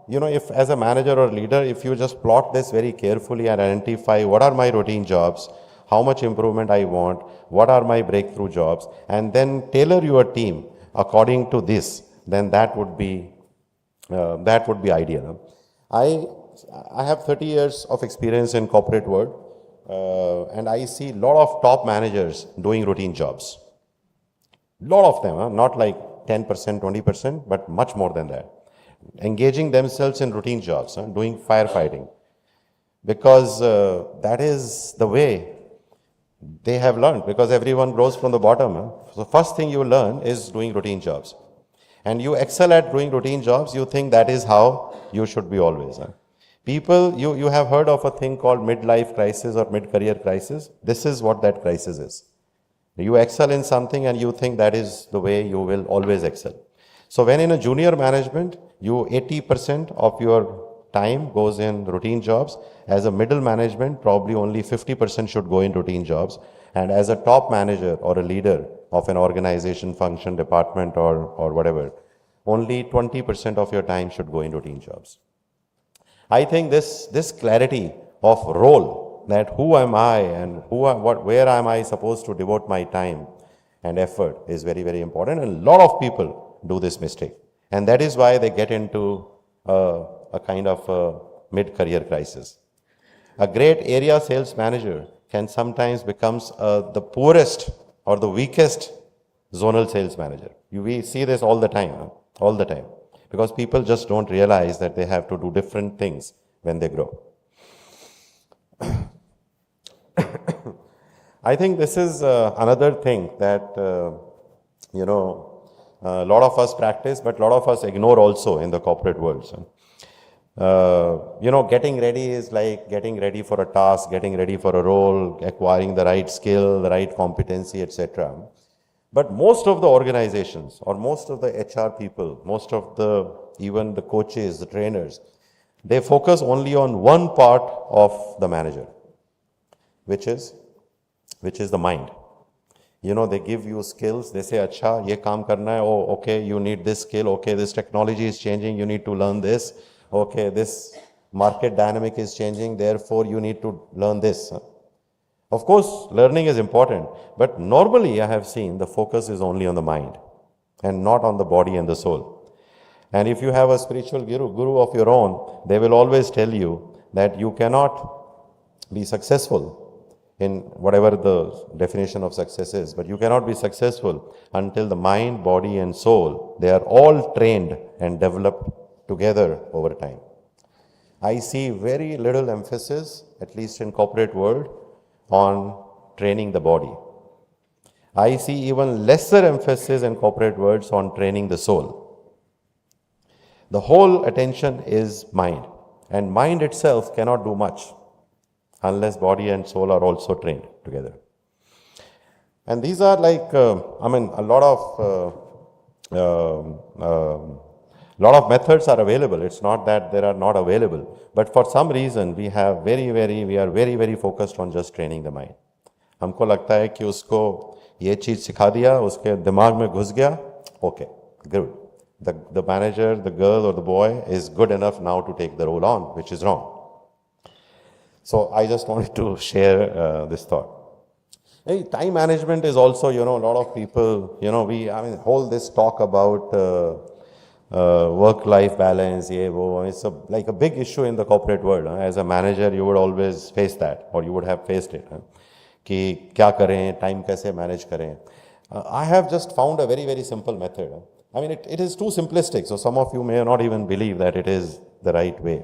U: if as a manager or leader, if you just plot this very carefully and identify what are my routine jobs, how much improvement I want, what are my breakthrough jobs, and then tailor your team according to this, then that would be ideal. I have 30 years of experience in corporate world, and I see a lot of top managers doing routine jobs. Lot of them, not like 10%, 20%, but much more than that. Engaging themselves in routine jobs, doing firefighting. Because that is the way they have learned, because everyone grows from the bottom. So first thing you learn is doing routine jobs. And you excel at doing routine jobs, you think that is how you should be always. People, you have heard of a thing called midlife crisis or mid-career crisis. This is what that crisis is. You excel in something and you think that is the way you will always excel. So when in a junior management, 80% of your time goes in routine jobs. As a middle management, probably only 50% should go in routine jobs. And as a top manager or a leader of an organization, function, department, or whatever, only 20% of your time should go in routine jobs. I think this clarity of role, that who am I and where am I supposed to devote my time and effort, is very, very important. And a lot of people do this mistake. And that is why they get into a kind of a mid-career crisis. A great area sales manager can sometimes becomes the poorest or the weakest zonal sales manager. We see this all the time, because people just don't realize that they have to do different things when they grow. I think this is another thing that, a lot of us practice, but a lot of us ignore also in the corporate world. So, getting ready is like getting ready for a task, getting ready for a role, acquiring the right skill, the right competency, etc. But most of the organizations or most of the HR people, even the coaches, the trainers, they focus only on one part of the manager, which is the mind. they give you skills. They say, "Acha, ye kaam karna hai. Oh, okay, you need this skill. Okay, this technology is changing. You need to learn this. Okay, this market dynamic is changing. Therefore, you need to learn this." Of course, learning is important, but normally I have seen the focus is only on the mind and not on the body and the soul. And if you have a spiritual guru of your own, they will always tell you that you cannot be successful in whatever the definition of success is, but you cannot be successful until the mind, body and soul, they are all trained and developed together over time. I see very little emphasis, at least in corporate world, on training the body. I see even lesser emphasis in corporate worlds on training the soul. The whole attention is mind, and mind itself cannot do much unless body and soul are also trained together. And these are like, a lot of methods are available. It's not that there are not available, but for some reason we are very focused on just training the mind. हमको लगता है कि उसको ये चीज सिखा दिया, उसके दिमाग में घुस गया, okay, good. The manager, the girl or the boy is good enough now to take the role on, which is wrong. So I just wanted to share this thought. Hey, time management is also, a lot of people, whole this talk about work-life balance, it's like a big issue in the corporate world. As a manager, you would always face that, or you would have faced it. कि क्या करें, time कैसे manage करें. I have just found a very simple method. It is too simplistic, so some of you may not even believe that it is the right way.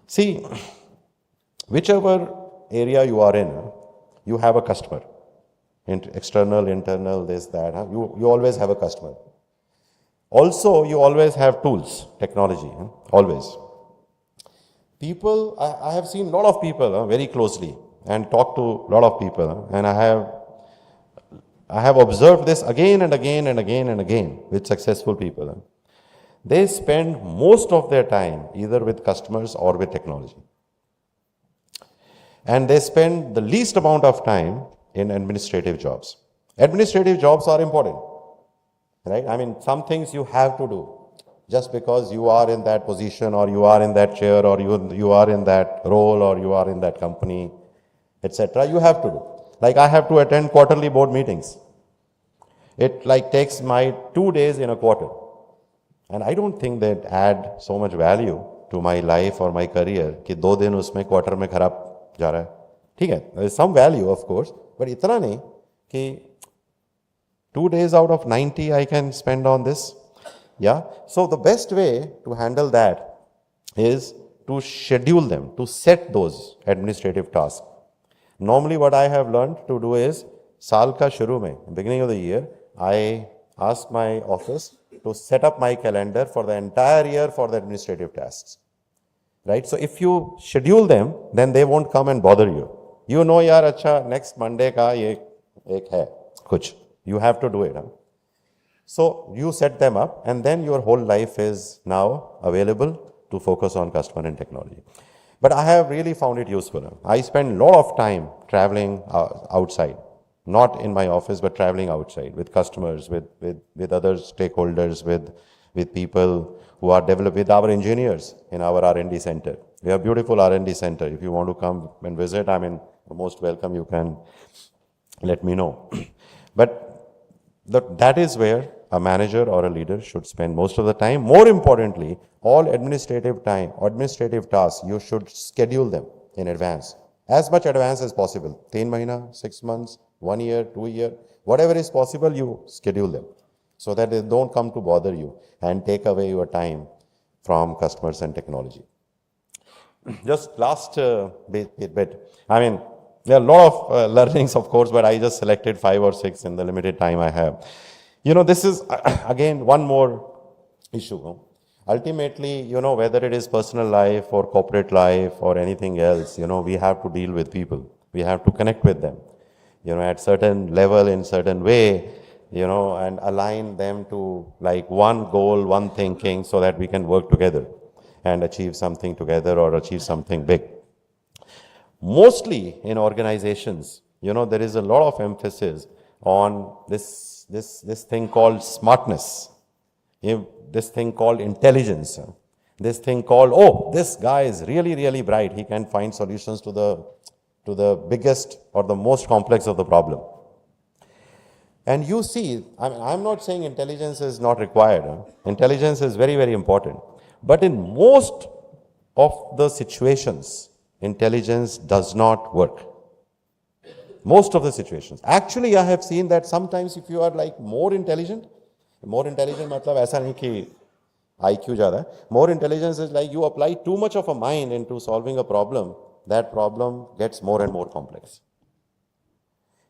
U: See, whichever area you are in, you have a customer. External, internal, this, that. You always have a customer. Also, you always have tools, technology, always. People, I have seen a lot of people very closely and talked to a lot of people, and I have observed this again and again with successful people. They spend most of their time either with customers or with technology. And they spend the least amount of time in administrative jobs. Administrative jobs are important, right? Some things you have to do just because you are in that position, or you are in that chair, or you are in that role, or you are in that company, etc. You have to do. Like I have to attend quarterly board meetings. It takes my 2 days in a quarter. And I don't think that add so much value to my life or my career कि 2 दिन उसमें quarter में खराब जा रहा है. ठीक है, there is some value of course, but इतना नहीं कि 2 days out of 90 I can spend on this. Yeah. So the best way to handle that is to schedule them, to set those administrative tasks. Normally what I have learned to do is साल का शुरू में, beginning of the year, I ask my office to set up my calendar for the entire year for the administrative tasks. Right? So if you schedule them, then they won't come and bother you. You know, yaar, acha, next Monday ka ye ek hai, kuch. You have to do it. So you set them up, and then your whole life is now available to focus on customer and technology. But I have really found it useful. I spend a lot of time traveling outside. Not in my office, but traveling outside with customers, with other stakeholders, with people who are developed, with our engineers in our R&D center. We have a beautiful R&D center. If you want to come and visit, you're most welcome. You can let me know. But that is where a manager or a leader should spend most of the time. More importantly, all administrative tasks, you should schedule them in advance. As much advance as possible. 3 months, 6 months, 1 year, 2 years, whatever is possible, you schedule them so that they don't come to bother you and take away your time from customers and technology. Just last bit. There are a lot of learnings, of course, but I just selected 5 or 6 in the limited time I have. This is, again, one more issue. Ultimately, whether it is personal life or corporate life or anything else, we have to deal with people. We have to connect with them, at certain level, in certain way, and align them to like one goal, one thinking, so that we can work together and achieve something together or achieve something big. Mostly in organizations, there is a lot of emphasis on this thing called smartness, this thing called intelligence, this thing called, oh, this guy is really, really bright. He can find solutions to the biggest or the most complex of the problem. And you see, I'm not saying intelligence is not required. Intelligence is very, very important. But in most of the situations, intelligence does not work. Most of the situations. Actually, I have seen that sometimes if you are like more intelligent मतलब ऐसा नहीं कि IQ ज़्यादा है. More intelligence is like you apply too much of a mind into solving a problem, that problem gets more and more complex.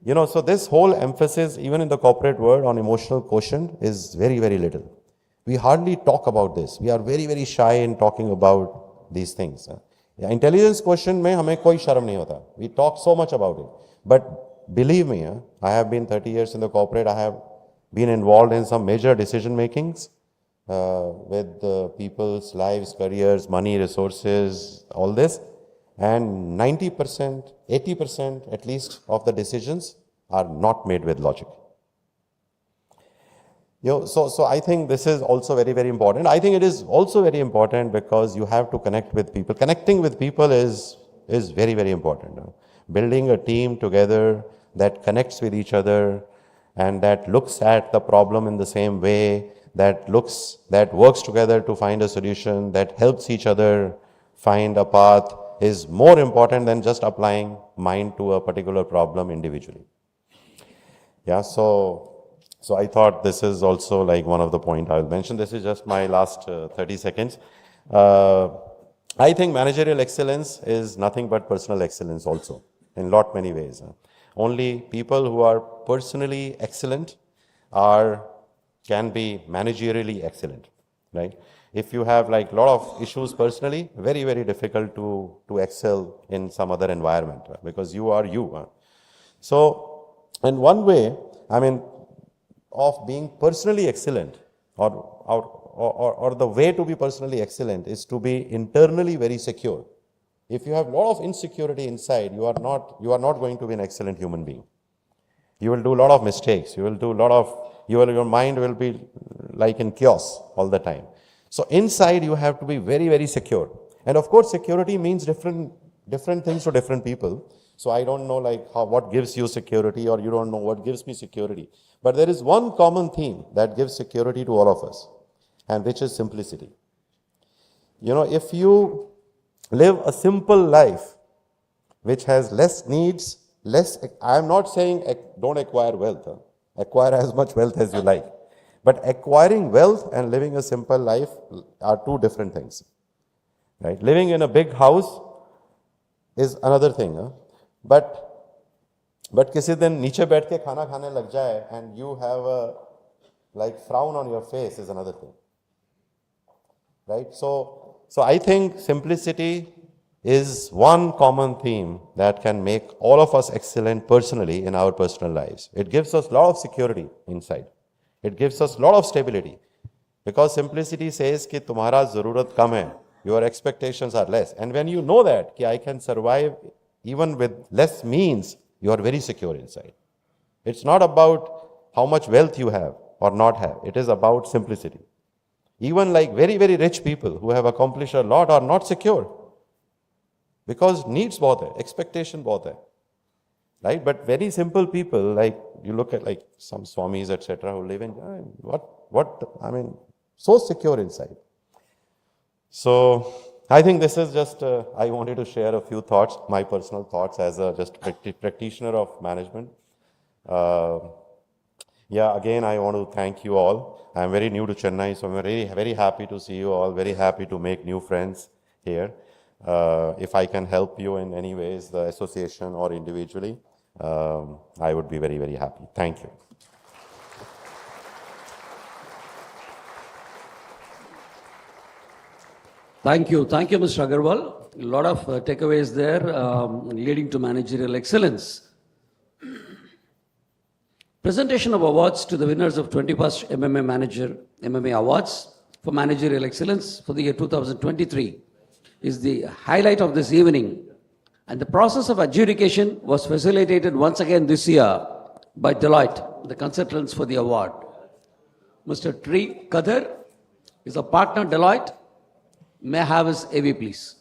U: You know, so this whole emphasis, even in the corporate world, on emotional quotient is very, very little. We hardly talk about this. We are very, very shy in talking about these things. Intelligence quotient में हमें कोई शर्म नहीं होता. We talk so much about it. But believe me, I have been 30 years in the corporate. I have been involved in some major decision makings with people's lives, careers, money, resources, all this. And 90%, 80% at least of the decisions are not made with logic. You know, so I think this is also very, very important. I think it is also very important because you have to connect with people. Connecting with people is very, very important. Building a team together that connects with each other and that looks at the problem in the same way, that works together to find a solution, that helps each other find a path, is more important than just applying mind to a particular problem individually. Yeah, so I thought this is also like one of the points I will mention. This is just my last 30 seconds. I think managerial excellence is nothing but personal excellence also, in many ways. Only people who are personally excellent can be managerially excellent, right? If you have like a lot of issues personally, very, very difficult to excel in some other environment because you are you. So, in one way, I mean, of being personally excellent or the way to be personally excellent is to be internally very secure. If you have a lot of insecurity inside, you are not going to be an excellent human being. You will do a lot of mistakes. You will do your mind will be like in chaos all the time. So inside you have to be very, very secure. And of course, security means different things to different people. So I don't know like what gives you security, or you don't know what gives me security. But there is one common theme that gives security to all of us, and which is simplicity. You know, if you live a simple life which has less needs, I am not saying don't acquire wealth. Acquire as much wealth as you like. But acquiring wealth and living a simple life are two different things. Right? Living in a big house is another thing. But किसी दिन नीचे बैठ के खाना खाने लग जाए and you have a like frown on your face is another thing. Right? So I think simplicity is one common theme that can make all of us excellent personally in our personal lives. It gives us a lot of security inside. It gives us a lot of stability. Because simplicity says कि तुम्हारा ज़रूरत कम है, your expectations are less. And when you know that, कि I can survive even with less means, you are very secure inside. It's not about how much wealth you have or not have. It is about simplicity. Even like very, very rich people who have accomplished a lot are not secure. Because needs बहुत है, expectation बहुत है. Right? But very simple people, like you look at like some swamis, etc., who live in, so secure inside. So I think this is just, I wanted to share a few thoughts, my personal thoughts as a just practitioner of management. Again, I want to thank you all. I'm very new to Chennai, so I'm very, very happy to see you all, very happy to make new friends here. If I can help you in any ways, the association or individually, I would be very, very happy. Thank you.
A: Thank you, Mr. Agarwal. A lot of takeaways there leading to managerial excellence. Presentation of awards to the winners of 21st MMA Awards for Managerial Excellence for the year 2023 is the highlight of this evening. And the process of adjudication was facilitated once again this year by Deloitte, the consultants for the award. Mr. Tri Kadir is a partner Deloitte. May I have his AV, please?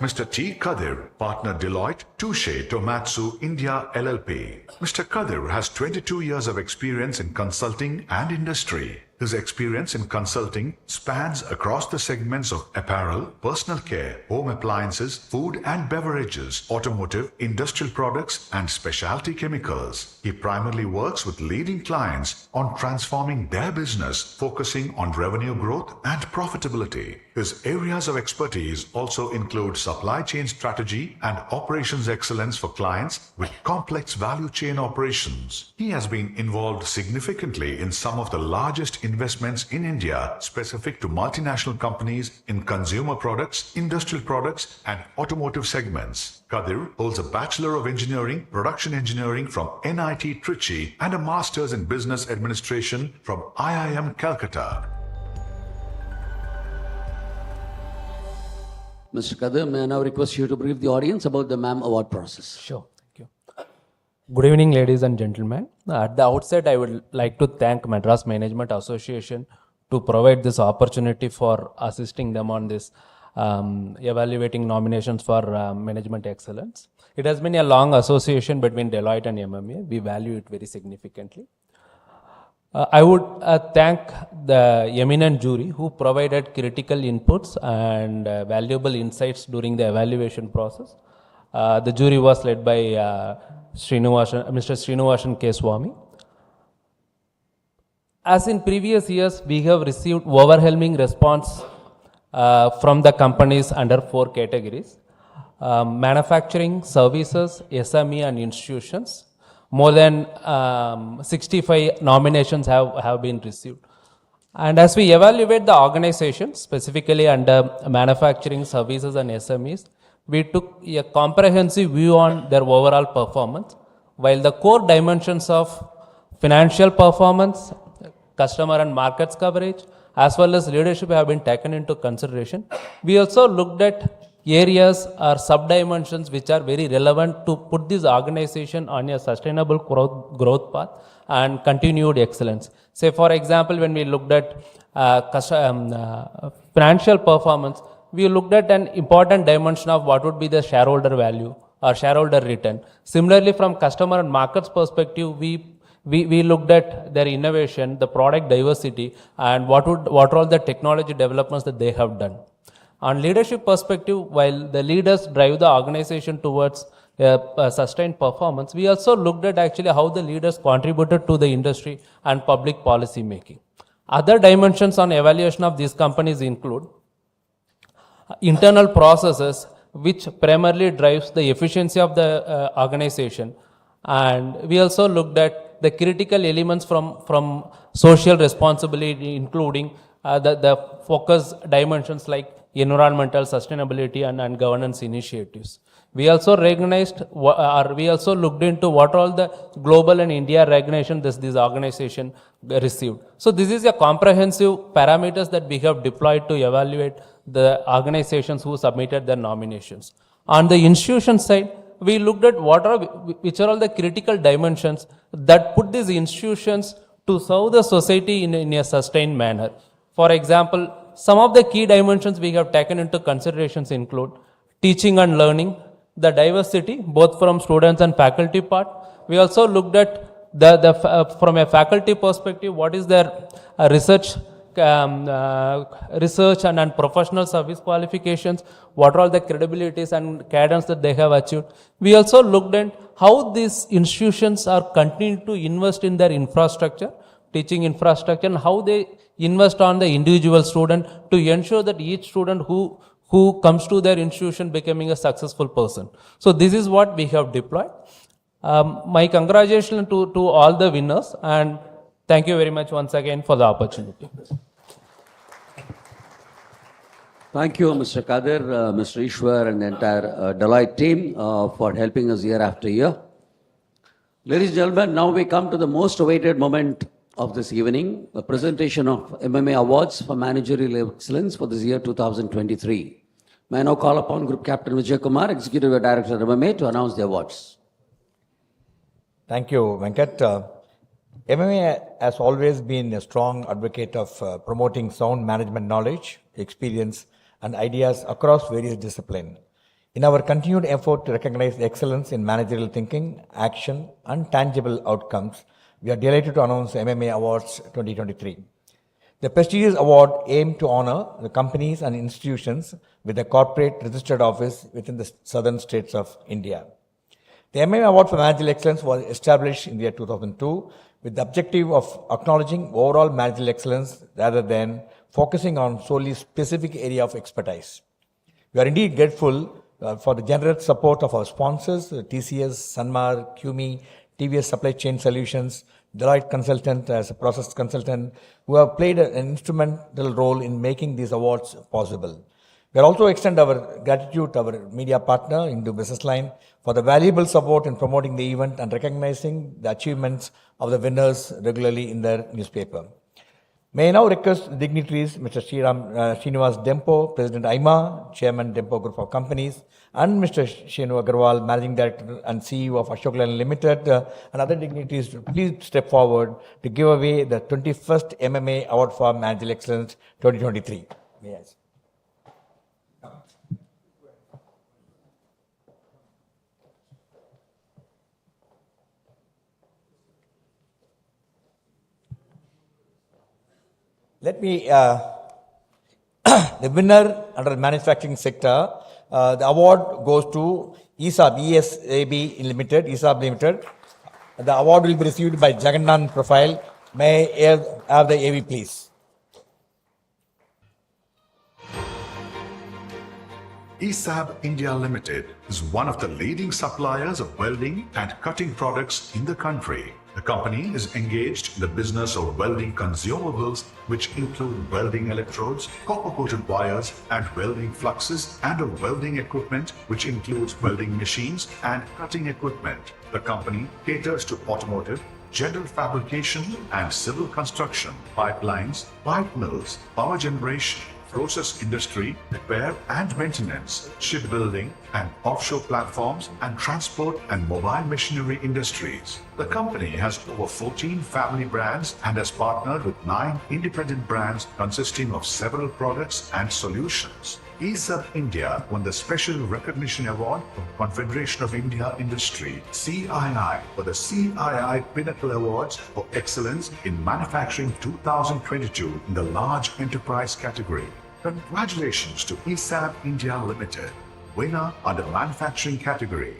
C: Mr. T. Kadir, partner Deloitte, Touche Tomatsu India LLP. Mr. Kadir has 22 years of experience in consulting and industry. His experience in consulting spans across the segments of apparel, personal care, home appliances, food and beverages, automotive, industrial products, and specialty chemicals. He primarily works with leading clients on transforming their business, focusing on revenue growth and profitability. His areas of expertise also include supply chain strategy and operations excellence for clients with complex value chain operations. He has been involved significantly in some of the largest investments in India specific to multinational companies in consumer products, industrial products, and automotive segments. Kadir holds a Bachelor of Engineering, Production Engineering from NIT Trichy and a Master's in Business Administration from IIM Calcutta.
A: Mr. Kadir, may I now request you to brief the audience about the MAM award process?
F: Sure. Thank you. Good evening, ladies and gentlemen. At the outset, I would like to thank Madras Management Association to provide this opportunity for assisting them on this evaluating nominations for management excellence. It has been a long association between Deloitte and MMA. We value it very significantly. I would thank the eminent jury who provided critical inputs and valuable insights during the evaluation process. The jury was led by Mr. Srinivasan K. Swami. As in previous years, we have received overwhelming response from the companies under 4 categories: manufacturing, services, SME and institutions. More than 65 nominations have been received. And as we evaluate the organization, specifically under manufacturing, services and SMEs, we took a comprehensive view on their overall performance. While the core dimensions of financial performance, customer and markets coverage, as well as leadership have been taken into consideration, we also looked at areas or sub-dimensions which are very relevant to put this organization on a sustainable growth path and continued excellence. Say, for example, when we looked at financial performance, we looked at an important dimension of what would be the shareholder value or shareholder return. Similarly, from customer and markets perspective, we looked at their innovation, the product diversity, and what are all the technology developments that they have done. On leadership perspective, while the leaders drive the organization towards a sustained performance, we also looked at actually how the leaders contributed to the industry and public policy making. Other dimensions on evaluation of these companies include internal processes, which primarily drives the efficiency of the organization. And we also looked at the critical elements from social responsibility, including the focus dimensions like environmental sustainability and governance initiatives. We also recognized, or we also looked into what all the global and India recognition this organization received. So this is a comprehensive parameters that we have deployed to evaluate the organizations who submitted their nominations. On the institution side, we looked at which are all the critical dimensions that put these institutions to serve the society in a sustained manner. For example, some of the key dimensions we have taken into considerations include teaching and learning, the diversity, both from students and faculty part. We also looked at from a faculty perspective, what is their research and professional service qualifications, what are all the credibilities and cadence that they have achieved. We also looked at how these institutions are continuing to invest in their infrastructure, teaching infrastructure, and how they invest on the individual student to ensure that each student who comes to their institution becoming a successful person. So this is what we have deployed. My congratulations to all the winners, and thank you very much once again for the opportunity.
A: Thank you, Mr. Kadir, Mr. Ishwar, and the entire Deloitte team for helping us year after year. Ladies and gentlemen, now we come to the most awaited moment of this evening, a presentation of MMA Awards for Managerial Excellence for this year 2023. May I now call upon Group Captain Vijay Kumar, Executive Director of MMA, to announce the awards.
P: Thank you, Venkat. MMA has always been a strong advocate of promoting sound management knowledge, experience, and ideas across various disciplines. In our continued effort to recognize excellence in managerial thinking, action, and tangible outcomes, we are delighted to announce MMA Awards 2023. The prestigious award aims to honor the companies and institutions with a corporate registered office within the southern states of India. The MMA Award for Managerial Excellence was established in the year 2002 with the objective of acknowledging overall managerial excellence rather than focusing on solely specific area of expertise. We are indeed grateful for the generous support of our sponsors, TCS, Sanmar, QMI, TVS Supply Chain Solutions, Deloitte Consultant as a process consultant, who have played an instrumental role in making these awards possible. We also extend our gratitude to our media partner, Hindu Business Line, for the valuable support in promoting the event and recognizing the achievements of the winners regularly in their newspaper. May I now request the dignitaries, Mr. Srinivas Dempo, President IMA, Chairman Dempo Group of Companies, and Mr. Shenu Agarwal, Managing Director and CEO of Ashok Leyland Limited, and other dignitaries to please step forward to give away the 21st MMA Award for Managerial Excellence 2023. Yes. Let me, the winner under the manufacturing sector, the award goes to ESAB Limited. The award will be received by Jagannath Profile. May I have the AV, please?
C: ESAB India Limited is one of the leading suppliers of welding and cutting products in the country. The company is engaged in the business of welding consumables, which include welding electrodes, copper-coated wires, and welding fluxes, and of welding equipment, which includes welding machines and cutting equipment. The company caters to automotive, general fabrication, and civil construction, pipelines, pipe mills, power generation, process industry, repair and maintenance, shipbuilding and offshore platforms, and transport and mobile machinery industries. The company has over 14 family brands and has partnered with 9 independent brands consisting of several products and solutions. ESAB India won the Special Recognition Award from Confederation of India Industry, CII, for the CII Pinnacle Awards for Excellence in Manufacturing 2022 in the Large Enterprise category. Congratulations to ESAB India Limited, winner under manufacturing category.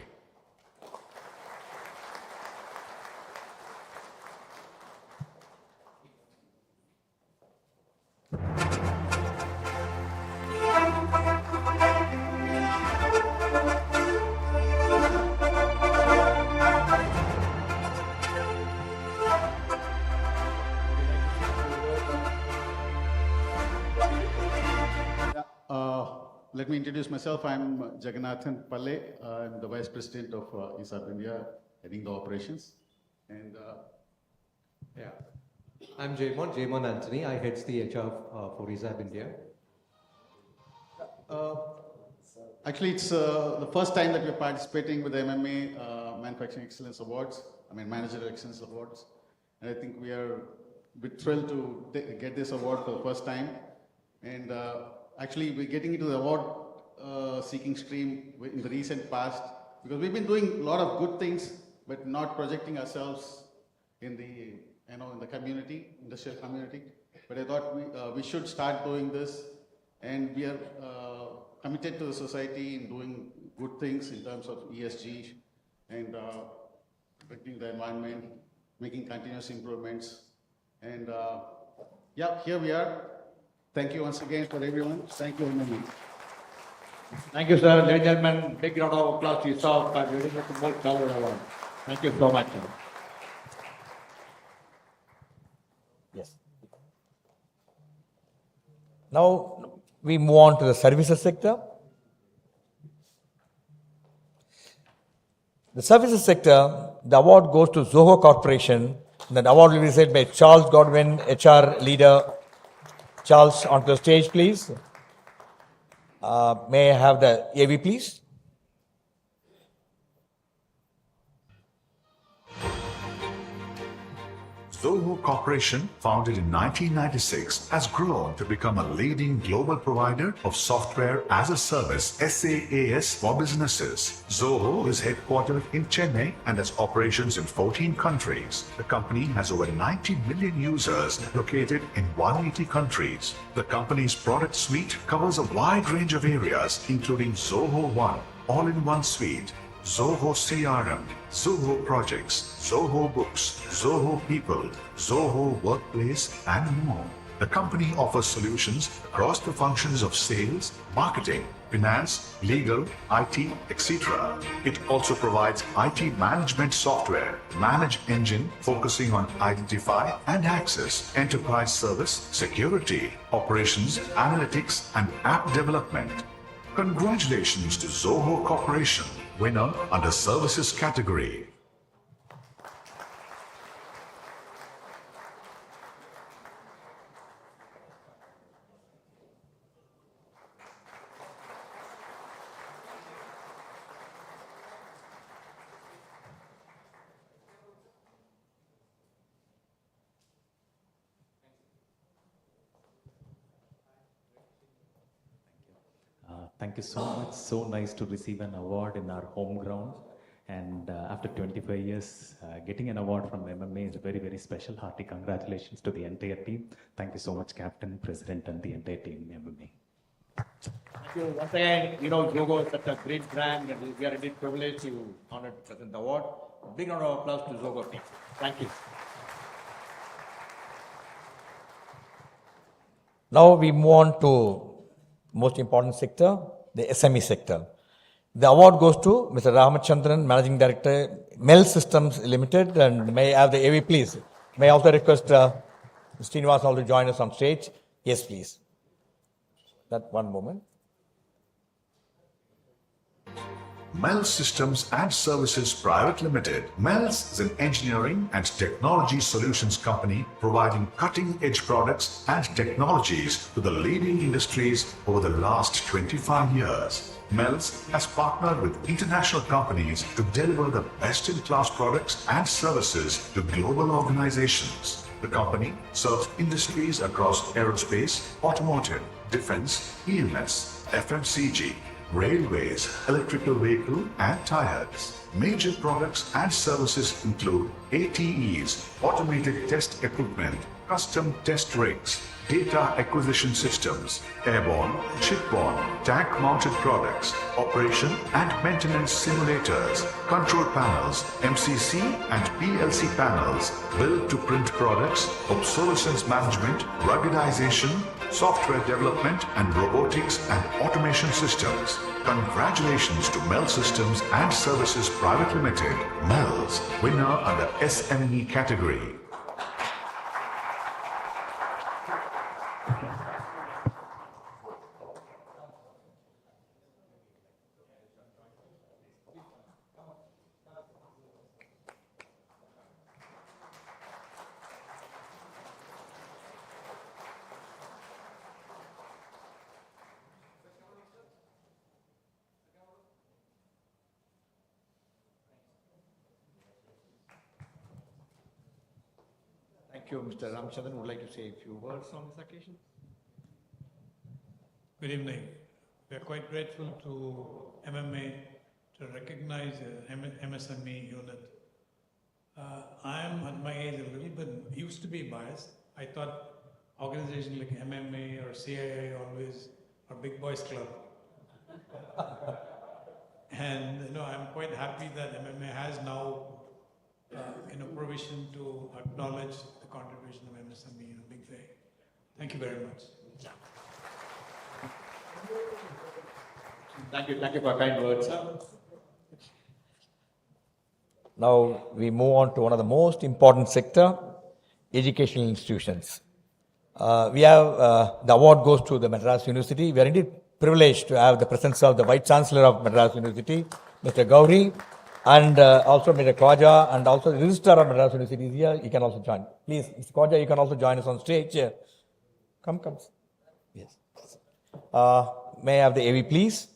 D: Let me introduce myself. I'm Jagannathan Palle. I'm the Vice President of ESAB India, heading the operations. And
L: I'm Jaymon Anthony. I head the HR for ESAB India.
D: Actually, it's the first time that we're participating with the MMA Manufacturing Excellence Awards, Managerial Excellence Awards. And I think we are a bit thrilled to get this award for the first time. And actually, we're getting into the award seeking stream in the recent past because we've been doing a lot of good things, but not projecting ourselves in the in the community, industrial community. But I thought we should start doing this, and we are committed to the society in doing good things in terms of ESG and protecting the environment, making continuous improvements, and here we are. Thank you once again for everyone. Thank you, MMA.
V: Thank you, sir. Ladies and gentlemen, big round of applause to yourself for getting the most covered award. Thank you so much, sir.
P: Yes. Now we move on to the services sector. The services sector, the award goes to Zoho Corporation The award will be received by Charles Godwin, HR leader. Charles, onto the stage, please. May I have the AV, please?
C: Zoho Corporation, founded in 1996, has grown to become a leading global provider of software as a service (SaaS) for businesses. Zoho is headquartered in Chennai and has operations in 14 countries. The company has over 90 million users located in 180 countries. The company's product suite covers a wide range of areas, including Zoho One, all-in-one suite, Zoho CRM, Zoho Projects, Zoho Books, Zoho People, Zoho Workplace, and more. The company offers solutions across the functions of sales, marketing, finance, legal, IT, etc. It also provides IT management software, Manage Engine, focusing on identify and access, enterprise service, security, operations, analytics, and app development. Congratulations to Zoho Corporation, winner under services category.
J: Thank you so much. So nice to receive an award in our home ground. And after 25 years, getting an award from MMA is very, very special. Hearty congratulations to the entire team. Thank you so much, Captain, President, and the entire team in MMA.
V: Thank you. Once again, Zoho is such a great brand, and we are indeed privileged to honor to present the award. Big round of applause to Zoho team. Thank you.
P: Now we move on to most important sector, the SME sector. The award goes to Mr. Ramachandran, Managing Director, Mel Systems Limited, and may I have the AV, please. May I also request Srinivas to join us on stage? Yes, please. That one moment.
C: Mel Systems and Services Private Limited. Mel's is an engineering and technology solutions company providing cutting-edge products and technologies to the leading industries over the last 25 years. Mel's has partnered with international companies to deliver the best-in-class products and services to global organizations. The company serves industries across aerospace, automotive, defense, EMS, FMCG, railways, electrical vehicle and tires. Major products and services include ATEs, automated test equipment, custom test rigs, data acquisition systems, airborne, shipborne, tank-mounted products, operation and maintenance simulators, control panels, MCC and PLC panels, build-to-print products, obsolescence management, ruggedization, software development and robotics and automation systems. Congratulations to Mel Systems and Services Private Limited, Mel's, winner under SME category.
V: Thank you, Mr. Ramachandran. Would like to say a few words on this occasion?
G: Good evening. We are quite grateful to MMA to recognize MSME unit. I am at my age a little bit used to be biased. I thought organizations like MMA or CII always are big boys club. And I'm quite happy that MMA has now provision to acknowledge the contribution of MSME in a big way. Thank you very much.
V: Thank you for kind words, sir.
P: Now we move on to one of the most important sector, educational institutions. We have the award goes to the Madras University. We are indeed privileged to have the presence of the Vice Chancellor of Madras University, Mr. Gauri. And also Mr. Khwaja and also the Registrar of Madras University is here. You can also join. Please, Mr. Khwaja, you can also join us on stage. Come. Yes. May I have the AV, please?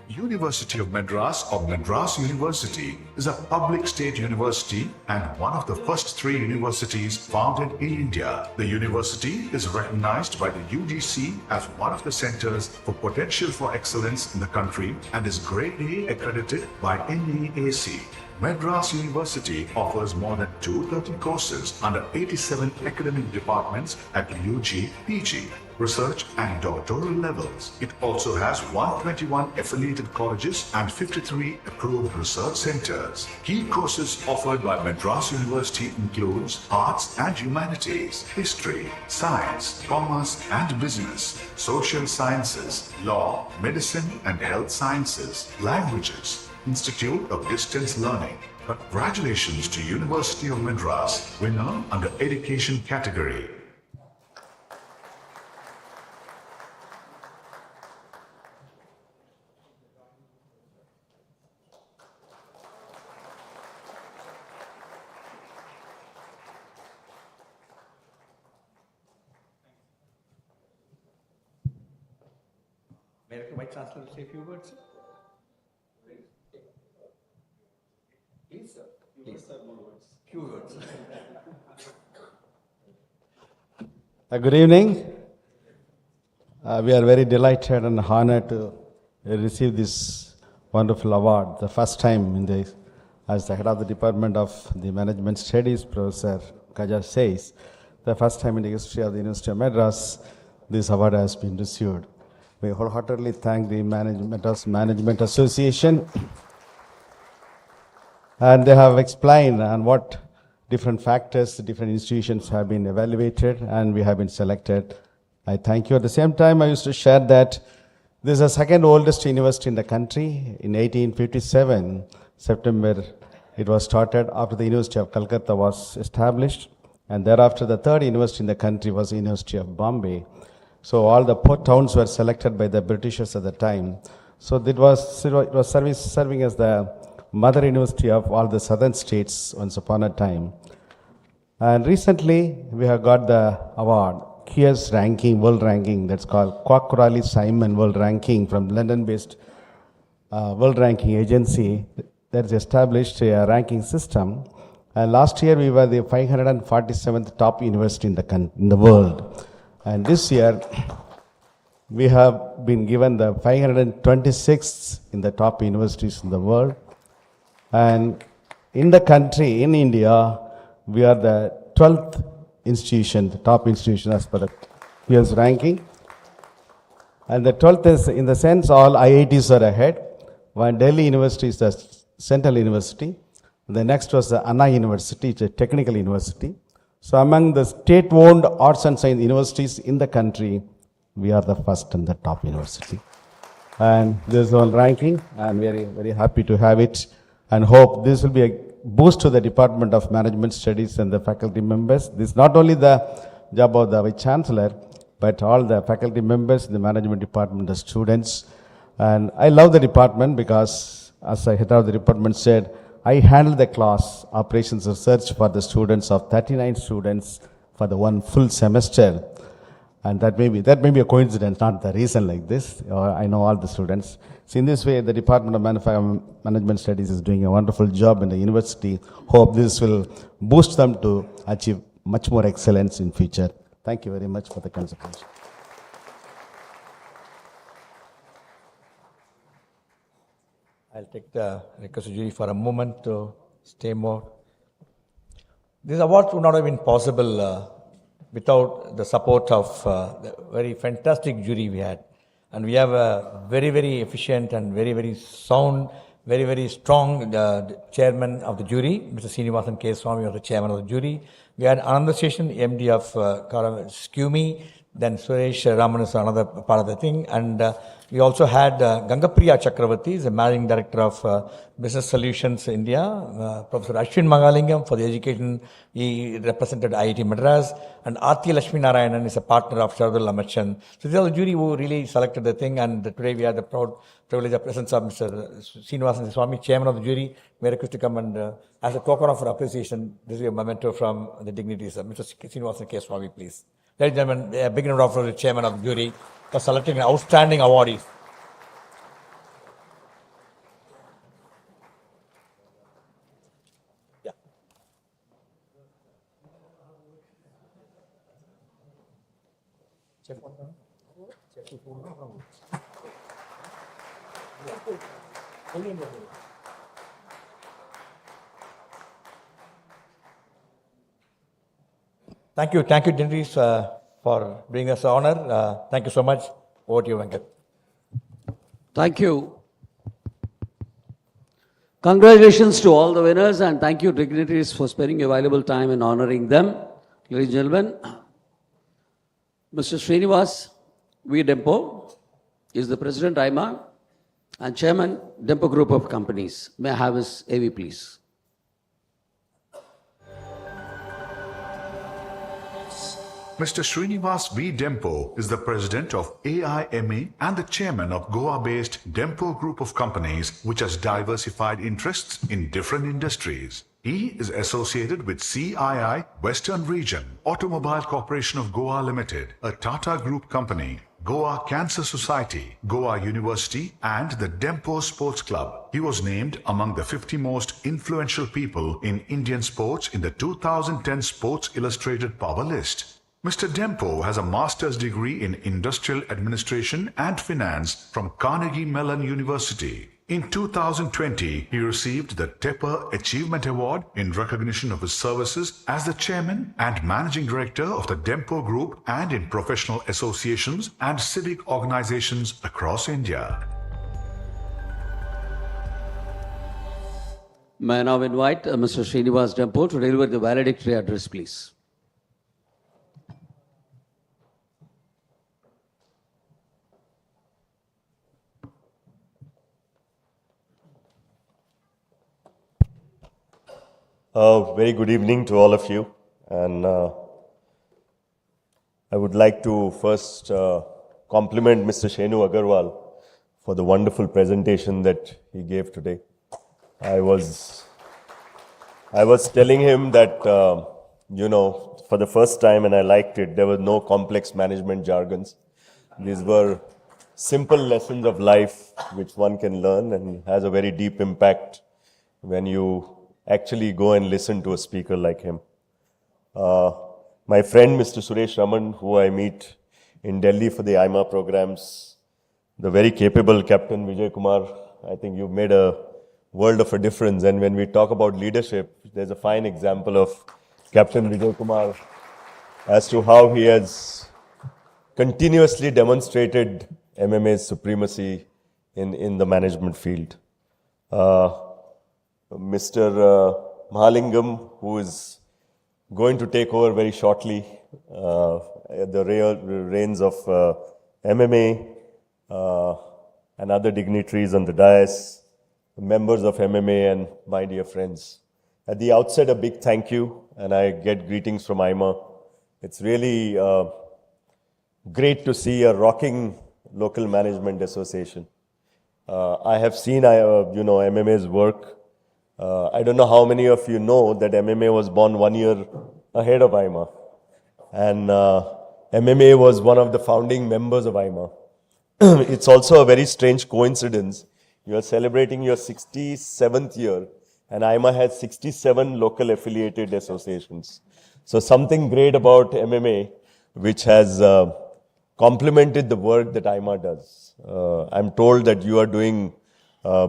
C: University of Madras or Madras University is a public state university and one of the first 3 universities founded in India. The university is recognized by the UGC as one of the centers for potential for excellence in the country and is Grade A accredited by NAAC. Madras University offers more than 230 courses under 87 academic departments at UG, PG, research and doctoral levels. It also has 121 affiliated colleges and 53 approved research centers. Key courses offered by Madras University includes Arts and Humanities, History, Science, Commerce and Business, Social Sciences, Law, Medicine and Health Sciences, Languages, Institute of Distance Learning. Congratulations to University of Madras, winner under Education category.
P: May I Vice Chancellor say a few words? Please, sir. Please. Few words.
E: Good evening. We are very delighted and honored to receive this wonderful award. The first time as the head of the Department of the Management Studies, Professor Kaja says, the first time in the history of the University of Madras, this award has been received. We wholeheartedly thank the Madras Management Association, and they have explained on what different factors, different institutions have been evaluated, and we have been selected. I thank you. At the same time, I used to share that this is the second oldest university in the country. In 1857, September, it was started after the University of Calcutta was established, and thereafter the third university in the country was the University of Bombay. So all the port towns were selected by the Britishers at the time. So it was serving as the mother university of all the southern states once upon a time. And recently we have got the award, QS ranking, world ranking, that's called cordially Simon World Ranking from London-based world ranking agency that is established a ranking system. And last year we were the 547th top university in the world. And this year we have been given the 526th in the top universities in the world. And in the country, in India, we are the 12th institution, the top institution as per the QS ranking. And the 12th is, in the sense, all IITs are ahead. One Delhi University is the central university. The next was the Anna University, it's a technical university. So among the state-owned arts and science universities in the country, we are the first and the top university. And this is one ranking, and very, very happy to have it, and hope this will be a boost to the Department of Management Studies and the faculty members. This is not only the job of the Vice Chancellor, but all the faculty members in the management department, the students. And I love the department because, as the head of the department said, I handle the class operations research for the students of 39 students for the one full semester. And that may be a coincidence, not the reason like this. I know all the students. So in this way, the Department of Management Studies is doing a wonderful job in the university. Hope this will boost them to achieve much more excellence in future. Thank you very much for the consideration.
P: I'll take the request of jury for a moment to stay more. These awards would not have been possible without the support of the very fantastic jury we had. And we have a very, very efficient and very, very sound, very, very strong chairman of the jury, Mr. Srinivasan K. Swami was the chairman of the jury. We had Ananda Session, MD of Skumi, Then Suresh Raman is another part of the thing. And we also had Gangapriya Chakravarti, is the Managing Director of Business Solutions India. Professor Ashwin Mangalingam for the education, he represented IIT Madras. And Aarti Lakshmi Narayanan is a partner of Sharadul Amachan. So these are the jury who really selected the thing. And today we have the proud privilege of presence of Mr. Srinivasan Swami, Chairman of the jury. May I request to come and as a token of appreciation, this is a memento from the dignitaries. Mr. Srinivasan K. Swami, please. Ladies and gentlemen, a big round of applause to the Chairman of the jury for selecting outstanding awardees. Yeah. Thank you, dignitaries, for bringing us honor. Thank you so much. Over to you, Venkat.
A: Thank you. Congratulations to all the winners and thank you dignitaries for spending your valuable time in honoring them. Ladies and gentlemen, Mr. Srinivas V. Dempo is the President IMA and Chairman Dempo Group of Companies. May I have his AV please?
C: Mr. Srinivas V. Dempo is the president of AIMA and the chairman of Goa-based Dempo Group of Companies, which has diversified interests in different industries. He is associated with CII Western Region, Automobile Corporation of Goa Limited, a Tata Group company, Goa Cancer Society, Goa University, and the Dempo Sports Club. He was named among the 50 most influential people in Indian sports in the 2010 Sports Illustrated Power List. Mr. Dempo has a master's degree in Industrial Administration and Finance from Carnegie Mellon University. In 2020, he received the Tepper Achievement Award in recognition of his services as the chairman and managing director of the Dempo Group and in professional associations and civic organizations across India.
A: May I now invite Mr. Srinivas Dempo to deliver the valedictory address, please.
H: Very good evening to all of you, and I would like to first compliment Mr. Shenu Agarwal for the wonderful presentation that he gave today. I was telling him that, for the first time, and I liked it, there were no complex management jargons. These were simple lessons of life which one can learn and has a very deep impact when you actually go and listen to a speaker like him. My friend Mr. Suresh Raman, who I meet in Delhi for the IMA programs, the very capable Captain Vijay Kumar, I think you've made a world of a difference. And when we talk about leadership, there's a fine example of Captain Vijay Kumar as to how he has continuously demonstrated MMA's supremacy in the management field. Mr. Mahalingam, who is going to take over very shortly the reins of MMA, and other dignitaries on the dais, members of MMA and my dear friends. At the outset, a big thank you, and I get greetings from IMA. It's really great to see a rocking local management association. I have seen MMA's work. I don't know how many of you know that MMA was born 1 year ahead of IMA. And MMA was one of the founding members of IMA. It's also a very strange coincidence. You are celebrating your 67th year, and IMA has 67 local affiliated associations. So something great about MMA, which has complemented the work that IMA does. I'm told that you are doing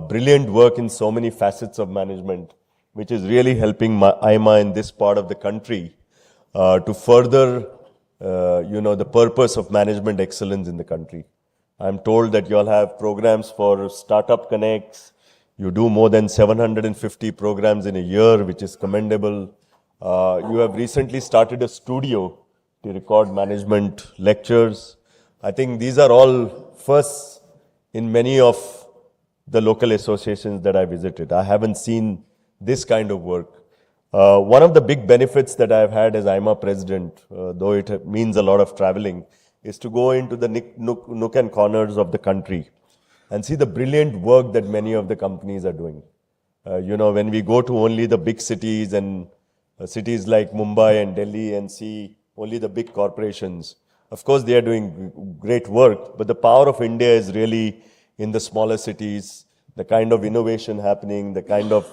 H: brilliant work in so many facets of management, which is really helping IMA in this part of the country to further, the purpose of management excellence in the country. I'm told that you all have programs for Startup Connects. You do more than 750 programs in a year, which is commendable. You have recently started a studio to record management lectures. I think these are all firsts in many of the local associations that I visited. I haven't seen this kind of work. One of the big benefits that I've had as IMA president, though it means a lot of traveling, is to go into the nook and corners of the country and see the brilliant work that many of the companies are doing. When we go to only the big cities and cities like Mumbai and Delhi and see only the big corporations, of course they are doing great work, but the power of India is really in the smaller cities, the kind of innovation happening, the kind of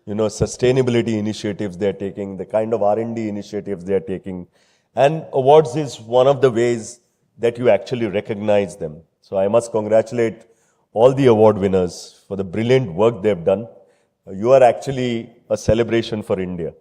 H: sustainability initiatives they are taking, the kind of R&D initiatives they are taking. And awards is one of the ways that you actually recognize them. So I must congratulate all the award winners for the brilliant work they've done. You are actually a celebration for India.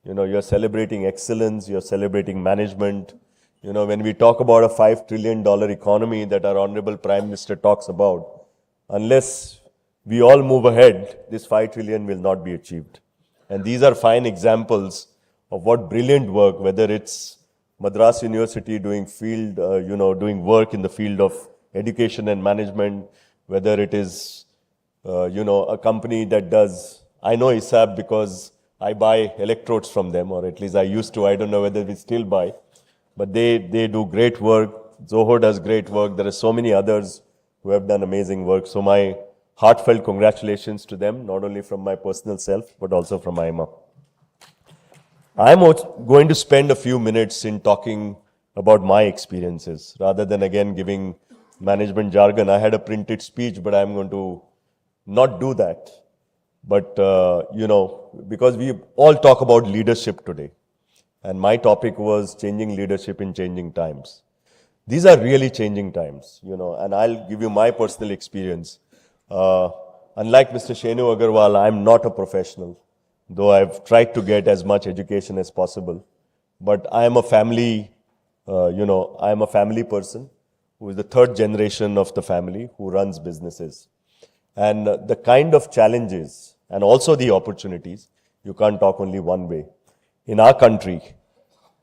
H: You're celebrating excellence, you're celebrating management. When we talk about a $5 trillion economy that our Honorable Prime Minister talks about, unless we all move ahead, this 5 trillion will not be achieved. And these are fine examples of what brilliant work, whether it's Madras University doing doing work in the field of education and management, whether it is, a company that does, I know ISAB because I buy electrodes from them, or at least I used to, I don't know whether we still buy, but they do great work. Zoho does great work. There are so many others who have done amazing work. So my heartfelt congratulations to them, not only from my personal self, but also from IMA. I'm going to spend a few minutes in talking about my experiences, rather than again giving management jargon. I had a printed speech, but I'm going to not do that. But, because we all talk about leadership today, and my topic was changing leadership in changing times. These are really changing times, and I'll give you my personal experience. Unlike Mr. Shenu Agarwal, I'm not a professional, though I've tried to get as much education as possible. But I am a family, I am a family person who is the third generation of the family who runs businesses. And the kind of challenges and also the opportunities, you can't talk only one way, in our country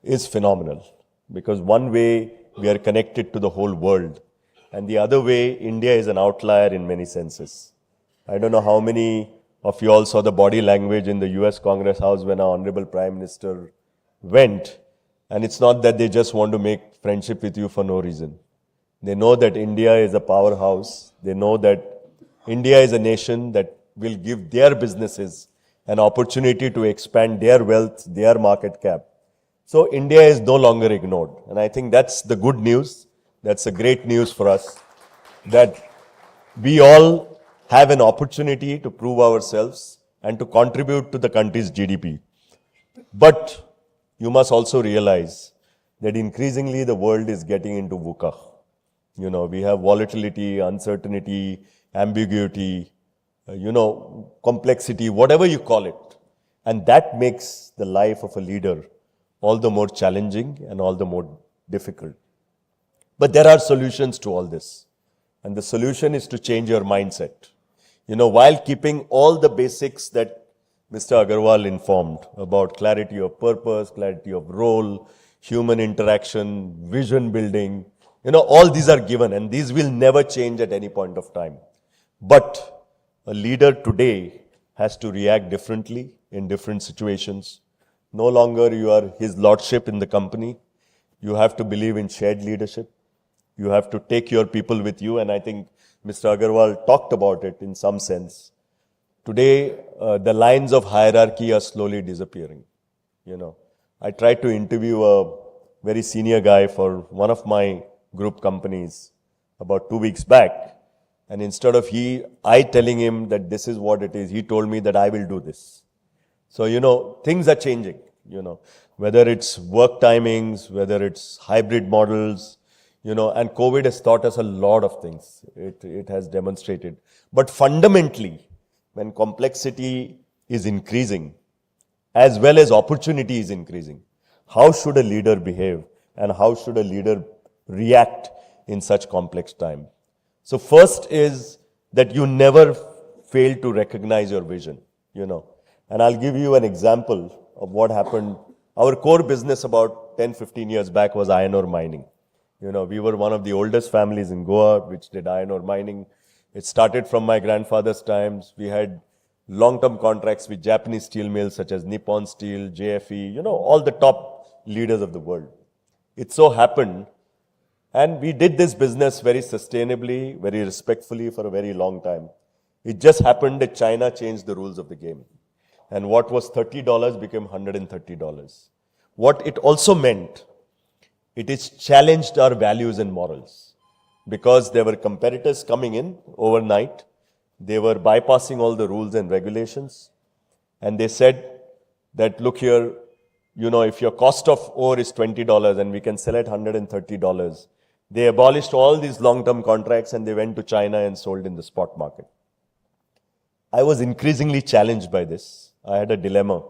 H: is phenomenal. Because one way we are connected to the whole world, and the other way, India is an outlier in many senses. I don't know how many of you all saw the body language in the US Congress House when our Honorable Prime Minister went. And it's not that they just want to make friendship with you for no reason. They know that India is a powerhouse. They know that India is a nation that will give their businesses an opportunity to expand their wealth, their market cap. So India is no longer ignored. And I think that's the good news. That's a great news for us, that we all have an opportunity to prove ourselves and to contribute to the country's GDP. But you must also realize that increasingly the world is getting into VUCA. We have volatility, uncertainty, ambiguity, complexity, whatever you call it. And that makes the life of a leader all the more challenging and all the more difficult. But there are solutions to all this. And the solution is to change your mindset. While keeping all the basics that Mr. Agarwal informed about clarity of purpose, clarity of role, human interaction, vision building, all these are given, and these will never change at any point of time. But a leader today has to react differently in different situations. No longer you are his lordship in the company. You have to believe in shared leadership. You have to take your people with you, and I think Mr. Agarwal talked about it in some sense. Today, the lines of hierarchy are slowly disappearing. I tried to interview a very senior guy for one of my group companies about 2 weeks back. And instead of I telling him that this is what it is, he told me that I will do this. So, things are changing, whether it's work timings, whether it's hybrid models, and COVID has taught us a lot of things. It has demonstrated. But fundamentally, when complexity is increasing, as well as opportunity is increasing, how should a leader behave and how should a leader react in such complex time? So first is that you never fail to recognize your vision, And I'll give you an example of what happened. Our core business about 10, 15 years back was iron ore mining. We were one of the oldest families in Goa which did iron ore mining. It started from my grandfather's times. We had long-term contracts with Japanese steel mills such as Nippon Steel, JFE, all the top leaders of the world. It so happened, and we did this business very sustainably, very respectfully for a very long time. It just happened that China changed the rules of the game. And what was $30 became $130. What it also meant, it is challenged our values and morals. Because there were competitors coming in overnight. They were bypassing all the rules and regulations. And they said that, look here, if your cost of ore is $20 and we can sell at $130, they abolished all these long-term contracts and they went to China and sold in the spot market. I was increasingly challenged by this. I had a dilemma,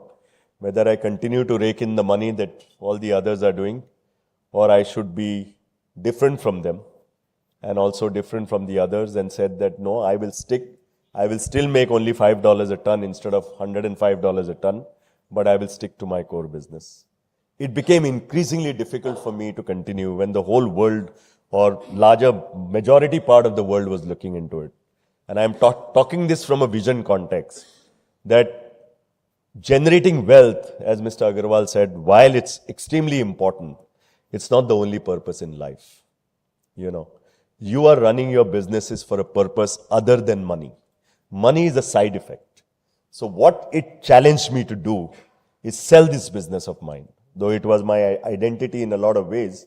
H: whether I continue to rake in the money that all the others are doing, or I should be different from them and also different from the others, and said that no, I will still make only $5 a ton instead of $105 a ton, but I will stick to my core business. It became increasingly difficult for me to continue when the whole world, or larger majority part of the world, was looking into it. And I'm talking this from a vision context, that generating wealth, as Mr. Agarwal said, while it's extremely important, it's not the only purpose in life. You are running your businesses for a purpose other than money. Money is a side effect. So what it challenged me to do is sell this business of mine. Though it was my identity in a lot of ways,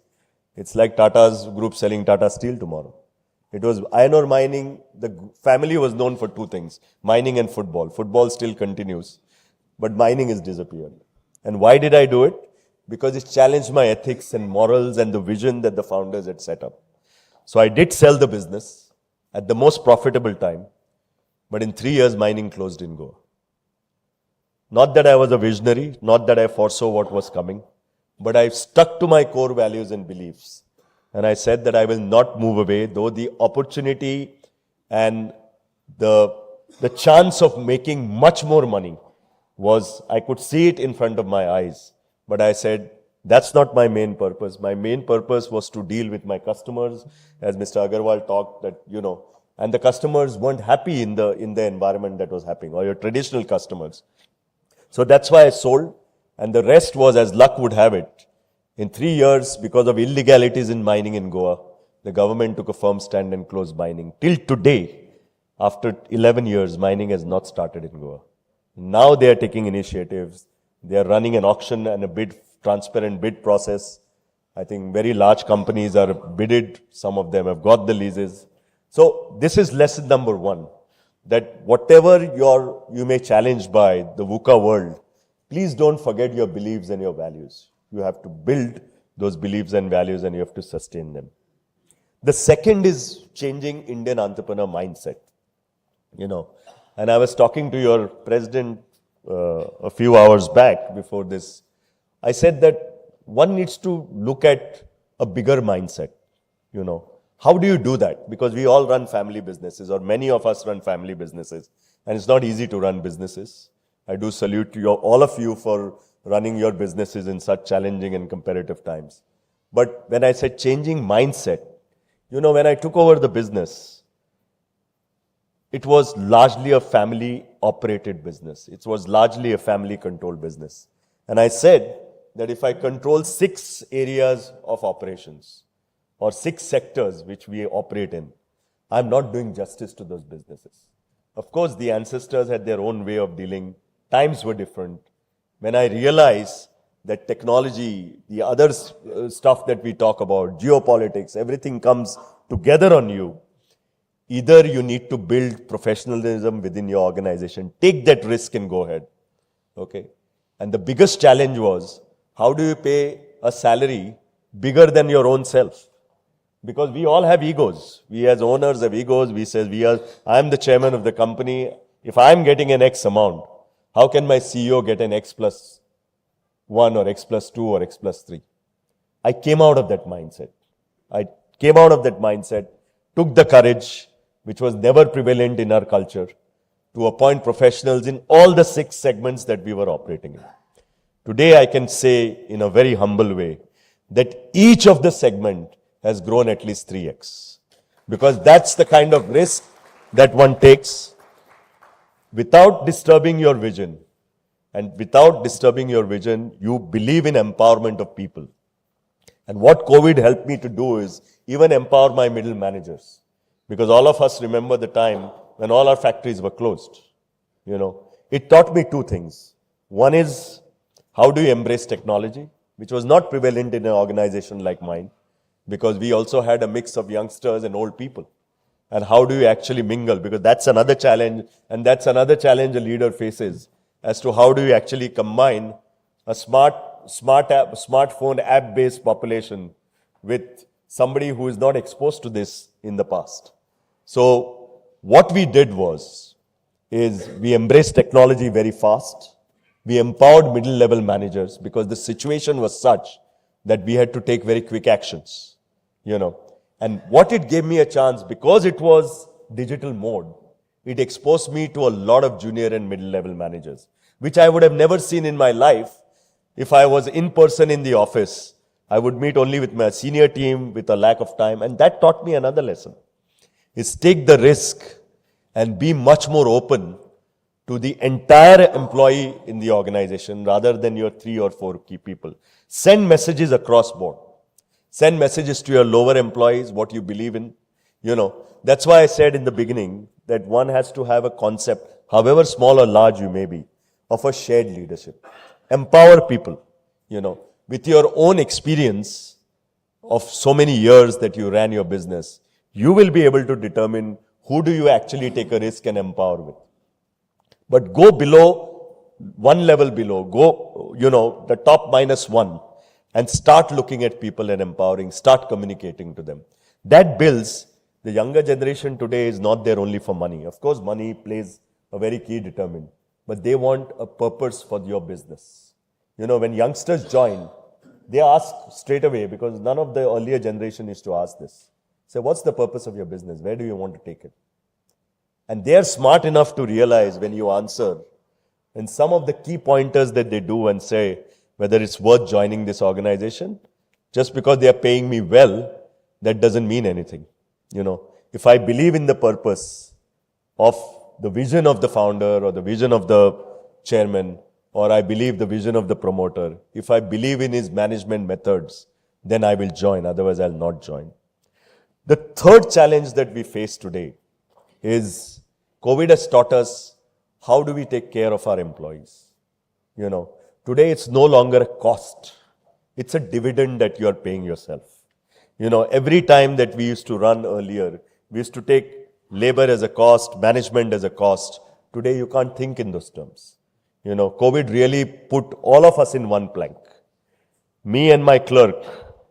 H: it's like Tata's group selling Tata Steel tomorrow. It was iron ore mining. The family was known for two things, mining and football. Football still continues, but mining has disappeared. And why did I do it? Because it challenged my ethics and morals and the vision that the founders had set up. So I did sell the business at the most profitable time, but in 3 years, mining closed in Goa. Not that I was a visionary, not that I foresaw what was coming, but I stuck to my core values and beliefs. And I said that I will not move away, though the opportunity and the chance of making much more money was, I could see it in front of my eyes. But I said, that's not my main purpose. My main purpose was to deal with my customers, as Mr. Agarwal talked, that, and the customers weren't happy in the environment that was happening, or your traditional customers. So that's why I sold, and the rest was, as luck would have it, in 3 years, because of illegalities in mining in Goa, the government took a firm stand and closed mining. Till today, after 11 years, mining has not started in Goa. Now they are taking initiatives. They are running an auction and a transparent bid process. I think very large companies are bidded. Some of them have got the leases. So this is lesson number one, that whatever you may challenge by the VUCA world, please don't forget your beliefs and your values. You have to build those beliefs and values, and you have to sustain them. The second is changing Indian entrepreneur mindset. And I was talking to your president a few hours back before this. I said that one needs to look at a bigger mindset. How do you do that? Because we all run family businesses, or many of us run family businesses, and it's not easy to run businesses. I do salute all of you for running your businesses in such challenging and competitive times. But when I said changing mindset, when I took over the business, it was largely a family-operated business. It was largely a family-controlled business. And I said that if I control 6 areas of operations, or 6 sectors which we operate in, I'm not doing justice to those businesses. Of course, the ancestors had their own way of dealing. Times were different. When I realized that technology, the other stuff that we talk about, geopolitics, everything comes together on you, either you need to build professionalism within your organization, take that risk and go ahead. Okay? And the biggest challenge was, how do you pay a salary bigger than your own self? Because we all have egos. We as owners have egos. We say, I'm the chairman of the company. If I'm getting an X amount, how can my CEO get an X plus 1 or X plus 2 or X plus 3? I came out of that mindset. Took the courage, which was never prevalent in our culture, to appoint professionals in all the 6 segments that we were operating in. Today, I can say in a very humble way that each of the segment has grown at least 3x. Because that's the kind of risk that one takes without disturbing your vision. And without disturbing your vision, you believe in empowerment of people. And what COVID helped me to do is even empower my middle managers. Because all of us remember the time when all our factories were closed. It taught me two things. One is, how do you embrace technology, which was not prevalent in an organization like mine, because we also had a mix of youngsters and old people. And how do you actually mingle? Because that's another challenge, and that's another challenge a leader faces, as to how do you actually combine a smartphone app-based population with somebody who is not exposed to this in the past. So what we did is we embraced technology very fast. We empowered middle-level managers because the situation was such that we had to take very quick actions, And what it gave me a chance, because it was digital mode, it exposed me to a lot of junior and middle-level managers, which I would have never seen in my life. If I was in person in the office, I would meet only with my senior team with a lack of time. And that taught me another lesson, is take the risk and be much more open to the entire employee in the organization rather than your 3 or 4 key people. Send messages across board. Send messages to your lower employees, what you believe in. That's why I said in the beginning that one has to have a concept, however small or large you may be, of a shared leadership. Empower people, with your own experience of so many years that you ran your business. You will be able to determine who do you actually take a risk and empower with. But go below, one level below, go, the top -1, and start looking at people and empowering, start communicating to them. That builds, the younger generation today is not there only for money. Of course, money plays a very key determinant, but they want a purpose for your business. When youngsters join, they ask straight away, because none of the earlier generation used to ask this. Say, what's the purpose of your business? Where do you want to take it? And they are smart enough to realize when you answer, and some of the key pointers that they do and say, whether it's worth joining this organization, just because they are paying me well, that doesn't mean anything. If I believe in the purpose of the vision of the founder or the vision of the chairman, or I believe the vision of the promoter, if I believe in his management methods, then I will join, otherwise I'll not join. The third challenge that we face today is COVID has taught us how do we take care of our employees. Today it's no longer a cost. It's a dividend that you are paying yourself. Every time that we used to run earlier, we used to take labor as a cost, management as a cost. Today you can't think in those terms. COVID really put all of us in one plank. Me and my clerk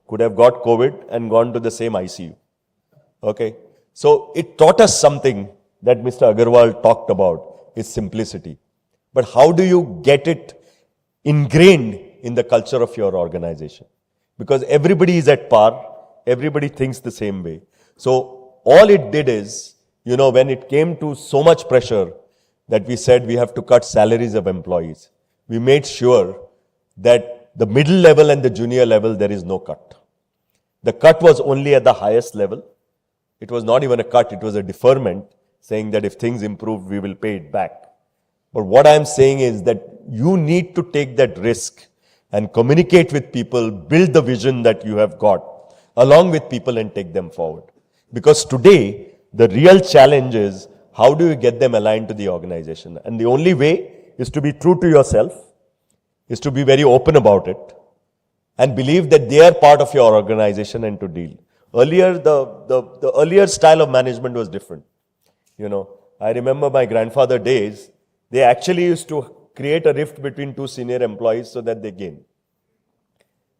H: could have got COVID and gone to the same ICU. Okay? So it taught us something that Mr. Agarwal talked about, is simplicity. But how do you get it ingrained in the culture of your organization? Because everybody is at par, everybody thinks the same way. So all it did is, when it came to so much pressure that we said we have to cut salaries of employees, we made sure that the middle level and the junior level, there is no cut. The cut was only at the highest level. It was not even a cut, it was a deferment, saying that if things improve, we will pay it back. But what I'm saying is that you need to take that risk and communicate with people, build the vision that you have got along with people and take them forward. Because today, the real challenge is, how do you get them aligned to the organization? And the only way is to be true to yourself, is to be very open about it, and believe that they are part of your organization and to deal. Earlier, the earlier style of management was different. I remember my grandfather days, they actually used to create a rift between 2 senior employees so that they gain.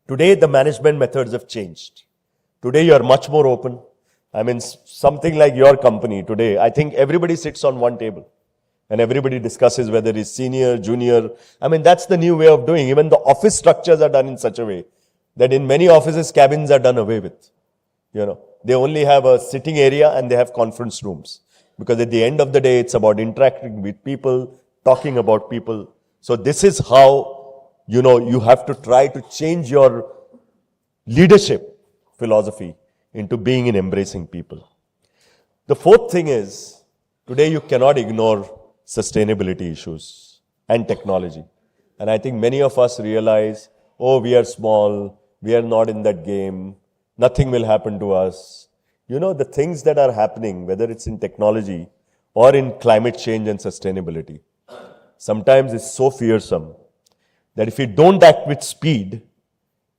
H: Today, the management methods have changed. Today, you are much more open. Something like your company today, I think everybody sits on one table and everybody discusses whether it's senior, junior. That's the new way of doing. Even the office structures are done in such a way that in many offices, cabins are done away with. They only have a sitting area and they have conference rooms. Because at the end of the day, it's about interacting with people, talking about people. So this is how, you have to try to change your leadership philosophy into being in embracing people. The fourth thing is, today you cannot ignore sustainability issues and technology. And I think many of us realize, oh, we are small, we are not in that game, nothing will happen to us. You know, the things that are happening, whether it's in technology or in climate change and sustainability, sometimes it's so fearsome that if we don't act with speed,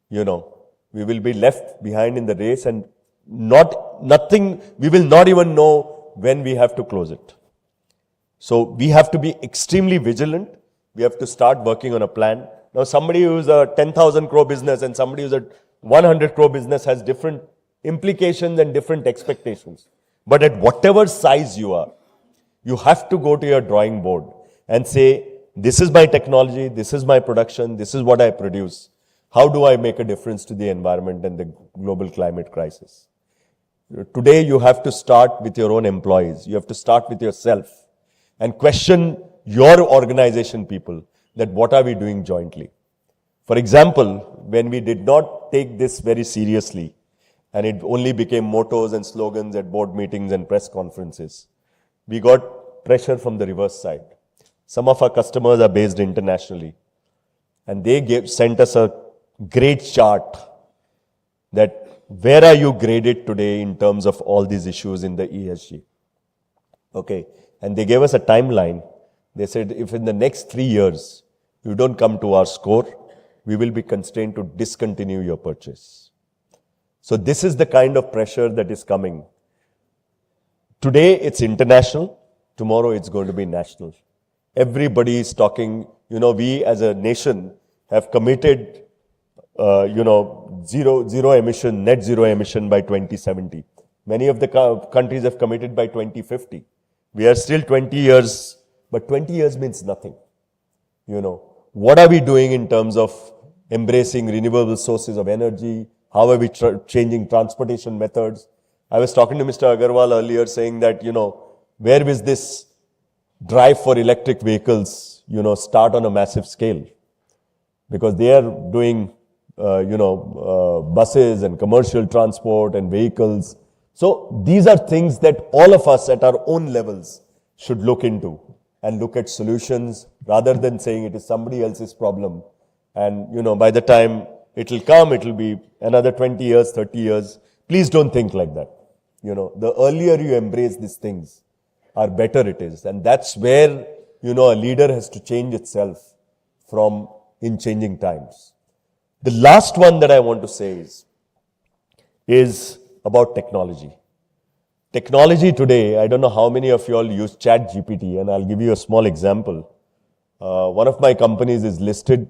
H: you know, we will be left behind in the race and we will not even know when we have to close it. So we have to be extremely vigilant. We have to start working on a plan. Now, somebody who's a 10,000 crore business and somebody who's a 100 crore business has different implications and different expectations. But at whatever size you are, you have to go to your drawing board and say, this is my technology, this is my production, this is what I produce. How do I make a difference to the environment and the global climate crisis? Today, you have to start with your own employees. You have to start with yourself and question your organization people that what are we doing jointly? For example, when we did not take this very seriously and it only became mottos and slogans at board meetings and press conferences, we got pressure from the reverse side. Some of our customers are based internationally and they sent us a great chart that where are you graded today in terms of all these issues in the ESG? Okay. And they gave us a timeline. They said, if in the next 3 years you don't come to our score, we will be constrained to discontinue your purchase. So this is the kind of pressure that is coming. Today it's international. Tomorrow it's going to be national. Everybody is talking, you know, we as a nation have committed zero emission, net zero emission by 2070. Many of the countries have committed by 2050. We are still 20 years, but 20 years means nothing. You know, what are we doing in terms of embracing renewable sources of energy? How are we changing transportation methods? I was talking to Mr. Agarwal earlier saying that, you know, where is this drive for electric vehicles, you know, start on a massive scale? Because they are doing buses and commercial transport and vehicles. So these are things that all of us at our own levels should look into and look at solutions rather than saying it is somebody else's problem. And, you know, by the time it will come, it will be another 20 years, 30 years. Please don't think like that. You know, the earlier you embrace these things, are better it is. And that's where, you know, a leader has to change itself from in changing times. The last one that I want to say is about technology. Technology today, I don't know how many of you all use ChatGPT, and I'll give you a small example. One of my companies is listed,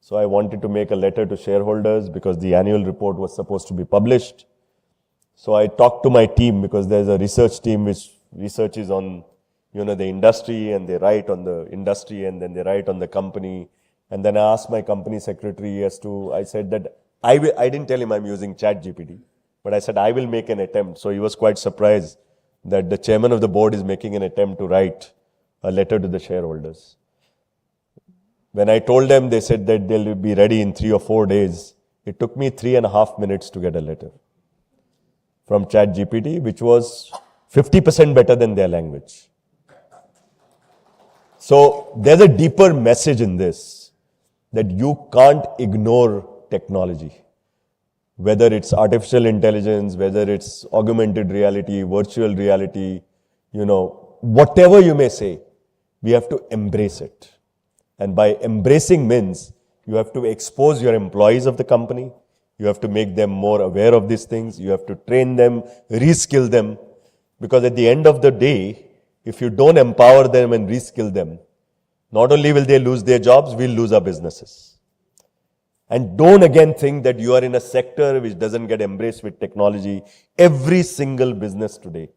H: so I wanted to make a letter to shareholders because the annual report was supposed to be published. So I talked to my team because there's a research team which researches on, you know, the industry, and they write on the industry and then they write on the company. And then I asked my company secretary I said that I didn't tell him I'm using ChatGPT, but I said I will make an attempt. So he was quite surprised that the chairman of the board is making an attempt to write a letter to the shareholders. When I told them, they said that they'll be ready in 3 or 4 days. It took me 3.5 minutes to get a letter from ChatGPT, which was 50% better than their language. So there's a deeper message in this, that you can't ignore technology. Whether it's artificial intelligence, whether it's augmented reality, virtual reality, you know, whatever you may say, we have to embrace it. And by embracing means, you have to expose your employees of the company. You have to make them more aware of these things. You have to train them, reskill them. Because at the end of the day, if you don't empower them and reskill them, not only will they lose their jobs, we'll lose our businesses. And don't again think that you are in a sector which doesn't get embraced with technology. Every single business today,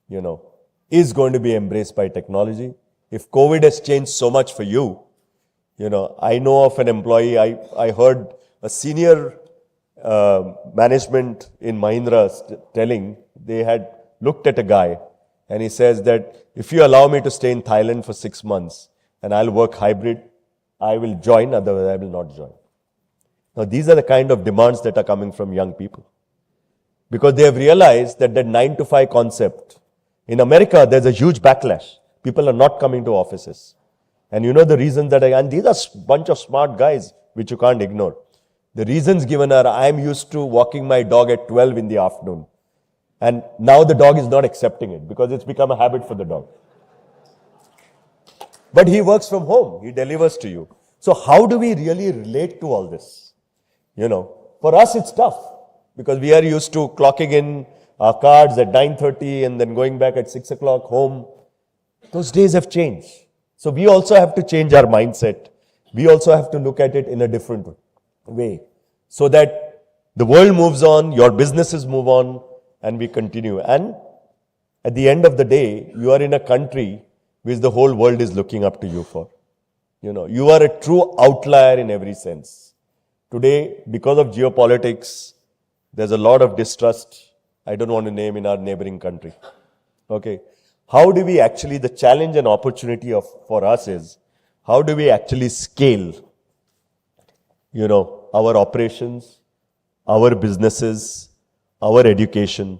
H: you know, is going to be embraced by technology. If COVID has changed so much for you, you know, I know of an employee, I heard a senior management in Mahindra telling, they had looked at a guy and he says that if you allow me to stay in Thailand for 6 months and I'll work hybrid, I will join, otherwise I will not join. Now, these are the kind of demands that are coming from young people. Because they have realized that 9 to 5 concept, in America, there's a huge backlash. People are not coming to offices. And you know the reasons and these are a bunch of smart guys, which you can't ignore. The reasons given are, I'm used to walking my dog at 12 in the afternoon. And now the dog is not accepting it because it's become a habit for the dog. But he works from home. He delivers to you. So how do we really relate to all this? You know, for us it's tough because we are used to clocking in our cards at 9:30 and then going back at 6 o'clock home. Those days have changed. So we also have to change our mindset. We also have to look at it in a different way so that the world moves on, your businesses move on, and we continue. And at the end of the day, you are in a country which the whole world is looking up to you for. You know, you are a true outlier in every sense. Today, because of geopolitics, there's a lot of distrust. I don't want to name in our neighboring country. Okay. How do we actually, the challenge and opportunity for us is, how do we actually scale, you know, our operations, our businesses, our education?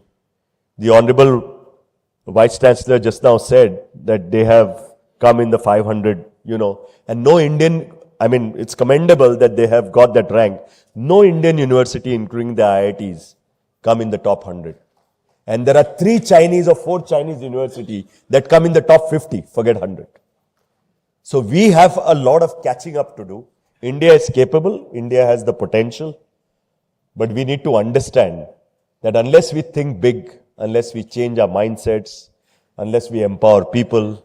H: The Honorable Vice Chancellor just now said that they have come in the 500, you know, and no Indian, I mean, it's commendable that they have got that rank. No Indian university, including the IITs, come in the top 100. And there are 3 Chinese or 4 Chinese universities that come in the top 50, forget 100. So we have a lot of catching up to do. India is capable, India has the potential, but we need to understand that unless we think big, unless we change our mindsets, unless we empower people,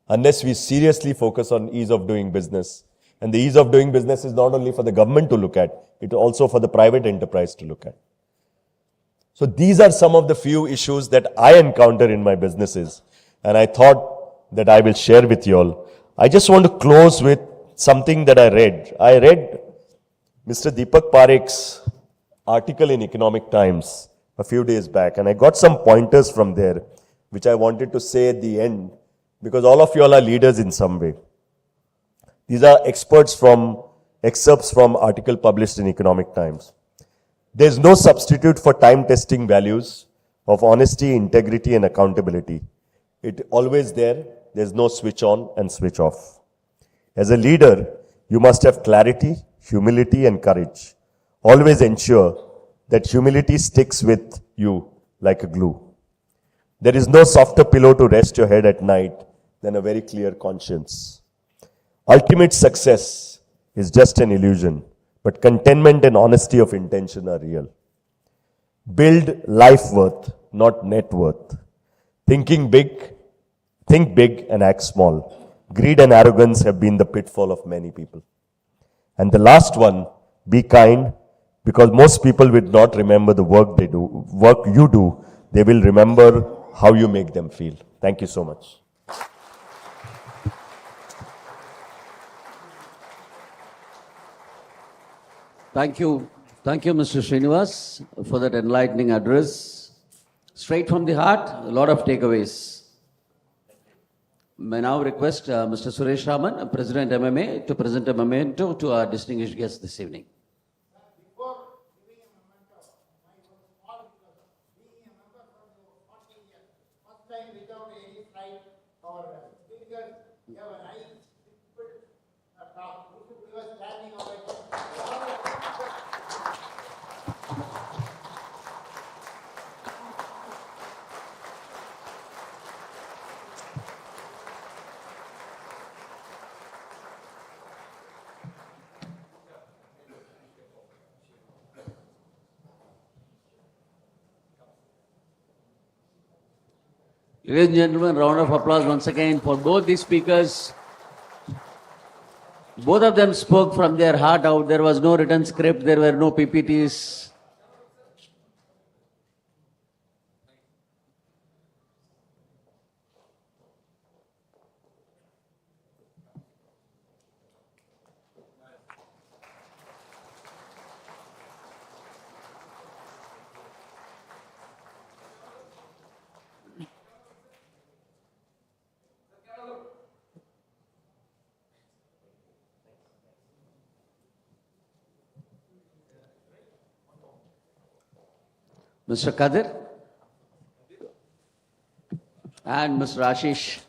H: unless we seriously focus on ease of doing business, and the ease of doing business is not only for the government to look at, it's also for the private enterprise to look at. So these are some of the few issues that I encounter in my businesses, and I thought that I will share with you all. I just want to close with something that I read. I read Mr. Deepak Parekh's article in Economic Times a few days back, and I got some pointers from there, which I wanted to say at the end, because all of you all are leaders in some way. These are excerpts from article published in Economic Times. There is no substitute for time testing values of honesty, integrity, and accountability. It's always there. There's no switch on and switch off. As a leader, you must have clarity, humility, and courage. Always ensure that humility sticks with you like a glue. There is no softer pillow to rest your head at night than a very clear conscience. Ultimate success is just an illusion, but contentment and honesty of intention are real. Build life worth, not net worth. Think big and act small. Greed and arrogance have been the pitfall of many people. And the last one, be kind, because most people will not remember the work you do. They will remember how you make them feel. Thank you so much.
A: Thank you, Mr. Srinivas, for that enlightening address. Straight from the heart, a lot of takeaways. May now request Mr. Suresh Raman, President MMA, to present a memento to our distinguished guests this evening. Ladies and gentlemen, round of applause once again for both these speakers. Both of them spoke from their heart out. There was no written script, there were no PPTs. Mr. Kadir and Mr. Ashish.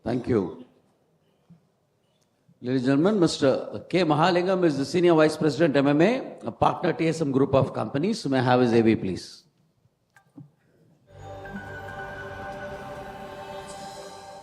A: Thank you. Ladies and gentlemen, Mr. K. Mahalingam is the Senior Vice President MMA, a partner TSM group of companies. May I have his AV, please?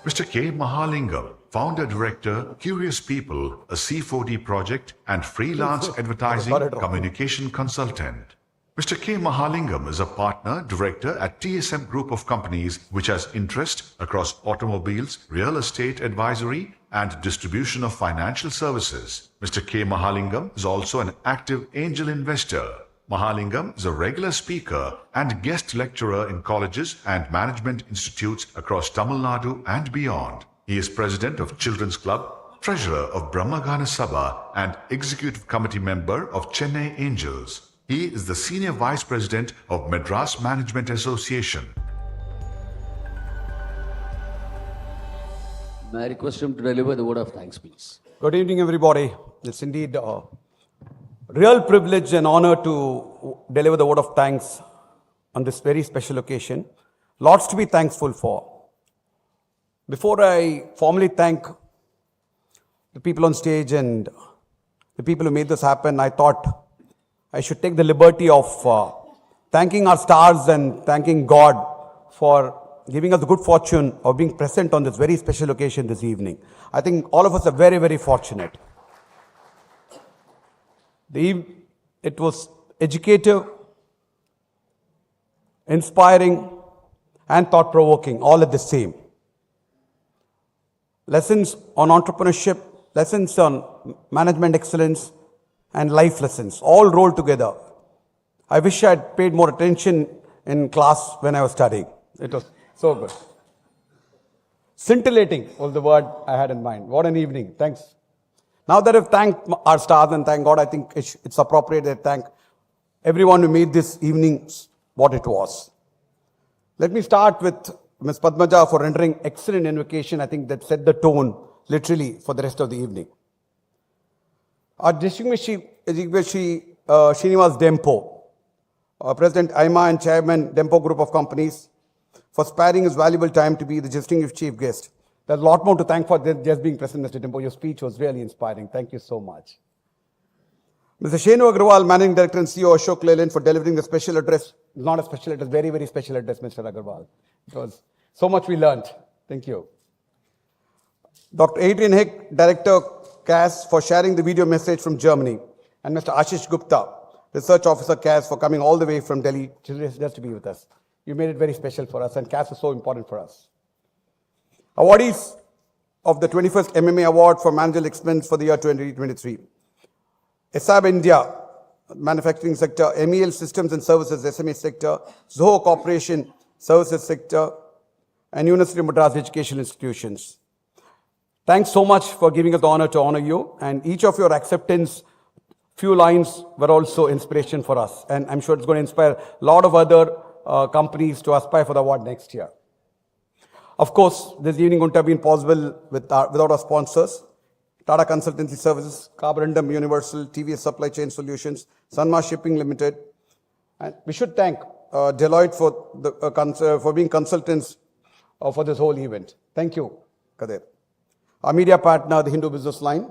C: Mr. K. Mahalingam, Founder Director, Curious People, a C4D project and freelance advertising communication consultant. Mr. K. Mahalingam is a partner director at TSM Group of Companies, which has interest across automobiles, real estate advisory, and distribution of financial services. Mr. K. Mahalingam is also an active angel investor. Mahalingam is a regular speaker and guest lecturer in colleges and management institutes across Tamil Nadu and beyond. He is president of Children's Club, treasurer of Brahmagana Sabha, and executive committee member of Chennai Angels. He is the Senior Vice President of Madras Management Association.
A: May I request him to deliver the word of thanks, please?
I: Good evening, everybody. It's indeed a real privilege and honor to deliver the word of thanks on this very special occasion. Lots to be thankful for. Before I formally thank the people on stage and the people who made this happen, I thought I should take the liberty of thanking our stars and thanking God for giving us the good fortune of being present on this very special occasion this evening. I think all of us are very, very fortunate. It was educative, inspiring, and thought-provoking, all at the same. Lessons on entrepreneurship, lessons on management excellence, and life lessons, all rolled together. I wish I had paid more attention in class when I was studying. It was so good. Scintillating was the word I had in mind. What an evening. Thanks. Now that I've thanked our stars and thank God, I think it's appropriate that I thank everyone who made this evening what it was. Let me start with Ms. Padmaja for rendering excellent invocation. I think that set the tone literally for the rest of the evening. Our distinguished Srinivas Dempo, President IMA and Chairman Dempo Group of Companies, for sparing his valuable time to be the distinguished chief guest. There's a lot more to thank for just being present, Mr. Dempo. Your speech was really inspiring. Thank you so much. Mr. Shenu Agarwal, Managing Director and CEO Ashok Leyland, for delivering the special address. Not a special address, very, very special address, Mr. Agarwal. It was so much we learned. Thank you. Dr. Adrian Hick, Director CAS, for sharing the video message from Germany, and Mr. Ashish Gupta, Research Officer CAS, for coming all the way from Delhi just to be with us. You made it very special for us, and CAS is so important for us. Awardees of the 21st MMA Award for Managerial Excellence for the year 2023. ESAB India, Manufacturing Sector, MEL Systems and Services, SMA Sector, Zoho Corporation, Services Sector, and University of Madras Educational Institutions. Thanks so much for giving us the honor to honor you, and each of your acceptance, few lines were also inspiration for us, and I'm sure it's going to inspire a lot of other companies to aspire for the award next year. Of course, this evening wouldn't have been possible without our sponsors, Tata Consultancy Services, Carborundum Universal, TVS Supply Chain Solutions, Sanma Shipping Limited, and we should thank Deloitte for being consultants for this whole event. Thank you, Kadir. Our media partner, the Hindu Business Line,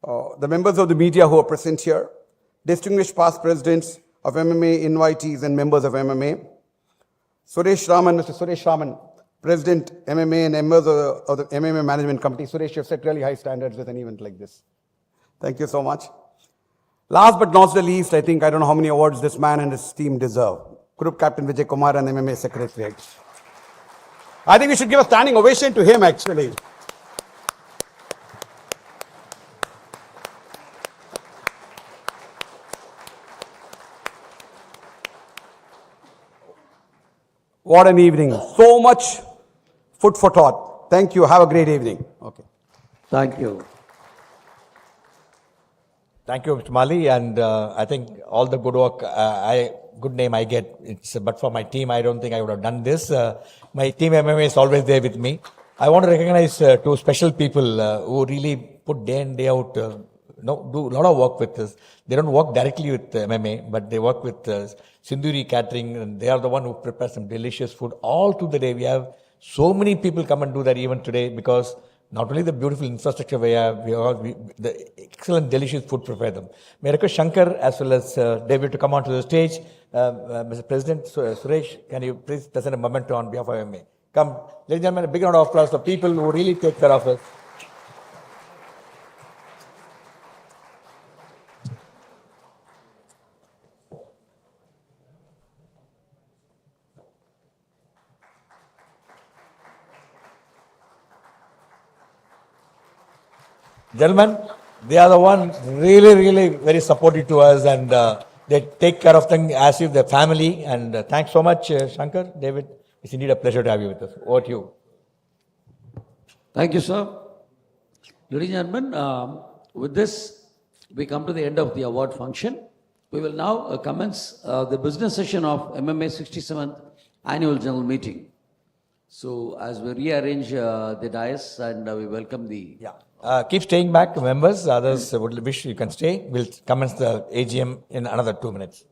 I: the members of the media who are present here, distinguished past presidents of MMA, invitees and members of MMA, Suresh Raman, Mr. Suresh Raman, President MMA and members of the MMA Management Committee. Suresh, you have set really high standards with an event like this. Thank you so much. Last but not the least, I don't know how many awards this man and his team deserve. Group Captain Vijay Kumar and MMA Secretary. I think we should give a standing ovation to him actually. What an evening. So much food for thought. Thank you. Have a great evening. Okay.
A: Thank you.
P: Thank you, Mr. Mali, and I think all the good work. good name I get. But for my team, I don't think I would have done this. My team MMA is always there with me. I want to recognize two special people who really put day in, day out, do a lot of work with this. They don't work directly with MMA, but they work with Sindhuri Catering, and they are the one who prepare some delicious food all through the day. We have so many people come and do that even today because not only the beautiful infrastructure we have, the excellent delicious food prepared them. May I request Shankar as well as David to come onto the stage. Mr. President Suresh, can you please present a memento on behalf of MMA? Come, ladies and gentlemen, a big round of applause for people who really take care of us. Gentlemen, they are the ones really very supportive to us, and they take care of things as if they're family. And thanks so much, Shankar, David. It's indeed a pleasure to have you with us. Over to you.
A: Thank you, sir. Ladies and gentlemen, with this, we come to the end of the award function. We will now commence the business session of MMA 67th Annual General Meeting. So, as we rearrange the dais and we welcome the...
P: Keep staying back, members. Others would wish you can stay. We'll commence the AGM in another 2 minutes.